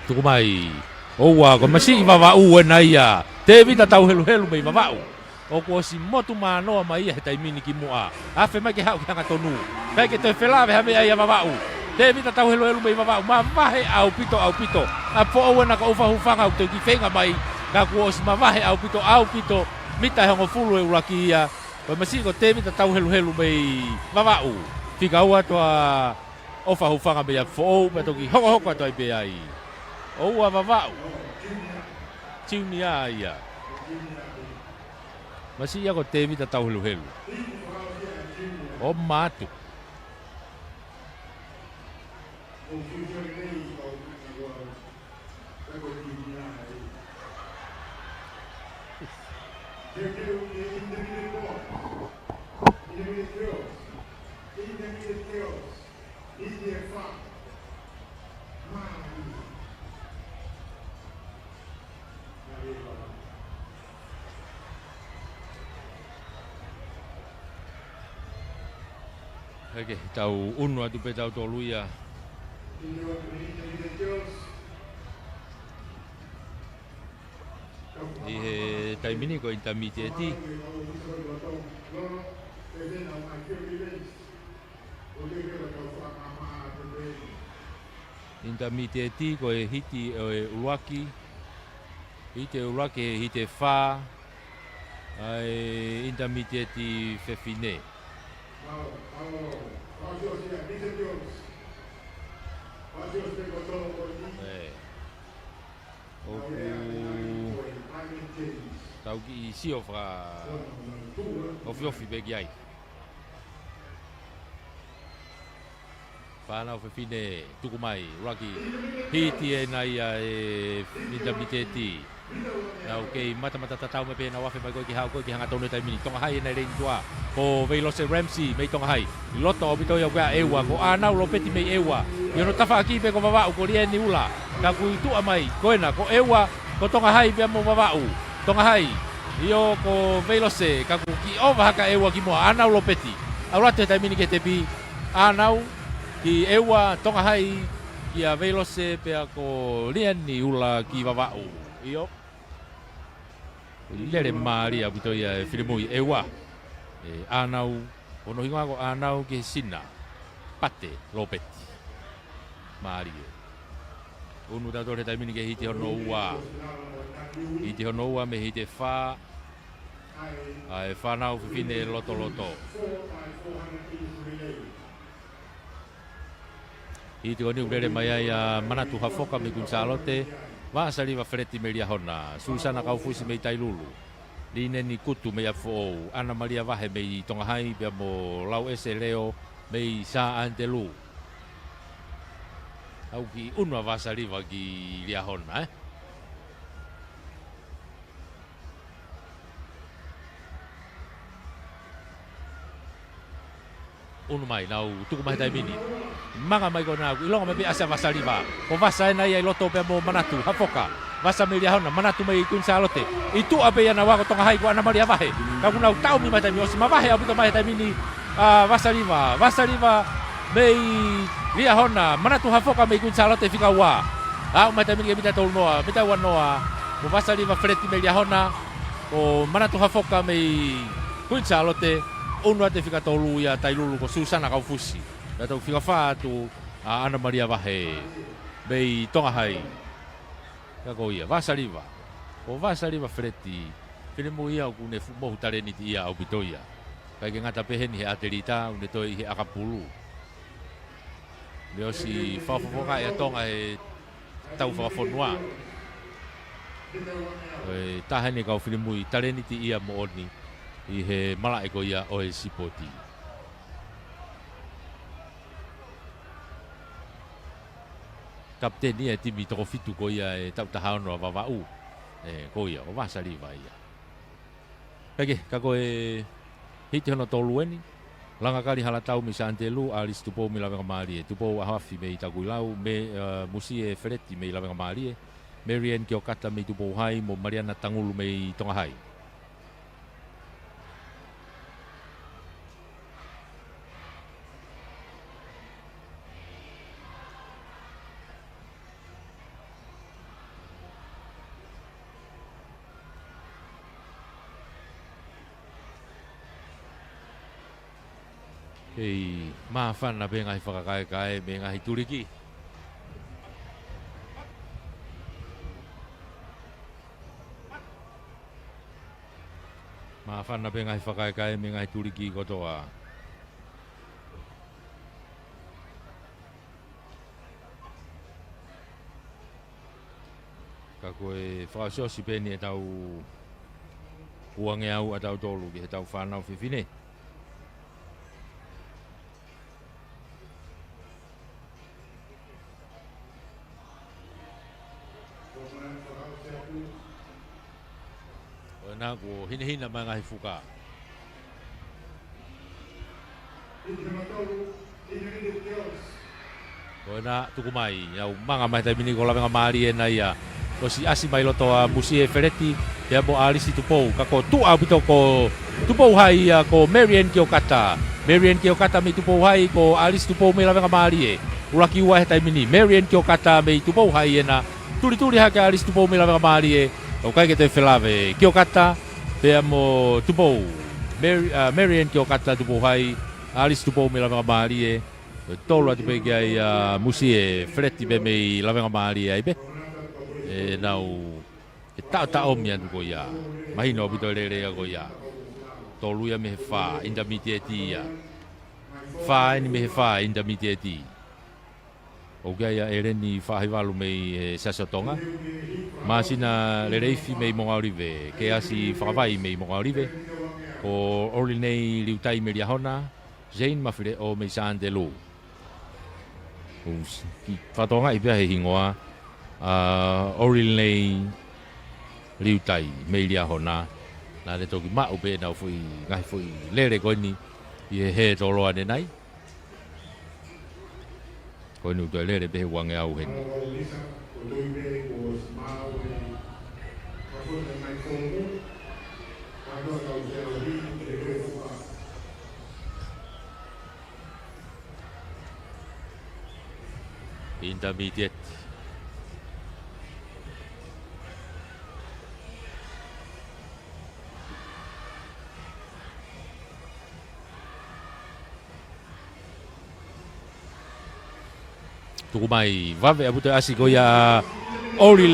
Tuku mai, oua ko masi wawau e na ia. Te vita tau helu helu mei wawau. O ko si motu manoa mai he taimini ki mua. Afe mai ke hau ki hanga tonu. Kai ke te whelawe hame ai a wawau. Te vita tau helu helu mei wawau. Ma wahe au pito. A po au ena ka ufa hufanga au te ki whenga mai. Ka ko si ma wahe au pito. Mita he hongo fulu e uraki ia. Ko masi ko te vita tau helu helu mei wawau. Fika ua toa ofa hufanga mei a po au. Me toki hoko atoa i pe ai. Oua wawau. Tiunia ia. Masi ia ko te vita tau helu helu. O matu. Eke, tau unu atu pe tau tolu ia. I he taimini ko intermediate. Intermediate ko e hiti e uruaki. Hiti uruaki e hiti wha. Ai intermediate fefine. Tau ki si ofra ofi begi ai. Whanau whewhine tuku mai, raki hiti e nai e intermiteti. Nau kei mata tatau me pe na wafe mai koe ki hau koe ki hanga tonu e taimini. Tonga hai e nei reini tua. Ko Veilose Ramsey mei tonga hai. I loto o bito iau kea eua. Ko anau lo peti mei eua. I ono tafa aki pe ko wawau ko ria ni ula. Ka kui tua mai koena ko eua. Ko tonga hai pe mo wawau. Tonga hai. Io ko Veilose. Ka ku ki ova haka eua ki moa. Anau lo peti. Au rate taimini ke te pi. Anau ki eua tonga hai. Ki a Veilose pe ko ria ni ula ki wawau. Io. Lere Maria bitoia e filimui ewa e anau ono hinga ko anau ke sina pate lopeti Maria Unu tau tore taimini ke hiti hono ua. Hiti hono ua me hiti wha. Ai whanau whiwhine loto loto. Hiti honi urere mai ai a manatu hafoka me kunsalote. Vasari va freti me lia hona. Susana kaufusi me tailulu. Line ni kutu me afo. Ana Maria vahe me tongahai bea mo lau ese leo me sa antelu. Au ki unwa vasari va ki lia hona Unu mai nau tuku mai tai mini. Manga mai kona aku ilonga mai asa vasari va. Ko vasa na ia loto pe mo manatu hafoka. Vasa me lia hona manatu mai kun salote. Itu ape ya na wa ko tonga hai ko ana Maria vahe. Ka kuna tau mi mai tai mi osima vahe abu mai tai mini. Vasari va mei lia hona manatu hafoka mei kun salote fika wa. Au mai tai mini mita tol noa, mita wa noa. Mo vasari va freti me lia hona. O manatu hafoka mei kun salote. Unu ate fika tolu ya tailulu ko Susana kaufusi. Dato fika fatu Ana Maria vahe. Bei tonga hai. Kako ia vasariva. O vasariva freti. Pene mo ia ku ne mo hutare ni ia au bitoia. Kai ke ngata pehen he atelita une toi he akapulu. Leo si fafofoka ya tonga e tau fafonwa. Tahani kau filmu tare ni ia mo oni. I he mala eko ia o e sipoti. Kapten ia timi toko fitu ko ia e tau tahano vavau. Ko ia o vasari vai ia. Kage kako e hiti hono tolu eni. Langa kali hala tau mi santelu alis tupo mi lavenga mali e tupo ahafi me itakulau me musi e freti me lavenga mali e. Marian Kiokata me tupo hai mo Mariana Tangulu me tonga hai. Hei, maafan na be ngai whakakae me ngai turiki. Maafan na be ngai whakakae me ngai turiki kotoa. Ka koe whakasiosi peni e tau uange au a tau tolu ki he tau whanau whiwhine. Na ko hina mga hifuka. Ko na tukumai yau mga mai tai mini ko la mari e na ia. Ko si asi mai loto a musi e fereti ya mo alisi tupo ka ko tu abito ko tupo hai ko Marian Kiokata. Marian Kiokata mi tupo hai ko alisi tupo me la mari e. Ulaki wa tai mini Marian Kiokata me tupo hai na turi ha ka alisi tupo me la mari e. O kai ke te whelave Kiokata pea mo tupo Marian Kiokata tupo hai alis tupo me lavenga maari e tolo atu pe kia musi e freti be me lavenga maari e be e nau e ta omi atu ko ia mahino bito lere ko ia tolu ia me fa intermediate ia fa ni me fa intermediate o kia ia ereni fa hivalu me sasotonga masina lereifi me mo orive ke asi whakawai me mo orive ko orinei liutai me riahona Jane mafire o me sandelu ki whatonga i pia he hingoa orinei liutai me riahona na re toki ma upe na fui ngai fui lere koini i he tolo ane nai koini uto lere be wange au hen intermediate tuku mai vave apu te asi ko ia ori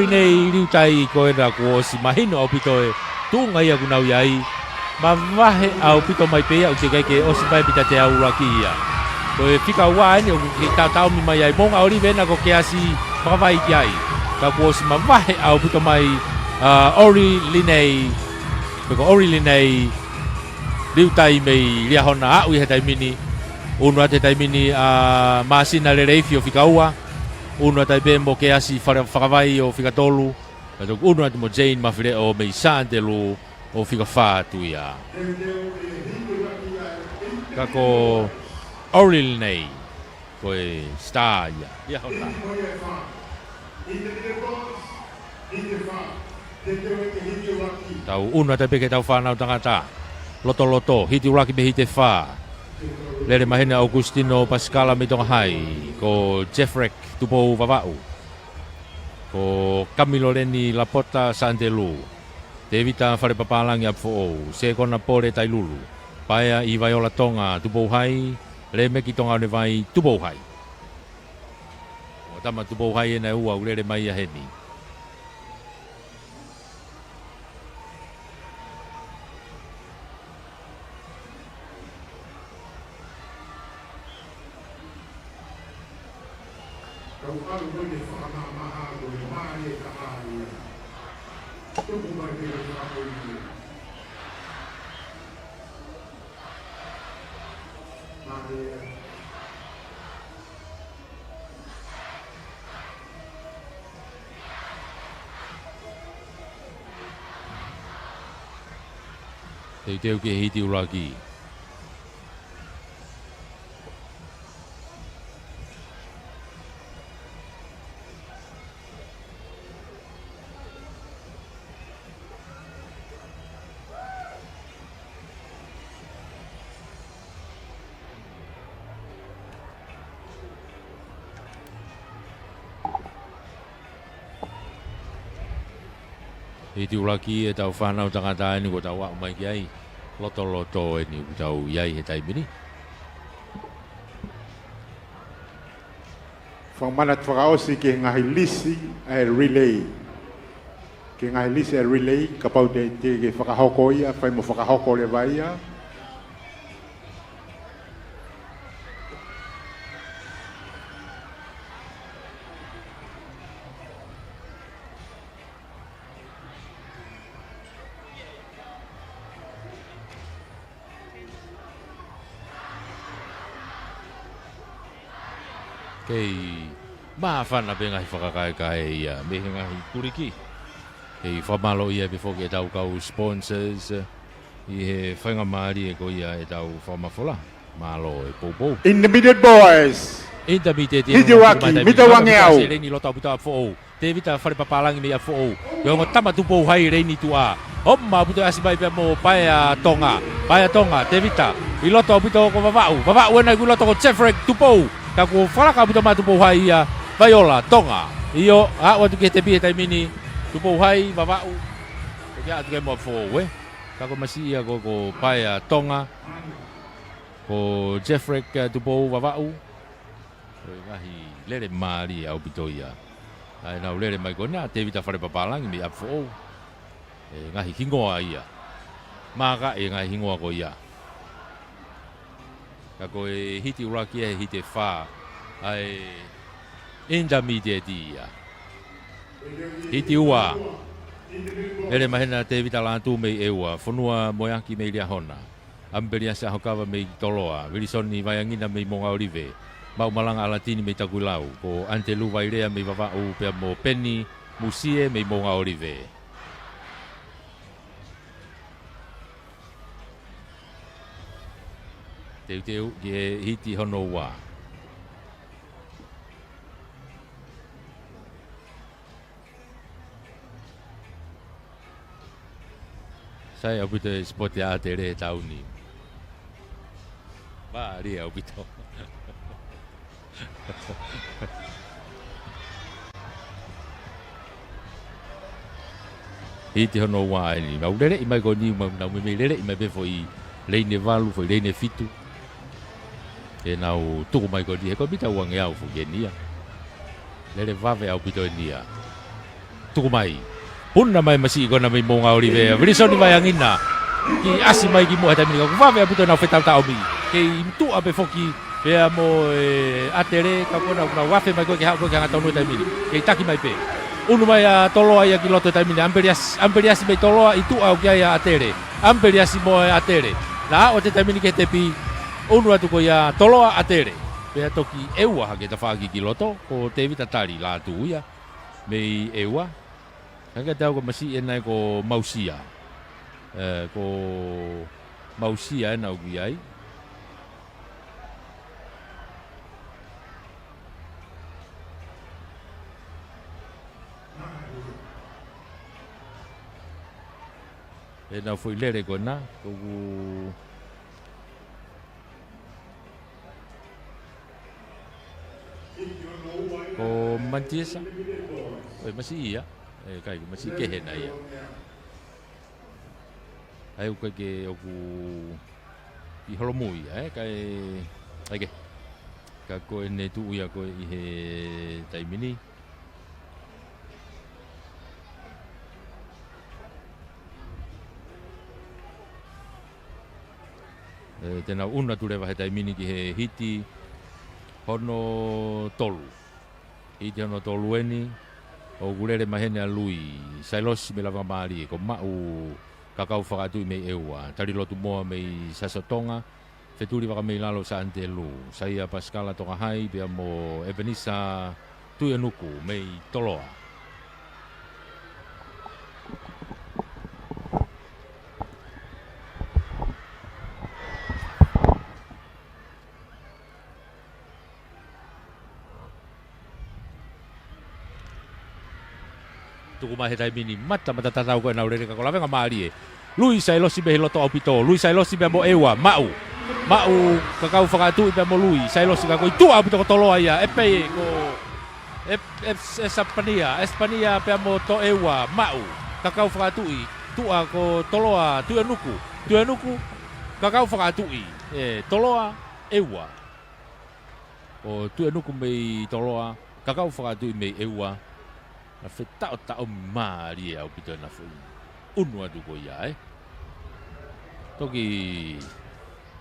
nei liu tai ko era ko si mahino au pito e tunga ia kunau iai ma vahe au pito mai pe au te kai ke o si mai pita te au raki ia ko e fika ua ni o ki tau mi mai ai monga ori vena ko ke asi mawai ki ai ka ko si ma vahe au pito mai ori linei liu tai mei lia hona au i he tai mini unua te tai mini masina le reifi o fika ua unua tai pe mo ke asi whakawai o fika tolu unua te mo Jane mawhire o mei Sandelu o fika whātu ia ka ko Oril nei ko e star ia ia hona tau unua tai pe ke tau whanau tangata loto hiti uraki me hite wha lere mahena Augustino Pascala me tonga hai ko Jeffrek tupo vavau ko Camilo Leni Lapota Sandelu Devita fare papalangi apfo se kona pore tai lulu paia i Viola Tonga tupo hai le meki tonga ne vai tupo hai o tama tupo hai na ua lere mai a heni Teu ke hiti uraki hiti uraki e tau whanau tangata ni ko tau mai ki ai loto e ni tau iai he tai mini Whamanat whakaosi ke ngahi lisi e relay. Ke ngahi lisi e relay ka pau te ke whakahoko ia, whai mo whakahoko le vai ia. kei mawhana pe ngai whakakae ia me ngai kuriki kei whamalo ia before ke tau kau sponsors i he whainga maari e ko ia e tau whamafola malo e popo Intermediate boys Intermediate Hidiwaki mita wange au reini lota puta fo te vita whare papalangi me a fo yo ngo tama tupo hai reini tua homma puta asi bai pe mo paia tonga te vita i lota puta ko vavau na ku lota ko Jeffrek tupo ka ko fala ka puta matu hai ia Viola Tonga io a watu ke te bi tai mini tupo hai vavau ko ya tu ke mo fo we ka ko masi ia ko paia Tonga ko Jeffrek tupo vavau ko ngahi lere mari au pitoia ai na lere mai ko na te vita fare papalangi mi a fo e ngahi hingoa ia maga e ngahi hingoa ko ia ka ko e hiti uraki e hiti fa ai intermediate ia hiti ua ele mahena te vita lantu me eua fonua moyaki me lia hona amberia sa hokava me toloa Wilson vai angina me monga olive mau malanga alatini me takulau ko antelu vai rea me vava u pe mo penny musie me monga olive Teu ke hiti hono wa. Saya abito spot ya tere tau ni. Ba ria abito. Hiti hono wa ni. Mau lere imai ko ni mau na me lere imai be foi leine valu foi leine fitu. e nau tuku mai ko di e ko bita uang e au fugenia le vave au pito nia tuku mai punna mai masi ko na mai monga olive virisoni mai angina ki asi mai ki mo hata mi ko vave au pito na feta ta omi ke tu abe foki pe amo atere ka kona na wafe mai ko ki ha ko ka tonu ta mi ke taki mai pe unu mai a toloa ia ki loto ta mi amperias mai toloa itu au ki ia atere amperias mo atere la o te ta mi ke te pi unu atu ko ia toloa atere pe toki eua ha ke ta fa ki loto ko te vita tali la tu ia me eua ka ta ko masi e nai ko mausia ko mausia na ugi ai e na foi lere ko na ko mantiesa e masi ia e kai masi ke he na ia ai o ke o ku i holomui kai ai ke ka ko ne tu ia ko i he taimini tena una tu leva he taimini ki he hiti hono tolu hiti hono tolu eni o gulere mahene a lui sailosi me lava maari ko mau kakau whakatui mei eua tari lotu moa mei sasotonga feturi waka mei lalo sa antelu saia Pascala toka hai bea mo Ebenisa tuianuku mei toloa tuku mai he taimini mata tatau ko na urere ka kola venga maari e lui sai losi be loto opito lui sai losi be mo ewa mau kakau whakatu be mo lui sai losi ka ko tu opito ko toloa ia epe ko Espania pe mo to ewa mau kakau whakatu i tua ko toloa tuanuku kakau whakatu i toloa ewa o tuanuku mei toloa kakau whakatu i mei ewa na fetao tao maari au pito na foi unu adu ko ia toki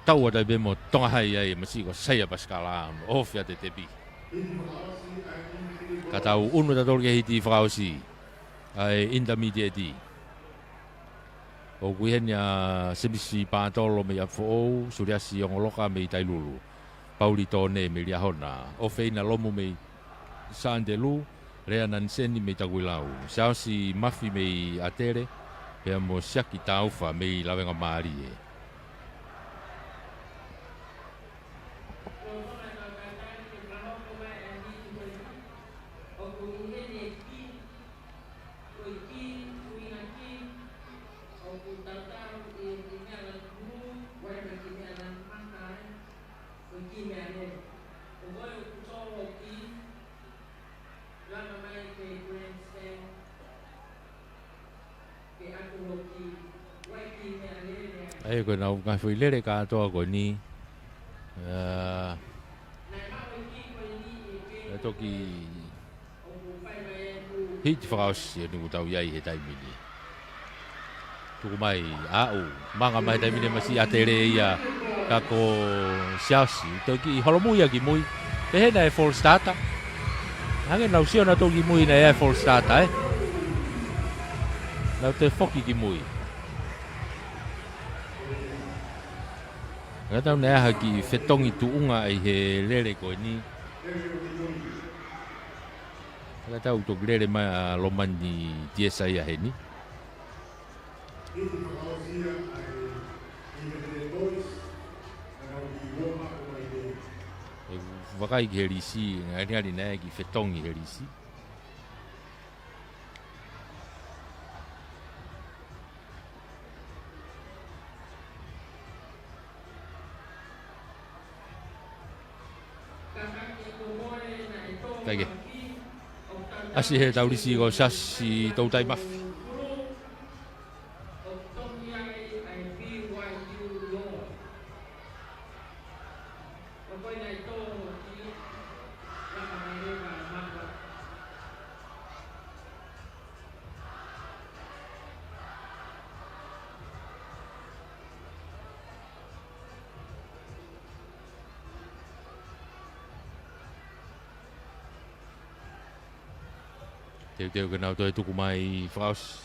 tau ada be mo tonga hai ai masi ko saia Pascala ofia te tepi katau unu da tol ke hiti frausi ai intermediate o kuhenya semisi patolo me afo suriasi ongoloka me tailulu paulito ne me liahona o feina lomo me sandelu rea nan seni me taguilau sao si mafi me atere pe mo siaki taufa me lavenga maari ai ko na ka foi lere ka to ko ni toki hit fraus ni utau yai he tai mini tu mai au manga mai tai mini masi atere ia ka ko siasi toki holomuia ki mui te he na e full starter hange na usio na toki mui na e full starter na te foki ki mui ngata na ha ki fetongi tuunga ai he lere ko ni ngata u to lere ma lo mani tiesa ia he ni vakai gerisi ngani ali na ki fetongi gerisi Kage. Asi he taurisi ko sasi tautai mafi. Teu kenau toi tuku mai whaos.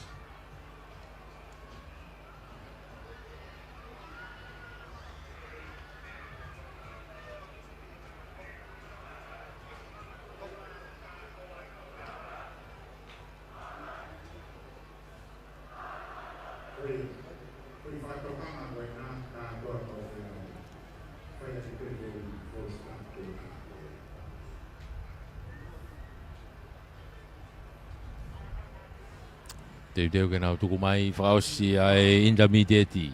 Teu kenau tuku mai whaos si ai intermediate.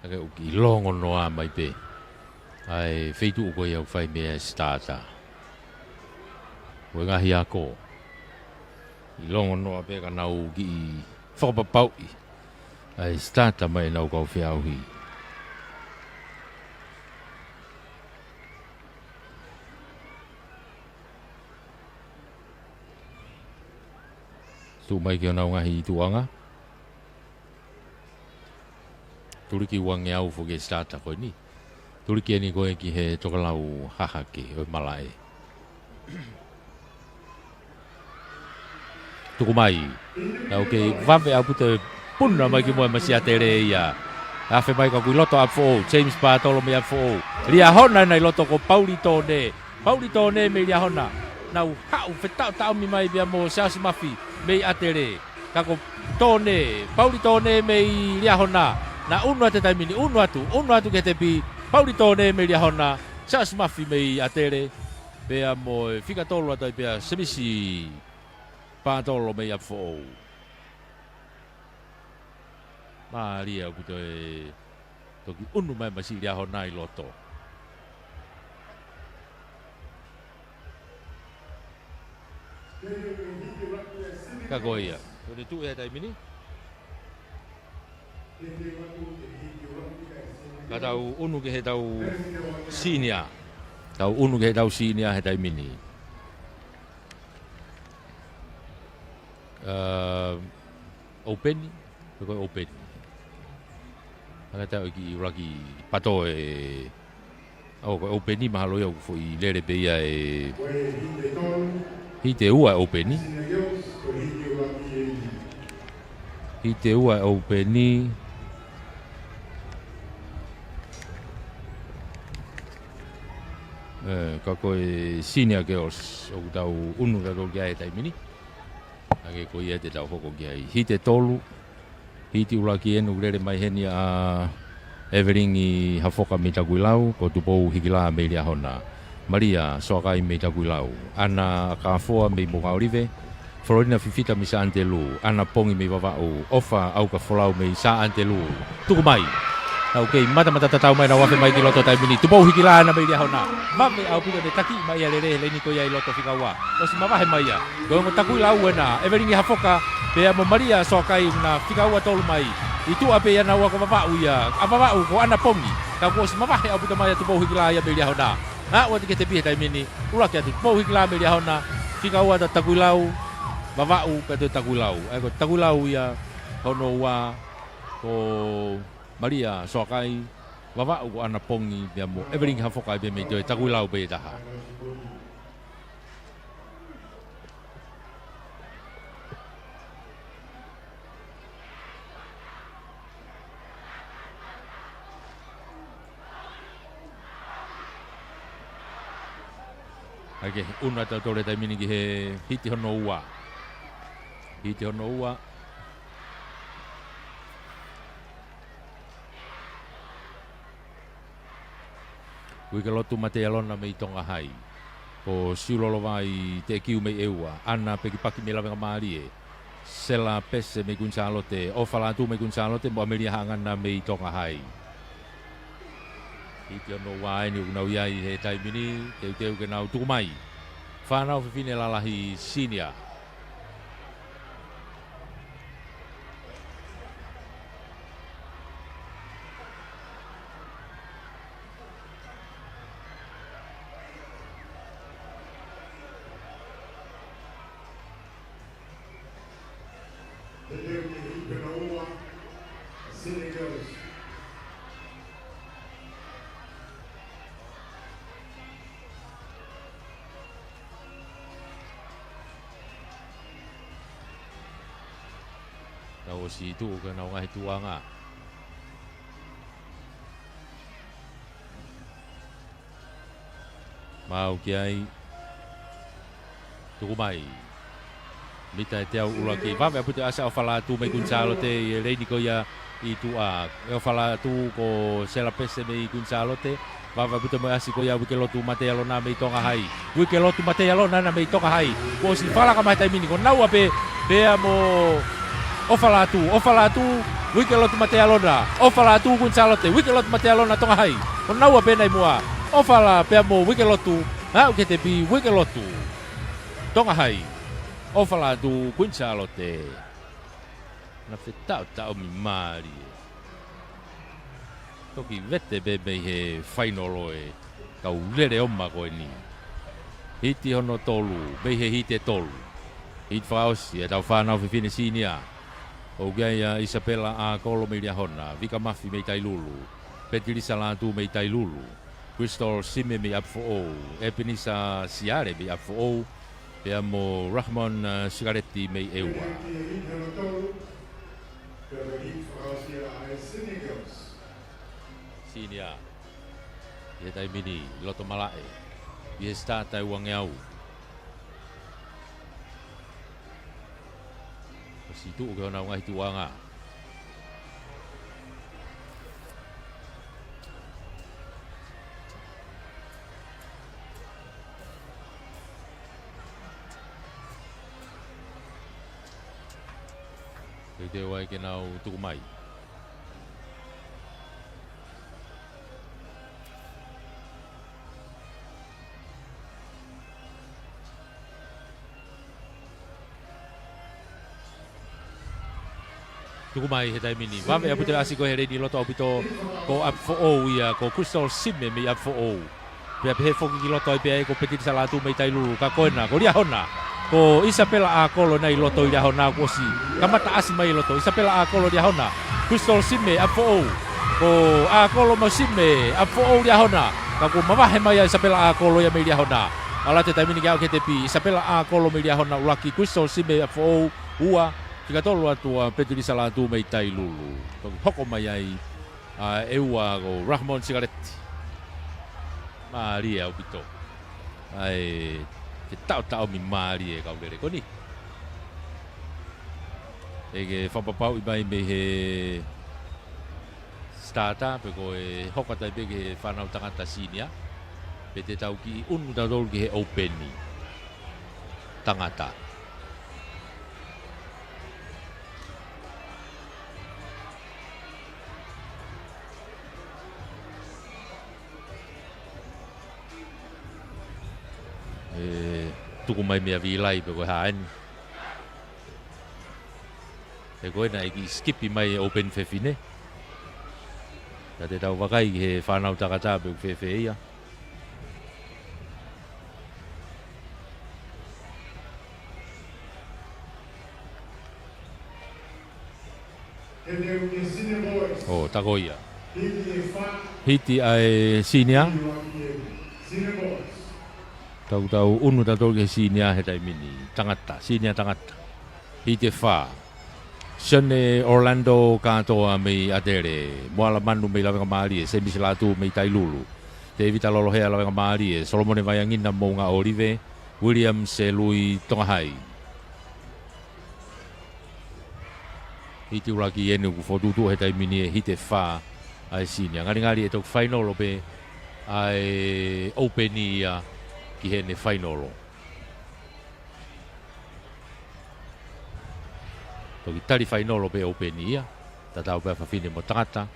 Ake uki longo noa mai pe. Ai feitu uko iau whai mea starter. Koe ngahi ako. I longo noa pe ka nau ki i whakapapau i. Ai starter mai nau kau whiau hi. Tu mai ki o nau ngahi i tuanga. Turi ki wangi au fuke starter koe ni. Turi ki ani koe ki he tokalau hahake o malai. Tuku mai. Nau ke vave au pute puna mai ki moe masi atere ia. Afe mai ka kui loto a fo, James Bartolo me a fo. Ria hona nai loto ko Pauli Tone. Pauli Tone me ria hona. Nau hau fetau tau mi mai bia mo Sasi Mafi me atere. Kako Tone, Pauli Tone me ria hona. Na unu ate taimini, unu atu ke te pi. Pauli Tone me ria hona. Sasi Mafi me atere. Bea mo fika tolu atai bea semisi Bartolo me a fo. Maria kuto e toki unu mai masi ria hona i loto. Kako ia? Kone tu e tai mini? Ka tau unu ke he tau senior. Tau unu ke he tau senior he tai mini. Open? Koe open. Anga tau ki raki pato e... Au koe open ni mahalo iau fo i lere pe ia e... Hi te ua open ni. Hi te ua open ni. Ka koe senior girls o tau unu ka ko kia e taimini. Ake ko ia te tau hoko kia i. Hi te tolu. Hi te uraki enu rere mai heni a Evering i hafoka me takuilau. Ko tupou hikila me lia hona. Maria soakai me takuilau. Ana kafoa me moka orive. Florina fifita me sa antelu. Ana pongi me vavau. Ofa au ka folau me sa antelu. Tuku mai. Okay, mata tatau mai na wafe mai ki loto tai mini. Tupou hikila na mai lia hona. Mame au pika de taki mai ya lere le ni ko ya loto fikawa. O si mawahe mai ya. Go mo takuilau na. Evering i hafoka. Pea mo Maria soakai na fikawa tolu mai. Itu ape ya na wa ko vavau ya. Avavau ko ana pongi. Ka ko si mawahe au pika mai ya tupou hikila ya me lia hona. Na wa te tepi tai mini. Ula ke tupou hikila me lia hona. Fikawa da takuilau. Vavau ka te takuilau. Ai ko takuilau ya hono wa ko Maria soakai vavau ko ana pongi bia mo Evering hafokai be me te takuilau be taha. Ake una ta tole tai mini ki he hiti hono ua. Hiti hono ua. Kui ke lotu mate alona me i tonga hai. ko siulolo vai te kiu me eua ana pe ki paki me lawenga mali e sela pese me kunsalo te o fala tu me kunsalo te mo ameria hanga na me tonga hai i te no wai ni unau ia i he tai mini te ke nau tu mai whanau whiwhine lalahi senior. Tau si tu ke nau ngai tuanga. Mau kiai tu mai. Mita te au ula ki va me puti asa fala tu me kunsalo te reini ko ya i tu a. E fala tu ko sela pese me kunsalo te va puti mo asi ko ya wike lotu mate alo na me tonga hai. Wike lotu mate alo na me tonga hai. Ko si fala ka mai tai mini ko nau ape be mo o fala tu, wike lotu mate alona, o fala tu kunsalote, wike lotu mate alona tonga hai. O naua pena i mua, o fala pea mo wike lotu, ha uke te pi wike lotu, tonga hai. O fala tu kunsalote. Na te tau mi mari. Toki vete bebe he whainoroe, kau lere oma koe ni. Hiti hono tolu, behe hite tolu. Hit whaosi, e tau whanau whiwhine sinia. O gaya Isabella a kolo me hona, vika mafi me tai lulu, Petri salatu me tai lulu, Crystal Sime me up for o, Epenisa Siare me up for o, Peamo Rahman Sigaretti me ewa. Sinia, ye tai mini, loto malae, ye sta tai wangeau. Situ ke ona ngai tuanga. Te wai ke nau tuku mai. Tuku mai he tai mini. Wame apu te asi ko he reini loto opito ko up for o ia ko Crystal Sime me up for o. Pea he foki ki loto i pea ko Petit Salatu me tai lulu ka koena ko ria hona. Ko Isabella a kolo nei loto i ria hona ko si. Kamata asi mai loto Isabella a kolo ria hona. Crystal Sime up for o. Ko a kolo mo Sime up for o ria hona. Ka ko mawahe mai Isabella a kolo ia me ria hona. Ala te tai mini ka o ke te pi Isabella a kolo me ria hona ulaki Crystal Sime up for o ua. Tika tolu atua Petri Salatu me tai lulu. Hoko mai ai eua ko Rahman Sigaretti. Maria opito. Ai te tau mi Maria kau lere koni. Ege whapapau i mai me he starter pe ko e hokata pe ke whanau tangata sinia. Pe te tau ki unu tau tolu ki he openi. Tangata. Tuku mai mea vilai pe koe haen. E koe na eki skipi mai open fefine. Ta te tau wakai he whanau takata pe fefe ia. Oh, tako ia. Hiti ai sinia. Tau unu tau ke sinia he tai mini tangata sinia tangata i te wha Sane Orlando katoa me atere moala manu me lawenga maari e semi salatu me tai lulu te evita lolo hea lawenga maari e Solomone vaiangina mo ngā Olive William se lui tonga hai i te uraki enu ku fotutu he tai mini e hite wha ai sinia ngari e tok final ope ai openi ia ki he ne whainolo. Toki tari whainolo pe openi ia, tatau pe whawhine mo tangata.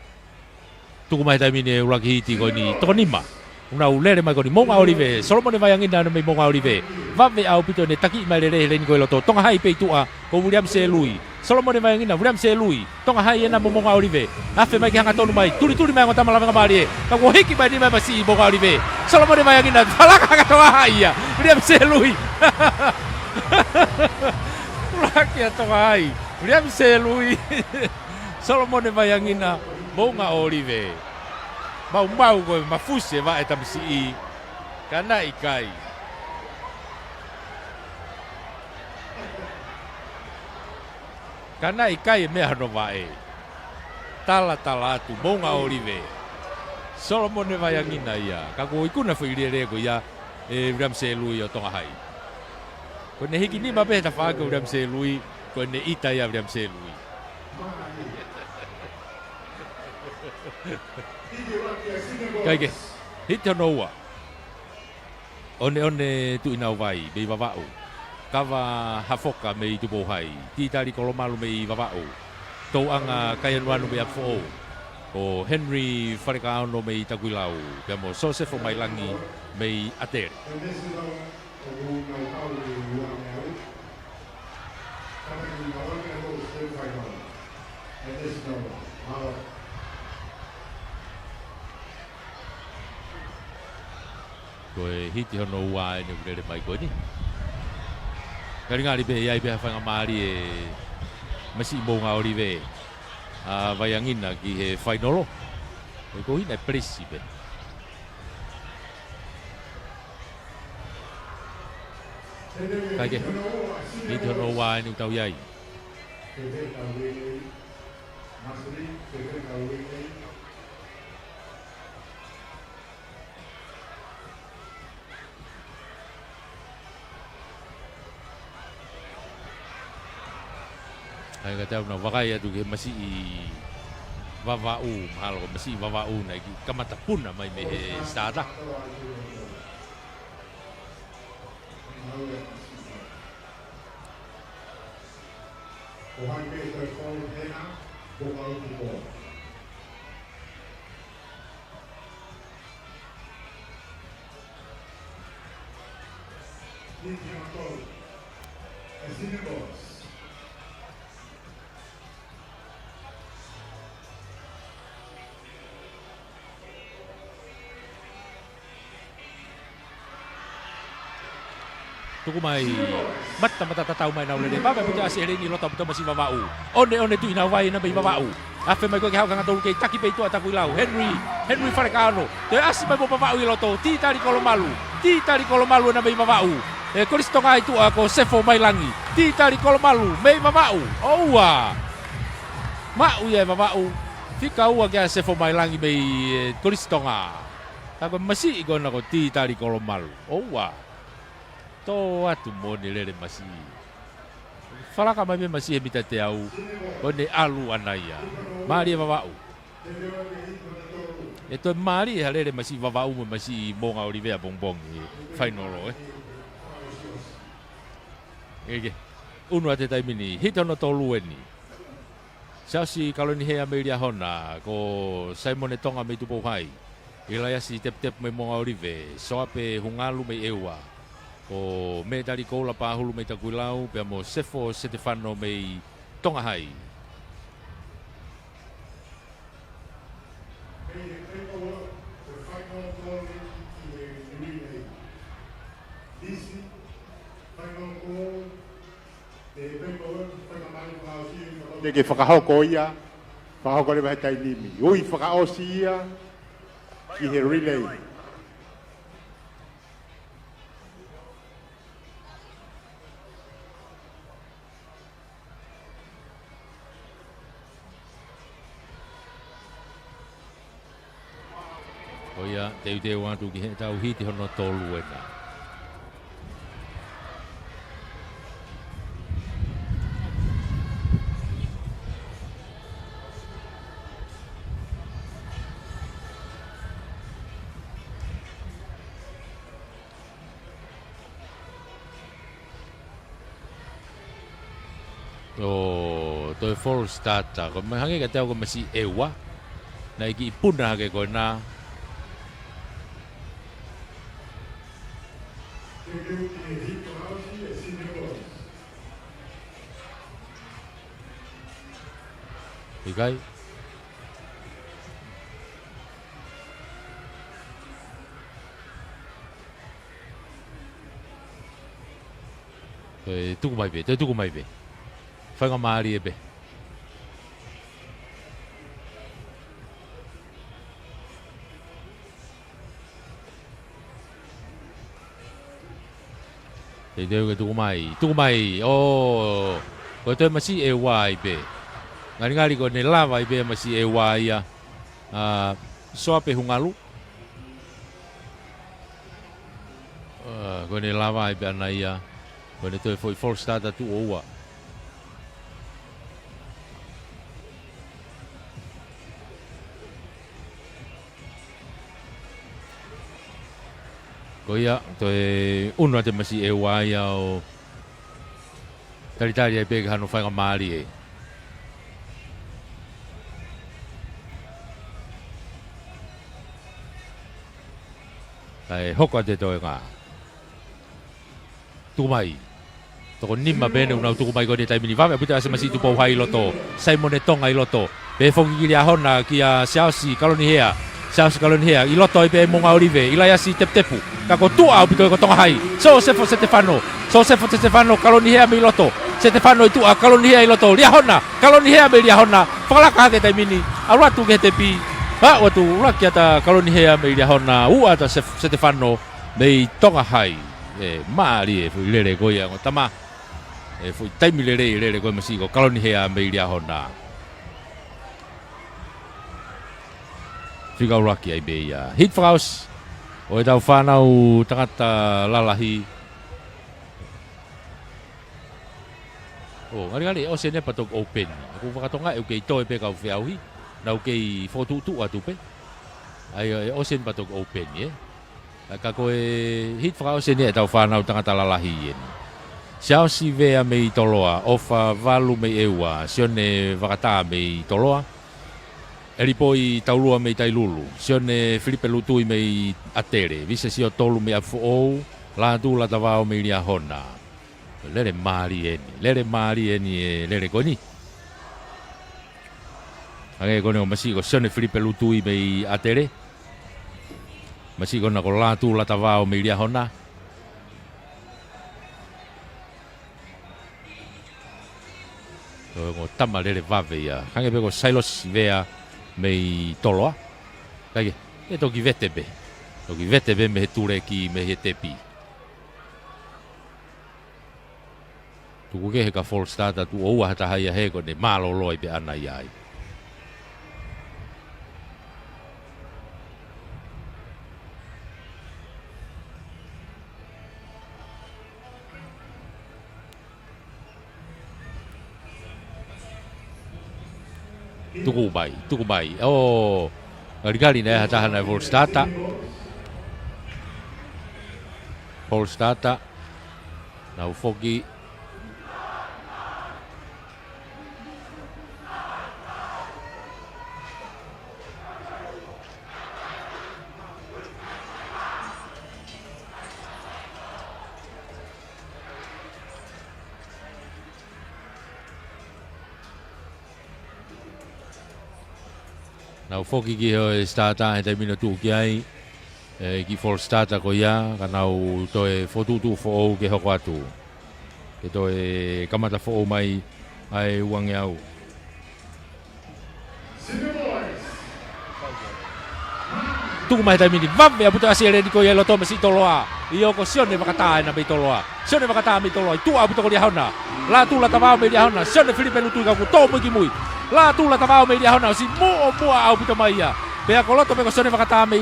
Tuku mai taimine e uraki hiti ko ni tokonima. Una ulere mai ko ni monga orive, Solomon vai angina no mai monga orive. Vave au pito ne taki mai le le ni ko loto. Tonga hai pe tua ko William se lui. Solomon vai angina William se lui. Tonga hai ena mo monga orive. Afe mai ki hanga tonu mai. Turi mai ngota malanga mari. Ka ko hiki mai ni mai masi monga orive. Solomon vai angina falaka ka tonga hai ya. William se lui. Uraki tonga hai. William se lui. Solomon vai angina monga orive. Mau ko mafuse va etamsi I kana ikai. Kana ikai me hano vai. Tala atu monga olive. Solomon vai angina ia. Ka ko ikuna fuire ko ia e Ramsey lui o tonga hai. Ko ne hiki ni mabe ta fa ko Ramsey lui ko ne ita ia Ramsey lui. Kaike, hiti honoua. One tu inau vai, mei wawau. Kawa hafoka mei tupo hai. Titari kolomalu mei wawau. Tau anga kaianuanu mei afo. O Henry Wharekaono mei takuilau. Pea mo Sosefo Mailangi mei atere. Koe hiti hono ua e ne urere mai koe ni. Kari ngari pe iai pe hawhanga maari e masi monga orive. Vai angina ki he whainolo. Koe ko hina e presi pe. Kaike, hiti hono ua e ne utau iai. Ai ka tau na wakai atu ke masi I wawau mahalo masi wawau na ki kamata puna mai me he stata. Tuku mai mata tatau mai na ulele baba puta asi ni lota puta masi wawau. One tu ina vai na bei wawau. Afe mai ko ke hauka ngatu ke taki pe tu ataku lau. Henry Wharekaono. Te asi mai bo wawau I loto. Titari kolomalu na bei wawau. E Kristo ngai tu ako Sefo Mailangi. Titari kolomalu mei wawau. Oua. Mau ia wawau. Fika ua ke Sefo Mailangi mei Kristo nga. Tako masi ko na ko titari kolomalu. Oua. To atu moni lele masi. Falaka mai me masi he mita te au. One alu anaia. Mari wawau. E to mari ha lele masi wawau me masi monga olivea bongbong e whainoro Ege. Unu ate taimini hita no tolu eni. Sasi kaloni hea meiria hona ko Simon e tonga mei tupo hai. Ilaya si tep me monga olive. Soape hungalu me ewa. O me tari koula pahulu me takuilau pe mo Sefo Stefano mei tonga hai. Ke whakahoko ia, whakahoko le mahetai nimi. Ui whakaosi ia, ki he relay. Oia, te watu ki he tau hiti hono tolu ena. o to full starter ko me hange ka tau ko masi ewa na iki puna ke ko na ikai tuku mai be whanga maari e be te teo ke tuku mai ko te masi e wai be ngari ko ne lava i be masi e wai ia soa pe hungalu ko ne lava i be ana ia ko ne toi foi full starter tu oua ko ia toi uno te masi e wai au tari ai pe ka no whanga maari e ai hoko te toi ngā tukumai toko nima bene unau tukumai ko ni taimini vame puta ase masi tu hai loto Simon e tonga i loto pe foki ki lia hona ki a Chelsea kaloni hea i loto i pe monga olive i lai asi tepu ka ko tua au pito ko tonga hai so Sefo Stefano kaloni hea me i loto Stefano i tua kaloni hea i loto lia hona kaloni hea me lia hona whakalaka ke taimini auratu ke te pi ha watu ulaki ata kaloni hea me lia hona ua ata Stefano me i tonga hai maari e fui lere ko ia tama e fui taimi lere ko masi ko kaloni hea me lia hona figa uraki ai be ia hit house o e tau whanau tangata lalahi ngari o se ne patok open aku whakatonga e kei toi pe kau whiauhi nau kei fotutu atu pe ai o sen patok open ye ka koe hit house ne tau whanau tangata lalahi yen Chelsea vea me i toloa ofa valu me eua sione wakata me i toloa eri poi taulua me i tailulu sione Filipe Lutui me i atere vise sio tolu me a fuou la tu la tavao me i lia hona lere maari eni e lere koni age kone o masiko sione Filipe Lutui me i atere masiko na ko la tu la tavao me i lia hona ngo tama lere vave ia hange peko Silos vea me i toloa kage e toki vetebe me he ture ki me he tepi tuku ke he ka full starter tu oua hata haia he ko ne malo loi pe ana iai tuku mai gari ne hata hana full starter nau foki nau foki ki ho starter e termino tu ki ai ki full starter ko ia ka nau toe fotutu fo ke hoko atu ke toe kamata fo mai ai uang au tuku mai termini vave aputa asiere di ko ia loto masi toloa io ko sione makata na be toloa sione makata me toloa tu aputa ko dia hona la tu la tava me dia hona sione Filipe Lutu ka ko to mo ki mui la tu la tava me dia hona si mo au puta mai ia pe a koloto pe ko sione makata me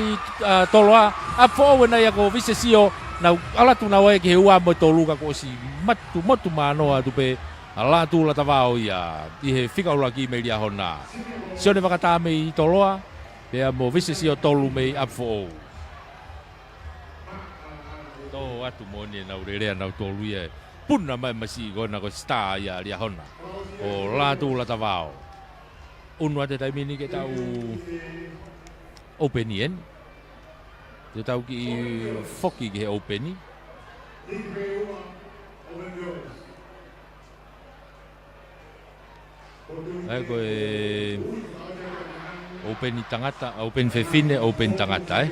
toloa a fo na ia ko vise sio na ala tu na wae ke ua mo tolu ka ko si motu mano atu pe ala tu la tava ia i he fika ula ki me dia hona sione makata me toloa pe a mo vise sio tolu me a fo to atu moni na urere na tolu ia puna mai masi gona ko star ya lia hona. O la tu la tavao. Unwa te taimini ke tau openien. Te tau ki foki ke openi. Ai ko open tangata, open fefine, open tangata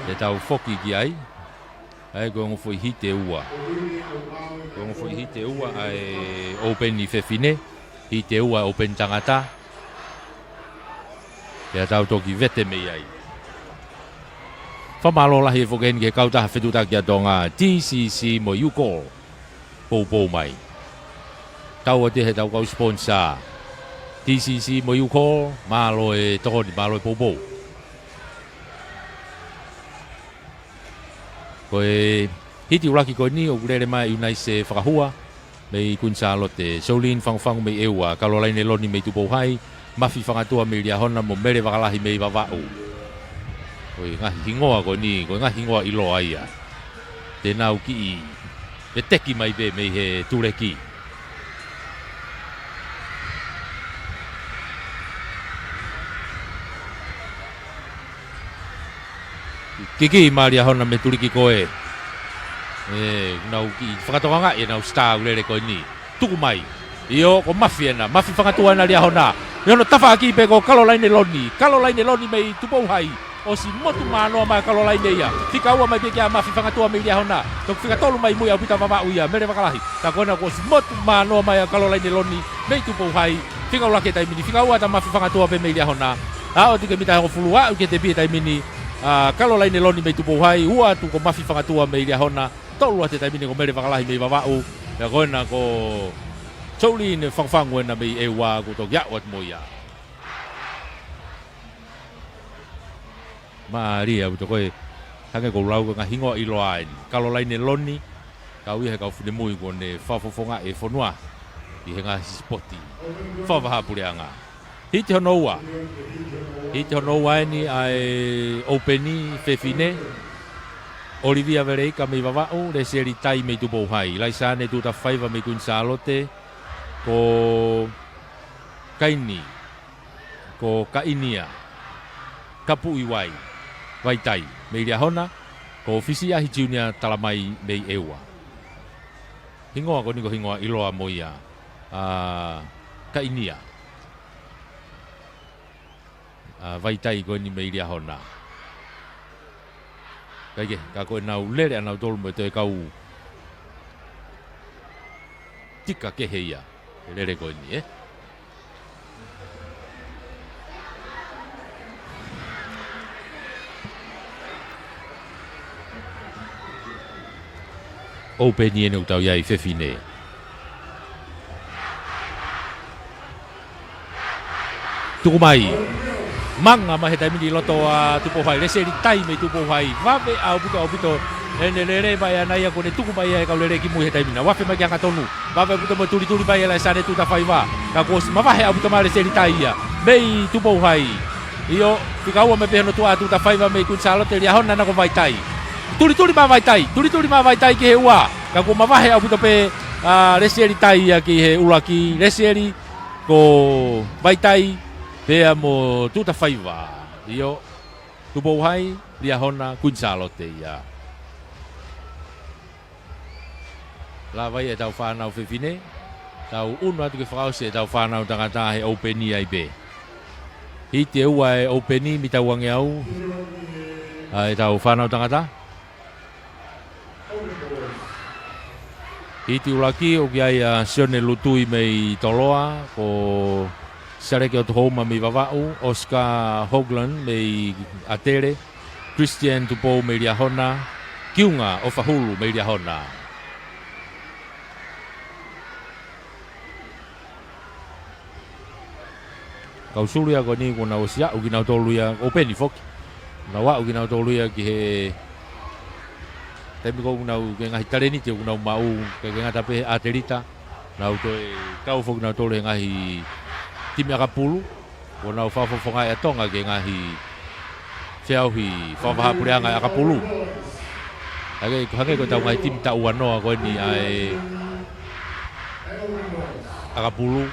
Te tau foki ki ai. Ai ko ngo foi hite ua. Ko ngo foi hite ua ai open ni fefine, hite ua open tangata. Te tau toki vete me ai. Whamalo lahi foken ke kauta whetuta ki atonga TCC mo Yuko. Pou mai. Tau te he tau kau sponsor. TCC mo Yuko, malo e toko ni malo e pou. Koe hiti uraki koe ni o kurere mai unai se whakahua. Mei kunsa lote Solin whangwhangu mei eua. Kalolaine loni mei tupou hai. Mafi whangatua mei lia hona mo mere wakalahi mei wawau. Koe ngahi hingoa koe ni, koe ngahi hingoa ilo aia. Te nau ki i. Te teki mai be mei he tureki. Kiki maria hona me turiki koe. Nau ki whakatokanga e nau star urere koe ni. Tuku mai. Io ko mafi ena, mafi whakatua ena lia hona. Iono tafa aki pe ko Kalolaine loni mei tupou hai. O si motu manoa mai Kalolaine ia. Tika ua mai pekia mafi whangatua mei lia hona. Tok whikatolu mai mui au pita wawau ia. Mere wakalahi. Ta kona ko si motu manoa mai Kalolaine loni mei tupou hai. Whika ula ke taimini. Whika ua ta mafi whangatua pe mei lia hona. Ao tike mita hoko fulua au ke te pia taimini. Kalolaine loni mei tupou hai. Ua tu ko mafi whangatua mei lia hona. Tolua te taimini ko mere wakalahi mei wawau. Ya kona ko Solin whangwhangu ena mei ewa ko tok yawat mo ia. Maria buto koe hange ko lau ka hingo i loain Kalolaine loni kau ia kau fune mui ko ne fafofonga e fonua i henga spoti fawaha pureanga hiti honoa ni ai openi fefine Olivia Vereika mei wawau le seri tai mei tupou hai laisane tuta whaiva mei kun salote ko kaini ko kainia kapu iwai Vaitai, mei lia hona, ko ofisi ahi junior talamai mei ewa. Hingoa ko niko hingoa iloa moia, kainia. Vaitai ko ni mei lia hona. Kaike, kako nau lere anau tolu mo te kau tika keheia, lere ko ni Open ni utau iai fefine. Tuku mai. Manga mahe taimini loto a tupo hai. Reseri tai me tupo hai. Wafe au pito. Ene lere mai anai ako ne tuku mai ai kau lere ki mui he taimina. Wafe mai kianga tonu. Wafe puto mo turi mai ala sane tuta whaiwa. Kakos mawahe au pito mai reseri tai ia. Mei tupo hai. Io fikaua me peheno tua tuta whaiwa mei kun salote lia hona na ko vaitai. Turi ma vaitai ki he ua. Kako mawahe au puto pe reseri tai ia ki he ulaki. Reseri ko vaitai pea mo tuta whaiwa. Io tupo hai lia hona kun salote ia. La vai e tau whanau fefine. Tau unu atu ke whakause e tau whanau tangata he openi ai be. Hiti e ua e openi mi tau wange au. E tau whanau tangata. Hiti ulaki o ki ai Sione Lutui mei toloa. Ko Sareke o Tuhoma mei wawau. Oscar Hoglan mei atere. Christian Tupo mei ria hona. Kiunga o Whahulu mei ria hona. Kau suluia ko ni ko na osia o gina toluia openi fok. Na wa o gina toluia ki he temi ko na u nga hitareni te na mau ke nga tape aterita na to kau fok na tolu nga hi timi akapulu ko na fa fo nga ya tonga ke nga hi fiau hi fa fa puria nga akapulu Hake ko tau ngai tim ta uanoa ko ni ai Agapulu.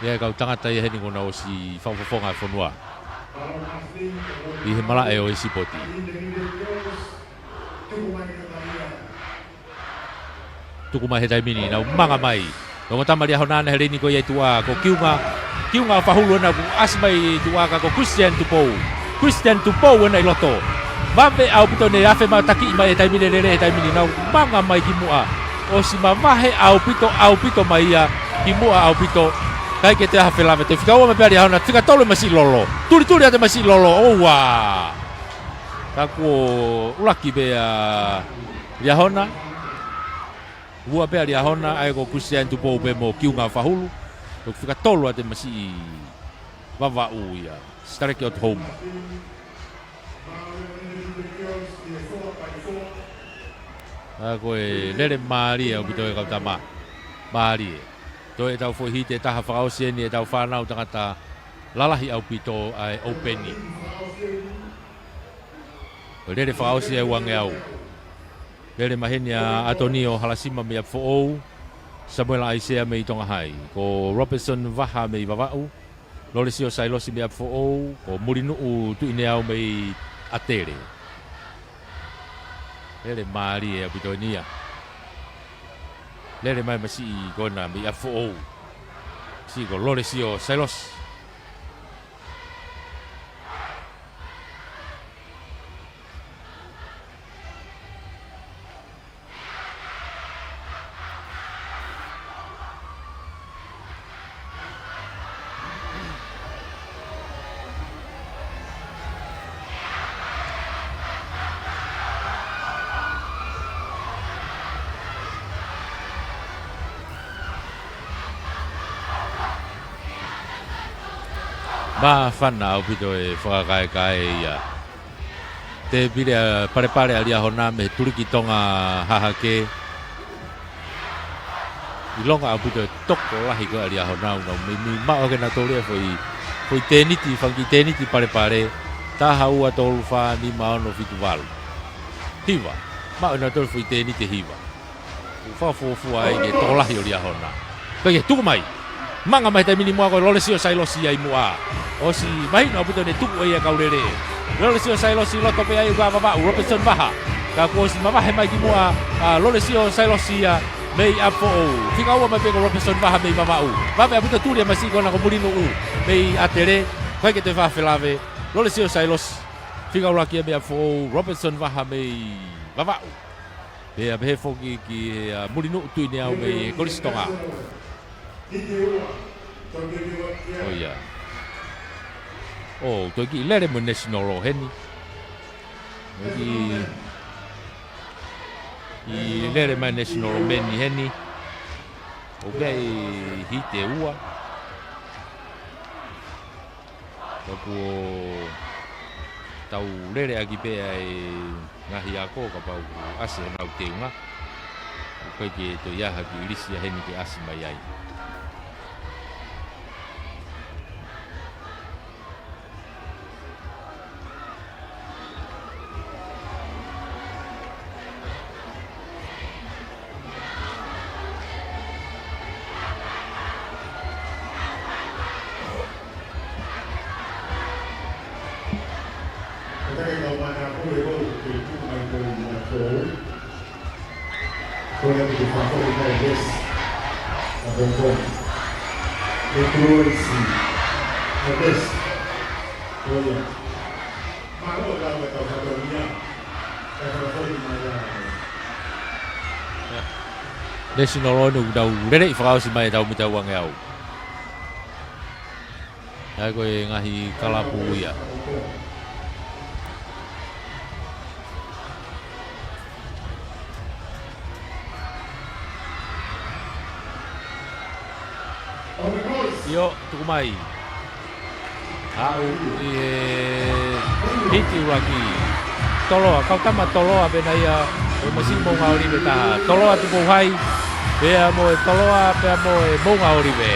Ia kau tangata ia heni kona o si whawhawhonga whanua. I he mala e o isi poti. Tuku mai he taimini, nau manga mai. Nau tamari aho nana he reini ko iai tua, ko kiunga whahulu na ku asmai tua ka ko Christian Tupou wana i loto. Mame au pito ne afe ma taki mai he taimini he taimini, nau manga mai ki mua. O si mamahe au pito mai ia, ki mua au pito. Kai ke te hafe lava te whikaua me peari hauna, tika tole masi lolo. Turi ate masi lolo, oua. Tako ulaki bea riahona. Ua bea riahona, ai ko Christian Tupou be mo kiunga whahulu. Tok whika tolo ate masi vavau ia. Stareke at home. Ako e lere maari au pito e kautama. Maari e. Toi e tau fo hite taha whakao sieni e tau whanau tangata lalahi au pito ai openi. O lere whakao si e wange au. Lere maheni a Atonio halasima me a fo'ou. Samuel Aisea me i tonga hai. Ko Robertson Vaha me i vavau. Lole si o Sailosi me a fo'ou. Ko Murinuu tu ine au me i atere. Lere maari e au pito nia. Lere mai masi i kona mi a fo'ou. Si ko lore si o Sailos. Ma whana au pito e whakakae ia. Te pire pare alia hona me turiki tonga hahake. I longa au pito e toko lahi ko alia hona unau. Mi mao ke na tole foi teniti, whangi teniti pare. Taha ua tolu wha ni maono fitu walu. Hiwa. Mao na tole foi teniti hiwa. Whafofua e ke toko lahi o lia hona. Pake tuku mai. Manga mai taimini mua ko lole si o Sailosi ai mua. O si mahino aputo ne tuku e kaurere. Lole si o Sailosi loto pe ai uga vava Robertson Vaha. Ka ko si mamahe mai ki mua lole si o Sailosi a mei apo o. Fika ua mai pe ko Robertson Vaha mei vava u. Vave aputo turi masi ko na ko mulino u. Mei atere. Kai ke te va felave. Lole si o Sailosi. Fika ua ki mei apo o Robertson Vaha mei vava u. Pe a be foki ki mulino tu ine au mei kolistonga. Oh iya. Oh, toi ki lere mo national lo heni. I lere mai national lo meni heni. Okay, hite ua. Tapu tau lere agi pe ai ngahi ako ka pau ase na utenga. Kai ki to ya ha ki lisi heni ki ase mai ai. National onu dau lere whakao si mai dau mita wange au. Ai koe ngahi kalapu ia. Yo, tuku mai. Au hiti uraki. Toloa, kau tama toloa bena ia. O masimo ngauri beta. Toloa tuku hai. Pea mo e toloa, pea mo e monga oribe.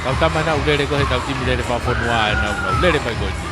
Kau tama na ulere ko he tau timi lere whafonua e na ulere pai koe ti.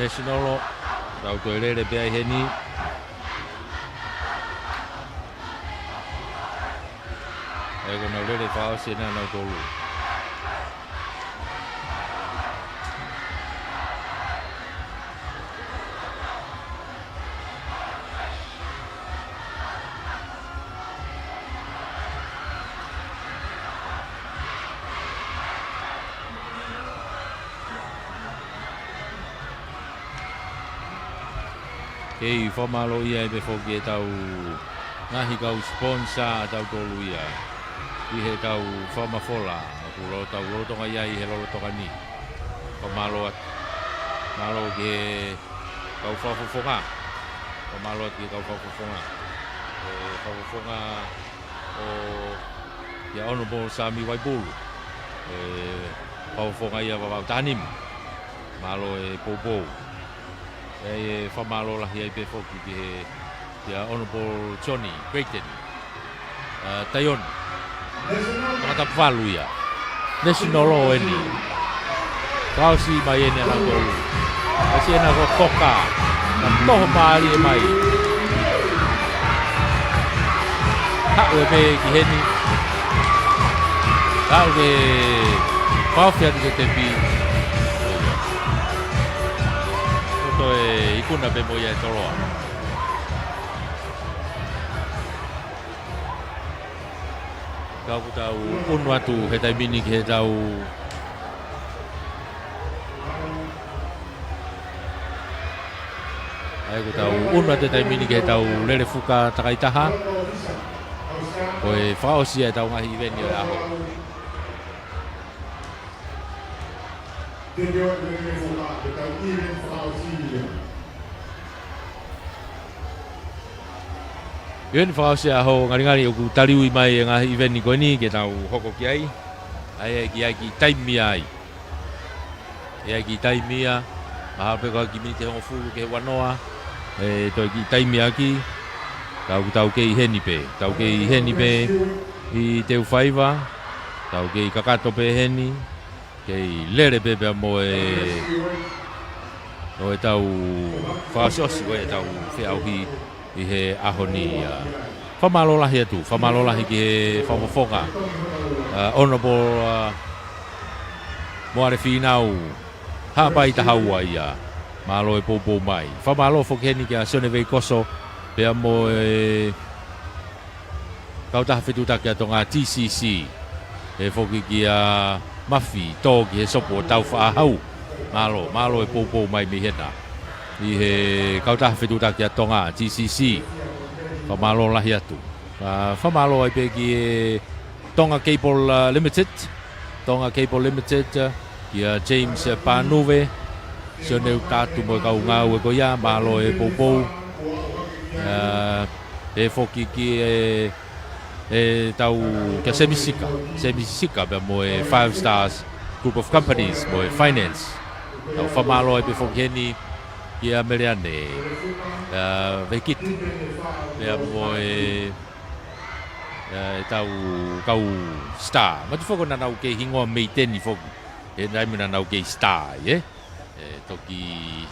National tau koe lere pe ai heni. E ko nau lere whao sena nau tolu. Kei whamalo ia e me whoki e tau ngahi kau sponsor tau tolu ia. I he tau whamawhola. Aku lo tau lotonga ia i he lotonga ni. Whamalo at. Malo ki he kau whafofonga. Whamalo at ki kau whafofonga. Whafofonga o ia Honorable Sami Waibulu. Whafofonga ia wawau tanim. Malo e Popo. E whamalo lahi ai pe whoki ki he Honorable Johnny Brayton Taion Tangata Pwalu ia National Law eni Kausi mai ene ala tolu Kasi ena ko koka Na toho maali e mai Hau e pe ki heni Hau e Pauwhia di te pi Ikuna pe mo ia e toloa. Kau tau unu atu he tai mini ki he tau Ai ko tau unu atu tai mini ki he tau lele fuka takaitaha. Koe whaosia e tau ngahi veni o aho. Iwen whakaosia ho ngari o tariui mai e ngā iweni koe ni ke tau hoko ki ai. Ai e ki ai ki taimia ai. E ai ki taimia. Maha peko ki mini te hongo fulu ke wanoa. E toi ki taimia ki. Tau ke i heni pe. Tau ke i heni pe i teu whaiva. Tau ke i kakato pe heni. Ke i lere pe pea mo e... O e tau whakaosiosi koe e tau whiauhi. I he ahoni whamalo lahi atu, whamalo lahi ki he whamofonga Honorable Moare Whinau Hapai tahaua ia Malo e popo mai Whamalo whokeni ki a Sonevei Koso Pea mo e Kautaha whetutaki a tonga TCC E whoki ki a Mafi tō ki he sopo tau whaahau Malo e popo mai mi hena I he kautaha whetutaki a tonga TCC Whamalo lahi atu Whamalo ai pe ki e Tonga Cable Limited Tonga Cable Limited Ki a James Panuve Sioneu tātu mo kau ngau e koia Malo e poupou E whoki ki e tau kia Semisika Pea mo e 5 Stars Group of Companies Mo e Finance Tau whamalo ai pe whoki heni Kia Meriane Vekit Pea mo e tau kau star Matu whoko na nau ke hingoa mei teni whoku E naimi na nau ke star Toki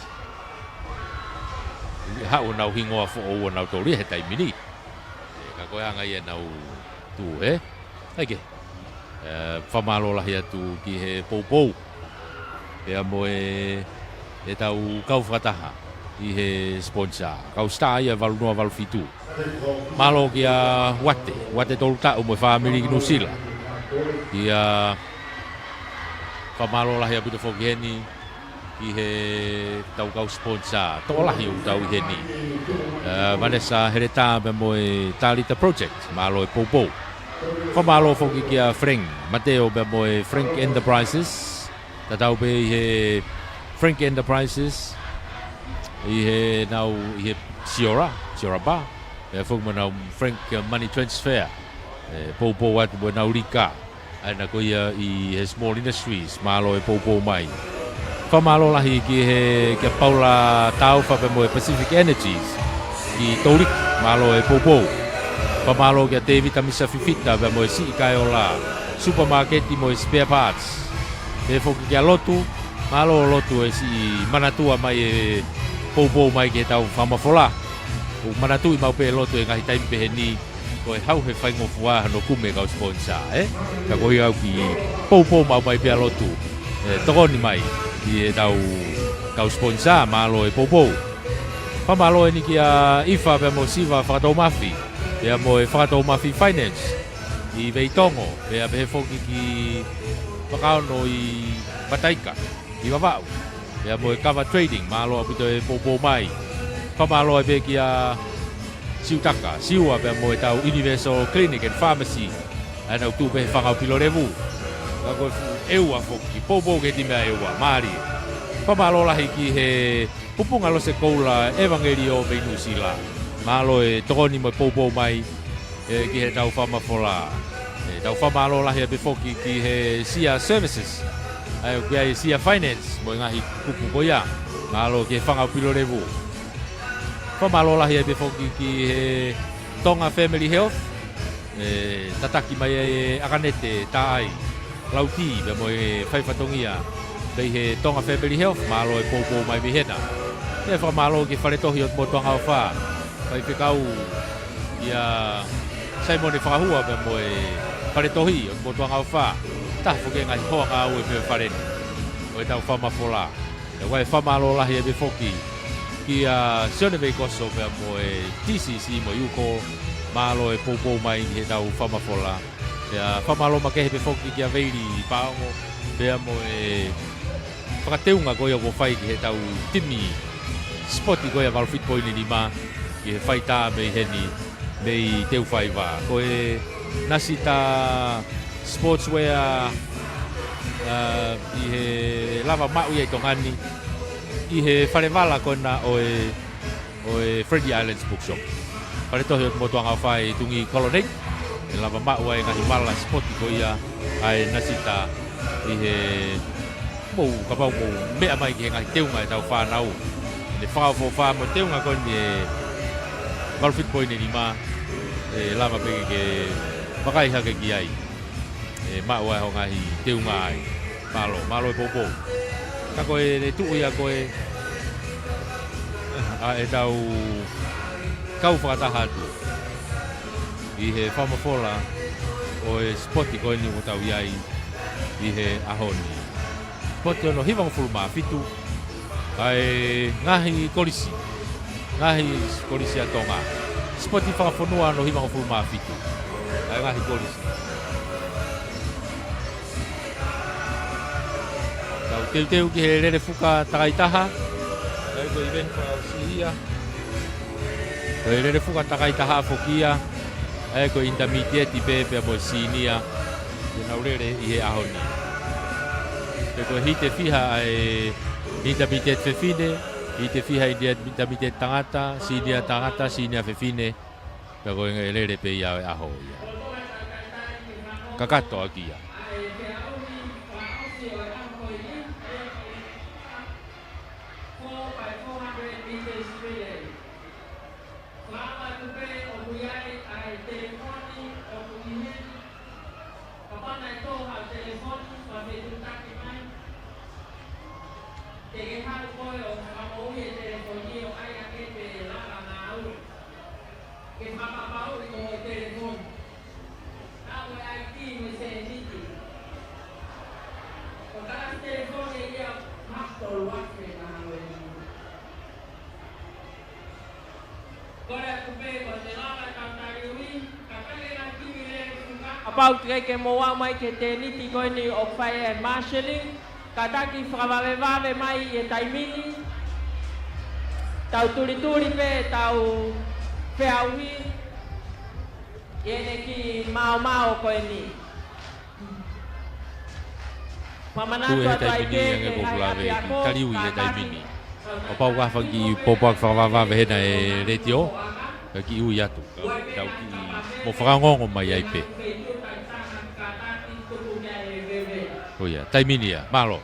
Hau nau hingoa who o nau tori he taimini Ka koe anga ia nau tu Ake Whamalo lahi atu ki he poupou Pea mo e tau kau whataha I he sponsor Kau star ia valunua valufitu Malo ki a Wate tolu tau mo e whamiri ki Nusila Ki a Whamalo lahi aputa whoki heni Ki he tau kau sponsor Tō lahi o tau i heni Vanessa Hereta me mo e Talita Project Malo e poupou Whamalo foki kia Frank, Mateo be moe Frank Enterprises. Tatau be I he Frank Enterprises. I he now I he Siora Ba. E foki mana Frank Money Transfer. Popo wat mo na urika. Ai na ko ia I he small industries malo e popo mai. Whamalo lahi ki he kia Paula Tau fa be moe Pacific Energies. Ki Taurik malo e popo. Pamalo kia David Tamisa Fifita be moe si kai ola supermarket I moe spare parts. E foki kia lotu, malo lotu e si manatua mai e poupou mai ke tau whamafola. O manatu I mau pe lotu e ngahi taimi pehe ni ko e hau he whaingofua no kume kau sponsor, Ka koi au ki poupou mau mai pe lotu. Tokoni mai ki e tau kau sponsor malo e poupou. Pamalo e ni kia ifa be mo siva whakatau mafi. Pea mo e whakatau mafi finance I Veitongo, pea behe foki ki whakaono I Mataika, I Wawau. Pea mo e cover trading, malo apito e popo mai. Whamalo e be kia Siutaka, siua pea mo e tau Universal Clinic and Pharmacy. Anau tu behe whakau pilo revu. Kako eua foki, popo ke timea eua, maari. Whamalo lahi ki he pupunga lo se koula Evangelio Venusila. Malo e tokoni mo popo mai ki he tau whamafola. Tau whamalo lahi be foki ki he Sia Services. Ai kia he Sia Finance mo ngahi kupu koia. Malo ki he whangau pilo revu. Whamalo lahi be foki ki he Tonga Family Health. Tataki mai e akanete taai. Lauti be mo e whaifatongia. Bei he Tonga Family Health malo e popo mai bihena. E whamalo ki wharetohi o mo tonga o wha. Pai whekau ia Simon e whakahua pe mo e wharetohi o mo tuanga o wha. Ta whuke ngai hoa ngā ue pe whareni. O e tau whamafola. E wai whamalo lahi e be foki. Ki a Sionevei Koso pe mo e TCC mo Yuko. Malo e poupou mai he tau whamafola. E a whamalo makehe pe foki ki a Veiri I Paongo. Pea mo e whakateunga koia ko whai ki he tau timi. Spoti koia Valfit Poini ni ma. Ki he whaita mei heni mei teu whaiwa. Ko e nasi ta sportswear I he lava mau I tongani I he wharewala kona o e Freddy Islands Bookshop. Pare tohi o motuanga whai tungi Colonnade. E lava mau e ngahi mala spoti ko ia ai nasi ta I he mou kapau mou mea mai ki he ngahi teunga e tau whanau. Ne whakau wha mo teunga koni e Valfit Poine ni ma e lama peke ke makai hake ki ai e maua ho ngahi teunga ai malo e popo ka koe ne tuu ia koe a e tau kau whakataha atu I he whamafola o e spoti koe ni o tau iai I he ahoni spoti ono hiwang fulma fitu ai ngahi kolisi a tonga. Spoti whakafonua no himanga fulma fitu. Ai ngahi kolisi. Tau teu ki he rere fuka takaitaha. Ai ko event pa sihia. Ko he rere fuka takaitaha fokia. Ai ko intermediate I pepe mo sinia. Ko nau rere I he ahoni. Ko hite fiha ai intermediate fefine. I te whiha I te tangata, sinia whewhine, ka koe ngai rere pe ia e aho ia. Ka kato aki ia. About ke moa mai ke te niti koe ni o fire and marshalling. Kataki whakawawewave mai e taimini. Tau turi pe, tau whiauhi. Ene ki mau ko ini. Tu e tai mini e ko klave ki kali u e tai mini. O pau wa fa ki popo fa va ve na e retio. Ka ki u ya tu. Ka ki mo frango ngo mai ai pe. O ya tai mini ya malo.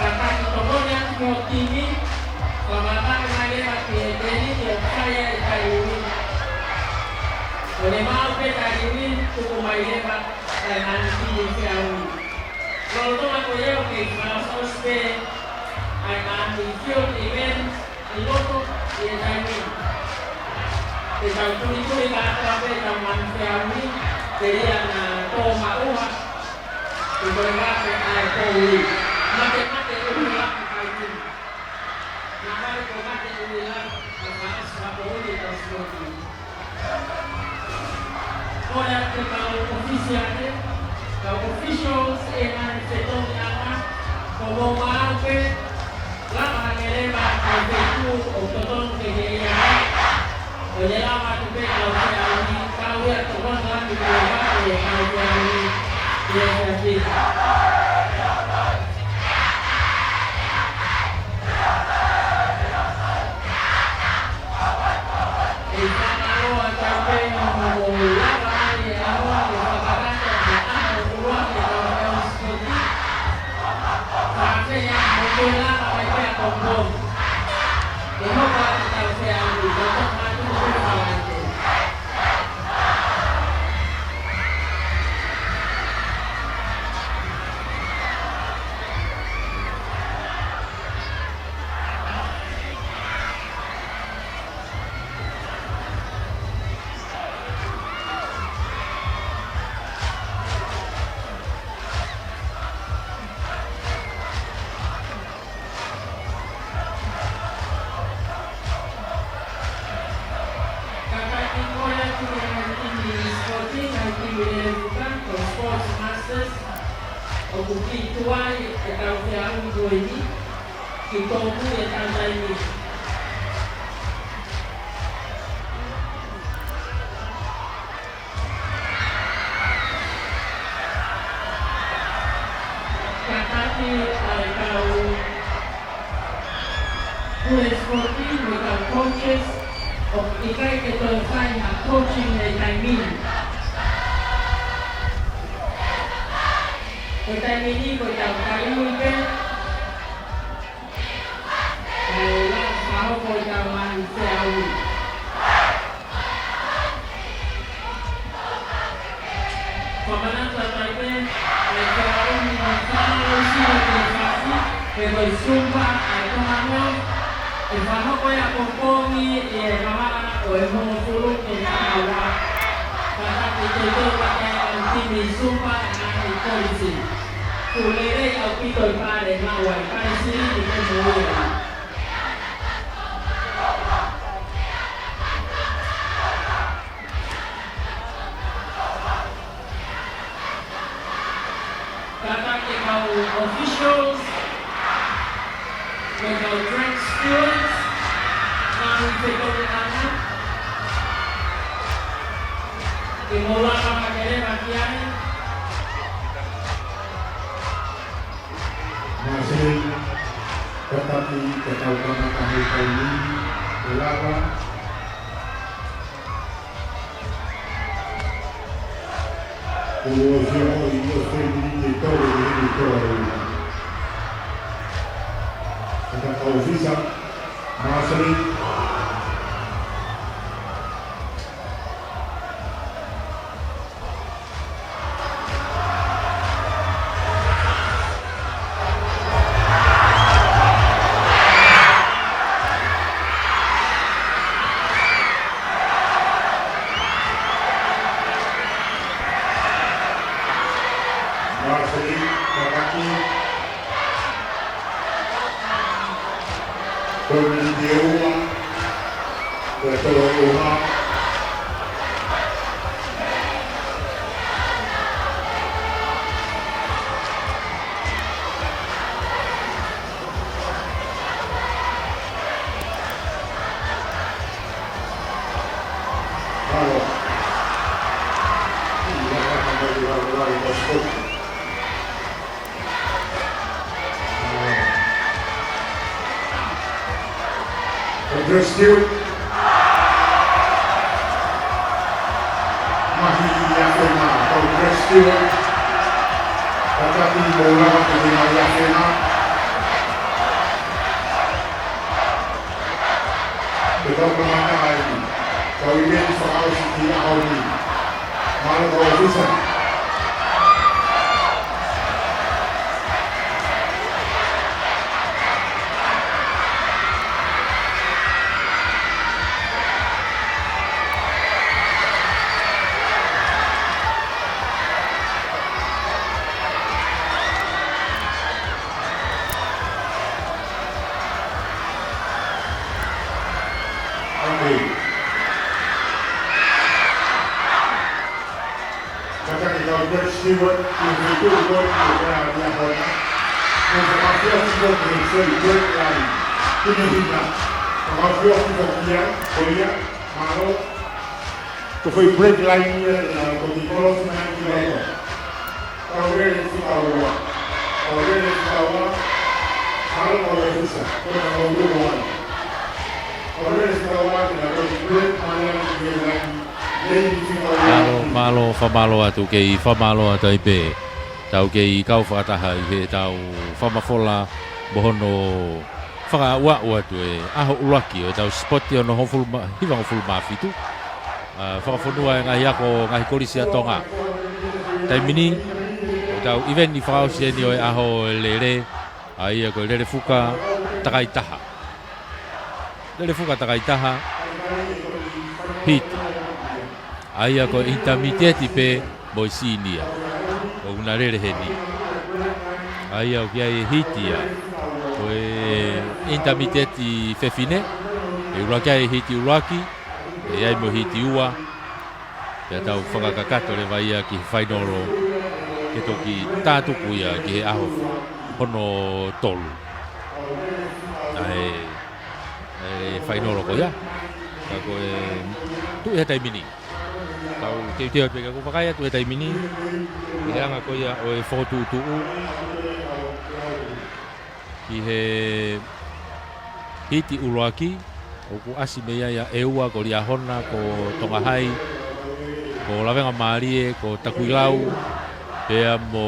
kata tokonya mau tinggi, pemata kemarin masih jadi yang saya ini. Oleh mau kita ini cukup main pak dan tinggi sekali. Kalau tu aku ya oke, kalau sospe, akan dijual event, itu dia tanya. Kita itu apa zaman sekali, jadi yang toma uang. Beberapa PI mati ulang kaji. Nama mati ulang maka sebab itu tersebut. Orang kalau officialnya, kalau officials yang sedang nama, kalau mau ke, lama ngelema itu ototon kejadian. Kalau lama tu ke kalau ya turun dalam beberapa yang jadi. Officials, legal drink stewards, Dimulai pakai bagian masih tetapi ketahuan kami ini dilarang usiamo i nostri genitori e genitori kita tahu bisa masih Rescue masih Yasena atau rescue tetapi bola dengan Yasena Dr. Matakai, so we get for our city, Audi, Malago Officer. Stewart, who's a good work around the Apple. And for my first work in the great line, Pinahina. For my first work here, Korea, Maro. So for the great line here, for the Colors Man, already to our work. Already to our work. Maro Officer, for the good one. Already to our work, and I was great man, malo famalo atu ke famalo atu ipe tau ke kau whakataha i he tau whamafola bohono whaka ua tu e aho ulaki o tau spoti ono hiwanga fulu mawhitu whakawhonua e ngahi ako ngahi korisi a tonga taimini o tau event i whakausi eni o e aho lere a ia ko lere fuka takaitaha hiti aia ko intermediate pe boisinia o una rere heni aia o kia e hitia ko e intermediate fefine e ura kia e hiti uraki e ai mo hiti ua e tau whakakakato le vaia ki whainoro ke toki tātuku ia ki he aho hono tolu e whainoro ko ia ko e tu e taimini tau te pega ko pakaya tu e taimini e anga ko ia o e fotu ki he hiti uruaki o ku asi mea ia e ua ko lia hona ko tongahai ko lawenga marie ko takuilau pea mo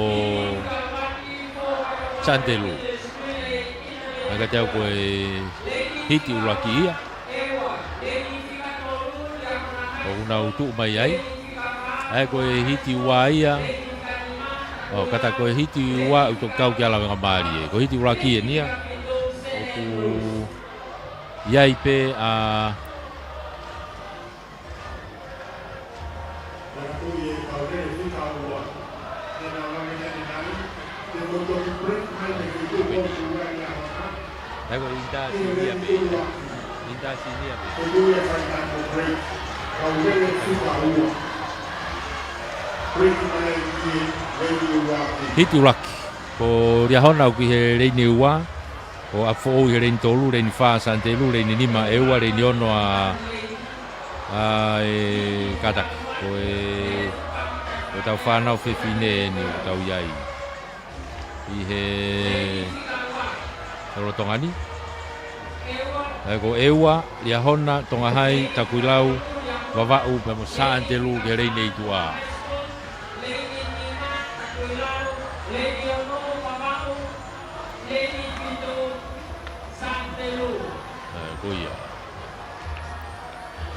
Chantelu aga tau ko e hiti uruaki ia o una utu mai ai ko e hiti ua ia o kata ko e hiti ua uto kau kia lawenga marie ko hiti uraki e nia o ku iai pe a ko inta sinia pe hiti uraki ko ria hona ki he reini ua o a fo he reini tolu reini fa Santelu reini nima e ua reini ono a e kata ko e o tau whanau whewhine ni o tau iai i he rotongani ko e ua ria hona tongahai takuilau wawau pe mo Santelu ke reini tua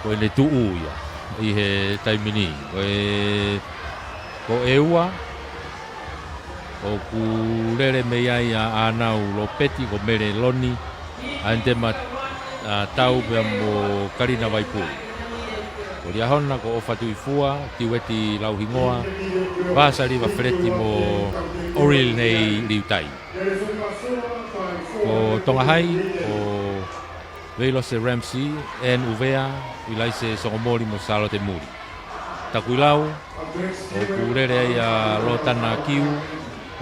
ko ne tu ia i he taimini ko e ua o ku lere mea ia anau lo peti ko mere loni ante ma tau pe mo karina vaipu ko ria hona ko ofatu ifua tiweti lauhingoa vasari va freti mo oril nei liutai ko tongahai ko Veilo se Ramsey en uvea ilai se songomori mo salo te muri takuilau o kurere ia lotana kiu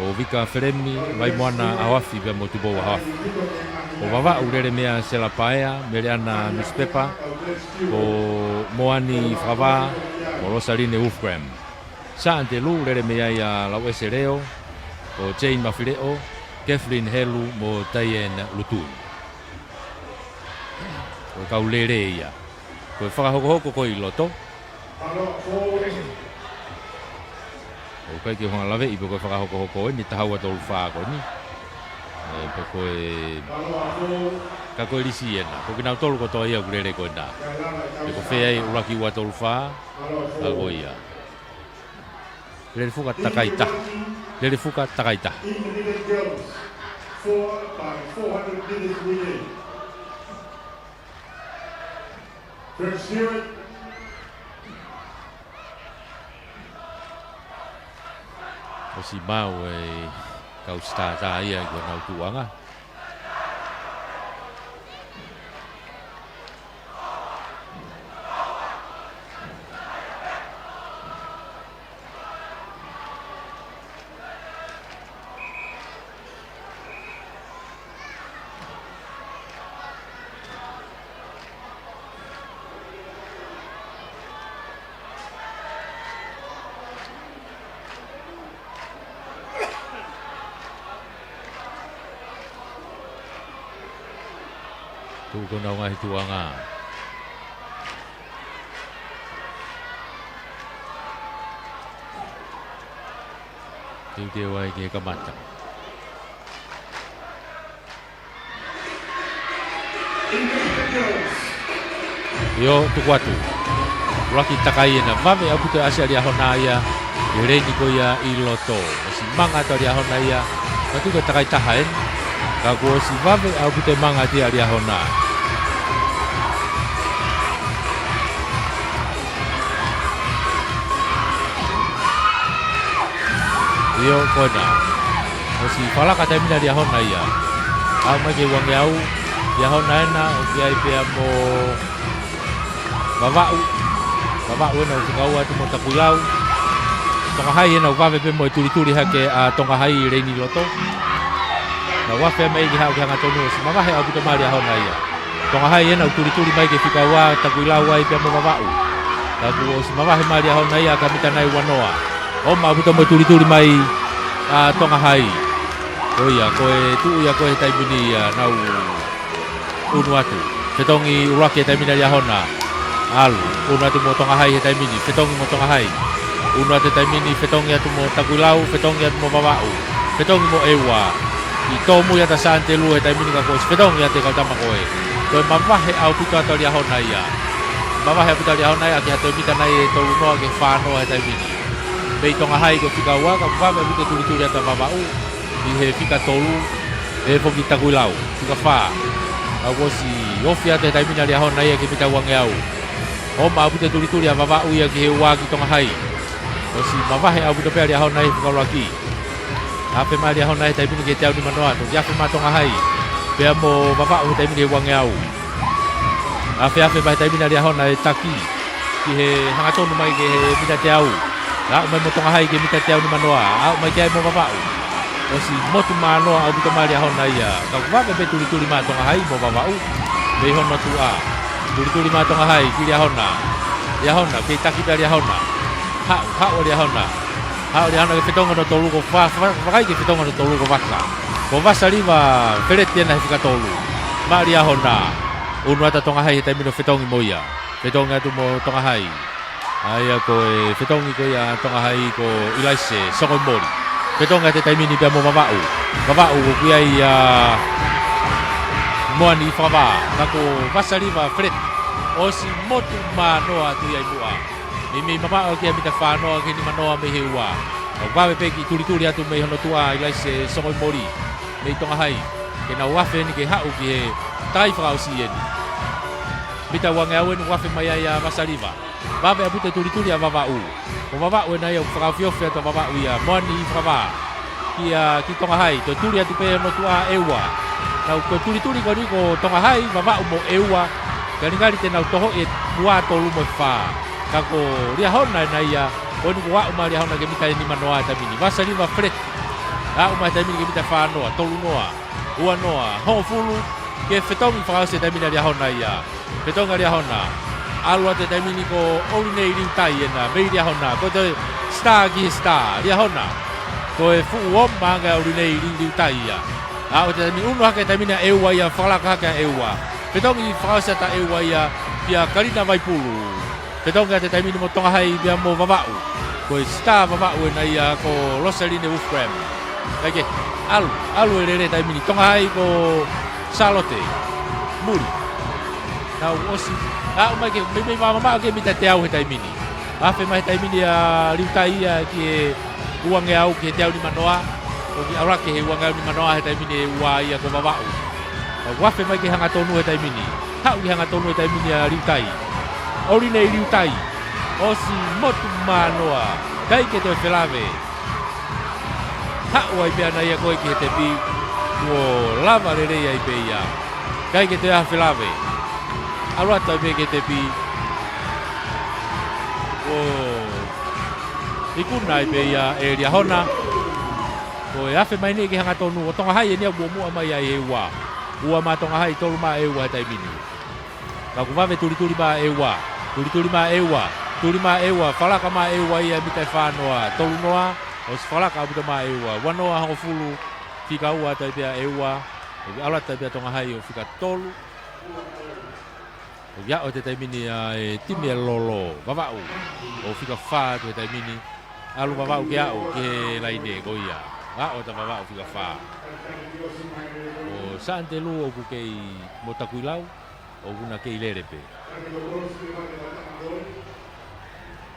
o vika feremi vai moana awafi pe mo tubo awafi o vava urere mea se la paea meriana newspaper o moani fava o rosaline Wolfgram Santelu urere mea ia lau esereo o Jane Mafireo Kathleen Helu mo Tayen Lutun o kau lere ia ko whakahoko ko i loto o kai ki honga lave i ko whakahoko ni tahau atolu whako ni pe ko e ka koe risi ena. Ko kina tolu ko toa ia kurere koe nā. E ko whea e uraki ua tolu whā, ka koe ia. Lere fuka takaita. Lere fuka takaita. Intermediate girls, 4 by 400 meters relay. Fred Stewart. O si mau e kau stata ia ko nau tuanga. Tu ko nau ngai tuanga. Tiu wai ke kamata. Yo tu kuatu. Raki takai na vave aku te asia dia honaya. Ireni ko ya iloto. Si manga to dia honaya. Patu ke takai tahaen. Ka ko si vave aku te manga dia honaya. Yo kona. O si fala kata mina dia hona ia. Au mai ke wang yau. Dia hona na o ki ai pe mo Babau. Babau na o kaua tu mo takulau. Tonga hai na wa pe mo turi hake a tonga hai reini loto. Na wa fe mai ki hau ki hanga tonu si mama he au puta mai dia hona ia. Tonga hai na turi mai ke fika wa takulau ai pe mo babau. Ta ku si mama he mai dia hona ia ka mita nai wanoa. O ma puta mo turi mai a tonga hai. O ia koe tu ia koe tai mini ia nau unu atu. Fetongi uraki tai mini ia hona. Alu unu atu mo tonga hai tai mini. Fetongi mo tonga hai. Unu atu tai mini fetongi atu mo takulau, fetongi atu mo babau. Fetongi mo ewa. I tomu ia ta sante lu tai mini ka koe. Fetongi atu ka tama koe. Koe mamahe au puta atu ia hona ia. Mamahe puta ia hona ia ki hatu mita nai e tolu noa ke whanoa tai mini. Pei tonga hai ko fika ua ka whame mute turi ata babau. I he fika tolu e foki takulau. Fika wha. Au kosi ofi ate tai mina lia hona ia ki mita uange au. O ma mute turi a babau ia ki he ua ki tonga hai. Kosi mamahe au mute pea lia hona ia fika ua ki. Ape ma lia hona ia tai mina ki te au ni manoa. Toki ape ma tonga hai. Pea mo babau tai mina ki uange au. Ape ma tai mina lia hona ia taki. Ki he hangatonu mai ki he mina te au. Au mai mo tonga hai ke mita te au ni manoa. Au mai kai mo babau. O si motu manoa au buta mari hona ia. Ka wa be turi ma tonga hai mo babau. Be hona tu a. Turi ma tonga hai ki ria hona. Ria hona ke taki ria hona. Ha o ria hona. Ha o ria hona ke fetonga no tolu ko fa kai ke fetonga no tolu ko vaka. Ko vasa riva ferete na fika tolu. Ma ria hona. Unu ata tonga hai te mino fetongi mo ia. Fetonga tu mo tonga hai. Aia ko e fetongi ko ia tonga hai ko ilaise sokoi mori. Fetonga te taimini pia mo babau. Babau ko kia ia moani whawa. Kako vasariva fret. O si motu manoa tu ia mua. Mimi babau kia mita whanoa ke ni manoa me heua. O wawe peki turi atu me hono tua ilaise sokoi mori. Me tonga hai. Ke na wafe ni ke hau ki he tai whakao si eni. Mita wange au enu wafe mai ia vasariva. Baba abute turi a babau. O babau na ia whakawhiowhia to babau ia. Moani i whawa. Ki tonga hai. To turi atu pe no tua ewa. Nau ko turi ko ni ko tonga hai. Babau mo ewa. Karingari te nau toho e tua tolu mo wha. Kako ria hona na ia. O ni ko wau ma ria hona ke mita ni manoa tamini. Vasa riva fret. Au ma tamini ke mita wha noa. Tolu noa. Ua noa. Ho fulu. Ke fetongi whakawse tamini ria hona ia. Fetonga ria hona. Alua te taimini ko orinei riutai ena, mei ria hona, ko te star ki star, ria hona. Ko e fuu o manga orinei riutai ia. A o te taimini unu hake taimini a eua ia, whakalaka hake a eua. Petongi whakausia ta eua ia, pia karina vaipulu. Petongi te taimini mo tonga hai pia mo vavau. Ko e star vavau ena ia, ko Rosaline Wolfram. Kake, alu e rere taimini, tonga hai ko Charlotte. muri. Nau osi. Mai ke me mama ke mita te au he taimini. Afe mai taimini a liutai ia ki uange au ke te au ni manoa. O ki aura ke he uange au ni manoa he taimini e ua ia ko vavau. Wafe mai ke hanga tonu he taimini. Hau ki hanga tonu he taimini a liutai. Ori nei liutai. Osi motu manoa. Kai ke toi whelave. Hau ai pia na ia koe ki he te pi. Uo lava rere ai pe ia. Kai ke toi a whelave. Arata me ke te pi. Ikuna i pe ia e ria hona. Ko e afe mai nei ke hanga tonu. O tonga hai e nia mua mai ai e ua. Ua ma tonga hai tolu ma e ua taimini. Ka kuwave turi ma e ua. Turi ma e ua. Turi ma e ua. Falaka ma e ua ia mitai whanoa. Tolu noa. O si falaka abuta ma e ua. Wanoa hango fulu. Fika ua taipia e ua. O ala taipia tonga hai o fika tolu. O ia o te taimini e timi e lolo. Vavau. O fika wha te taimini. Alu vavau ke au ke laine goia. O ta vavau fika wha. O saan te lu o ku kei motakuilau. O kuna kei lerepe.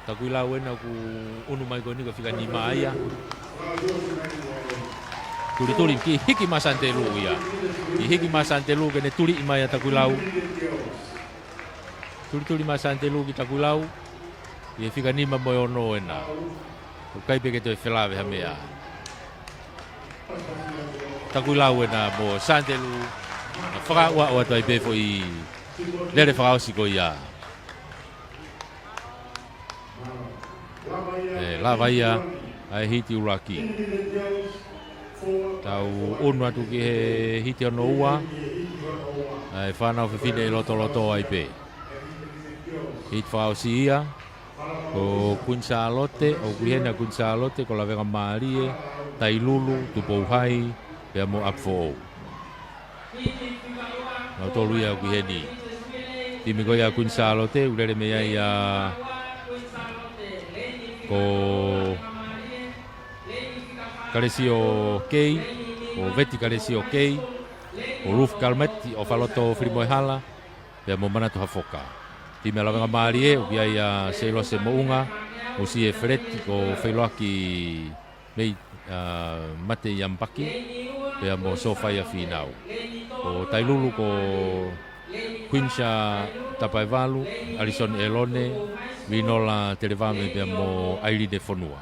Takuilau ena ku unu mai koni ka fika ni maia. Turi ki hiki masante lu ia. Ki hiki masante lu ke ne turi mai takuilau. Turi masante lu ki takuilau. Ia fika ni ma mo ono ena. O kai pe ke te whelave ha mea. Takuilau ena mo sante lu. Whaka ua o atai pe fo i lere whakao si ko ia. Lava ia ai hiti uraki. Tau unu atu ki he hiti ono ua. Ai whanau whiwhine i loto ai pe. Hiti whakao si ia. Ko Queen Charlotte, o kuihena Queen Charlotte, ko la venga Marie, Tailulu, Tupouhai, pe mo apfo. Nau tolu ia kuiheni. Timi ko ia Queen Charlotte, ulere mea ia ko Karesio Kei, o Veti Karesio Kei, o Ruf Kalmeti, o Faloto Frimoehala, pe mo manatu hafoka. Timi ala venga Marie, o kia ia Seilo se mounga, o si e Freti, o Feiloaki mei mate yampaki, pe mo sofa ia finau. O Tailulu ko Quincha Tapaivalu, Alison Elone, Vinola Televame pe mo Airi de Fonua.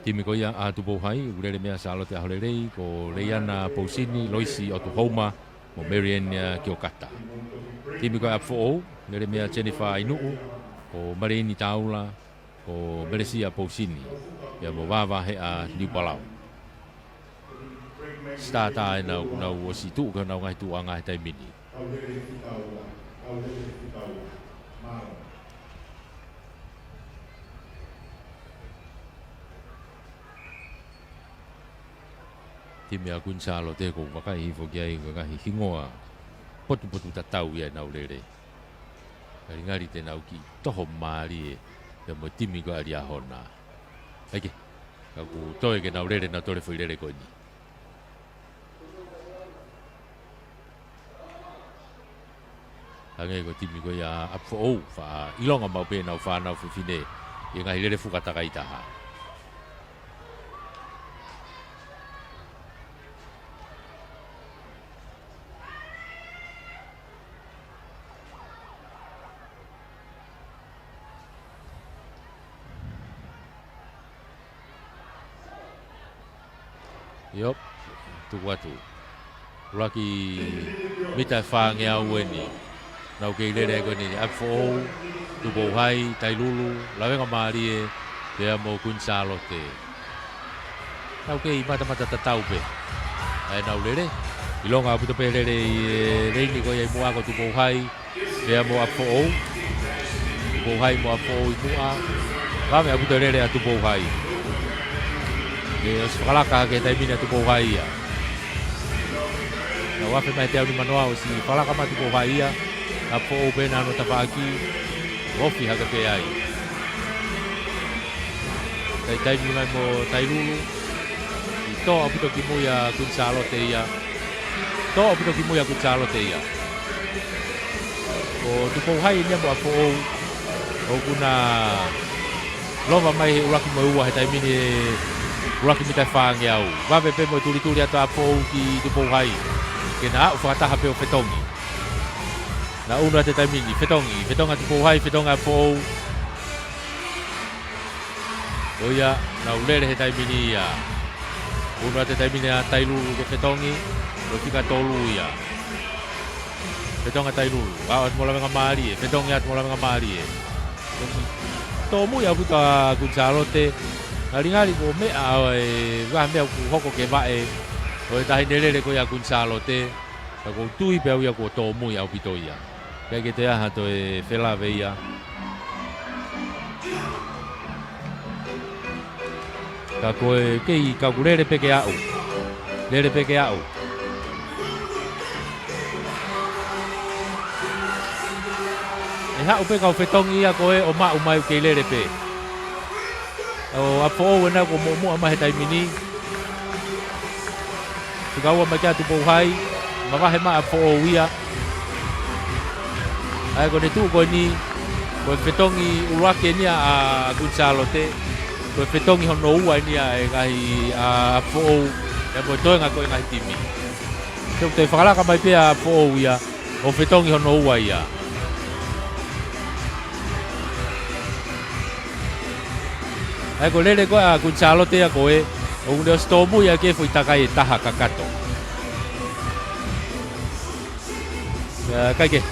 Timi ko ia a Tupouhai, urere mea Charlotte Aholerei, ko Leiana Pousini, Loisi Otuhoma, mo Marianne Kiokata. Timi ko ia Fo'ou, urere mea Jennifer Ainuu, ko Marini Taula, ko Meresia Pousini, pe mo Vava he a New Palau. Stata e nau o si tu ka nau ngai tu anga he taimini. Timi a Queen Charlotte ko wakai hifo ki ai ngahi hingoa potu tatau ia nau lere. Kari ngari te nau ki toho maari e mo timi ko ari ahona. Ake, kaku toe ke nau lere na tore foi lere ko ni. Angai ko timi ko ia apfo ou fa ilonga mau pe nau fa nau fine i ngai lere fukata kai taha. Yop, tu watu. Laki mita fa nge au ni. Nau kei lere ko ni apfo Tupouhai, Tailulu, la venga Marie, pe mo Queen Charlotte. Nau kei mata tatau pe. Ai nau lere. Ilonga puto pe lere reini ko ia mua ko Tupouhai, pe mo apfo Tupouhai mo apfo mua. Kami aku puto lere a Tupouhai. Os falaka ke taimina Tupouhai ia. Na wafe mai te au ni manoa o si falaka ma Tupouhai ia. Apo bena no tapaki ofi haka ke ai. Tai ni mai mo Tailulu. I to aputo ki muia Queen Charlotte ia. To aputo ki muia Queen Charlotte ia. o tu po hai ni mo po o kuna lova mai uraki mo ua he tai mini uraki mi tai whaange au wa pe mo tuli ata po ki tu po hai ke na o whakataha pe o whetongi na una te tai mini whetonga tu po hai whetonga po oia na ulere he tai mini ia una te tai mini a tai lulu ke whetongi o tika tolu ia whetonga tai lulu a mo la ngamaari e whetonga mo la ngamaari e to mu ia puta Gonzalote na ringari ko me a wa me ku hoko ke va e o ta hinelele ko ia Gonzalote ko tui pe ia ko to mu ia pito ia ke te aha to e fela veia ka ko ke I ka gurere pe ke au lere pe ke au e ha upe ka whetongi ia ko e o ma umai ke lere pe o apo o na ko mo ama he tai mini tukawa ma ka tu po hai ma va he ma apo o ia ai ko ne tu ko ni ko whetongi urake ni a Gonzalote ko whetongi hono ua ni a e kai a apo o e mo toenga ko ngai timi te whakala ka mai pe a apo o ia o whetongi hono ua ia ai ko lele ko a Gonzalote a ko e o le stomu ia ke foi takai e taha kakato kai ke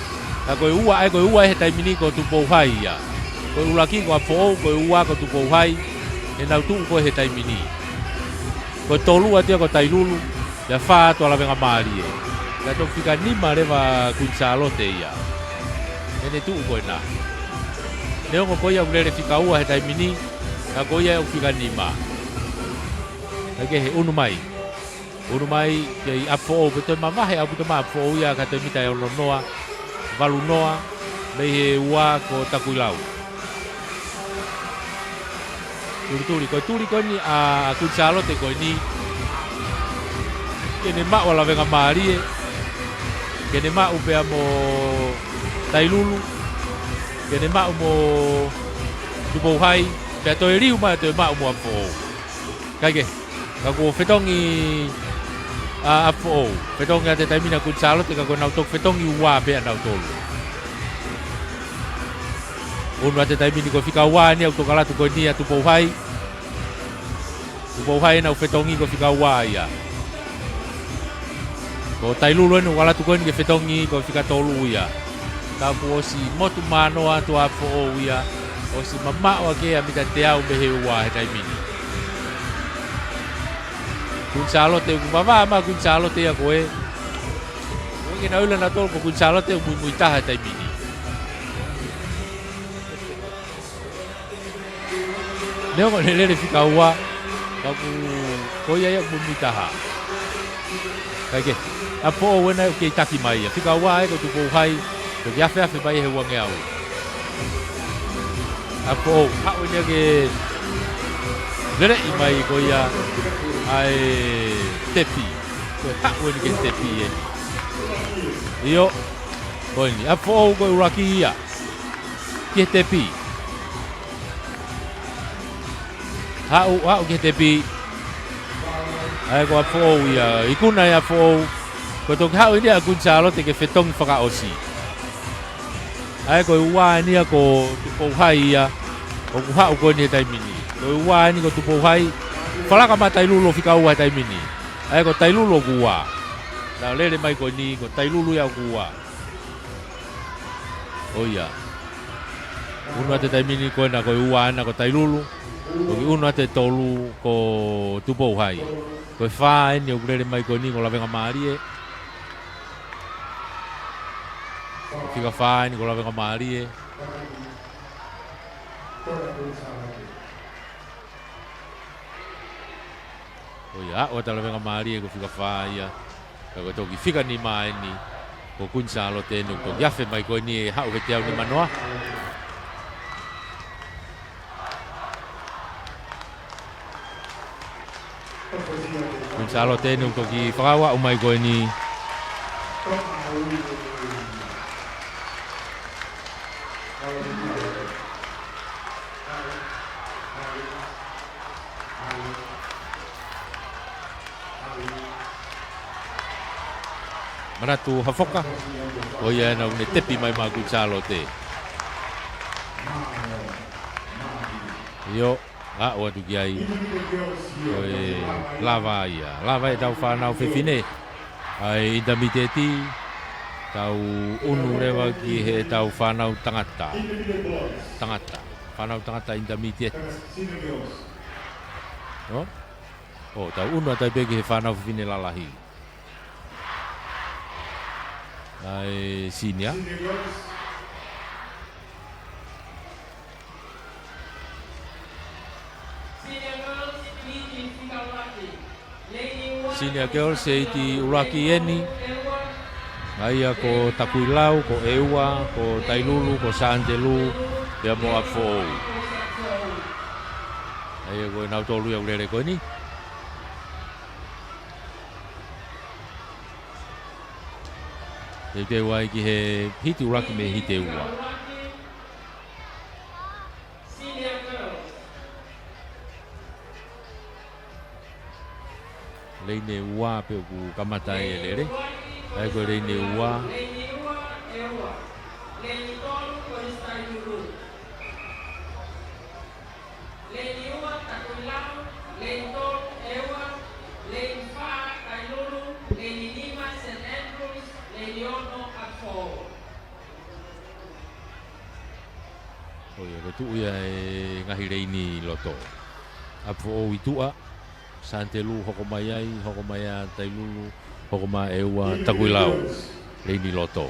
a ko ua ai ko ua he tai mini ko tu po hai ia ko ulaki ko apo ko ua ko tu po hai e na tu ko he tai mini ko tolu atia ko tai lulu ya fa to la venga mari e la to fika ni mare va Gonzalote ia ene tu ko na leo ko ia ulere fika ua he tai mini na ko ia o fika ni ma ake he unu mai ke apo o beto mama he apo ma apo ia ka te mita o noa valu noa me he ua ko takuilau turi ko ni a Gonzalote ko ni ke ne ma wala venga mari ke ne ma upe amo tailulu ke ne ma mo dubo hai pe to riu ma to ma mo apo kai ke ka ko whetongi a apo whetongi a te taimina Gonzalote ka ko nau tok whetongi ua pe nau tolu unu a te taimini ko whika ua ni au tokalatu ko ni a tu pou hai nau whetongi ko whika ua ia ko tailulu enu kalatu ko ni ke whetongi ko whika tolu ia ka po si motu mano a tu apo ia o si mama o ke a mita te au behe ua he taimini Gonzalote ku mama ma Gonzalote a koe o ke na ula na tol ko Gonzalote mu muitaha tai mini leo ko lele fika ua ka ku ko ia mu muitaha kai ke apo o na ke taki mai fika ua e ko tu ko hai ko ya fe mai he ua ngeau apo ha o ne ke lele I mai ko ia ai tepi ko ha woni ke tepi e io boni apo ko uraki ia ke tepi ha o ke tepi ai ko apo ia ikuna ia apo ko to ha ia Gonzalote ke whetong whaka osi ai ko ua ni ko tupo hai ia o ku ha ko ni tai mini ko ua ni ko tupo hai Falaka ma tailulu fika ua taimini. Ai ko tailulu gua. Na lele mai ko ni ko tailulu ya gua. Oh iya. Uno ate taimini ko na ko ua na ko tailulu. Ko uno ate tolu ko tupo hai. Ko fa ni o lele mai ko ni ko la venga marie. Fika fa ni ko la venga marie. Oh ya, o tala venga mari ko fika faia. Ko to ki fika ni mai ni. Ko Gonzalote no ko ya fe mai ko ni ha o te au ni manoa. Gonzalote no ko ki fakawa o mai ko ni. Manatu hafoka. O ia na une tepi mai ma kutsalo te. Yo, o tu kiai. O lava ia. Lava e tau whanau whewhine. Ai indamiteti. Tau unu rewa ki he tau whanau tangata. Tangata. Whanau tangata indamiteti. No? O, tau unu atai peki he whanau whewhine lalahi. Ai senior. Senior girls e iti uraki eni. Aia ko Takuilau, ko Eua, ko Tailulu, ko Sandelu, ia mo afo. Aia ko nau tolu ia urere ko ni. Te wai ki he hiti uraki me hite ua. Leine ua pe ku kamata e lere. Ai ko leine ua. Tu ia e ngahi reini loto. Apo o itua Santelu hoko mai ai, hoko mai a Tailulu, hoko mai Eua Takuilau reini loto.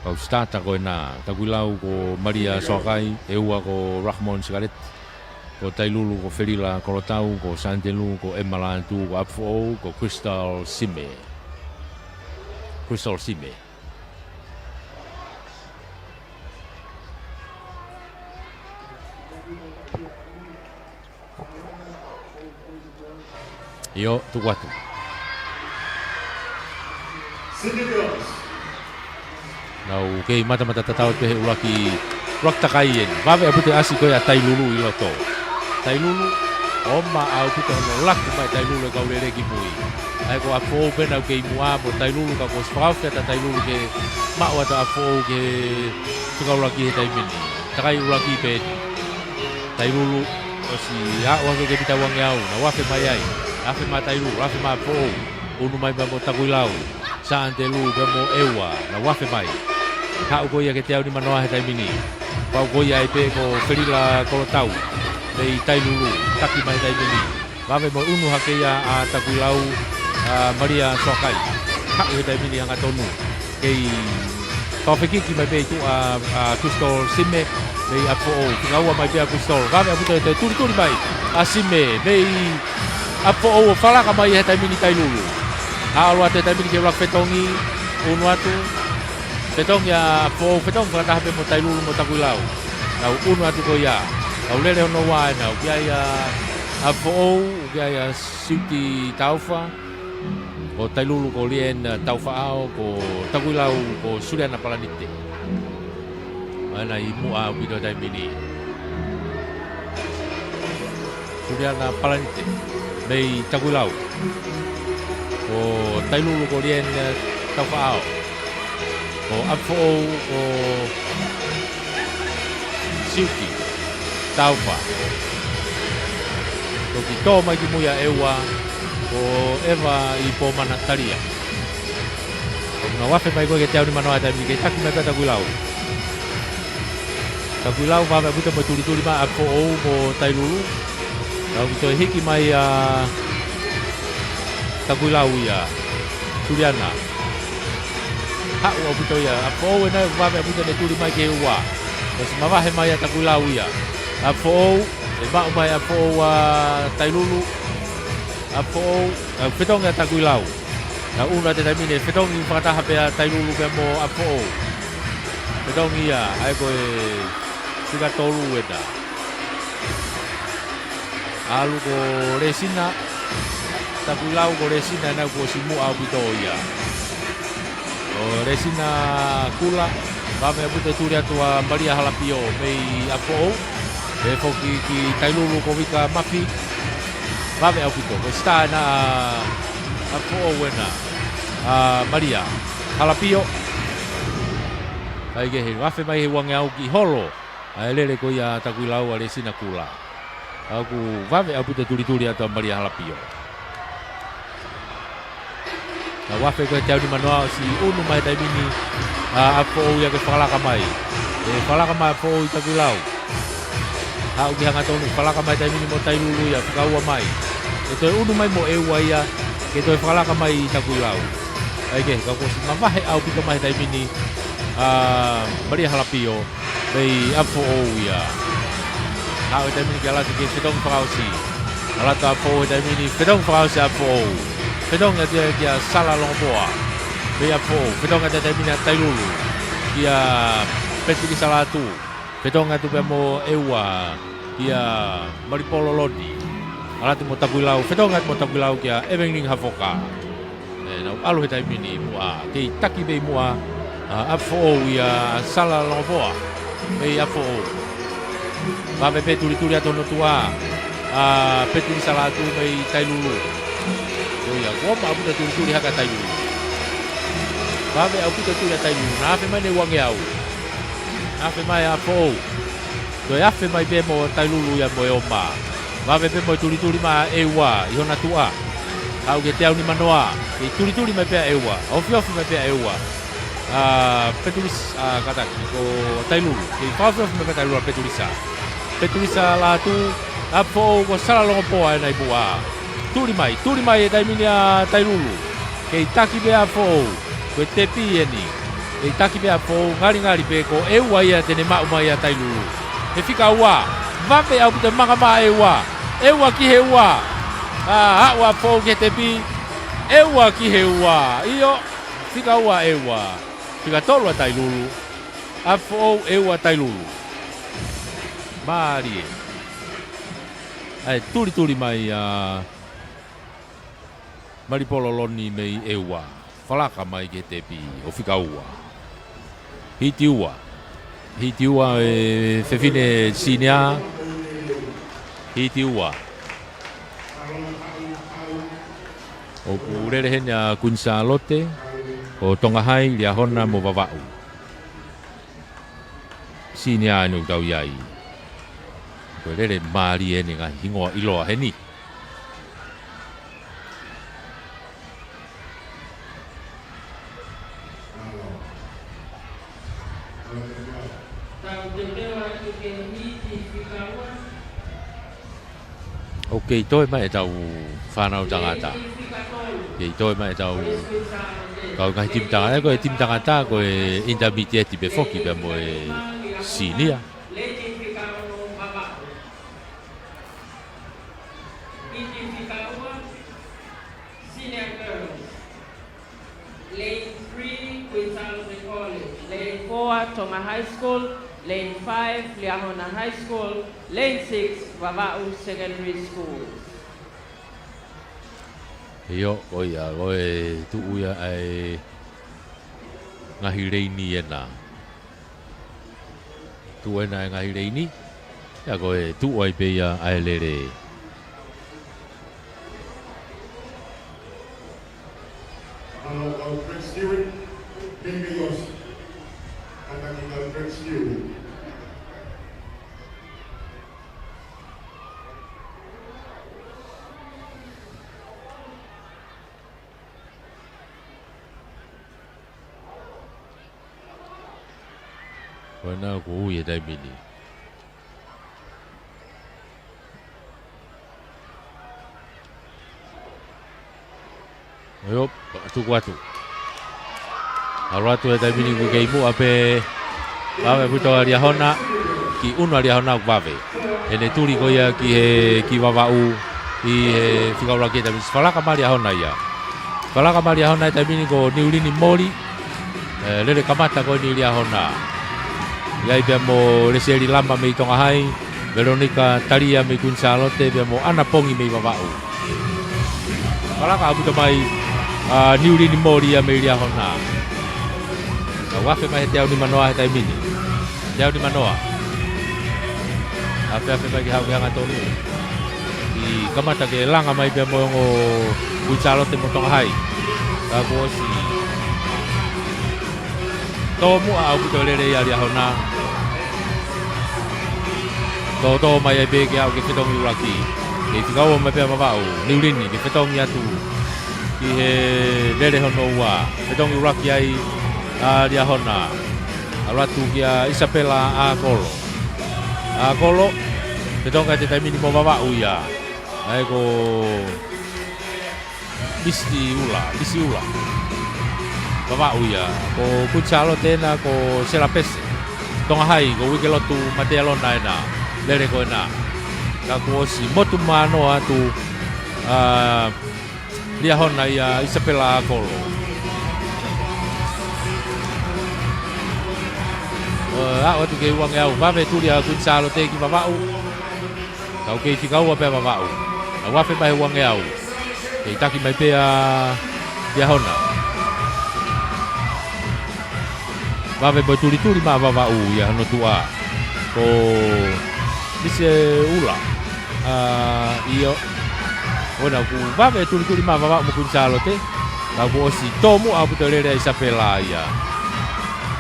Kau stata ko na Takuilau ko Maria Sokai, Eua ko Rahmon Sigaret, ko Tailulu ko Ferila Korotau, ko Santelu ko Emalantu, ko Apo o ko Crystal Sime. Crystal Sime. Yo, tu watu. Nau kei mata tatau te uraki takai en. Vave apute asi ko ya Tailulu i loto. Tailulu oma au puto no laku mai Tailulu ka urere ki pui. Ai ko apo pena kei mua mo Tailulu ka ko sfaufe ta Tailulu ke maua ta apo ke tuka uraki he taimini. Takai uraki pe Tailulu osi a wa ke pita wangi au na wafe mai ai. Afe Matailu, afe Mapo, unu mai mo Takuilau, Santelu, mo Eua, na wafe mai. Hau koia ke te au ni manoa he taimini. Pau koia e pe ko Ferila Korotau, pei Tailulu, taki mai taimini. Wafe mo unu hakeia a Takuilau, Maria Sokai. Hau he taimini hanga tonu. Kei Pawhekiki mai pe tu a Crystal Sime, pei Apo o, tingaua mai pe a Crystal. Wafe aputa e te turi mai, a Sime, pei Apo o whalaka mai he taimini Tailulu. Aarua te taimini ke wak Fetongi, unu atu. Fetongi a Apo o Fetongi whakatahape mo Tailulu mo Takuilau. Nau unu atu ko ia. Nau lere hono wae nau. Kiai a Apo o, kiai a Siuti Taufa. Ko Tailulu ko lien Taufa ao, ko Takuilau ko Suriana Palanite. Mana i mua wido taimini. Suriana Palanite. Mei Takuilau ko Tailulu ko lien Taufa'ao ko Apo ko Siuki Taufa ko ki tō mai ki muia Eua ko Eva i po mana taria ko nga wafe mai koe ke te au ni manoa taimi ke taki mai ka Takuilau wawe buta mo turi ma Apo ko Tailulu. Kau kita hiki mai Takuilau ia Suriana. Hak wa buto ya. Apo na wabe buto ne turi mai ke wa. Mas mawahe mai Takuilau ia. Apo e ba mai Apo Tailulu. Apo Fetong ya Takuilau. Na una te tamine Fetong i whakataha pe Tailulu pe mo Apo. Fetong ia ai koe tika tolu eda. Alu ko resina, Takuilau ko resina na ko simu au bito ia. O resina kula, Vame a puta turi atua Maria Halapio mei a fo'ou. E foki ki tailulu ko wika mafi. Vame au pito. Ko sta na a fo'ou ena. Maria Halapio. Ai ke he wafe mai he wange au ki holo. Ai lele ko ia takui lau ale sina kula. Aku vame au pito turi atua Maria Halapio. Na wafe ko tau di manoa si unu mai tai mini a fo'ou ia ke whakalaka mai. E whakalaka mai fo'ou i takui lau. Hau ki hanga tonu whalaka mai tai mini mo tai lulu ia whikaua mai. E toi unu mai mo eua ia ke toi whalaka mai i takui lau. Ai ke ka kosi mawahe au pika mai tai mini Maria Halapio mei apo o ia. Hau tai mini ke alatu ke whetong whakausi. Alatu apo o tai mini whetong whakausi apo o. Whetong ia kia sala longpoa mei apo o. Whetong ia tai mini a tai lulu kia peti ki salatu. Whetong ia tupe mo eua kia maripolo lodi. Alatu mo takui lau. Whetong ia mo takui lau kia evening hafoka. Nau alu he tai mini mua kei taki bei mua apo o ia sala longpoa mei apo o. Vame pe turi atono tua peturi salatu mei tai lulu. Ia goma aputa turi haka tai lulu. Vame aputa turi tai lulu. Na afe mai ne wange au. Afe mai apo o. Doi afe mai pe mo tai lulu ia mo e oma. Vame pe mo turi ma eua i hona tua. Au ke te au ni manoa. Ke turi mai pea eua. Ofi mai pea eua. Petulis kataki ko tai lulu. Ke ofi mai pea tai lulu petulisa. Petulisa la tu apo ko sala longo poa na ibua. Turi mai e tai minia tai lulu. Ke taki be apo ko tepi eni. Ke taki be apo ngari pe ko eua ia tene ma mai tai lulu. E fika ua. Vape au te manga ma eua. Eua ki he ua. Wa po ke tepi. Eua ki he ua. Iyo fika ua eua. Fika tolu tai lulu. Apo eua tai lulu. Mari. Ai turi mai maripolo loni mei eua. Falaka mai ke tepi o fika ua. Hiti ua e fefine sinia. Hiti ua. O urere hena kunsa lote o tongahai lia hona mo vavau. Sinia anu tau iai. Ko rere mari ene nga hingoa iloa heni. Ok, tôi mai tàu whanau tangata. Kei toi mai tau kau ngai tim tangata ko tim tangata ko intermediate be foki be mo sinia. Lane 3, Queenstown College. Lane 4, Tonga High School. Lane 5, Liahona High School. Lane 6, Vava'u Secondary School. Yo, oia, oe tu uia ai ngahi reini ena. Tu ena ngahi reini. Ya koe tu oi pe ia ai lere. Alfred Stewart, bienvenidos. Ataki Alfred Stewart. Wana ko uia dai mini. Yo, tu kuatu. Alwatu dai mini ku keimu ape ave puto Liahona ki uno Liahona vave. Ene turi ko ia ki Vava'u i fika ora kita bis falaka Liahona ia. Falaka Liahona dai mini ko niulini moli. Lele kamata ko ni Liahona. Ia abbiamo le serie lamba mei Tongahai, Veronica Taria mei Kunsalote, abbiamo Anna Pongi mei Vava'u. Kalaka abuta mai niulini mori ia mei Liahona. Ka wafe mai te au ni manoa he tai mini. Te au ni manoa. Afe mai ki hau ki hanga tonu. I kamata ke langa mai pia moongo kuitsalo te motonga hai. Ka kuosi. Tō mua au puto lere ia ria hona. Tō mai ai beke au ke whetongi uraki. Ke whikaua mai pia mawau. Niurini ke whetongi atu. Ki he lere hono ua. Whetongi uraki ai a ria hona. Aratu ki a Isabella a Kolo. A Kolo. Whetonga te taimini mo mawau ia. Ai ko Misi ula. Mawau ia. Ko kutsalo tena ko Serapese. Tonga hai ko wikelotu matea lona ena. Lere ko ena. Ka kuosi motu mano atu lia hona ia Isabella Kolo. Atu ke uange au. Wawe turi a kutsalo te ki mawau. Kau ke whikau a pia mawau. A wafe mai uange au. Ke itaki mai pia lia hona. Wawe boi turi ma mawau ia hano tua. Ko Misi ula. Iyo. Ona ku wawe turi ma mawau mo kunsalo te. Kau ku osi tomu au pito lere Isabella ia.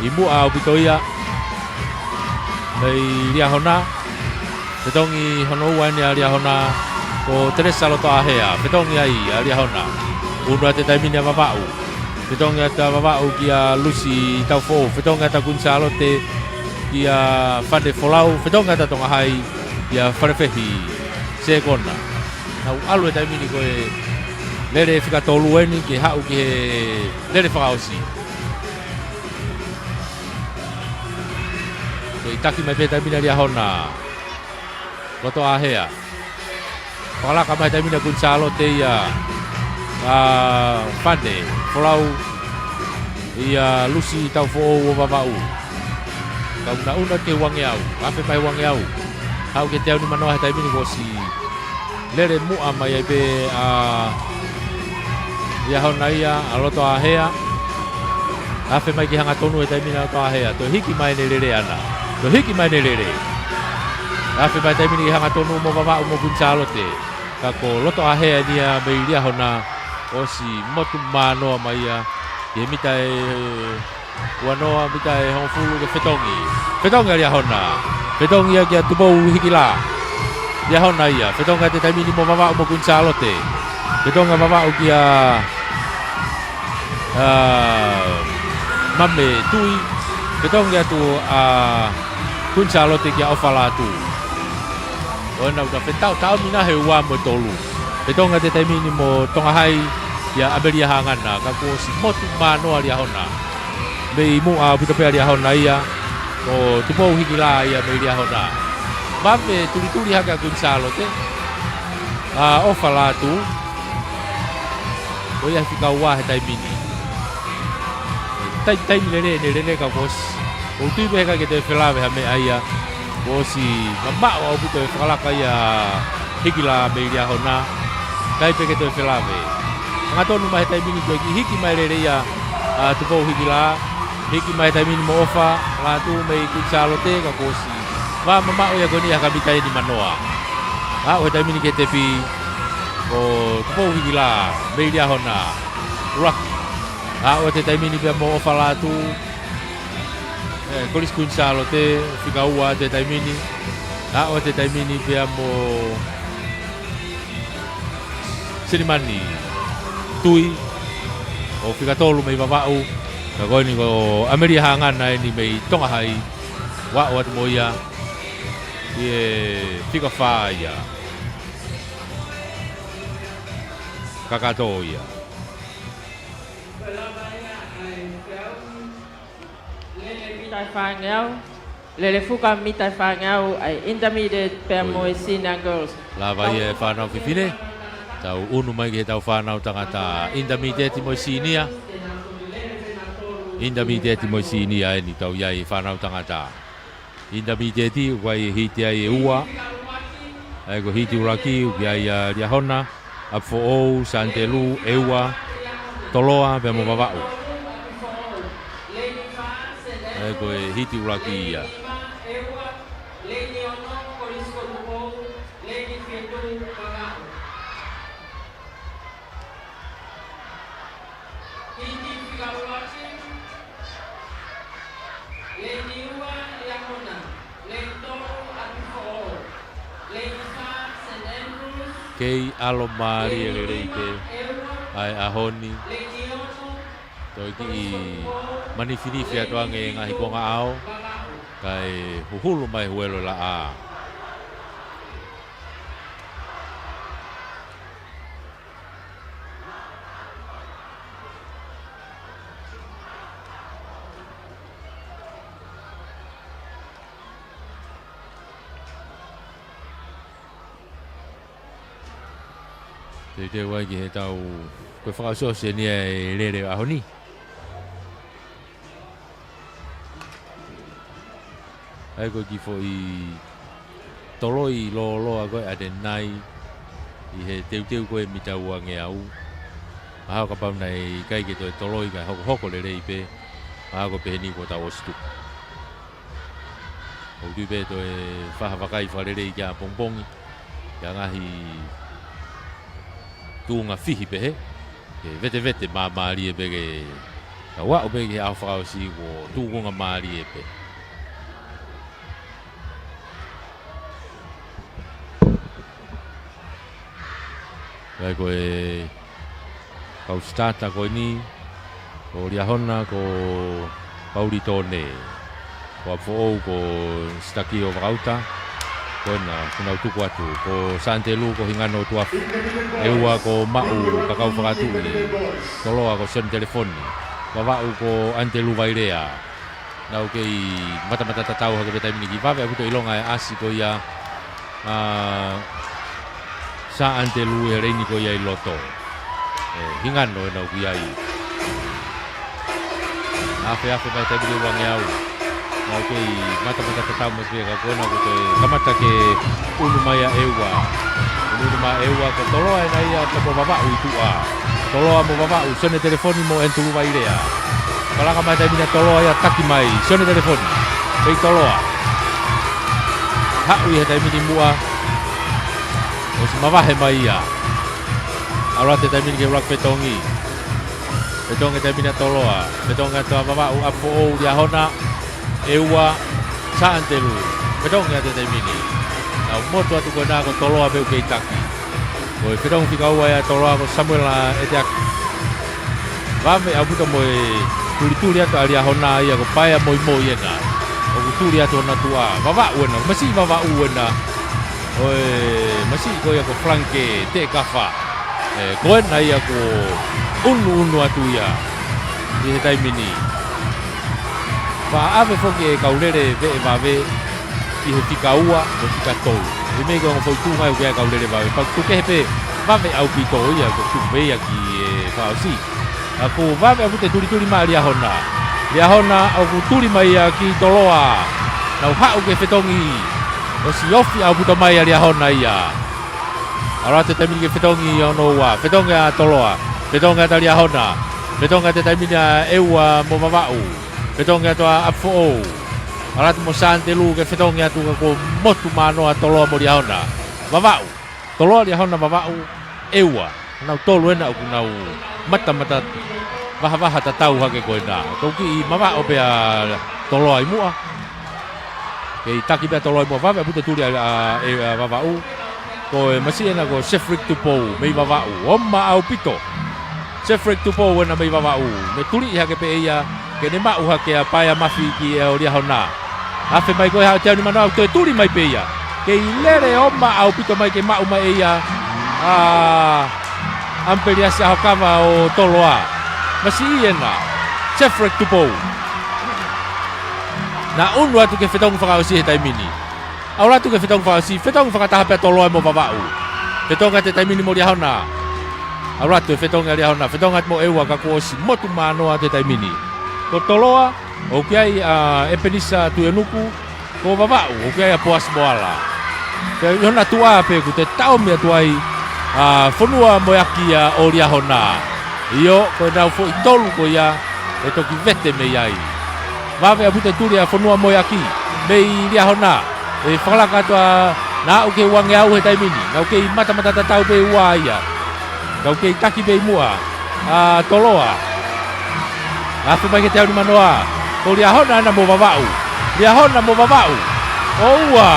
Imu au pito ia. Mai lia hona. Petongi hono uani a lia hona. Ko Teresa loto ahea. Petongi ai a lia hona. Uno ate taimini a mawau. Petongi ata mawau ki a Lucy Taufo. Petongi ata kunsalo te ki a Fande Folau. Petongi ata tonga hai ki a Farefehi Sekona. Nau alu e taimini koe lere whikatolu eni ki hau ki he lere whakaosi. Ko itaki mai pe taimini a lia hona. Loto ahea. Pakalaka mai taimini a kunsalo te ia Fande Folau ia Lucy Taufo o mawau. Kau una ke wangi au. Afe mai wangi au. Hau ke te au ni manoa he taimini ko si lere mua mai ai pe ia hona ia a loto ahea. Afe mai ki hanga tonu he taimini a loto ahea. To hiki mai ne lere ana. To hiki mai ne lere. Afe mai taimini ki hanga tonu mo mawau mo kunsalo te. Kako loto ahea nia mai lia hona o si motu manoa mai ia. Ye mitai wanoa mitai hongfulu ke whetongi. Whetongi lia hona. Whetongi ia kia tupou hikila. Lia hona ia. Whetongi te taimini mo mawau mo kunsalo te. Whetongi mawau kia mame tui. Whetongi atu kunsalo te kia ofala tu. Ona uta whetau mina he ua mo tolu. Whetongi te taimini mo tonga hai ia Ameria hangana. Ka kuosi motu manoa lia hona. Mei mu a putapea lia hona ia. O tupou hikila ia mei lia hona. Mame turi haka kunsalo te. Ofala tu. O ia whika ua he taimini. Taimini lere ka kuosi. O tuipe heka ke te whelawe ha mea ia. Kuosi mamao au puto e whakalaka ia hikila mei lia hona. Kaipe ke te whelawe. Nga tonu mai taimini koe ki hiki mai lere ia tupou hikila. Hiki mai taimini mo ofa. Nga tu mei kunsalo te ka kuosi. Wa mamao ia koni haka mitai ni manoa. O taimini ke te pi. O tupou hikila mei lia hona. Rocky. O te taimini pia mo ofa la tu. Kolis kunsalo te. Whika ua te taimini. O te taimini pia mo Sinimani. Tui o whikatolu mei wawau ka koe ni ko Ameria hangana ni mei tonga hai wa o atu moia i e whika whaa ia kakato ia Lele mitai whangau Lele fuka mitai whangau ai intermediate pia mo e senior girls. La vai e whanau whiwhine tau unu mai ke tau whanau tangata intermediate mo sinia. Intermediate mo sinia e ni tau iai whanau tangata. Intermediate wai hiti ai e ua. Ai ko hiti uraki ukiai ria hona. Apfo ou, Santelu, Eua, Toloa, pe mo babau. Ai koe hiti uraki ia. Kei alo mari e reike ai ahoni toi ki manifinifi atuange ngahi konga ao kai huhulu mai huelo la a te wai ki he tau koe whakasua se ni e lere ahoni. Ai koe ki fo i toloi lo a koe ade nai i he teu koe mi tau ange au. Ahau ka pau nei kai ke toi toloi kai hoko lere i pe. Ahau ko peheni ko tau ostu. O tu pe toi whahawakai whalere i kia pongpongi. Kia ngahi tunga fihi pehe ke vete maari e pege ka wa o pege au whakao si ko tūkonga maari e pe kai koe kau stata koe ni ko riahona ko pauri tone ko afoou ko staki o wakauta Kona, kuna utuku atu, ko Santelu ko hingano tuafu. Ewa ko mau kakau whakatu ni. Toloa ko sen telefoni. Wawau ko Antelu Vairea. Nau kei mata tatau hake betai miniki. Wawe aku to ilonga e asi ko ia sa Antelu e reini ko ia i loto. Hingano e nau ki ai. Afe betai miniki wangi au. Nau kei mata tatau mas vega kona ko te kamata ke unu maya ewa. Unu maya ewa ko toloa e nai a tapo wawau i tua. Toloa mo wawau, sone telefoni mo Antelu Vairea. Kalaka mai tai mina toloa ia taki mai, sone telefoni. Pei toloa. Hau ia tai mini mua. O se mawahe mai ia. Arate tai mini ke rak petongi. Petongi tai mina toloa. Petongi toa wawau apo o dia hona. Ewa sa Antelu. Petongi ate tai mini. Nau moto atu koe nā ko toloa peu kei taki. Koe petongi whika ua ia toloa ko Samuel eteaki. Wame au puta moe tuli atu alia hona ia ko paia moi ena. O tuli atu hona tua. Wawau ena, masi wawau ena. Oe, masi ko ia ko flanke te kafa. Koe na ia ko unu atu ia. I he tai mini. Wha ave foki e kaurere ve e wawe. I he whika ua o whika tou. I mei ko ngofoi tūngai o kia kaurere wawe. Pau tuke hepe wawe au pito ia ko tukuweia ki e whaosi. Ako wawe au te turi maa lia hona. Lia hona au turi mai ki toloa. Nau hau ke whetongi. O si ofi au puto mai lia hona ia. Arate taimini ke whetongi ono ua. Whetongi a toloa. Whetongi a lia hona. Whetongi a te taimini a eua mo wawau. Whetongi a toa apfo ou. Arate mo Santelu ke whetongi atu ko motu mano a toloa mo lia hona. Wawau. Toloa lia hona wawau. Eua. Nau tolu ena uku nau mata waha tatau hake koe nā. Kau ki mawa o pea toloa i mua. Kei taki pea toloa i mua. Wawe puta turi a wawau. Koe masi ena ko Sefrik Tupou mei wawau. Oma au pito. Sefrik Tupou ena mei wawau. Me turi i hake pe ia. Ke ne mau hake a paia mafi ki e o ria hona. Afe mai koe hao teau ni manoa. Toe turi mai pe ia. Kei lere oma au pito mai ke mau mai ia. Amperi asi ahokava o toloa. Masi iena. Sefrik Tupou. Na unu atu ke whetongu whakaosi he taimini. Au ratu ke whetongu whakaosi. Whetongu whakataha pia toloa mo wawau. Whetonga te taimini mo ria hona. Au ratu e whetonga ria hona. Whetonga mo ewa kakuosi. Motu manoa te taimini. Ko toloa. O kiai Epenisa Tuenuku. Ko wawau. O kiai a Poas Moala. Ke hona tua pe ku te tau mea tuai. Whanua moeaki o ria hona. Io, koe nau fo i tolu ko ia, e toki vete me iai. Vave abu te turi a whanua moi aki. Mei lia hona. E whakalaka atua na au ke wange au he taimini. Nau ke mata tatau pe ua ia. Nau ke taki pe mua. Toloa. Afu mai ke te auri manoa. Ko lia hona na mo vavau. Lia hona mo vavau. Oua.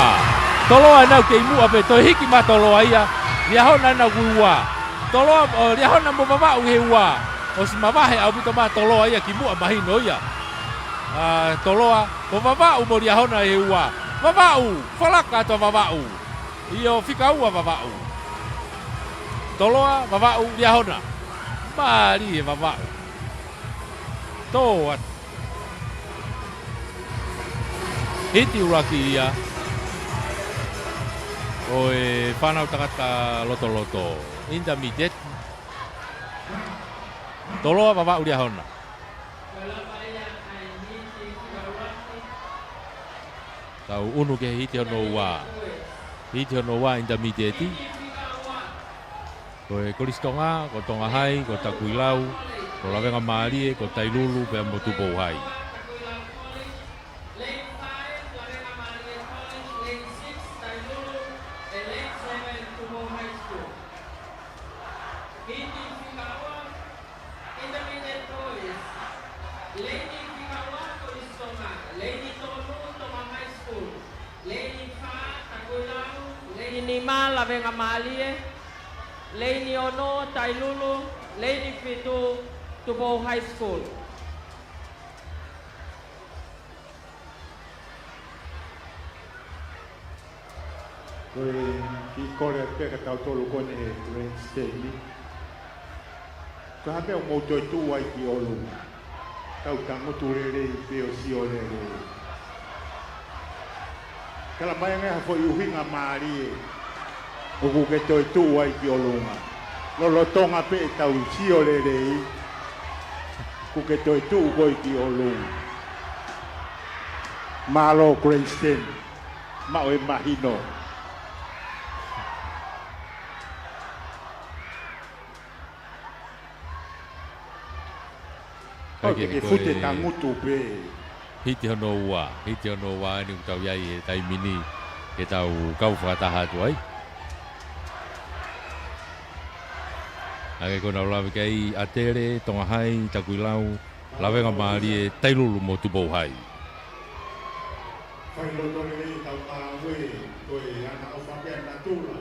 Toloa nau ke mua pe toi hiki ma toloa ia. Lia hona na ua. Toloa lia hona mo vavau he ua. O si mavahe au pito ma toloa ia ki mua mahino ia. Toloa, o vavau mo lia hona he ua. Vavau, whalaka ato vavau. Io whika ua vavau. Toloa, vavau, lia hona. Mari e vavau. Tō atu. Hiti uraki ia. O e whanau takata loto. Intermediate. Toloa, vavau, lia hona. Tau unu ke hiti ono wa. Hiti ono wa intermediate. Ko e koristonga, ko tonga hai, ko takuilau, ko lawenga maarie, ko tailulu, pe motu pou hai. Lawenga Malie, Leini Ono, Tailulu, Leini Fitu, Tupou High School. Koe ki kore peka tau tolu kone e Green State. Ko hape o mouto e tua i ki olu. Tau tangotu rere i peo si o rere. Kala mai ngai hafo i uhinga maari e. Uku ke toi tua i ki olunga. Lolo tonga pe tau si o rere i. Ku ke toi tua i ki olunga. Malo Green State. Mao e mahino. Ke fute tangutu pe. Hiti hono ua ni utau iai e taimini ke tau kau whakataha atu ai. Ake kona ulawe kei atere, tonga hai, takuilau, lawenga maari e tailulu mo tupou hai. Whai loto rei tau tāwe, koe ana o whapea na tūra.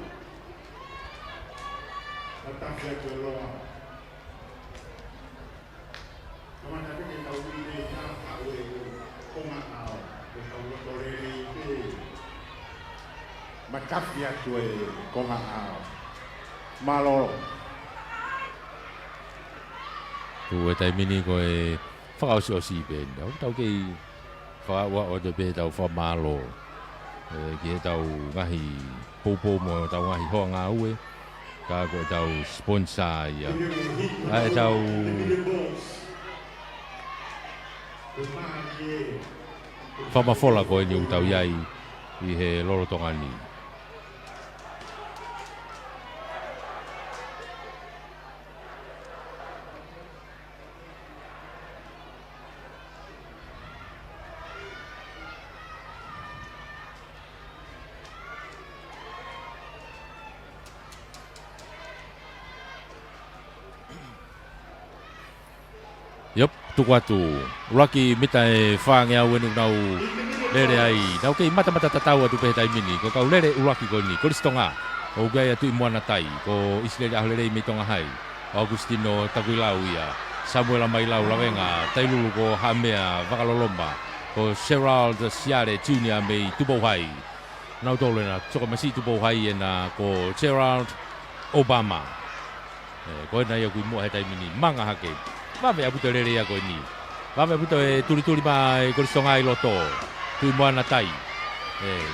Na tawhia koe roa. Kamana peke tau ine tā tāwe konga ao, ke tau loto rei te. Ma tawhia koe konga ao. Maloro. Tu e taimini koe whakausi o si pēn. Tau kei whakaua o te pē tau whamalo. Ki he tau ngahi poupou mo tau ngahi hoa ngā ue. Ka koe tau sponsor ia. E tau whamafola koe ni utau iai i he loro tongani. Yep, tuku atu. Uraki mita e whaangea wenu nau lere ai. Nau kei mata tatau atu pehe taimini. Ko kau lere uraki ko ni. Koristonga. O ugai atu i moana tai. Ko isilere aho lere i mitonga hai. Augustino Takuilau ia. Samuel Amailau lawenga. Tailulu ko Hamea Vakalolomba. Ko Gerald Siare Junior mei tupou hai. Nau tole na toko masi tupou hai e na ko Gerald Obama. Ko ena ia kui mua he taimini. Manga hake. Vame aputo rere ia koe ni. Vame aputo e turi mai koristonga i loto. Tui moana tai.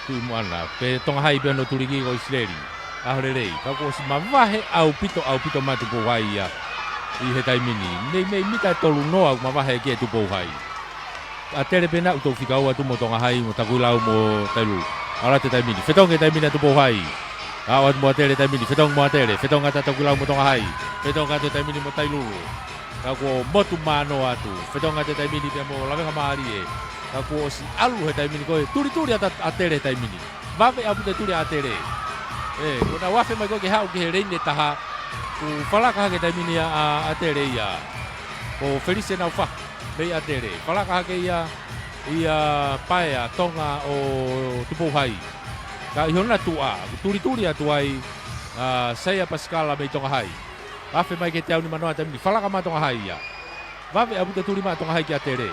Tui moana. Pe tonga hai pe ano turi ki ko Isileli. Aho rerei. Kau ko si mavahe au pito mai tupo hai ia. I he taimini. Nei mita e tolu noa mavahe ki e tupo hai. A tere pena uto whikau atu mo tonga hai mo Takuilau mo Tailu. Ala te taimini. Whetong e taimini tupo hai. Awat mo atere taimini. Whetong mo atere. Whetong ata Takuilau mo tonga hai. Whetong ata taimini mo Tailu. Ako motu mano atu. Whetonga te taimini pia mo lawenga maari e. ka ko si alu he taimini ko turi ata atere taimini vave apu te turi atere ko na wafe mai ko ke hau ke reine taha ku falaka ke taimini a atere ia ko felice na fa bei atere falaka ke ia paea tonga o tupo hai ka ihona tua turi atuai saya paskala bei tonga hai wafe mai ke te au ni manoa taimini falaka ma tonga hai ia vave apu te turi ma tonga hai ki atere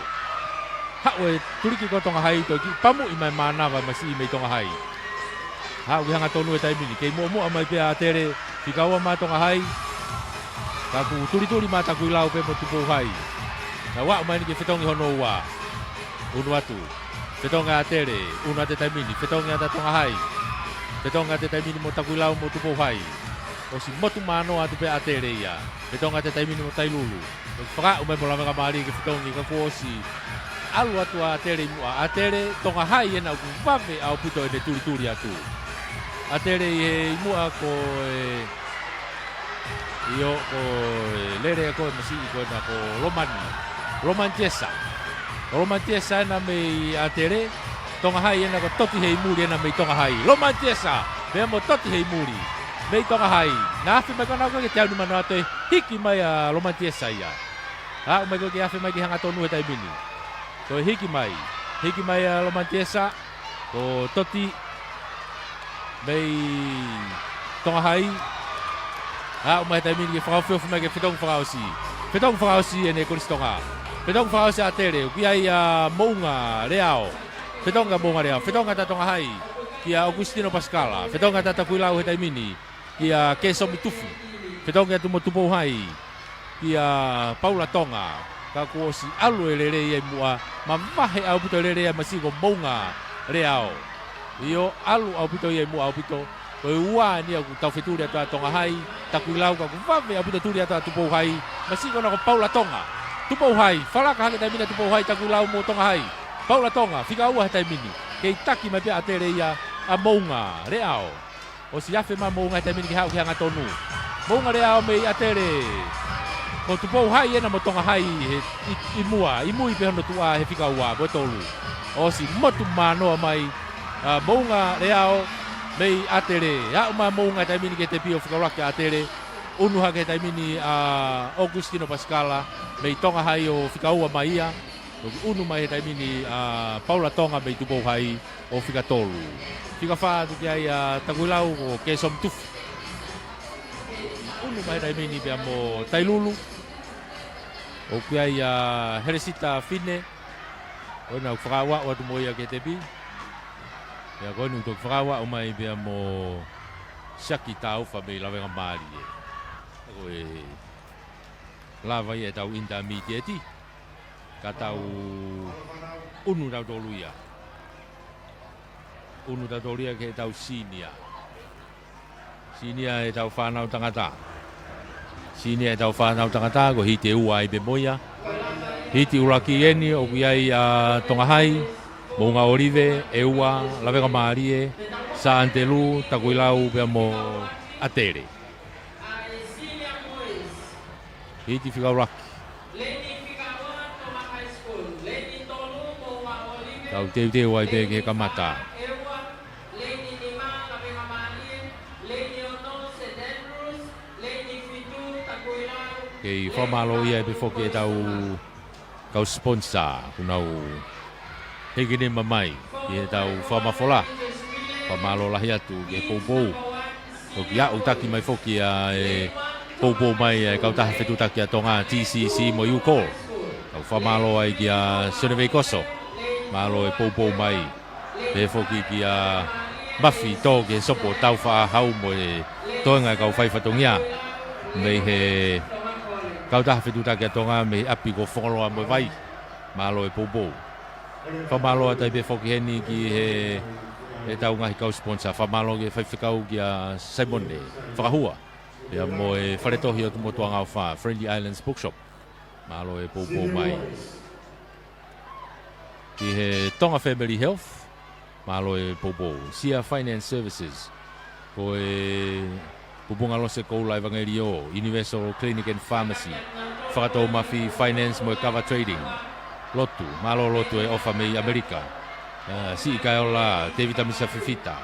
hawe turi ki ko tonga hai to ki pamu i mai mana wa masi i mai tonga hai ha wi hanga tonu e taimini ke mo mai pe atere fikaua ma tonga hai ka ku turi ma ta ku lau pe mo tupo hai na wa mai ni ke fetongi hono wa unu atu fetonga atere unu ate taimini fetonga ta tonga hai fetonga te taimini mo ta ku lau mo tupo hai o si motu mano atu pe atere ia fetonga te taimini mo tailulu Whaka umai mo lama ka maari ke whitongi ka kuosi alu atu a atere mua atere tonga hai ena ku wave au pito e turi atu atere i mua ko io ko lere ko masi ko na ko Roman Tiesa na me atere tonga hai ena ko toti hei muri ena me tonga hai Roman Tiesa me mo toti hei muri me tonga hai na afi mai kona ko ke tau mano ate hiki mai a Roman Tiesa ia ha mai ko ke afi mai ki hanga tonu e taimini so hiki mai a Roman Tiesa ko toti mei tonga hai ha mai taimini ke whakawhio mai ke whetong whakawsi ene koristonga whetong whakawsi atere ki ai a mounga reao whetonga ta tonga hai ki a Augustino Pascala whetonga ta takuilau he taimini ki a Keso Mitufu whetonga tu mo tupo hai ki a Paula Tonga ka kuosi alu e lere ia mua ma mahe au pito lere ia masigo mounga reao io alu au pito ia mua au pito ko ua ni aku tau feturi atu tonga hai takuilau ka ku vave au pito turi atu tupo hai masigo na ko Paula Tonga tupo hai falaka hake taimina tupo hai takuilau mo tonga hai Paula Tonga fika ua he taimini kei taki mai pia atere ia a mounga reao o si afe ma mounga he taimini ki hau ki hanga tonu mounga reao mei atere ko tupo hai ena mo tonga hai i mui pe hono tua he fika ua bo tolu o si motu manoa mai mounga reao mei atere ya uma mounga taimini ke te pio fika raka atere unu hake taimini Augustino Pascala mei tonga hai o fika ua mai ia unu mai taimini Paula Tonga mei tupo hai o fika tolu fika fa tu ai takuilau o Kesom Tuf unu mai taimini pe mo tailulu o ai Heresita Fine ona frawa o tu moia ke te bi ya gonu to frawa o mai pe mo Shaki tau fa be lava mari o lava ia tau intermediate katau unu da doluia ke tau sinia e tau whanau tangata ko hite ua i be moia hiti uraki eni o kiai tonga hai mounga orive e ua lavega marie sa antelu takuilau pe mo atere hiti fika uraki tau te wai pe ke kamata ke famalo ia pe foke tau kau sponsor kunau hegene mamai ke tau famafola famalo lah ia tu ke popo o kia utaki mai foke e popo mai kau tah fetu taki tonga TCC mo yuko kau famalo ai kia Seneve Koso malo e popo mai pe foki kia mafi to ke sopo tau fa hau mo e tonga kau fai fatongia me he kau tah fetu taki tonga me api ko fongolo mo vai malo e popo fa malo ata be foki heni ki he tau ngai kau sponsor fa malo ke fai fikau kia Simonde fa hua ya mo e fareto hio mo tuanga fa Friendly Islands Bookshop malo e popo mai ki he Tonga Family Health malo e popo Sia Finance Services ko e pupunga lose ko lai Vangerio Universal Clinic and Pharmacy Whakato Mafi Finance mo e cover trading lotu, malo lotu e ofa mei Amerika. Si kai ola David Amisa Fifita,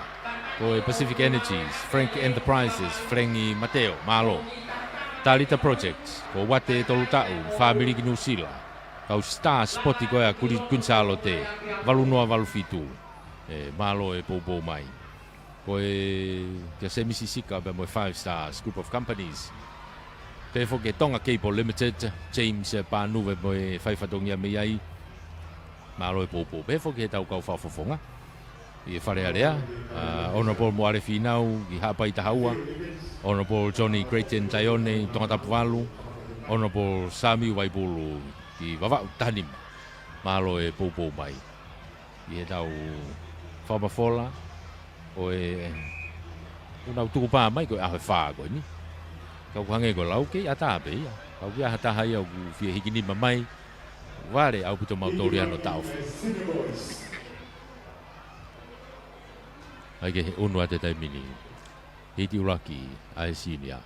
ko e Pacific Energies, Frank Enterprises, Franki Mateo, malo. Talita Projects, ko wate tolu tau, family ki New Zealand. Kau star spoti ko ya kuri kunsalo te, valu noa valu fitu. Malo e popo mai. Ko e kia se misisika be mo 5 stars group of companies. Pe fo ke Tonga Cable Limited, James Panuwe mo e whaifatongia me ai. Malo e popo. Pe fo ke tau kau whafofonga. I whare area. Honorable Moare Finau, i Hapai Tahaua. Honorable Johnny Grayton Taione, Tonga Tapualu. Honorable Sami Waibulu, i Vavau Tanim. Malo e popo mai. I tau whamafola. O e unau tuku pā mai koe ahe whā koe ni. Kau hange ko lau kei ata pe ia. Kau kia hata hai au ku fia hikini mamai. Ware au pito mautori ano tau. Ai ke he unu ate tai mini. Hiti uraki ai sinia.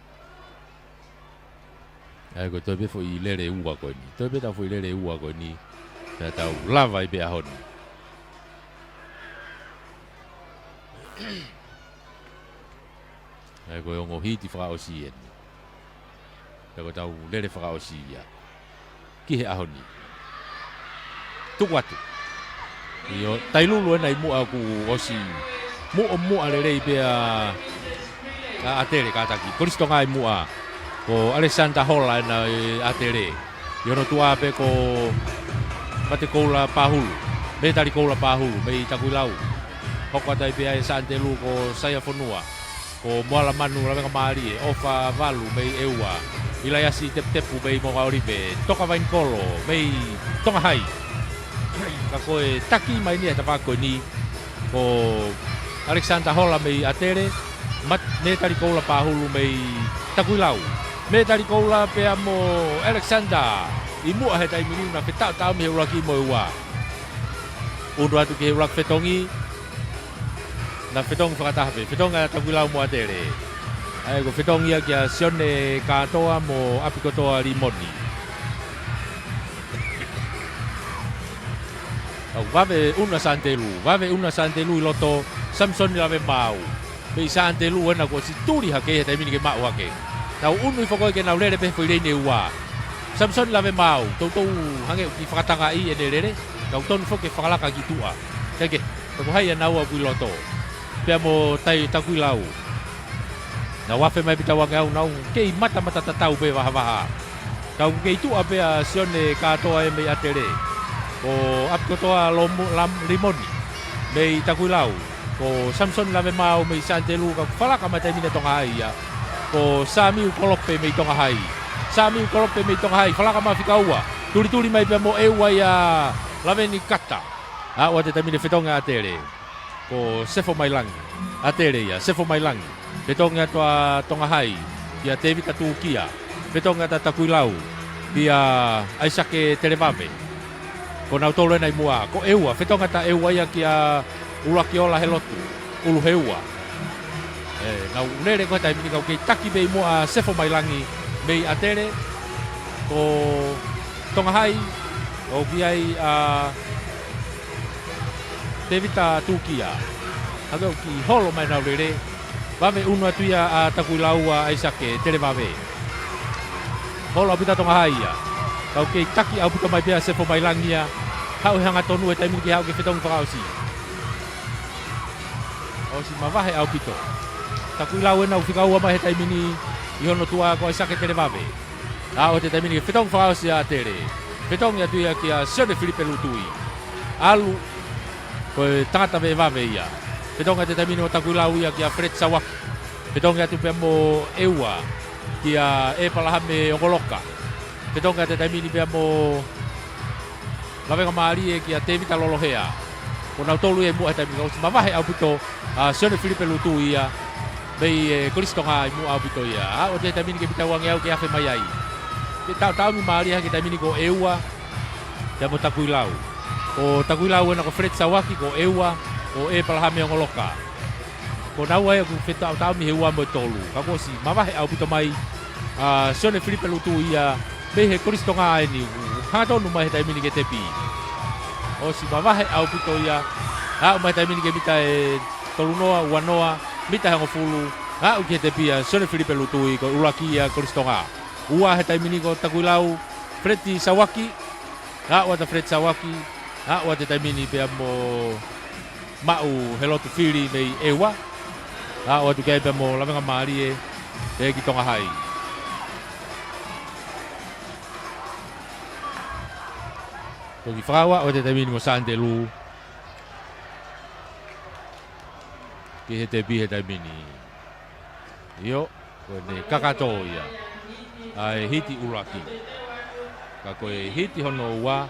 Ai ko tobe fo I lere ua koe ni. Tobe tau fo I lere ua koe ni. Tea tau lava I pe ahoni. Ai ko ongo hiti whakaosi eni. Ko tau lere whakaosi ia. Ki he ahoni. Tuku atu. Io tailulu ena I mua ku osi. Mua lere I pea atere kataki. Koristo ngai mua. Ko Alexander Holla ena atere. Iono tua pe ko pate koula pahulu. Me tari koula pahulu. Me takuilau. Hoko tai pea e Santelu ko saya fonua. Ko moala manu lawenga maari e ofa valu mei eua. Ilayasi tep-tepu mei moka oribe. Toka vain kolo mei tonga hai. Ka koe taki mai ni e tawako ni. Ko Alexander Holla mei atere. Me tari koula pahulu mei takuilau. Me tari koula pea mo Alexander. I mua he tai miniu na whetau tau me heuraki mo eua. Unu atu ke heurak whetongi. Na whetong whakatahape, whetong a takuilau mo atere. Ai ko whetong ia kia sione katoa mo apikotoa limoni. Au wave una Santelu I loto Samson I lave mau. Pei Santelu ena ko si turi hake he taimini ke mau hake. Tau unu I whakoi ke nau lere pe whoi reine ua. Samson I lave mau, tau hange ki whakatanga I ene lere. Kau tonu whoke whakalaka ki tua. Kake, tako hai anau a kui loto. Pea mo tai takuilau. Na wafe mai pita wange au nau kei mata tatau pe waha. Kau kei tua pea sione katoa e mei atere. Ko apikotoa limoni. Mei takuilau. Ko Samson lave mau mei Santelu ka whalaka mai taimine tonga hai ia. Ko Samiu Kolope mei tonga hai. Samiu Kolope mei tonga hai. Whalaka mai whikaua. Turi mai pea mo eua ia lave ni kata. Wa te taimine whetonga atere. Ko Sefo Mailangi. Atere ia, Sefo Mailangi. Petonga toa tonga hai. Kia Tevita Tuukia. Petonga ta takuilau. Kia Aisake Televame. Ko nautolo enai mua. Ko eua. Petonga ta eua ia kia ulakiola helotu. Ulu heua. Nau lere koe tai minikau kei taki bei mua Sefo Mailangi. Bei atere. Ko tonga hai. O kiai Tevita Tuukia. Hagau ki holo mai nau lere. Vave unu atu ia a takuilau a Aisake Televave. Holo apita tonga hai ia. Kau kei taki au puta mai pia Sefo Mailangi ia. Hau hanga tonu e taimini ki hau ke whetong whakausi. Osi mavahe au pito. Takuilau e nau whikaua mai he taimini I hono tua ko Aisake Televave. O te taimini ke whetong whakausi a tere. Whetong atu ia ki a Sione Filipe Lutui. Alu koe tangata ve vave ia. Petonga te tamino takuilau ia kia Fred Sawak. Petonga tu pea mo eua kia e palahame ongoloka. Petonga te tamini pea mo lawenga maari e kia Tevita Lolohea. Ko nau tolu e mua he tamini kausi mavahe au pito Sione Filipe Lutu ia. Bei Koristonga i mua au pito ia. O te tamini ke pita wangi au ke afe mai ai. Tau mi maari hake tamini ko eua pea mo takuilau. O takuilau ena ko Fred Sawaki ko eua o e palahame ongoloka. Ko nau ai aku whetau tau mi heua mo tolu. Kako si mavahe au pito mai Sione Filipe Lutu ia. Bei he Koristonga ai ni. Hanga tonu mai he taimini ke tepi. o si mavahe au pito ia a mai tai mini ke mita e tolunoa uanoa mita hango fulu a u ke te pia sone Filipe Lutui ko ulakia Koristonga ua he tai mini ko takuilau Fredi Sawaki a wa ta Fred Sawaki a wa te tai mini pe mo mau helotu fili mei ewa a wa tu ke pe mo lavenga mari e ki tonga hai Toki whakawa o te tamini mo sante lu. Ki he te pi he tamini. Io, ko ne kakato ia. Ai hiti uraki. Ka koe hiti hono ua.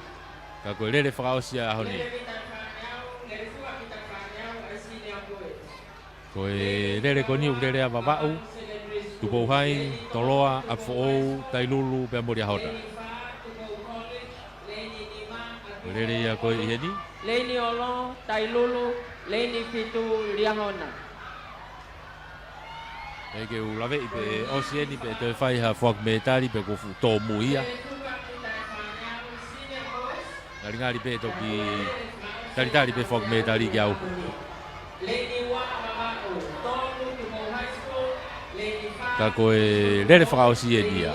Ka koe rere whakaosia ahoni. Koe rere koni ukrere a wawau. Tupou hai, toloa, apfoou, tailulu, peambori ahona. Rere ia koe i heni? Leini olo, tailulu, leini fitu, liahona. Eke u lawe i pe osieni pe te whai ha whak me tari pe kofu tō muia. Ngari pe toki tari pe whak me tari ki au. Ka koe rere whakaosieni ia.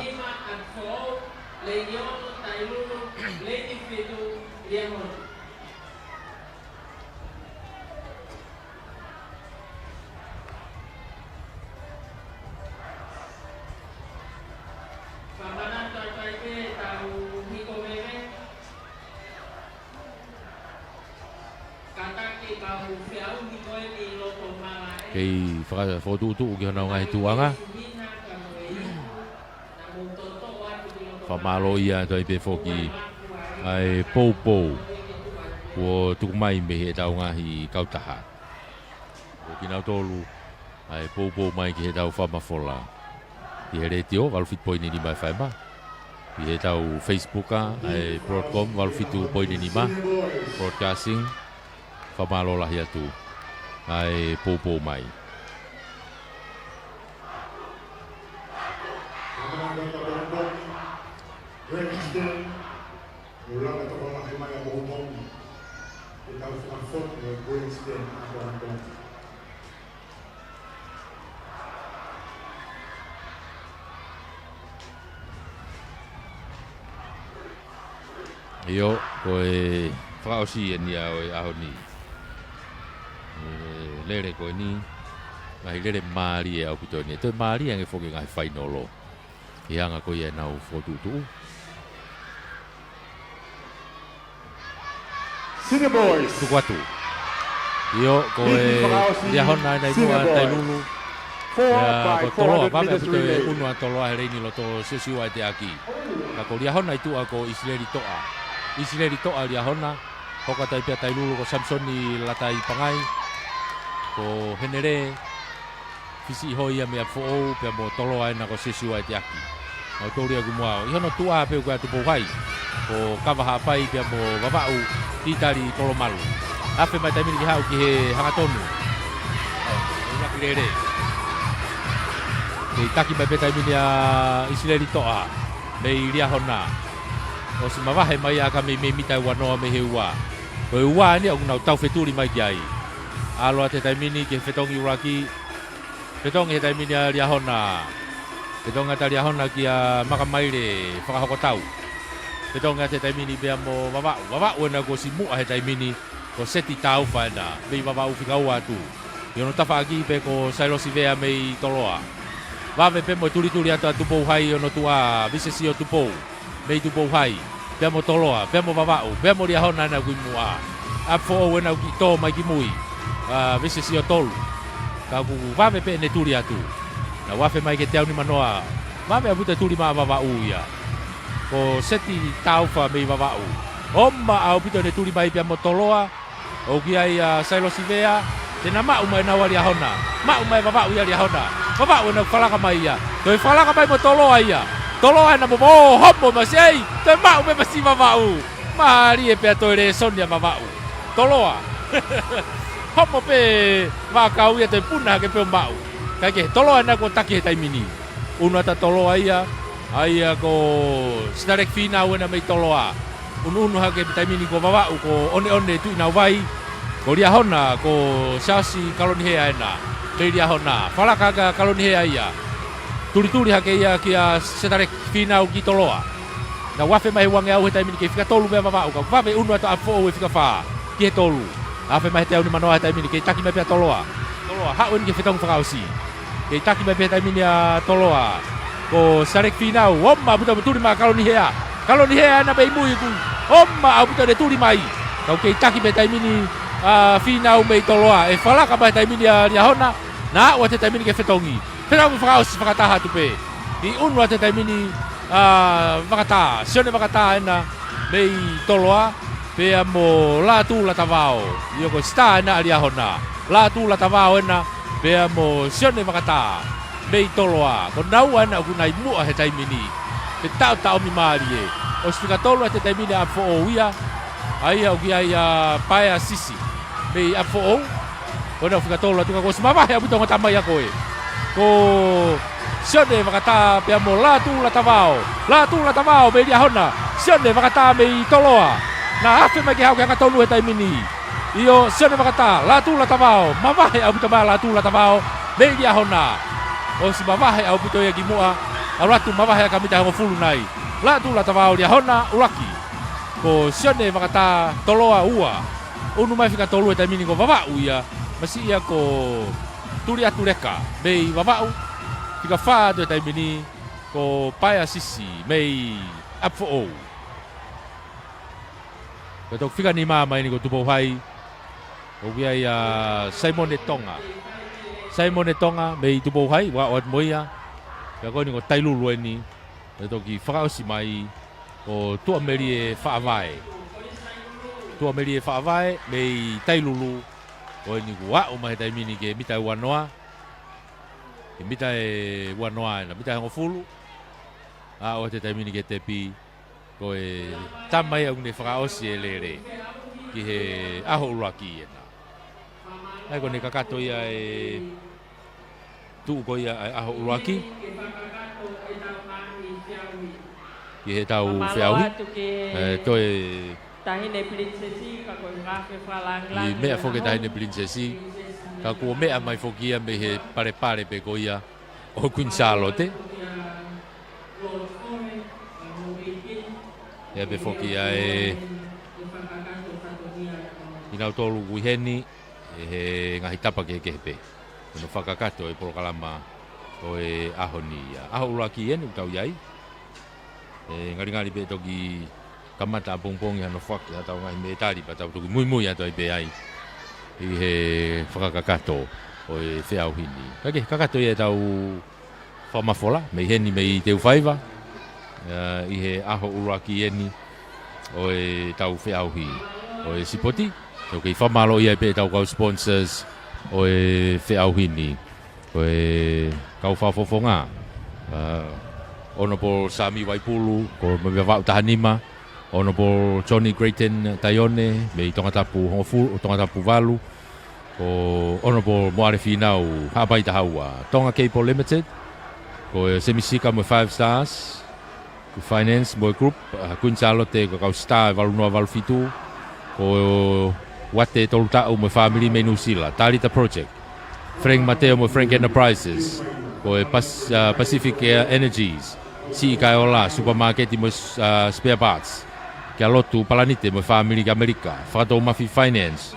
Kei whakatutu ki hana ngai tuanga. Whamalo ia toi pe whoki ai pou o tukumai me he tau ngahi kautaha. O ki nau tolu ai pou mai ki he tau whamafola. I he reti o, walfit poini ni mai whaima. I he tau Facebooka ai Broadcom walfitu poini ni ma. Broadcasting. Whamalo lahi atu. Ai pou mai. Io, koe whakaosi e nia o aho ni. Lere koe ni, ngai lere maari e au pito ni. Toi maari ange whoke ngai whainolo. I anga koe e nau whotutu. Senior boys. Tuku atu. Io, koe lia hona nai mua tai lulu. Ia, ko toloa, pame a pito e unua toloa he reini lo to sesiua e te aki. Ka ko lia hona i tua ko Isileri toa. Isileri toa lia hona. Hoka tai pia tai lulu ko Samsoni latai pangai. Ko henere. Fisi hoi a mea fo'ou pia mo toloa ena ko sesiua e te aki. Au tōria kumuao. I hono tua peu kua tupo hai. Ko kawaha pai pia mo wawau. Titari polomalu. Afe mai taimini ki hau ki he hangatonu. Unaki rere. Kei taki mai pe taimini a Isileri toa. Mei ria hona. O si mawahe mai a ka mei mitai wanoa me he ua. Ko e ua ni au nau tau wheturi mai ki ai. Aloa te taimini ki he whetongi uraki. Whetongi he taimini a ria hona. Whetonga ta ria hona ki a makamaire whakahoko tau. Whetonga te taimini bea mo wawau. Wawau ena ko si mua he taimini. Ko seti tau whaena. Mei wawau whikau atu. Iono tafa aki pe ko sailosi vea mei toloa. Wawe pe mo turi ata tupou hai ono tua visesi o tupou. Mei tupou hai. Pea mo toloa. Pea mo wawau. Pea mo ria hona na kui mua. Apfo o ena ki tō mai ki mui. Visesi o tolu. Ka ku wawe pe ne turi atu. Na wafe mai ke te au ni manoa. Wawe aputa turi maa wawau ia. Ko seti taufa mei wawau. Oma au pito ne turi mai pia mo toloa. O ki ai sailosi vea. Tena mau mai na wari ahona. Mau mai wawau ia ria hona. Wawau na whalaka mai ia. Toi whalaka mai mo toloa ia. Toloa na mo homo masiai. Toi mau me masi wawau. Mahari e pia toi re sonia wawau. Toloa. Homo pe wakau ia toi puna ke peo mau. Kake toloa na ko taki he taimini. Una ta toloa ia. Aia ko snarek fina wena mei toloa. unu hake taimini ko vava'u ko one tu ina vai ko ria hona ko sasi kaloni hea ena me ria hona falakaga kaloni hea ia turi hake ia kia setare finau ki toloa na wafe mai wange au he taimini ke fika tolu me vava'u ka vave unu ata afo e fika fa ki he tolu afe mai te au ni manoa he taimini ke taki me pia toloa ha'u ni ke fitong whakausi ke taki me pia taimini a toloa ko sarek finau omma buta turi ma kaloni hea na bei mui ku omma au buta de turi mai kau ke taki me taimini finau me toloa e falaka mai taimini a ria hona na o te taimini ke fitongi Pero whakausi whakataha tupe. I unua te taimini whakataha. Sione whakataha ena mei toloa. Pea mo la tu la tavao. Ioko sta ena alia hona. La tu la tavao ena. Pea mo sione whakataha. Mei toloa. Ko naua ena ku nai mua he taimini. Te tau mi maari e. O stika toloa te taimini a fo o ia. Aia o ki aia paea sisi. Mei a fo o. Kona whika toloa tuka ko smawahe a butonga tamai a koe. Ko sione wakata pea mo la tu la tavao me ria hona sione wakata me toloa na afe mai ke hau ke tolu he taimini io sione wakata la tu la tavao mawahe au puta la tu la tavao me ria hona o si mawahe au puto ia ki mua aratu mawahe ka mita ho fulu nai la tu la tavao ria hona ulaki ko sione wakata toloa ua unu mai fika tolu he taimini ko vava'u ia masi ia ko turi atu reka, mei wawau, tika whaa tu e taimini, ko paia sisi, mei apfo ou. Ko tok whika ni mai ni ko tupo hai, o kia ia Simon e Tonga, mei tupo hai, wa oat moia, kia koe ni ko tailulu e ni, ko toki whakaosi mai, o tua meri e whaavae, mei tailulu, o ni wa o mai taimini ke mita wanoa ke mita e wanoa na mita ngo fulu a o te taimini ke tepi ko e tamai au ne whakaosi e lere ki he aho uraki ena ai ko ne kakato ia e tu ko ia aho uraki ki he tau whiaui to e tahine princesi ka ko ngafe falang i mea foke tahine princesi ka ko mea mai fokia me he pare pe koia o Queen Charlotte e be fokia e ina tolu wiheni e he ngahi tapa ke pe no whakakato e porokalama o e ahonia aho uraki enu tau iai e ngari pe toki kamata pongpong ya no fak ya tau ngai me tari pa tau tuku mui ya toi be ai i he whakakakato o e whiau hini kake kakato ia tau whamafola me heni me i teu whaiva i he aho uraki eni o e tau whiau hi o e sipoti tau kei whamalo ia pe tau kau sponsors o e whiau hini o e kau whafofonga Honorable Sami Waipulu ko me wau tahanima Honorable Johnny Grayton Taione, me tongatapu hongofu, tongatapu valu, ko Honorable Moare Finau, hapai tahaua, Tonga Cable Limited, ko semisika mo 5 stars, ko finance mo group, Queen Charlotte ko kau star valu noa valu fitu, ko wate tolu tau mo family me Nusila, Talita Project, Frank Mateo mo Frank Enterprises, ko Pacific Energies, si Kaiola supermarket mo spare parts. Kia lotu palanite mo family ka Amerika, Whakatou Mafi Finance,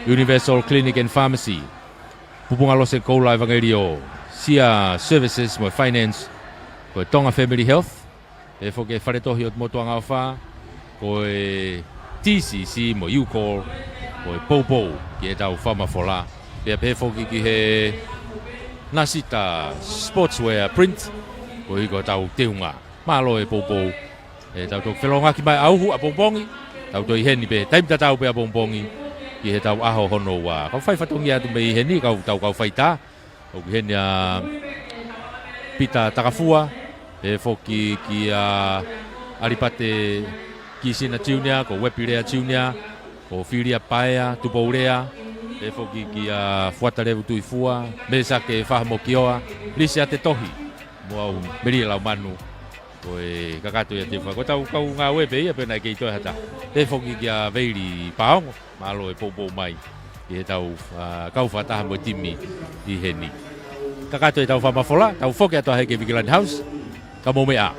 Universal Clinic and Pharmacy, Pupunga Lose Koula Evangelio, Sia Services mo Finance, ko Tonga Family Health, e foke wharetohi o motuanga wha, ko e TCC mo UCall, ko e Popo, ki e tau whamafola, pia pe foke ki he Nasita Sportswear Print, ko i ko tau teunga, malo e Popo, e tau tō whelonga ki mai auhu a pongpongi, tau tō i heni pe, taimta tau pe a pongpongi, ki he tau aho hono wa. Kau whai whatongi atu me i heni, kau whai tā, o ki heni a Pita Takafua, e whoki ki a Aripate ki Sina Tiunia, ko Wepirea Tiunia, ko Whiria Paea, Tupourea, e whoki ki a Fuatarevu Tuifua, me sake whahamo kioa, lisi a te tohi, mo au Meria Lau Manu, Koe kakato ia te wha. Ko tau kau ngā ue pei, apena i kei toi hata. Te whoki kia veiri paongo, malo e popo mai. I he tau kau whataha mo timi i he ni. Kakato e tau whamafola, tau whoki atoa hei ke Vigilant House, ka mo mea.